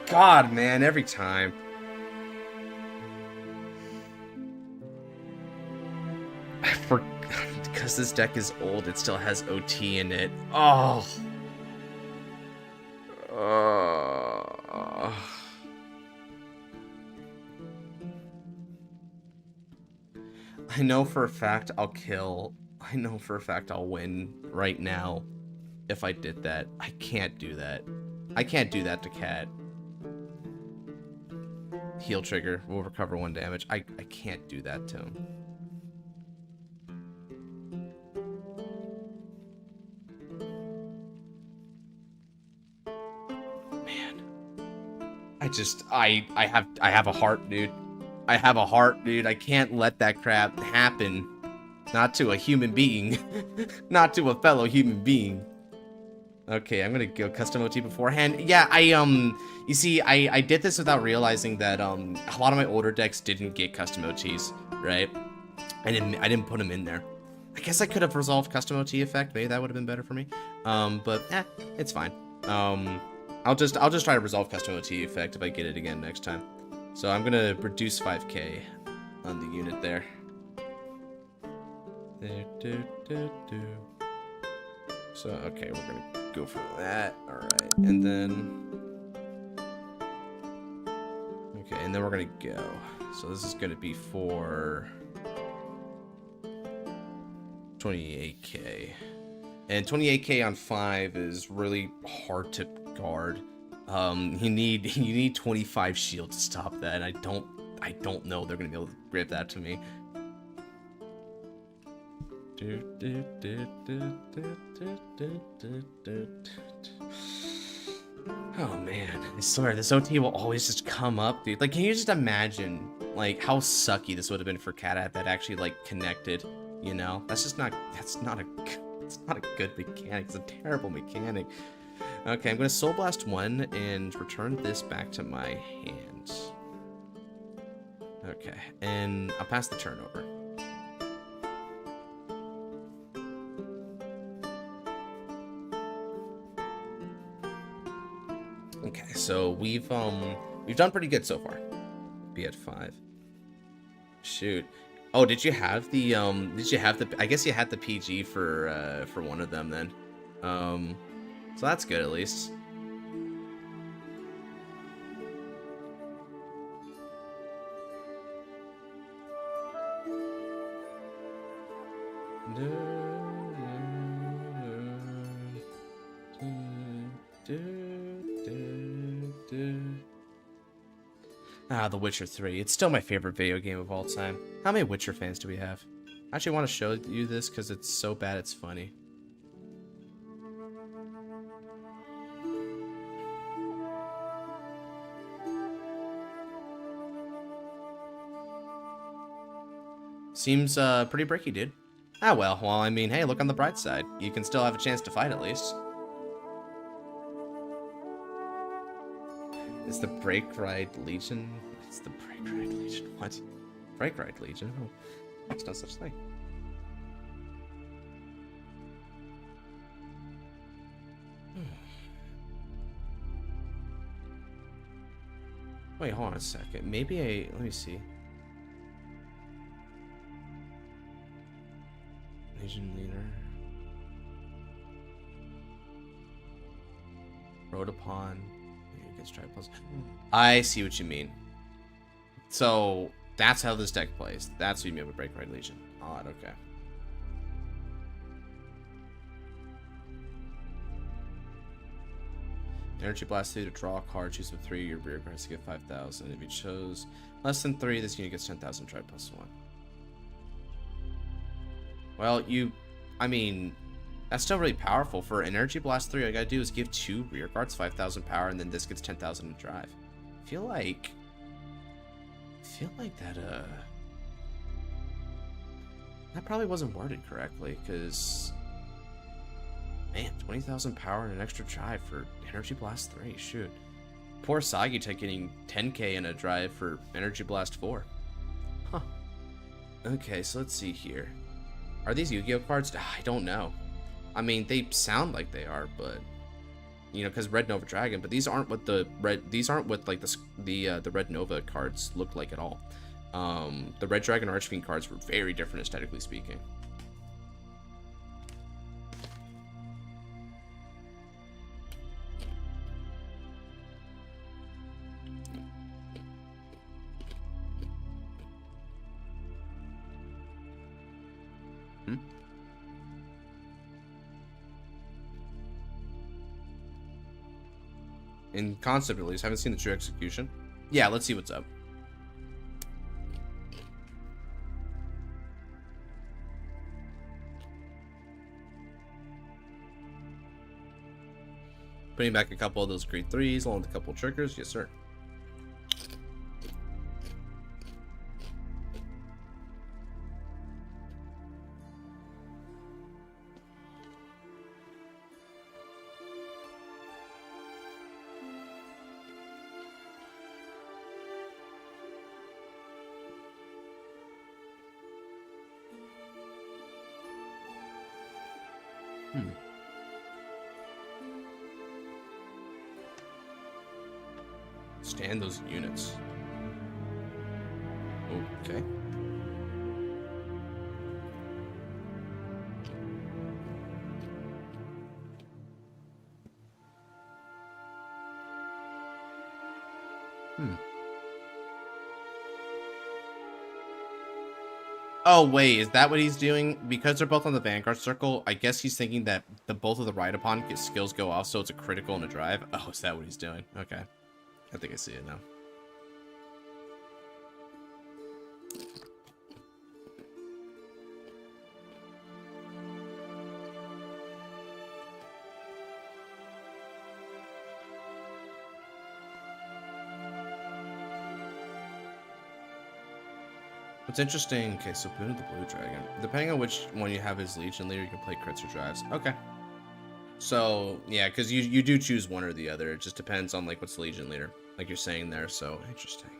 God, man, every time. Because this deck is old, it still has OT in it. Oh. I know for a fact I'll kill. I know for a fact I'll win right now if I did that. I can't do that. I can't do that to Cat. Heal trigger. We'll recover 1 damage. I can't do that to him. Man. I have a heart, dude. I have a heart, dude. I can't let that crap happen. Not to a human being. Not to a fellow human being. Okay, I'm gonna go custom OT beforehand. Yeah, you see, I did this without realizing that, a lot of my older decks didn't get custom OTs, right? I didn't put them in there. I guess I could have resolved custom OT effect. Maybe that would have been better for me. But, it's fine. I'll just try to resolve custom OT effect if I get it again next time. So I'm gonna reduce 5k on the unit there. So, okay, we're gonna go for that. Alright, and then... Okay, and then we're gonna go. So this is gonna be for... 28k. And 28k on 5 is really hard to guard. You need 25 shield to stop that, and I don't know they're gonna be able to grip that to me. Oh man, I swear this OT will always just come up, dude. Like, can you just imagine like how sucky this would have been for Cat if that actually like connected? You know, that's not a good mechanic. It's a terrible mechanic. Okay, I'm gonna Soul Blast 1 and return this back to my hand. Okay, and I'll pass the turn over. Okay, so we've done pretty good so far. Be at 5. Shoot. Oh, did you have the I guess you had the PG for one of them then. So that's good at least. Ah, The Witcher 3. It's still my favorite video game of all time. How many Witcher fans do we have? I actually want to show you this because it's so bad it's funny. Seems pretty bricky, dude. Ah, well, I mean, hey, look on the bright side. You can still have a chance to fight at least. It's the Break Ride Legion. It's the Break Ride Legion. What? Break Ride Legion? Oh, that's no such thing. Wait, hold on a second. Maybe let me see. Legion leader. Rode upon. I see what you mean. So that's how this deck plays. That's what you mean with Break Ride Legion. Odd, okay. Energy Blast 3 to draw a card, choose with 3, your rear cards to get 5,000. If you chose less than 3, this unit gets 10,000, try +1. Well, I mean, that's still really powerful. For Energy Blast 3, all I gotta do is give 2 rear guards 5,000 power, and then this gets 10,000 to drive. I feel like that probably wasn't worded correctly, because, man, 20,000 power and an extra drive for Energy Blast 3, shoot. Poor Sagitech getting 10k in a drive for Energy Blast 4. Huh. Okay, so let's see here. Are these Yu-Gi-Oh cards? I don't know. I mean, they sound like they are, but you know, because Red Nova Dragon. But these aren't what the red. These aren't what like the Red Nova cards look like at all. The Red Dragon Archfiend cards were very different aesthetically speaking. In concept at least. Haven't seen the true execution. Yeah, let's see what's up. Putting back a couple of those grade 3s along with a couple of triggers. Yes, sir. Stand those units. Okay. Oh, wait, is that what he's doing? Because they're both on the Vanguard circle, I guess he's thinking that both of the ride upon skills go off, so it's a critical and a drive. Oh, is that what he's doing? Okay. I think I see it now. What's interesting, okay, so Boon of the Blue Dragon. Depending on which one you have as Legion Leader, you can play crits or drives. Okay. So, yeah, because you do choose one or the other. It just depends on, like, what's Legion Leader, like you're saying there, so interesting.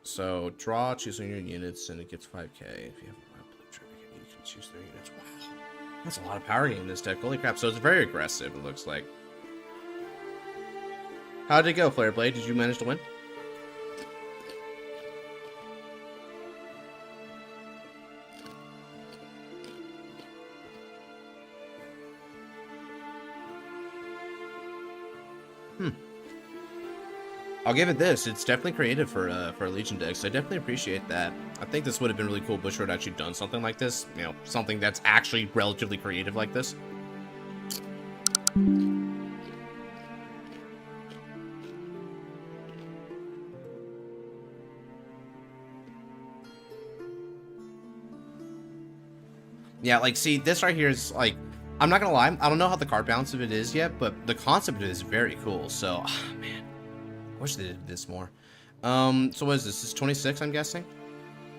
So, draw, choose one of your units, and it gets 5k. If you have a Blue Dragon, you can choose 3 units. Wow. That's a lot of power in this deck. Holy crap. So, it's very aggressive, it looks like. How did it go, Flare Blade? Did you manage to win? I'll give it this. It's definitely creative for a Legion deck, so I definitely appreciate that. I think this would have been really cool if Bushiroad had actually done something like this. You know, something that's actually relatively creative like this. Yeah, like, see, this right here is, like, I'm not gonna lie, I don't know how the card balance of it is yet, but the concept of it is very cool, so, man, I wish they did this more. So what is this? This is 26, I'm guessing?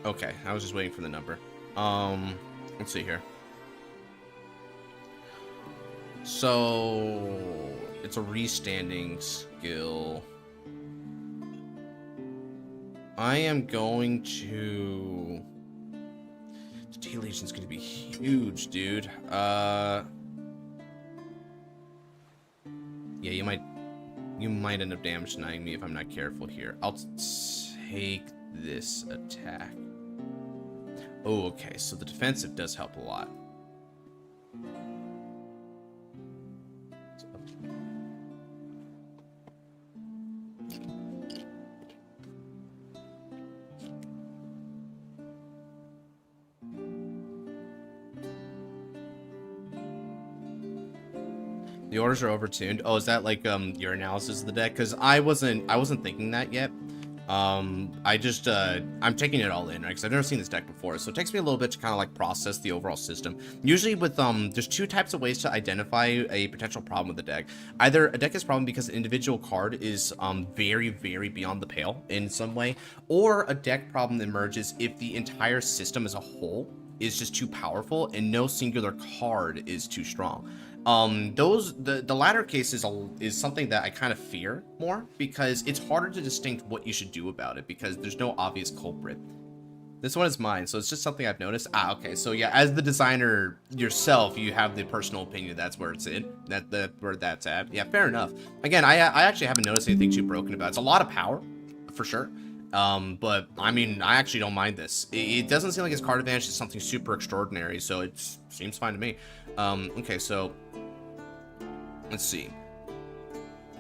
Okay, I was just waiting for the number. Let's see here. So, it's a restanding skill. I am going to... Legion's gonna be huge, dude. Yeah, you might end up damage denying me if I'm not careful here. I'll take this attack. Oh, okay, so the defensive does help a lot. The orders are overtuned. Oh, is that like your analysis of the deck? Because I wasn't thinking that yet. I'm taking it all in, right? Because I've never seen this deck before, so it takes me a little bit to kind of like process the overall system. Usually with there's two types of ways to identify a potential problem with the deck. Either a deck has a problem because an individual card is very, very beyond the pale in some way, or a deck problem emerges if the entire system as a whole is just too powerful and no singular card is too strong. The latter case is something that I kind of fear more because it's harder to distinct what you should do about it because there's no obvious culprit. This one is mine, so it's just something I've noticed. Okay, so yeah, as the designer yourself, you have the personal opinion that's where it's in, where that's at. Yeah, fair enough. Again, I actually haven't noticed anything too broken about it. It's a lot of power, for sure. But I mean, I actually don't mind this. It doesn't seem like his card advantage is something super extraordinary, so it seems fine to me. Okay, so let's see.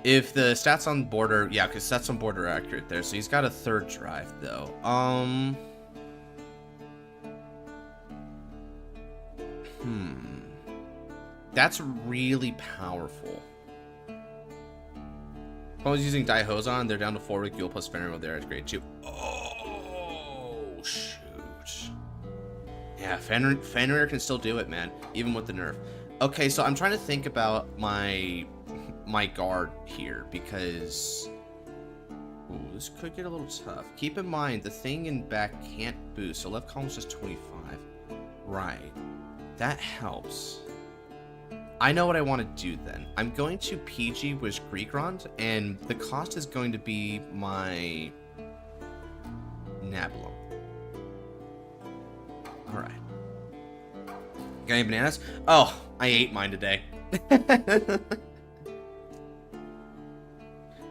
If the stats on board are, yeah, because stats on board are accurate there. So he's got a third drive though. That's really powerful. If I was using Daihozan, they're down to 4 with Yugioh plus Fenrir there at grade 2. Oh, shoot. Yeah, Fenrir can still do it, man, even with the nerf. Okay, so I'm trying to think about my guard here, because... Ooh, this could get a little tough. Keep in mind, the thing in back can't boost, so left column's just 25. Right. That helps. I know what I want to do then. I'm going to PG with Greekrond, and the cost is going to be my Nabulum. Alright. Got any bananas? Oh, I ate mine today.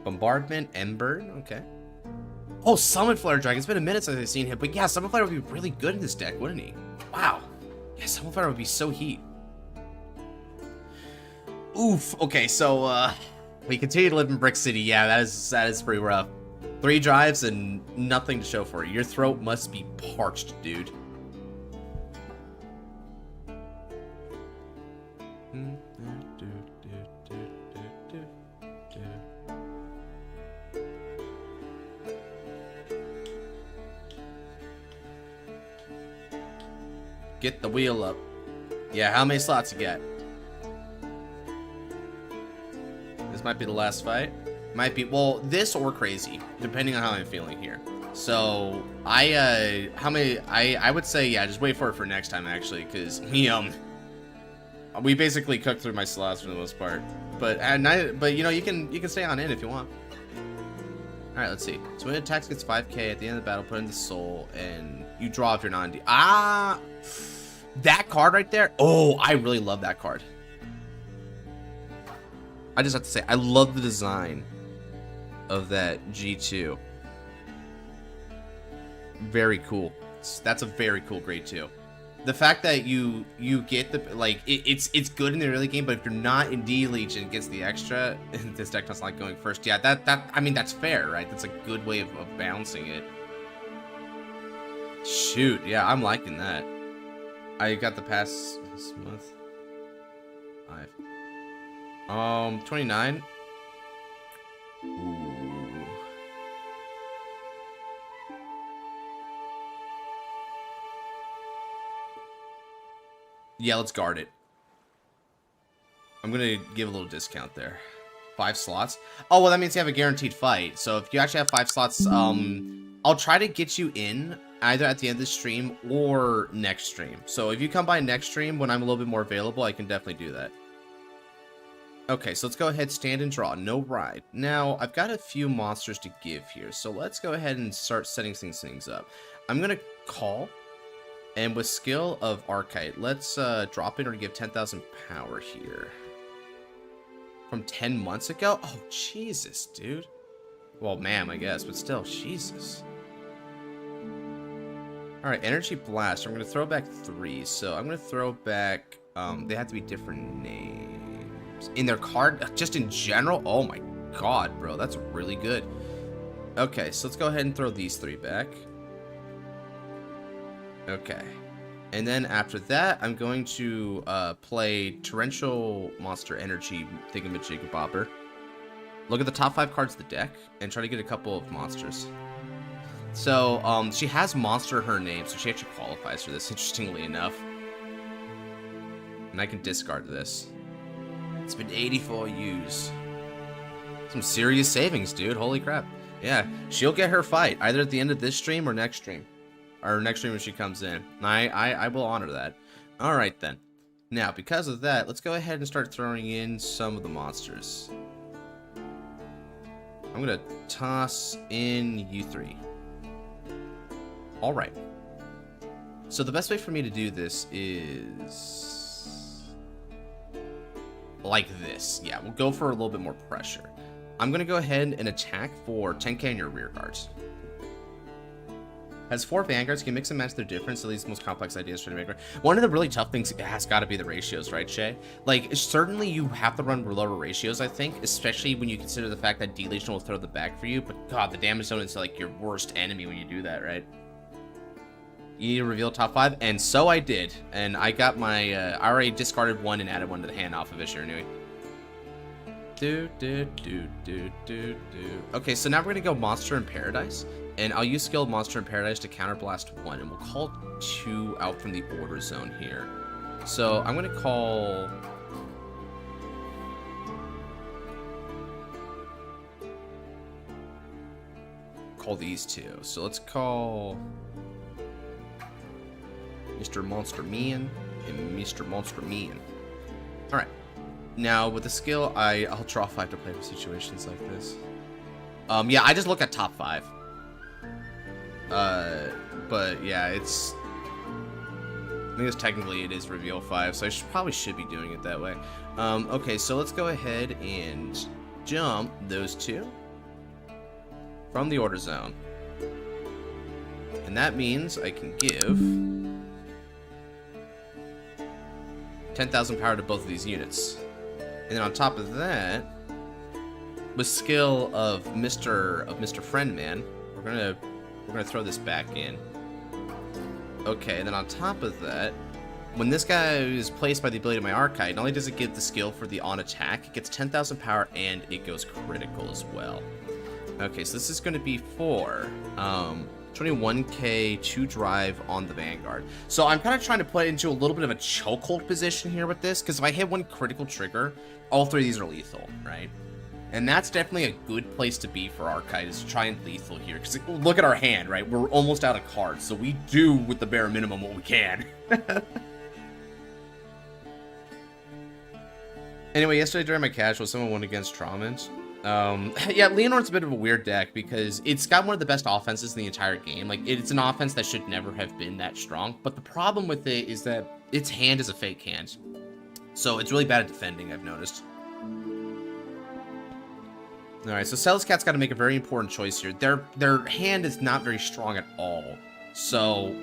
Bombardment, Ember, okay. Oh, Summon Flare Dragon. It's been a minute since I've seen him, but yeah, Summon Flare would be really good in this deck, wouldn't he? Wow. Yeah, Summon Flare would be so heat. Oof. Okay, so we continue to live in Brick City. Yeah, that is pretty rough. 3 drives and nothing to show for it. Your throat must be parched, dude. Get the wheel up. Yeah, how many slots you got? This might be the last fight. Might be, well, this or crazy, depending on how I'm feeling here. So I would say, yeah, just wait for it for next time actually, because we basically cooked through my slots for the most part. But at night, but you know, you can stay on in if you want. All right, let's see. So when it attacks gets 5k at the end of the battle, put in the soul, and you draw if you're non-D. Ah, that card right there. Oh, I really love that card. I just have to say, I love the design of that G2. Very cool. That's a very cool grade 2. The fact that you get the, like, it's good in the early game, but if you're not in D-Leech and gets the extra, this deck doesn't like going first. Yeah, I mean, that's fair, right? That's a good way of balancing it. Shoot, yeah, I'm liking that. I got the pass this month. 5. 29. Ooh. Yeah, let's guard it. I'm gonna give a little discount there. 5 slots. Oh, well, that means you have a guaranteed fight. So if you actually have 5 slots, I'll try to get you in either at the end of the stream or next stream. So if you come by next stream when I'm a little bit more available, I can definitely do that. Okay, so let's go ahead, stand and draw. No ride. Now, I've got a few monsters to give here. So let's go ahead and start setting things up. I'm gonna call. And with skill of Archite, let's drop in or give 10,000 power here. From 10 months ago? Oh, Jesus, dude. Well, ma'am, I guess, but still, Jesus. Alright, Energy Blast. I'm going to throw back 3. So I'm going to throw back... they have to be different names. In their card, just in general? Oh my god, bro. That's really good. Okay, so let's go ahead and throw these 3 back. Okay, and then after that, I'm going to play Torrential Monster Energy Thingamajigabobber. Look at the top 5 cards of the deck, and try to get a couple of monsters. So, she has monster in her name, so she actually qualifies for this, interestingly enough. And I can discard this. It's been 84 use. Some serious savings, dude, holy crap. Yeah, she'll get her fight, either at the end of this stream or next stream. Or next stream when she comes in. I will honor that. Alright then. Now, because of that, let's go ahead and start throwing in some of the monsters. I'm going to toss in you 3. Alright. So the best way for me to do this is... like this. Yeah, we'll go for a little bit more pressure. I'm going to go ahead and attack for 10k in your rear guards. Has 4 Vanguards, can mix and match their difference, at least the most complex ideas for the Vanguard. One of the really tough things has got to be the ratios, right, Shay? Like, certainly you have to run lower ratios, I think, especially when you consider the fact that D-Legion will throw the back for you, but god, the damage zone is like your worst enemy when you do that, right? You need to reveal top 5, and so I did, and I got my, I already discarded 1 and added 1 to the hand off of Ishiranui. Okay, so now we're gonna go Monster in Paradise. And I'll use Skilled Monster in Paradise to counterblast 1, and we'll call 2 out from the order zone here. So I'm going to call... these 2. So let's call... Mr. Monster Man and Mr. Monster Man. Alright. Now, with the skill, I'll draw 5 to play for situations like this. Yeah, I just look at top 5. But yeah, it's... I think technically it is reveal 5, so I probably should be doing it that way. Okay, so let's go ahead and jump those 2 from the order zone. And that means I can give 10,000 power to both of these units. And then on top of that, with skill of Mr. Friendman, we're gonna throw this back in. Okay, and then on top of that, when this guy is placed by the ability of my Archite, not only does it get the skill for the on attack, it gets 10,000 power and it goes critical as well. Okay, so this is going to be for 21k to drive on the Vanguard. So I'm kind of trying to put it into a little bit of a chokehold position here with this, because if I hit 1 critical trigger, all 3 of these are lethal, right? And that's definitely a good place to be for Archite, is to try and lethal here. Because look at our hand, right? We're almost out of cards, so we do with the bare minimum what we can. Anyway, yesterday during my casual, someone went against Traumans. Yeah, Leonor's a bit of a weird deck because it's got one of the best offenses in the entire game. Like, it's an offense that should never have been that strong. But the problem with it is that its hand is a fake hand. So it's really bad at defending, I've noticed. Alright, so Celescat's got to make a very important choice here. Their hand is not very strong at all. So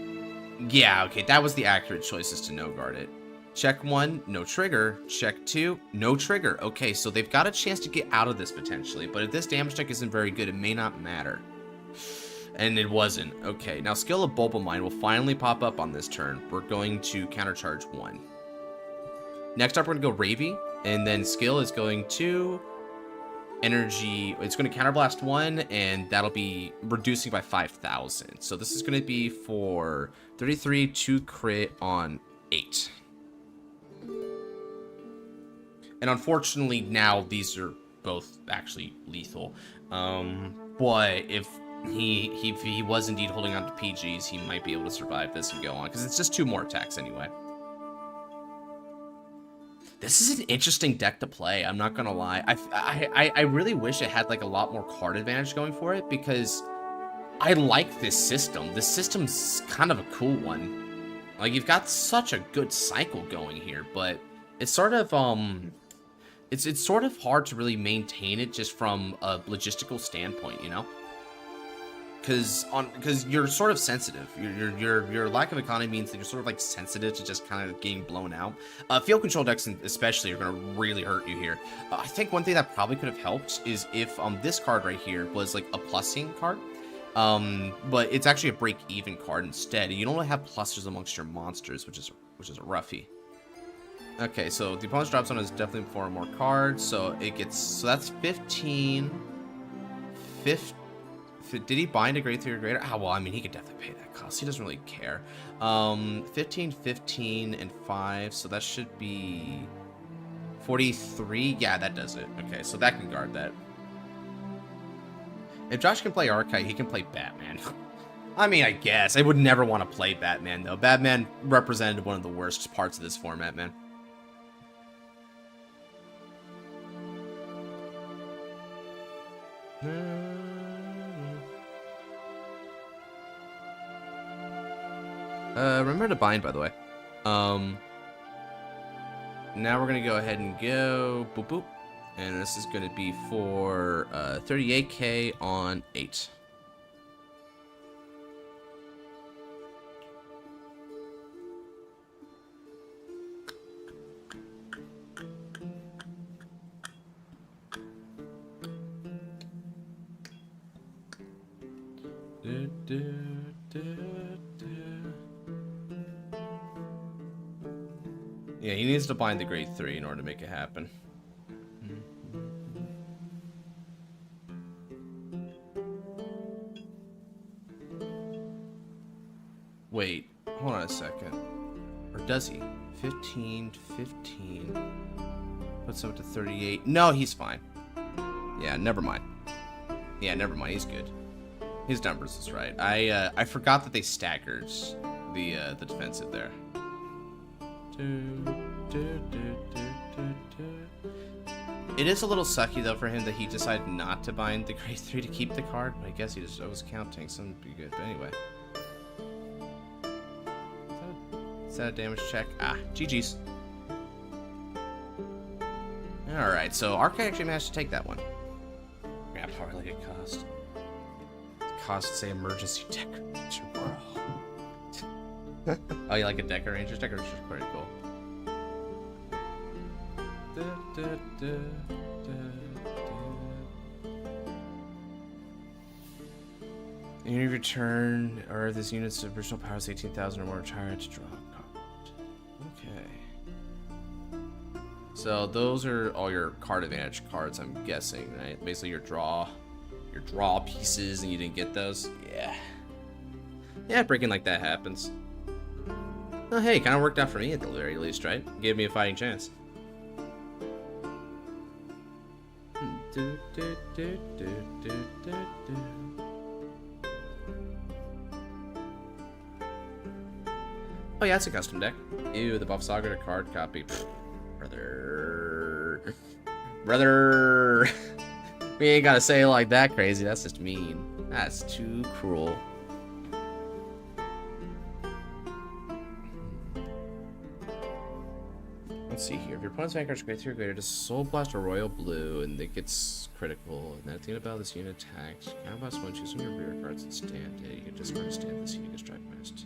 Yeah, okay, that was the accurate choice, is to no guard it. Check 1, no trigger. Check 2, no trigger. Okay, so they've got a chance to get out of this potentially, but if this damage check isn't very good, it may not matter. And it wasn't. Okay, now skill of Bulba Mine will finally pop up on this turn. We're going to countercharge 1. Next up, we're going to go Ravy, and then skill is going to energy. It's going to counterblast 1, and that'll be reducing by 5,000. So this is going to be for 33 to crit on 8. And unfortunately, now these are both actually lethal. But if he was indeed holding on to PGs, he might be able to survive this and go on, because it's just 2 more attacks anyway. This is an interesting deck to play, I'm not gonna lie. I really wish it had like a lot more card advantage going for it, because I like this system. This system's kind of a cool one. Like, you've got such a good cycle going here, but it's sort of it's sort of hard to really maintain it just from a logistical standpoint, you know? Because you're sort of sensitive. Your lack of economy means that you're sort of like sensitive to just kind of getting blown out. Field control decks especially are going to really hurt you here. I think one thing that probably could have helped is if this card right here was like a plussing card. But it's actually a break-even card instead. You don't really have pluses amongst your monsters, which is a roughie. Okay, so the opponent's drop zone is definitely 4 or more cards, so it gets, so that's 15. Did he bind a grade 3 or greater? Ah, well, I mean, he could definitely pay that cost. He doesn't really care. 15, 15, and 5, so that should be 43. Yeah, that does it. Okay, so that can guard that. If Josh can play Archite, he can play Batman. I mean, I guess. I would never want to play Batman, though. Batman represented one of the worst parts of this format, man. Remember to bind, by the way. Now we're gonna go ahead and go boop boop, and this is gonna be for 38k on 8. Yeah, he needs to bind the grade 3 in order to make it happen. Wait, hold on a second. Or does he? 15, 15. Puts him up to 38. No, he's fine. Yeah, never mind. Yeah, never mind. He's good. His numbers is right. I forgot that they staggered the defensive there. It is a little sucky though for him that he decided not to bind the grade 3 to keep the card, but I guess he just was counting, so it'd be good. But anyway. Is that a damage check? Ah, GG's. Alright, so Archite actually managed to take that one. Yeah, probably like it cost. Cost, say, emergency decoration, bro. Oh, you like a Deca Rangers? Deca Rangers is pretty cool. In your turn, or this unit's original power is 18,000 or more, try to draw a card. Okay. So those are all your card advantage cards, I'm guessing, right? Basically your draw pieces, and you didn't get those. Yeah. Yeah, breaking like that happens. Oh, hey, kind of worked out for me at the very least, right? Gave me a fighting chance. Oh yeah, it's a custom deck. Ew, the Buff Saga to card copy. Pfft, brother. We ain't gotta say it like that crazy. That's just mean. That's too cruel. Let's see here. If your opponent's Vanguard's grade 3 or greater, just Soul Blast or Royal Blue, and it gets critical. And then at the end of battle, this unit attacked. Counterblast 1, choose one of your rear cards and stand it. You can discard a stand this unit, strike -2.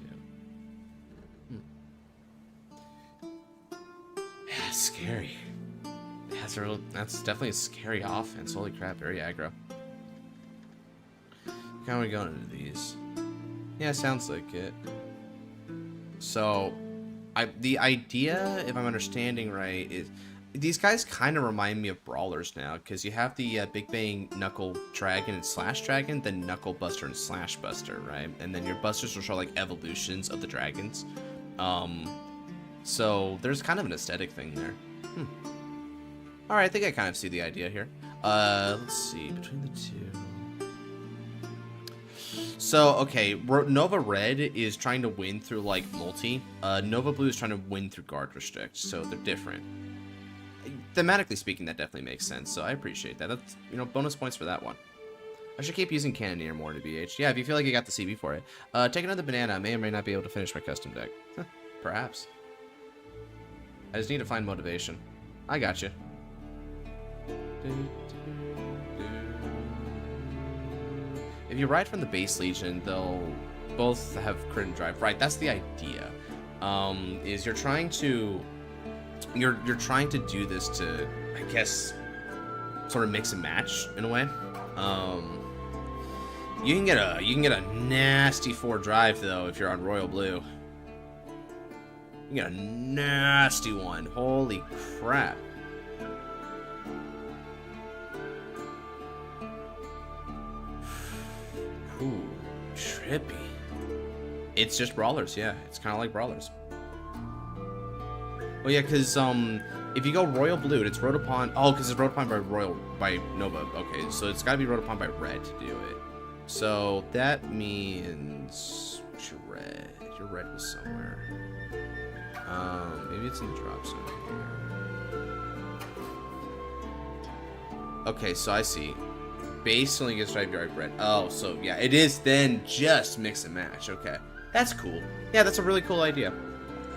That's scary. That's definitely a scary offense. Holy crap, very aggro. How are we going into these? Yeah, sounds like it. So, the idea, if I'm understanding right, is these guys kind of remind me of brawlers now, because you have the Big Bang Knuckle Dragon and Slash Dragon, then Knuckle Buster and Slash Buster, right? And then your busters will show like evolutions of the dragons. So there's kind of an aesthetic thing there. All right, I think I kind of see the idea here. Let's see between the two. So, okay, Nova Red is trying to win through, like, multi. Nova Blue is trying to win through guard restrict, so they're different. Thematically speaking, that definitely makes sense, so I appreciate that. That's, you know, bonus points for that one. I should keep using Cannoneer more to BH. Yeah, if you feel like you got the CB for it. Take another banana. I may or may not be able to finish my custom deck. Perhaps. I just need to find motivation. I got you. If you ride from the base Legion, they'll both have crit and drive. Right, that's the idea. Is you're trying to do this to, I guess, sort of mix and match in a way. You can get a nasty 4 drive though if you're on Royal Blue. You get a nasty one. Holy crap. Ooh, trippy. It's just brawlers, yeah. It's kind of like brawlers. Oh yeah, because if you go Royal Blue, it's wrote upon. Oh, because it's wrote upon by Nova. Okay, so it's got to be wrote upon by Red to do it. So that means what's your red? Your red was somewhere. Maybe it's in the drop zone here. Okay, so I see. Base only gets drive yard red. Oh, so yeah, it is then just mix and match. Okay, that's cool. Yeah, that's a really cool idea.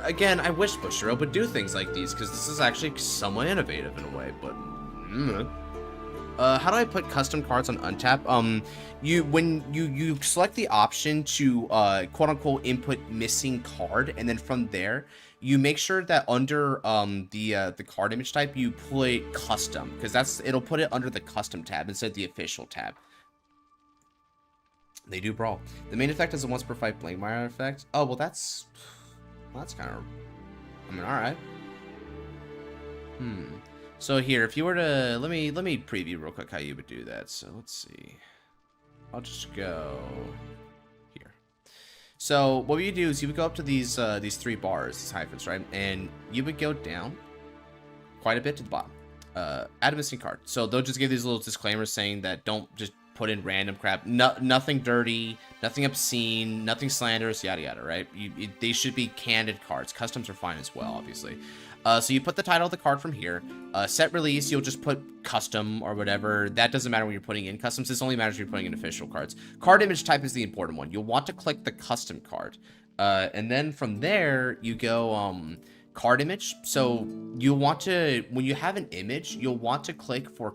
Again, I wish Bushiro would do things like these because this is actually somewhat innovative in a way. But how do I put custom cards on Untap? When you select the option to quote unquote input missing card, and then from there you make sure that under the card image type you put custom, because it'll put it under the custom tab instead of the official tab. They do brawl. The main effect is a once per fight blank mire effect. Oh well, that's kind of, I mean, all right. So here, if you were to let me preview real quick how you would do that. So let's see. I'll just go here. So what you do is you would go up to these 3 bars, these hyphens, right? And you would go down quite a bit to the bottom. Add a missing card. So they'll just give these little disclaimers saying that don't just put in random crap. Nothing dirty, nothing obscene, nothing slanderous, yada yada, right? They should be candid cards. Customs are fine as well, obviously. So you put the title of the card from here. Set release, you'll just put custom or whatever. That doesn't matter when you're putting in customs. This only matters when you're putting in official cards. Card image type is the important one. You'll want to click the custom card. And then from there, you go card image. So you'll want to, when you have an image, you'll want to click for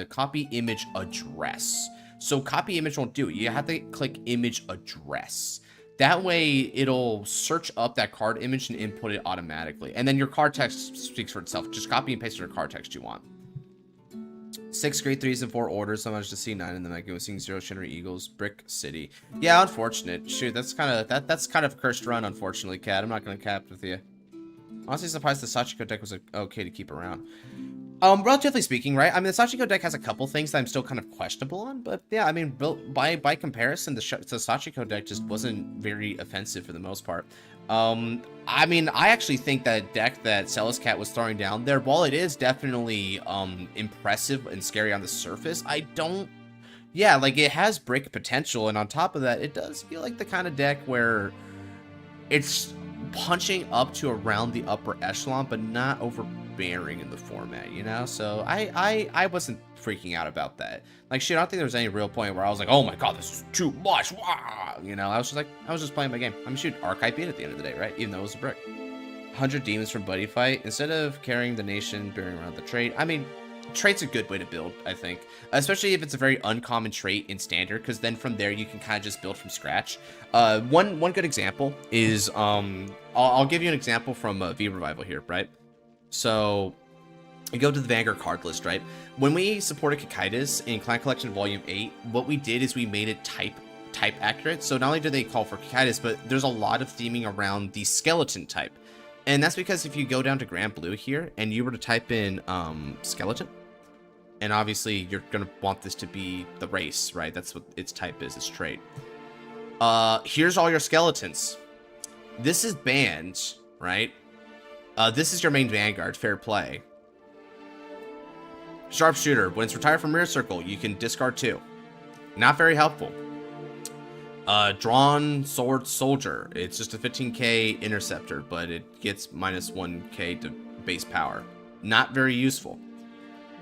copy image address. So copy image won't do it. You have to click image address. That way, it'll search up that card image and input it automatically. And then your card text speaks for itself. Just copy and paste your card text you want. 6 grade 3s and 4 orders. So much to see 9 in the Mega seeing 0 Shinra Eagles. Brick City. Yeah, unfortunate. Shoot, that's kind of that's kind of a cursed run, unfortunately, Cat. I'm not gonna cap with you. Honestly, surprised the Sachiko deck was okay to keep around. Relatively speaking, right? I mean, the Sachiko deck has a couple things that I'm still kind of questionable on, but yeah, I mean, by comparison, the Sachiko deck just wasn't very offensive for the most part. I mean, I actually think that deck that Celis Cat was throwing down there, while it is definitely impressive and scary on the surface, yeah, like it has brick potential, and on top of that, it does feel like the kind of deck where it's punching up to around the upper echelon, but not overbearing in the format, you know? So I wasn't freaking out about that. Like, shit, I don't think there was any real point where I was like, oh my god, this is too much, wow! You know? I was just playing my game. I mean, shoot, Archetype beat at the end of the day, right? Even though it was a brick. 100 demons from Buddy Fight. Instead of carrying the nation during around the trait, I mean, trait's a good way to build, I think, especially if it's a very uncommon trait in standard, because then from there you can kind of just build from scratch. One good example is I'll give you an example from V Revival here, right? So you go to the Vanguard card list, right? When we supported Kakaitis in Clan Collection Volume 8, what we did is we made it type accurate. So not only do they call for Kakaitis, but there's a lot of theming around the skeleton type. And that's because if you go down to Grand Blue here and you were to type in skeleton, and obviously you're going to want this to be the race, right? That's what its type is, its trait. Here's all your skeletons. This is banned, right? This is your main Vanguard, fair play. Sharpshooter, when it's retired from Mirror Circle, you can discard 2. Not very helpful. Drawn Sword Soldier, it's just a 15k interceptor, but it gets minus 1k to base power. Not very useful.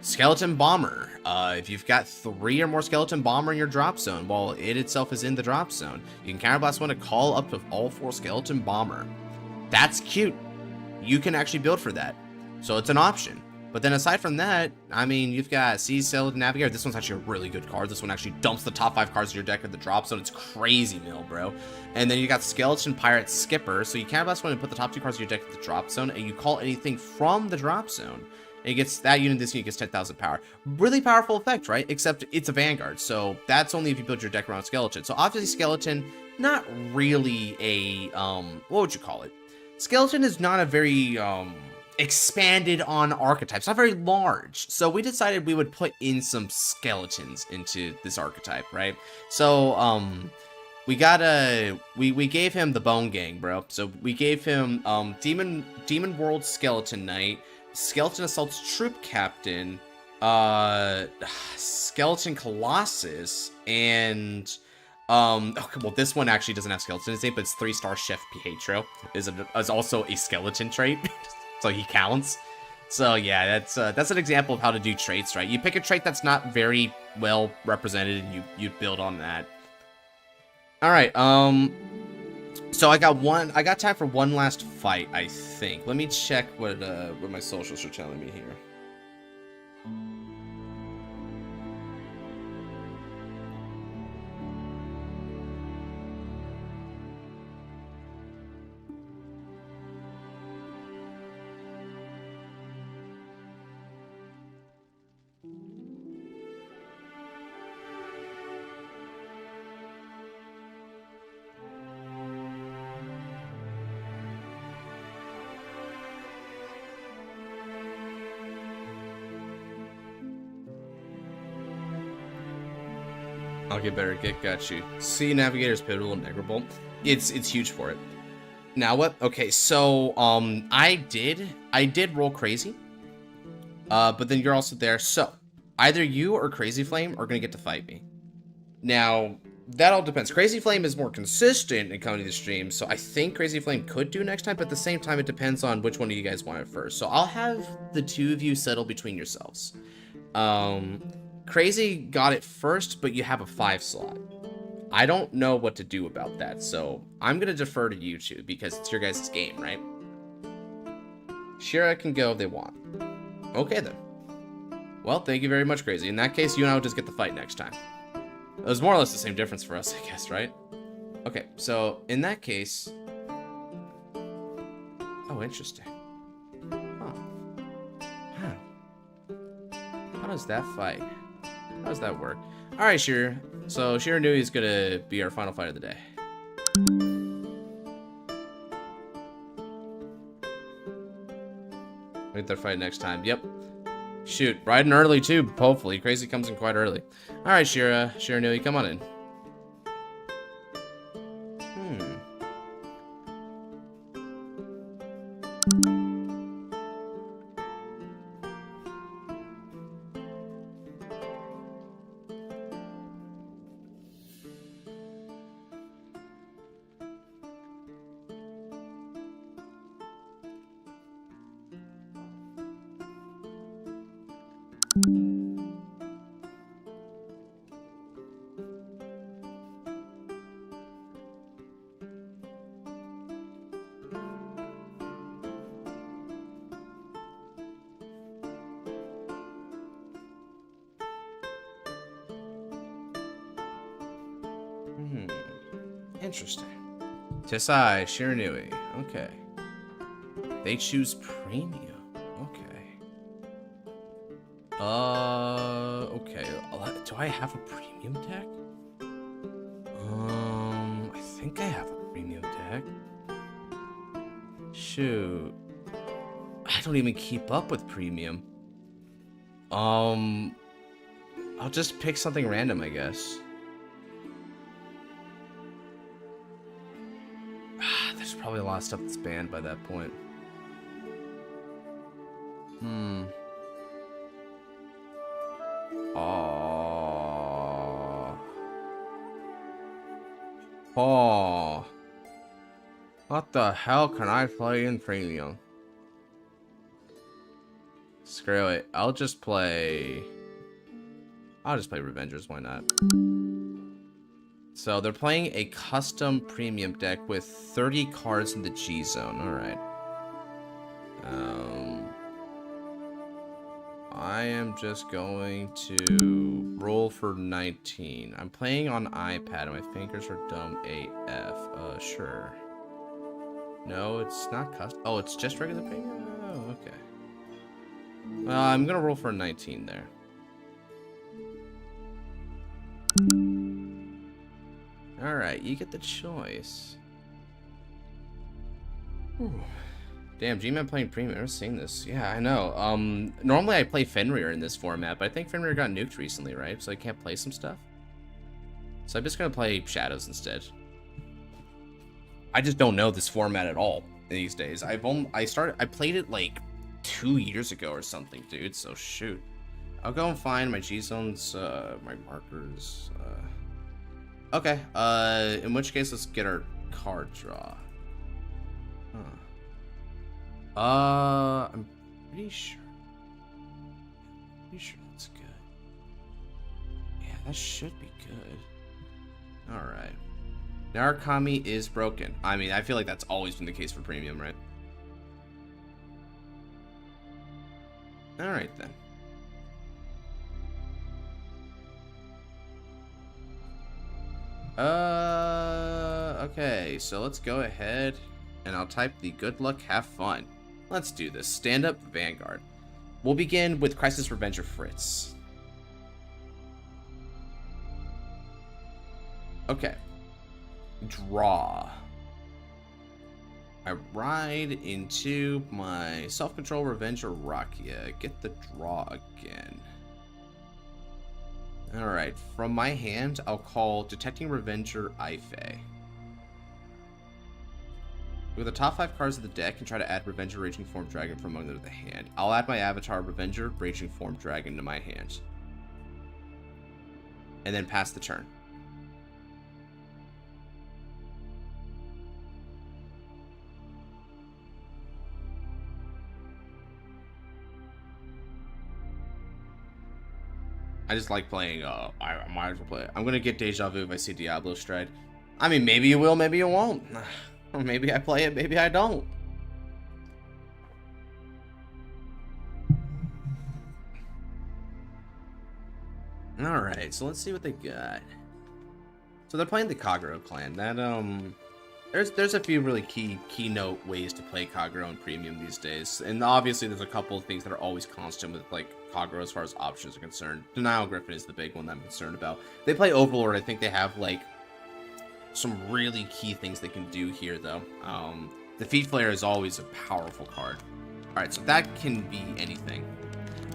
Skeleton Bomber, if you've got 3 or more Skeleton Bomber in your drop zone, while it itself is in the drop zone, you can counterblast one to call up to all 4 Skeleton Bomber. That's cute. You can actually build for that. So it's an option. But then aside from that, I mean, you've got Sea Skeleton Navigator. This one's actually a really good card. This one actually dumps the top 5 cards of your deck at the drop zone. It's crazy mill, bro. And then you got Skeleton Pirate Skipper. So you counterblast one and put the top 2 cards of your deck at the drop zone, and you call anything from the drop zone. And it gets that unit, this unit gets 10,000 power. Really powerful effect, right? Except it's a Vanguard. So that's only if you build your deck around Skeleton. So obviously Skeleton, not really a, what would you call it? Skeleton is not a very, expanded on archetypes, not very large. So we decided we would put in some skeletons into this archetype, right? So we gave him the Bone Gang, bro. So we gave him Demon World Skeleton Knight, Skeleton Assault's Troop Captain, Skeleton Colossus, and okay, well, this one actually doesn't have skeleton in his name, but it's 3-star Chef Pietro is also a skeleton trait. So he counts. So yeah, that's an example of how to do traits, right? You pick a trait that's not very well represented, and you build on that. All right. So I got time for one last fight, I think. Let me check what my socials are telling me here. I'll get better. Got you. Sea Navigator's pivotal and Negrable. It's huge for it. Now what? Okay, so I did roll crazy. But then you're also there. So either you or Crazy Flame are gonna get to fight me. Now that all depends. Crazy Flame is more consistent in coming to the stream, so I think Crazy Flame could do next time. But at the same time, it depends on which one of you guys want it first. So I'll have the 2 of you settle between yourselves. Crazy got it first, but you have a 5 slot. I don't know what to do about that, so I'm gonna defer to you 2 because it's your guys' game, right? Shira can go if they want. Okay then. Well, thank you very much, Crazy. In that case, you and I will just get the fight next time. It was more or less the same difference for us, I guess, right? Okay, so in that case... Oh, interesting. Huh. How does that fight? How does that work? Alright, Shira. So, Shira Nui is gonna be our final fight of the day. We'll get their fight next time. Yep. Shoot. Riding early, too, hopefully. Crazy comes in quite early. Alright, Shira. Shira Nui, come on in. Interesting. Tesai, Shiranui. Okay. They choose premium. Okay. Okay. Do I have a premium deck? I think I have a premium deck. Shoot. I don't even keep up with premium. I'll just pick something random, I guess. There's probably a lot of stuff that's banned by that point. Oh. What the hell can I play in premium? Screw it. I'll just play Revengers, why not? So they're playing a custom premium deck with 30 cards in the G zone. Alright. I am just going to roll for 19. I'm playing on iPad and my fingers are dumb AF. Sure. No, it's not custom. Oh, it's just regular premium? Oh, okay. I'm gonna roll for a 19 there. Alright, you get the choice. Whew. Damn, G-Man playing premium. I've never seen this. Yeah, I know. Normally I play Fenrir in this format, but I think Fenrir got nuked recently, right? So I can't play some stuff. So I'm just gonna play Shadows instead. I just don't know this format at all these days. I played it like 2 years ago or something, dude. So shoot. I'll go and find my G-zones, my markers. Okay. In which case, let's get our card draw. I'm pretty sure. Pretty sure that's good. Yeah, that should be good. All right. Narukami is broken. I mean, I feel like that's always been the case for premium, right? All right then. Okay, so let's go ahead and I'll type the good luck, have fun. Let's do this. Stand up Vanguard. We'll begin with Crisis Revenger Fritz. Okay. Draw. I ride into my Self-Control Revenger Rakia. Get the draw again. Alright, from my hand, I'll call Detecting Revenger Ife. With the top 5 cards of the deck and try to add Revenger Raging Form Dragon from under the hand. I'll add my Avatar Revenger Raging Form Dragon to my hand. And then pass the turn. I just like playing, I might as well play it. I'm gonna get Deja Vu if I see Diablo Stride. I mean, maybe you will, maybe you won't. Or maybe I play it, maybe I don't. Alright, so let's see what they got. So they're playing the Kagero clan. That, there's a few really keynote ways to play Kagero in premium these days. And obviously there's a couple of things that are always constant with, like, Kagero as far as options are concerned. Denial Griffin is the big one that I'm concerned about. They play Overlord. I think they have, like, some really key things they can do here, though. Defeat Flare is always a powerful card. Alright, so that can be anything.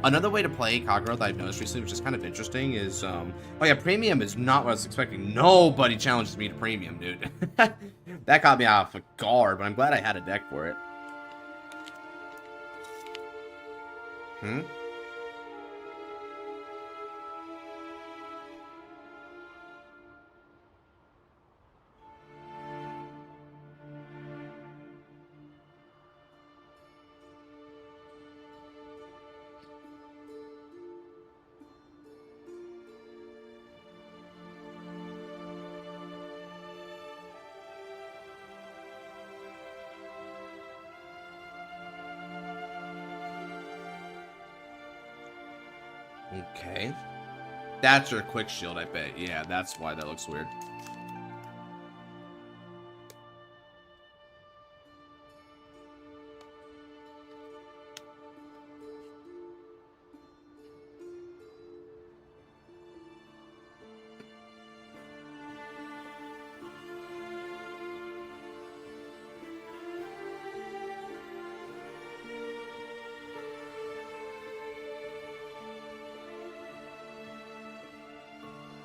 Another way to play Kagero that I've noticed recently, which is kind of interesting, is, oh yeah, Premium is not what I was expecting. Nobody challenges me to Premium, dude. That caught me off guard, but I'm glad I had a deck for it. Okay. That's your quick shield, I bet. Yeah, that's why that looks weird.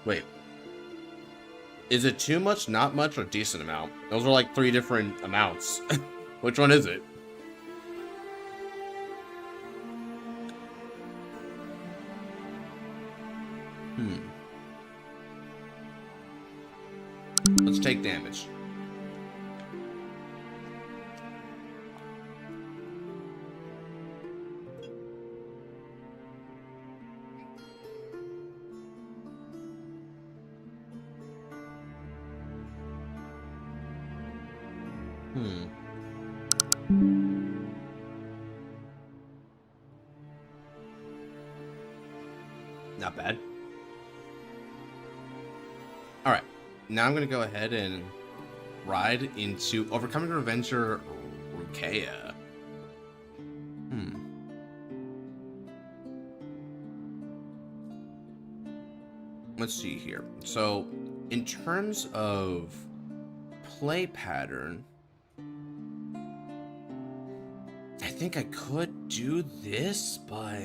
Wait. Is it too much, not much, or decent amount? Those are like 3 different amounts. Which one is it? Let's take damage. Not bad. Alright. Now I'm going to go ahead and ride into Overcoming Revenger Rukia. Let's see here. So, in terms of play pattern, I think I could do this, but...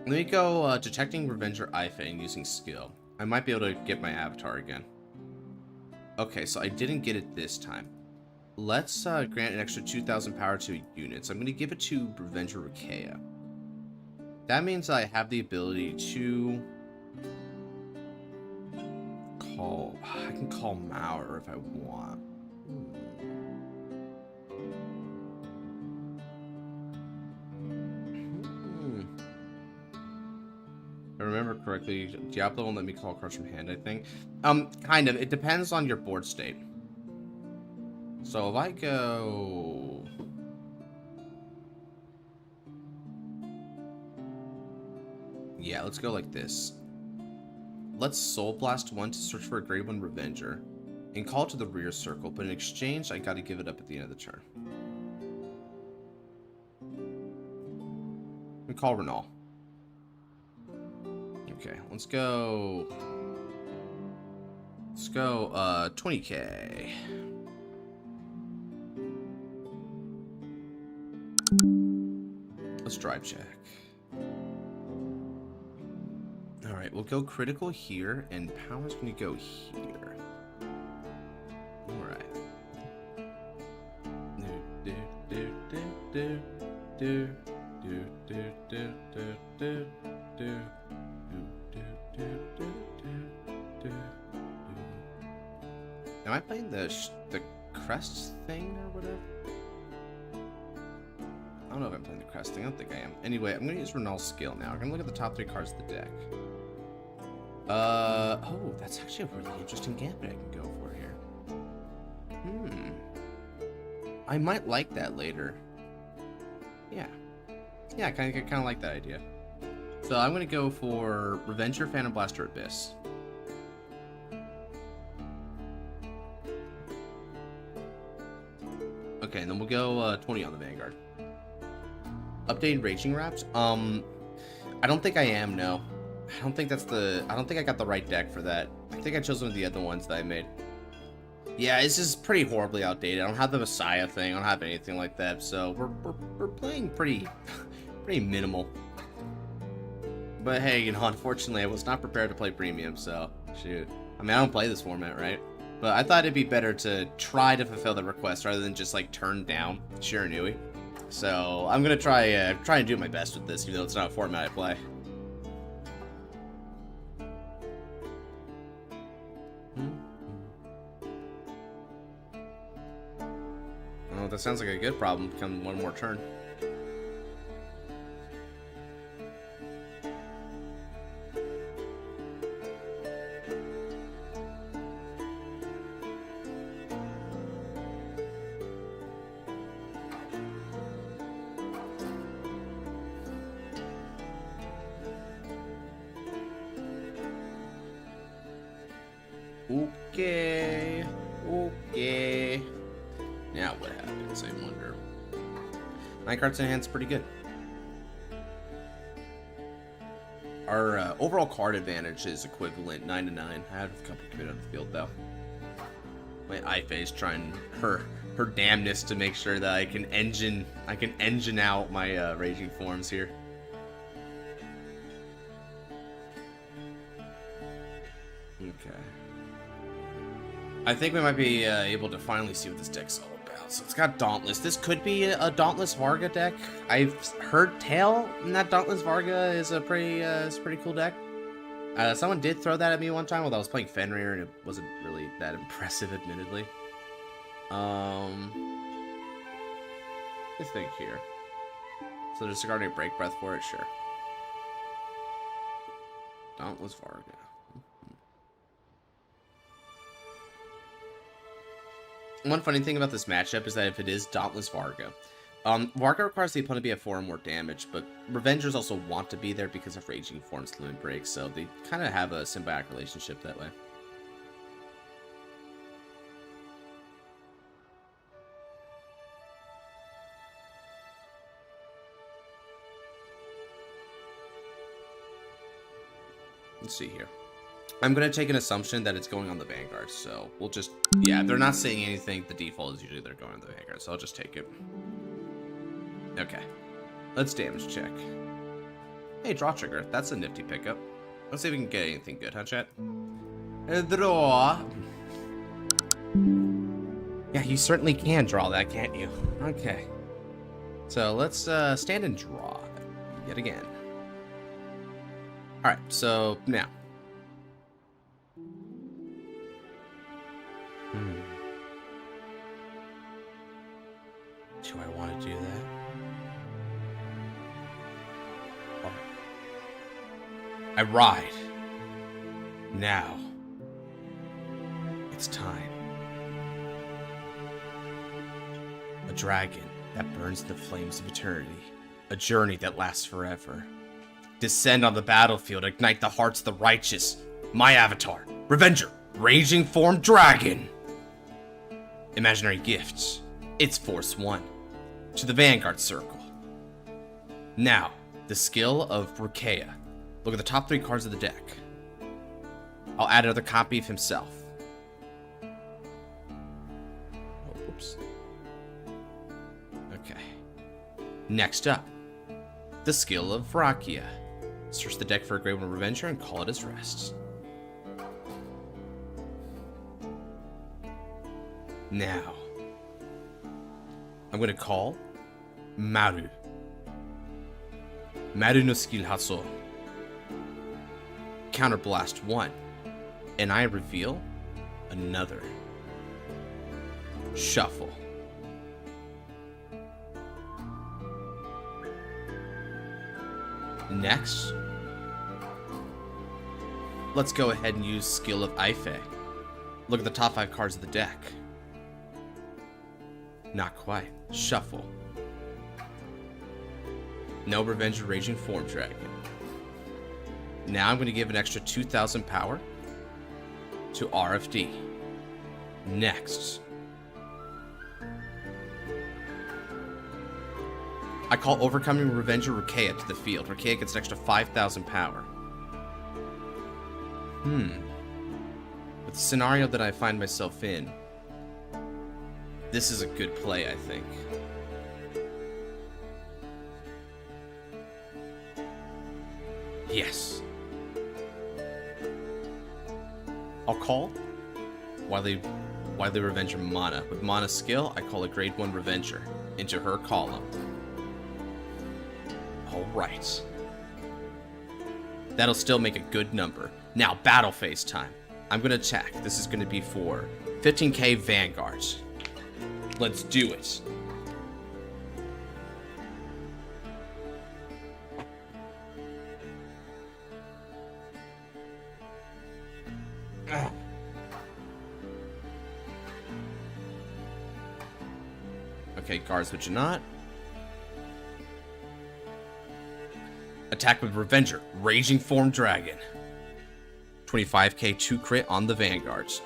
Let me go Detecting Revenger Ifang using skill. I might be able to get my avatar again. Okay, so I didn't get it this time. Let's grant an extra 2,000 power to units. I'm going to give it to Revenger Rukia. That means I have the ability to call... I can call Mauer if I want. If I remember correctly, Diablo won't let me call cards from hand, I think. Kind of. It depends on your board state. So if I go... Yeah, let's go like this. Let's Soul Blast 1 to search for a Grade 1 Revenger and call it to the rear circle, but in exchange, I gotta give it up at the end of the turn. We call Renal. Okay, let's go 20k. Let's drive check. Alright, we'll go critical here, and power's gonna go here. Alright. Am I playing the crest thing or whatever? I don't know if I'm playing the crest thing. I don't think I am. Anyway, I'm going to use Renal's skill now. I'm going to look at the top 3 cards of the deck. Oh, that's actually a really interesting gambit I can go for here. I might like that later. Yeah. Yeah, I kind of like that idea. So I'm going to go for Revenger, Phantom Blaster, Abyss. Okay, and then we'll go 20 on the Vanguard. Updating Raging Raps? I don't think I am, no. I don't think I got the right deck for that. I think I chose one of the other ones that I made. Yeah, it's just pretty horribly outdated. I don't have the Messiah thing. I don't have anything like that. So we're playing pretty minimal. But hey, you know, unfortunately, I was not prepared to play premium. So shoot. I mean, I don't play this format, right? But I thought it'd be better to try to fulfill the request rather than just like turn down Shiranui. So I'm gonna try and do my best with this, even though it's not a format I play. Well, that sounds like a good problem. Come one more turn. Okay. Now what happens, I wonder. 9 cards in hand's pretty good. Our overall card advantage is equivalent, 9 to 9. I have a couple committed on the field though. My Ifei's trying her damnness to make sure that I can engine out my raging forms here. I think we might be able to finally see what this deck's all about. So it's got Dauntless. This could be a Dauntless Varga deck. I've heard tell that Dauntless Varga is a pretty cool deck. Someone did throw that at me one time while I was playing Fenrir, and it wasn't really that impressive, admittedly. Let's think here. So discarding a Break Breath for it, sure. Dauntless Varga. One funny thing about this matchup is that if it is Dauntless Varga, Varga requires the opponent to be at 4 or more damage, but Revengers also want to be there because of Raging Form's Limit Break, so they kind of have a symbiotic relationship that way. Let's see here. I'm going to take an assumption that it's going on the Vanguard, so we'll just... Yeah, they're not saying anything. The default is usually they're going on the Vanguard, so I'll just take it. Okay. Let's damage check. Hey, draw trigger. That's a nifty pickup. Let's see if we can get anything good, huh, chat? Draw. Yeah, you certainly can draw that, can't you? Okay. So let's stand and draw yet again. Alright, so now... Do I want to do that? Or... I ride. Now. It's time. A dragon that burns the flames of eternity. A journey that lasts forever. Descend on the battlefield, ignite the hearts of the righteous. My avatar, Revenger, Raging Form Dragon. Imaginary gifts. It's Force 1. To the Vanguard Circle. Now, the skill of Rukeya. Look at the top 3 cards of the deck. I'll add another copy of himself. Oh, whoops. Okay. Next up, the skill of Vrakia. Search the deck for a Grade 1 Revenger and call it as rest. Now, I'm going to call Maru. Maru no skill Hatsu. Counterblast 1. And I reveal another. Shuffle. Next, let's go ahead and use skill of Ife. Look at the top 5 cards of the deck. Not quite. Shuffle. No Revenge of Raging Form Dragon. Now I'm going to give an extra 2,000 power to RFD. Next, I call Overcoming Revenger Rukeya to the field. Rukeya gets an extra 5,000 power. With the scenario that I find myself in, this is a good play, I think. Yes. I'll call Wily Revenger Mana. With Mana skill, I call a Grade 1 Revenger into her column. Alright. That'll still make a good number. Now, battle phase time. I'm going to attack. This is going to be for 15k Vanguards. Let's do it. Okay, guards, but you're not. Attack with Revenger, Raging Form Dragon. 25k 2 crit on the Vanguards.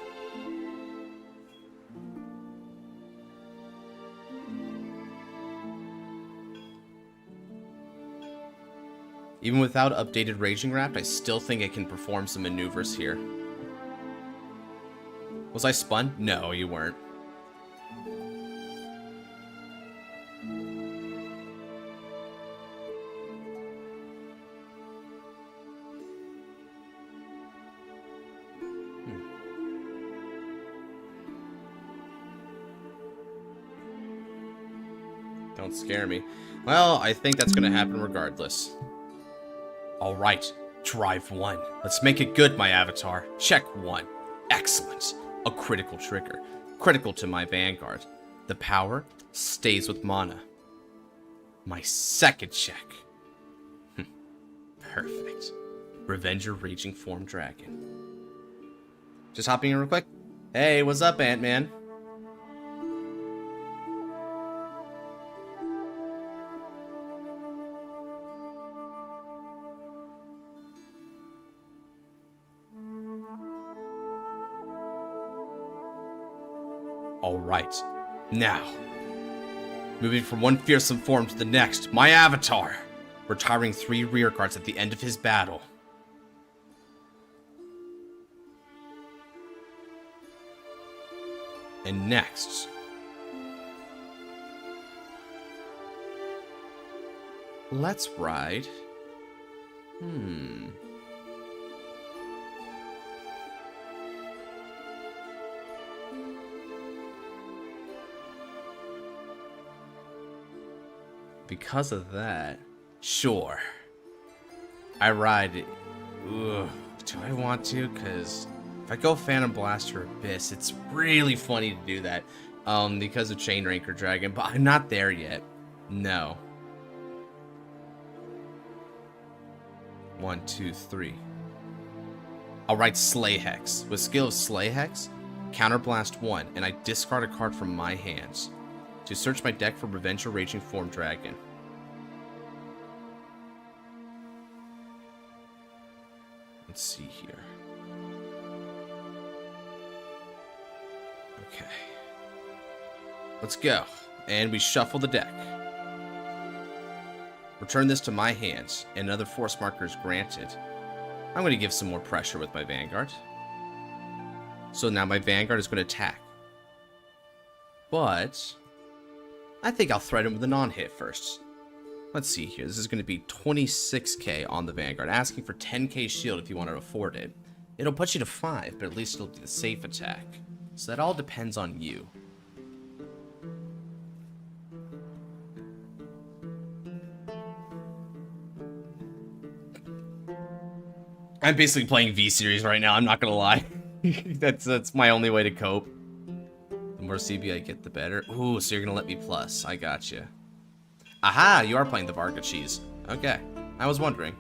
Even without updated Raging Rapt, I still think I can perform some maneuvers here. Was I spun? No, you weren't. Don't scare me. Well, I think that's gonna happen regardless. Alright, drive 1. Let's make it good, my avatar. Check 1. Excellent. A critical trigger. Critical to my Vanguard. The power stays with mana. My second check. Perfect. Revenger Raging Form Dragon. Just hopping in real quick. Hey, what's up, Ant-Man? Alright. Now, moving from one fearsome form to the next, my avatar, retiring 3 rear cards at the end of his battle. And next, let's ride. Because of that, sure. I ride it. Ugh, do I want to? Because if I go Phantom Blast or Abyss, it's really funny to do that. Because of Chain Ranker Dragon, but I'm not there yet. No. 1, 2, 3. I'll ride Slay Hex. With skill of Slay Hex, Counterblast 1, and I discard a card from my hands to search my deck for Revenger Raging Form Dragon. Let's see here. Okay. Let's go. And we shuffle the deck. Return this to my hands, and another force marker is granted. I'm going to give some more pressure with my Vanguard. So now my Vanguard is going to attack. But I think I'll threaten with a non-hit first. Let's see here. This is going to be 26k on the Vanguard, asking for 10k shield if you want to afford it. It'll put you to 5, but at least it'll do the safe attack. So that all depends on you. I'm basically playing V-Series right now, I'm not gonna lie. That's my only way to cope. The more CB I get, the better. Ooh, so you're gonna let me plus. I gotcha. Aha, you are playing the Varga cheese. Okay, I was wondering.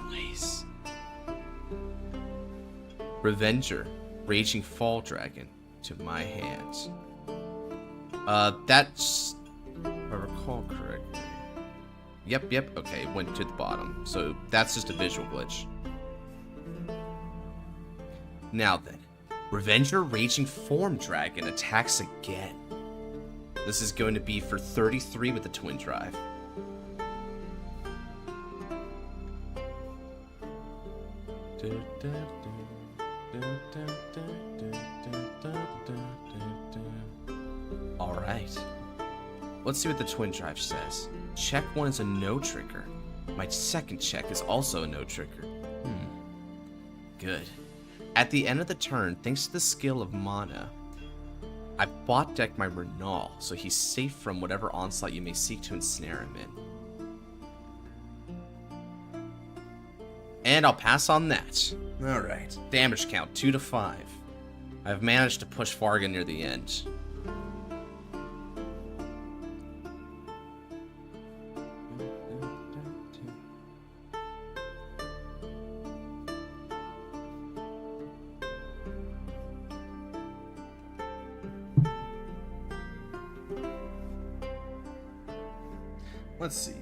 Nice. Revenger, Raging Fall Dragon, to my hands. That's, if I recall correctly. Yep, okay, it went to the bottom. So that's just a visual glitch. Now then, Revenger Raging Form Dragon attacks again. This is going to be for 33 with the Twin Drive. Alright. Let's see what the Twin Drive says. Check 1 is a no trigger. My second check is also a no trigger. Good. At the end of the turn, thanks to the skill of mana, I bot decked my Renal, so he's safe from whatever onslaught you may seek to ensnare him in. And I'll pass on that. Alright. Damage count, 2 to 5. I've managed to push Varga near the end. Let's see.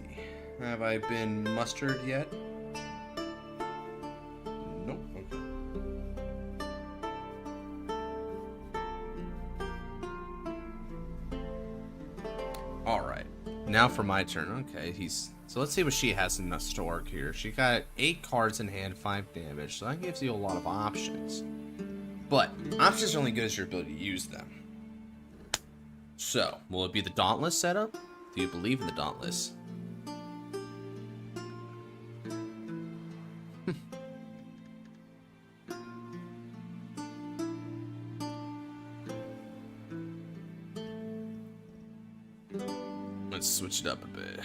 Have I been mustered yet? Nope. Okay. Alright. Now for my turn. Okay, so let's see what she has in the store here. She got 8 cards in hand, 5 damage, so that gives you a lot of options. But options are only good as your ability to use them. So, will it be the Dauntless setup? Do you believe in the Dauntless? Let's switch it up a bit.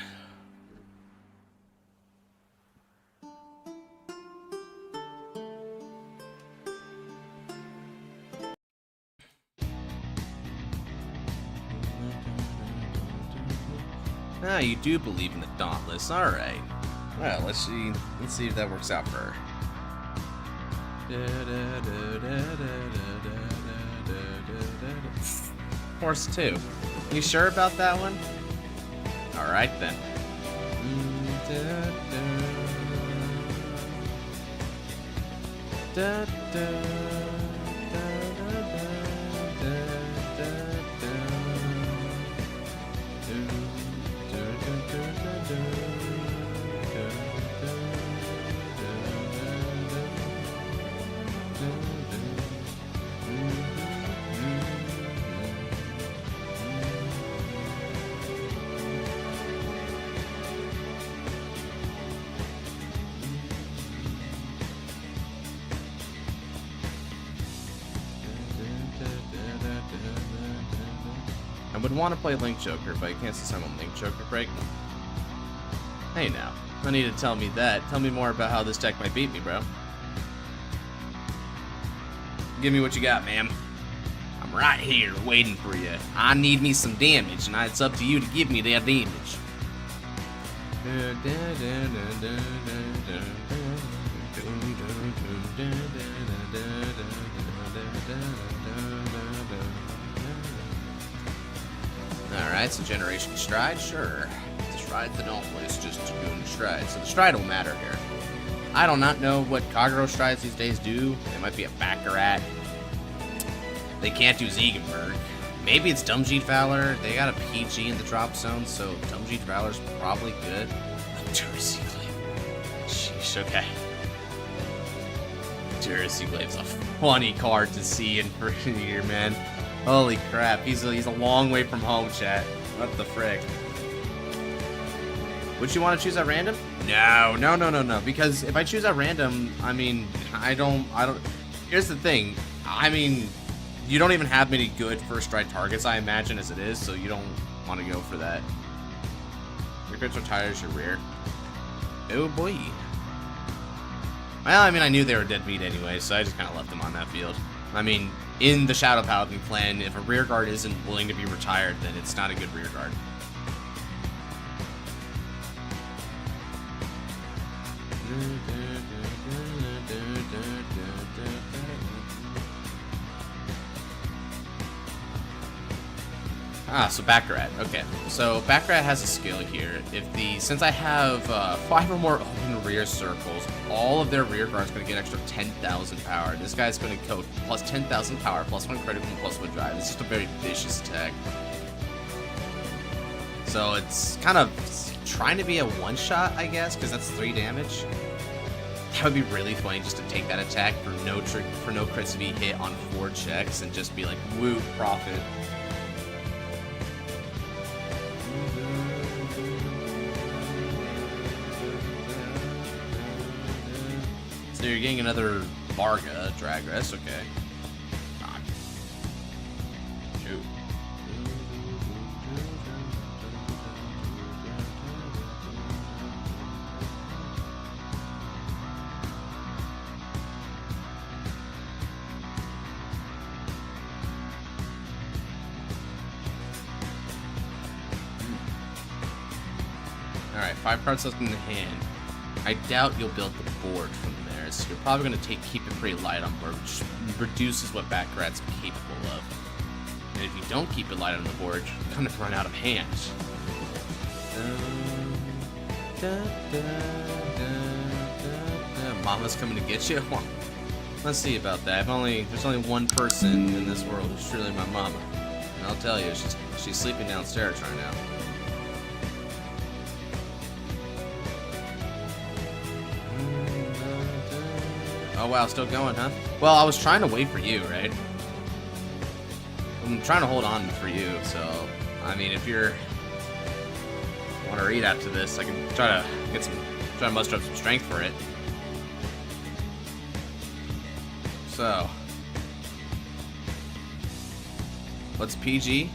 Ah, you do believe in the Dauntless. All right. Well, let's see if that works out for her. Horse 2. You sure about that one? All right then. I would want to play Link Joker, but I can't since I'm on Link Joker break. Hey now, no need to tell me that. Tell me more about how this deck might beat me, bro. Give me what you got, ma'am. I'm right here waiting for you. I need me some damage, and it's up to you to give me that damage. Alright, so Generation Stride, sure. Just ride the Dauntless, just doing Stride. So the Stride will matter here. I do not know what Kagero Strides these days do. They might be a Baccarat. They can't do Ziegenberg. Maybe it's Dumjeet Valor. They got a PG in the drop zone, so Dumjeet Valor's probably good. Duracell Glaive. Sheesh, okay. Duracell Glaive's a funny card to see in freaking here, man. Holy crap, he's a long way from home, chat. What the frick? Would you want to choose at random? No. Because if I choose at random, I mean, I don't. Here's the thing. I mean, you don't even have many good first stride targets, I imagine, as it is, so you don't want to go for that. Your crits retires your rear. Oh boy. Well, I mean, I knew they were dead meat anyway, so I just kind of left them on that field. I mean, in the Shadow Paladin clan, if a rear guard isn't willing to be retired, then it's not a good rear guard. Ah, so Baccarat. Okay, so Baccarat has a skill here. Since I have 5 or more open rear circles, all of their rear guards going to get extra 10,000 power. This guy's going to go plus 10,000 power, plus 1 critical, and plus 1 drive. It's just a very vicious attack. So it's kind of trying to be a one-shot, I guess, because that's 3 damage. That would be really funny just to take that attack for no crits to be hit on 4 checks and just be like, woo, profit. So you're getting another Varga Dragress, okay. Ah. Shoot. Alright, 5 cards left in the hand. I doubt you'll build the board from there, so you're probably going to keep it pretty light on board, which reduces what Baccarat's capable of. And if you don't keep it light on the board, you're going to run out of hands. Mama's coming to get you? Let's see about that. There's only one person in this world who's truly my mama. And I'll tell you, she's sleeping downstairs right now. Oh wow, still going, huh? Well, I was trying to wait for you, right? I'm trying to hold on for you, so I mean, if you want to read after this, I can try to muster up some strength for it. So, what's PG?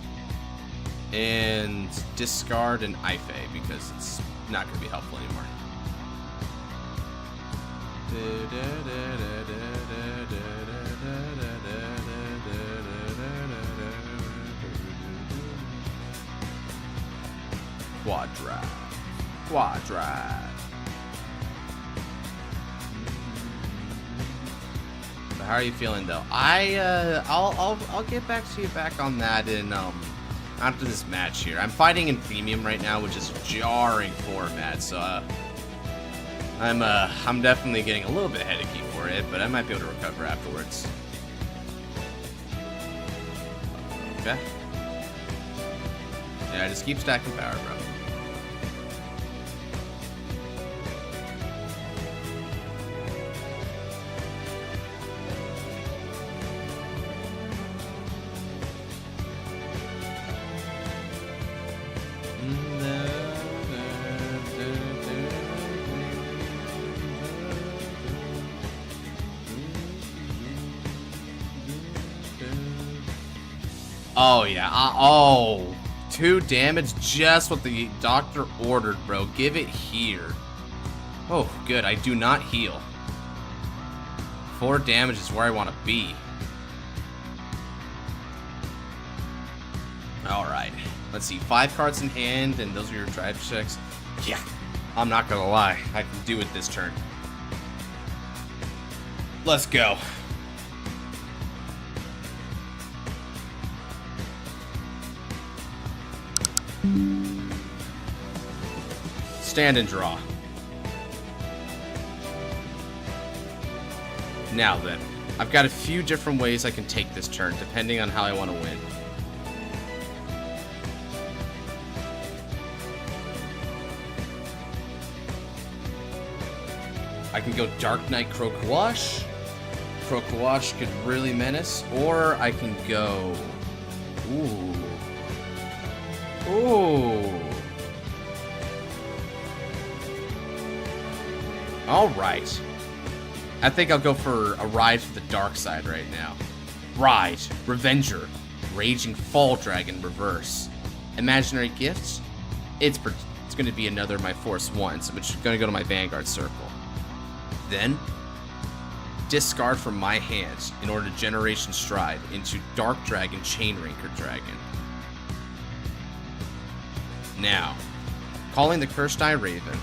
And discard an Ife because it's not going to be helpful anymore. Quadrive. But how are you feeling though? I'll get back to you back on that in after this match here. I'm fighting in premium right now, which is jarring format, so I'm definitely getting a little bit headachy for it, but I might be able to recover afterwards. Okay. Yeah, just keep stacking power, bro. Oh, yeah. Oh, 2 damage. Just what the doctor ordered, bro. Give it here. Oh, good. I do not heal. 4 damage is where I want to be. Alright. Let's see. 5 cards in hand, and those are your drive checks. Yeah. I'm not going to lie. I can do it this turn. Let's go. Stand and draw. Now then, I've got a few different ways I can take this turn, depending on how I want to win. I can go Dark Knight Crocoash. Crocoash could really menace, or I can go... Ooh. Alright. I think I'll go for a ride to the dark side right now. Ride. Revenger. Raging Fall Dragon reverse. Imaginary Gifts. It's going to be another my Force 1, so it's going to go to my Vanguard circle. Then, discard from my hands in order to Generation Stride into Dark Dragon Chainranker Dragon. Now, calling the Cursed Eye Raven.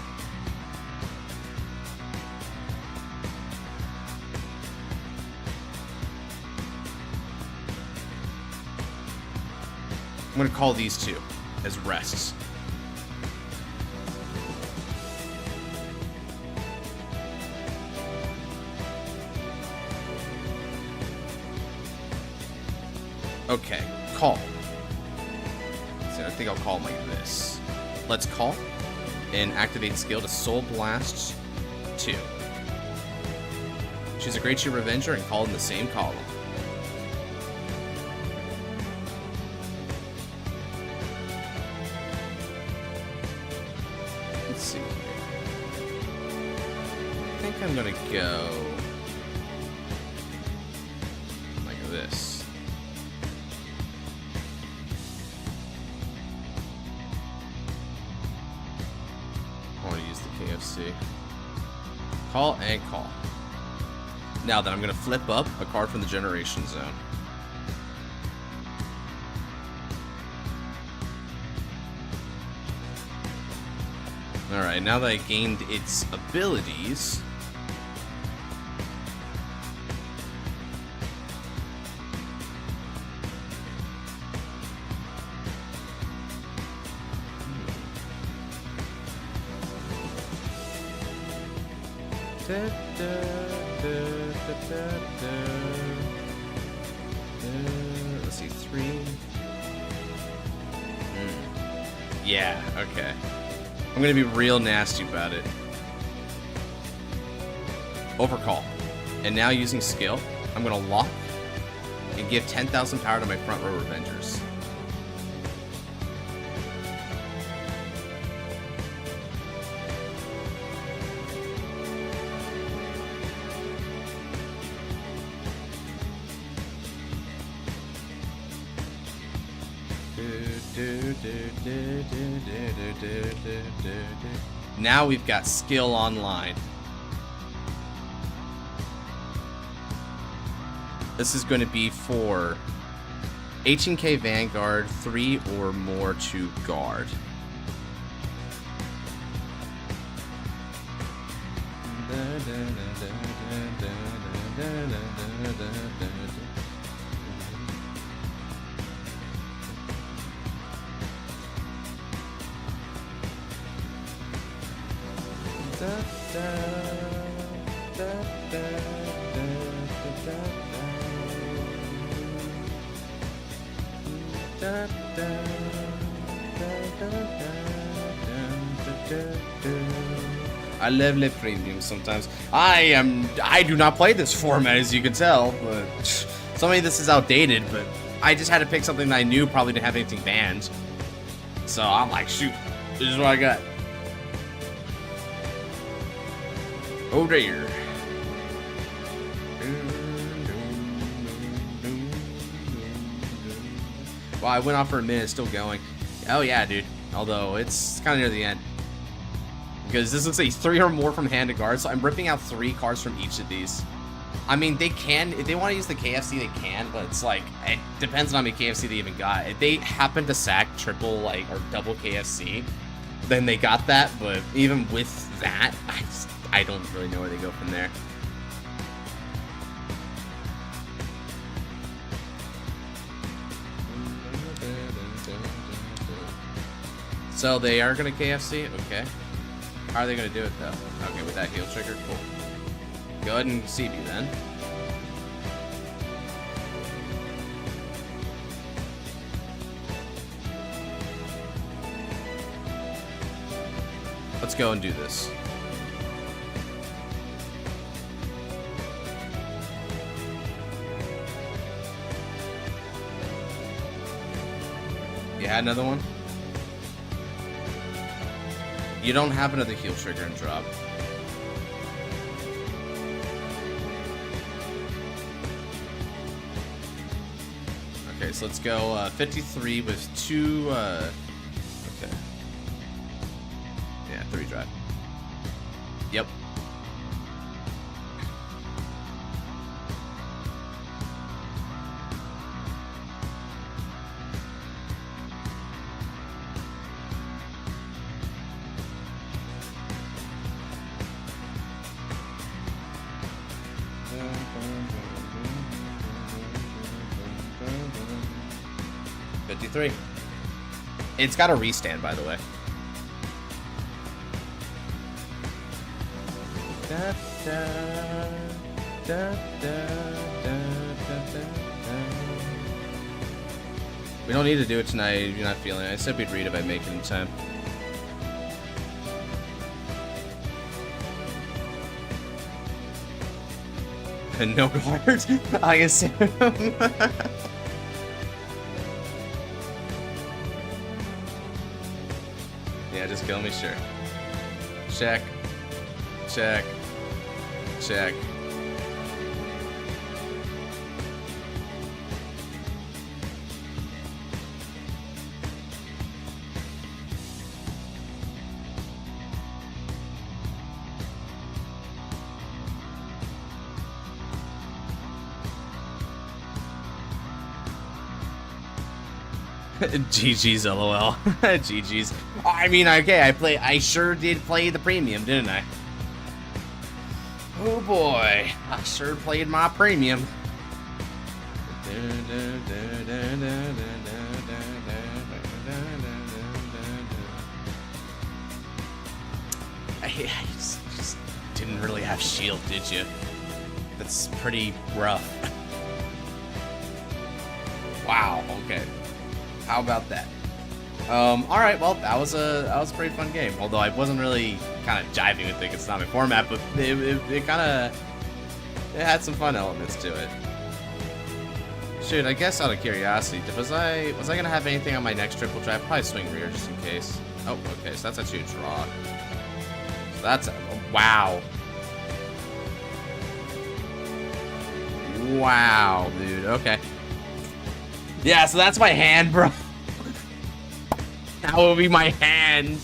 I'm going to call these 2 as rests. Okay, call. So I think I'll call them like this. Let's call and activate skill to Soul Blast 2. Choose a Great Shield Revenger and call in the same column. Let's see. I think I'm gonna go like this. KFC. Call and call. Now then, I'm going to flip up a card from the Generation Zone. Alright, now that I gained its abilities... Let's see, 3. Yeah, okay. I'm gonna be real nasty about it. Overcall. And now using skill, I'm gonna lock and give 10,000 power to my front row Revengers. Now we've got skill online. This is going to be for 18k Vanguard, 3 or more to guard. I love lip premium sometimes. I do not play this format, as you can tell, but some of this is outdated, but I just had to pick something that I knew probably didn't have anything banned. So I'm like, shoot, this is what I got. Oh dear. Wow, I went off for a minute, still going. Oh yeah, dude. Although it's kind of near the end. Because this looks like 3 or more from hand to guard, so I'm ripping out 3 cards from each of these. I mean, they can, if they want to use the KFC, they can, but it's like, it depends on how many KFC they even got. If they happen to sack triple, like, or double KFC, then they got that, but even with that, I don't really know where they go from there. So they are going to KFC? Okay. How are they going to do it, though? Okay, with that heal trigger? Cool. Go ahead and CB then. Let's go and do this. You had another one? You don't have another heal trigger and drop. Okay, so let's go 53 with 2, okay. Yeah, 3 drive. Yep. It's got a restand, by the way. We don't need to do it tonight if you're not feeling it. I said we'd read if I make it in time. No guard, I assume. Yeah, just kill me, sure. Check. Check. Check. GG's LOL. GG's. I mean, okay, I sure did play the premium, didn't I? Oh boy, I sure played my premium. I just didn't really have shield, did you? That's pretty rough. Wow, okay. How about that? Alright, well, that was a pretty fun game. Although I wasn't really kind of jiving with it, it's not my format, but it kind of had some fun elements to it. Shoot, I guess out of curiosity, was I gonna have anything on my next triple drive? Probably swing rear just in case. Oh, okay, so that's actually a draw. So that's wow. Wow, dude. Okay. Yeah, so that's my hand, bro. That will be my hand.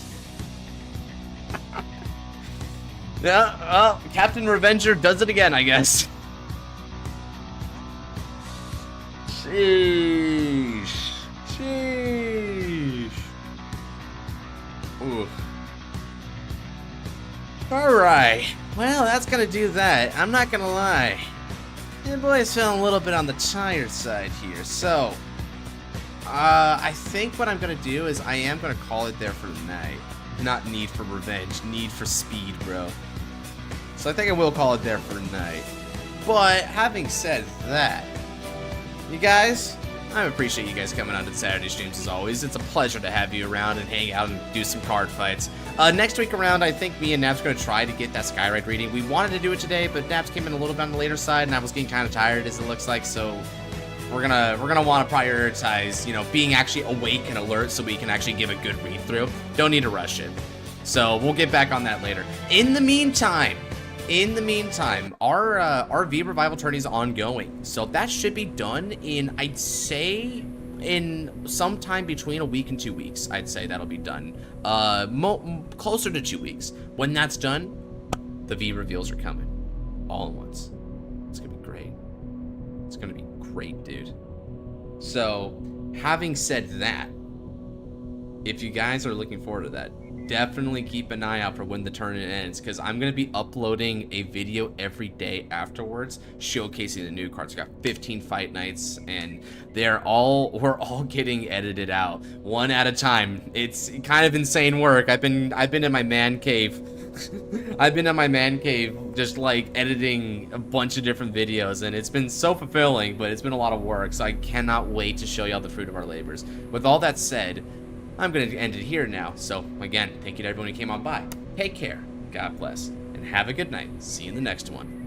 Yeah, well, Captain Revenger does it again, I guess. Sheesh. Sheesh. Ooh. Alright. Well, that's gonna do that. I'm not gonna lie. The boy's feeling a little bit on the tired side here, so... I think what I'm gonna do is I am gonna call it there for the night. Not need for revenge, need for speed, bro. So I think I will call it there for the night. But, having said that, you guys, I appreciate you guys coming on to the Saturday streams as always. It's a pleasure to have you around and hang out and do some card fights. Next week around, I think me and Naps are going to try to get that Skyride reading. We wanted to do it today, but Naps came in a little bit on the later side, and I was getting kind of tired, as it looks like, so we're gonna want to prioritize, you know, being actually awake and alert so we can actually give a good read through. Don't need to rush it. So we'll get back on that later. In the meantime, our V Revival tourney is ongoing, so that should be done in, I'd say, in sometime between a week and 2 weeks. I'd say that'll be done. Closer to 2 weeks. When that's done, the V reveals are coming, all at once. It's gonna be great. It's gonna be great, dude. So, having said that, if you guys are looking forward to that, definitely keep an eye out for when the tournament ends, because I'm going to be uploading a video every day afterwards showcasing the new cards. We've got 15 fight nights, and we're all getting edited out one at a time. It's kind of insane work. I've been in my man cave. I've been in my man cave just like editing a bunch of different videos, and it's been so fulfilling, but it's been a lot of work, so I cannot wait to show y'all the fruit of our labors. With all that said, I'm going to end it here now. So, again, thank you to everyone who came on by. Take care, God bless, and have a good night. See you in the next one.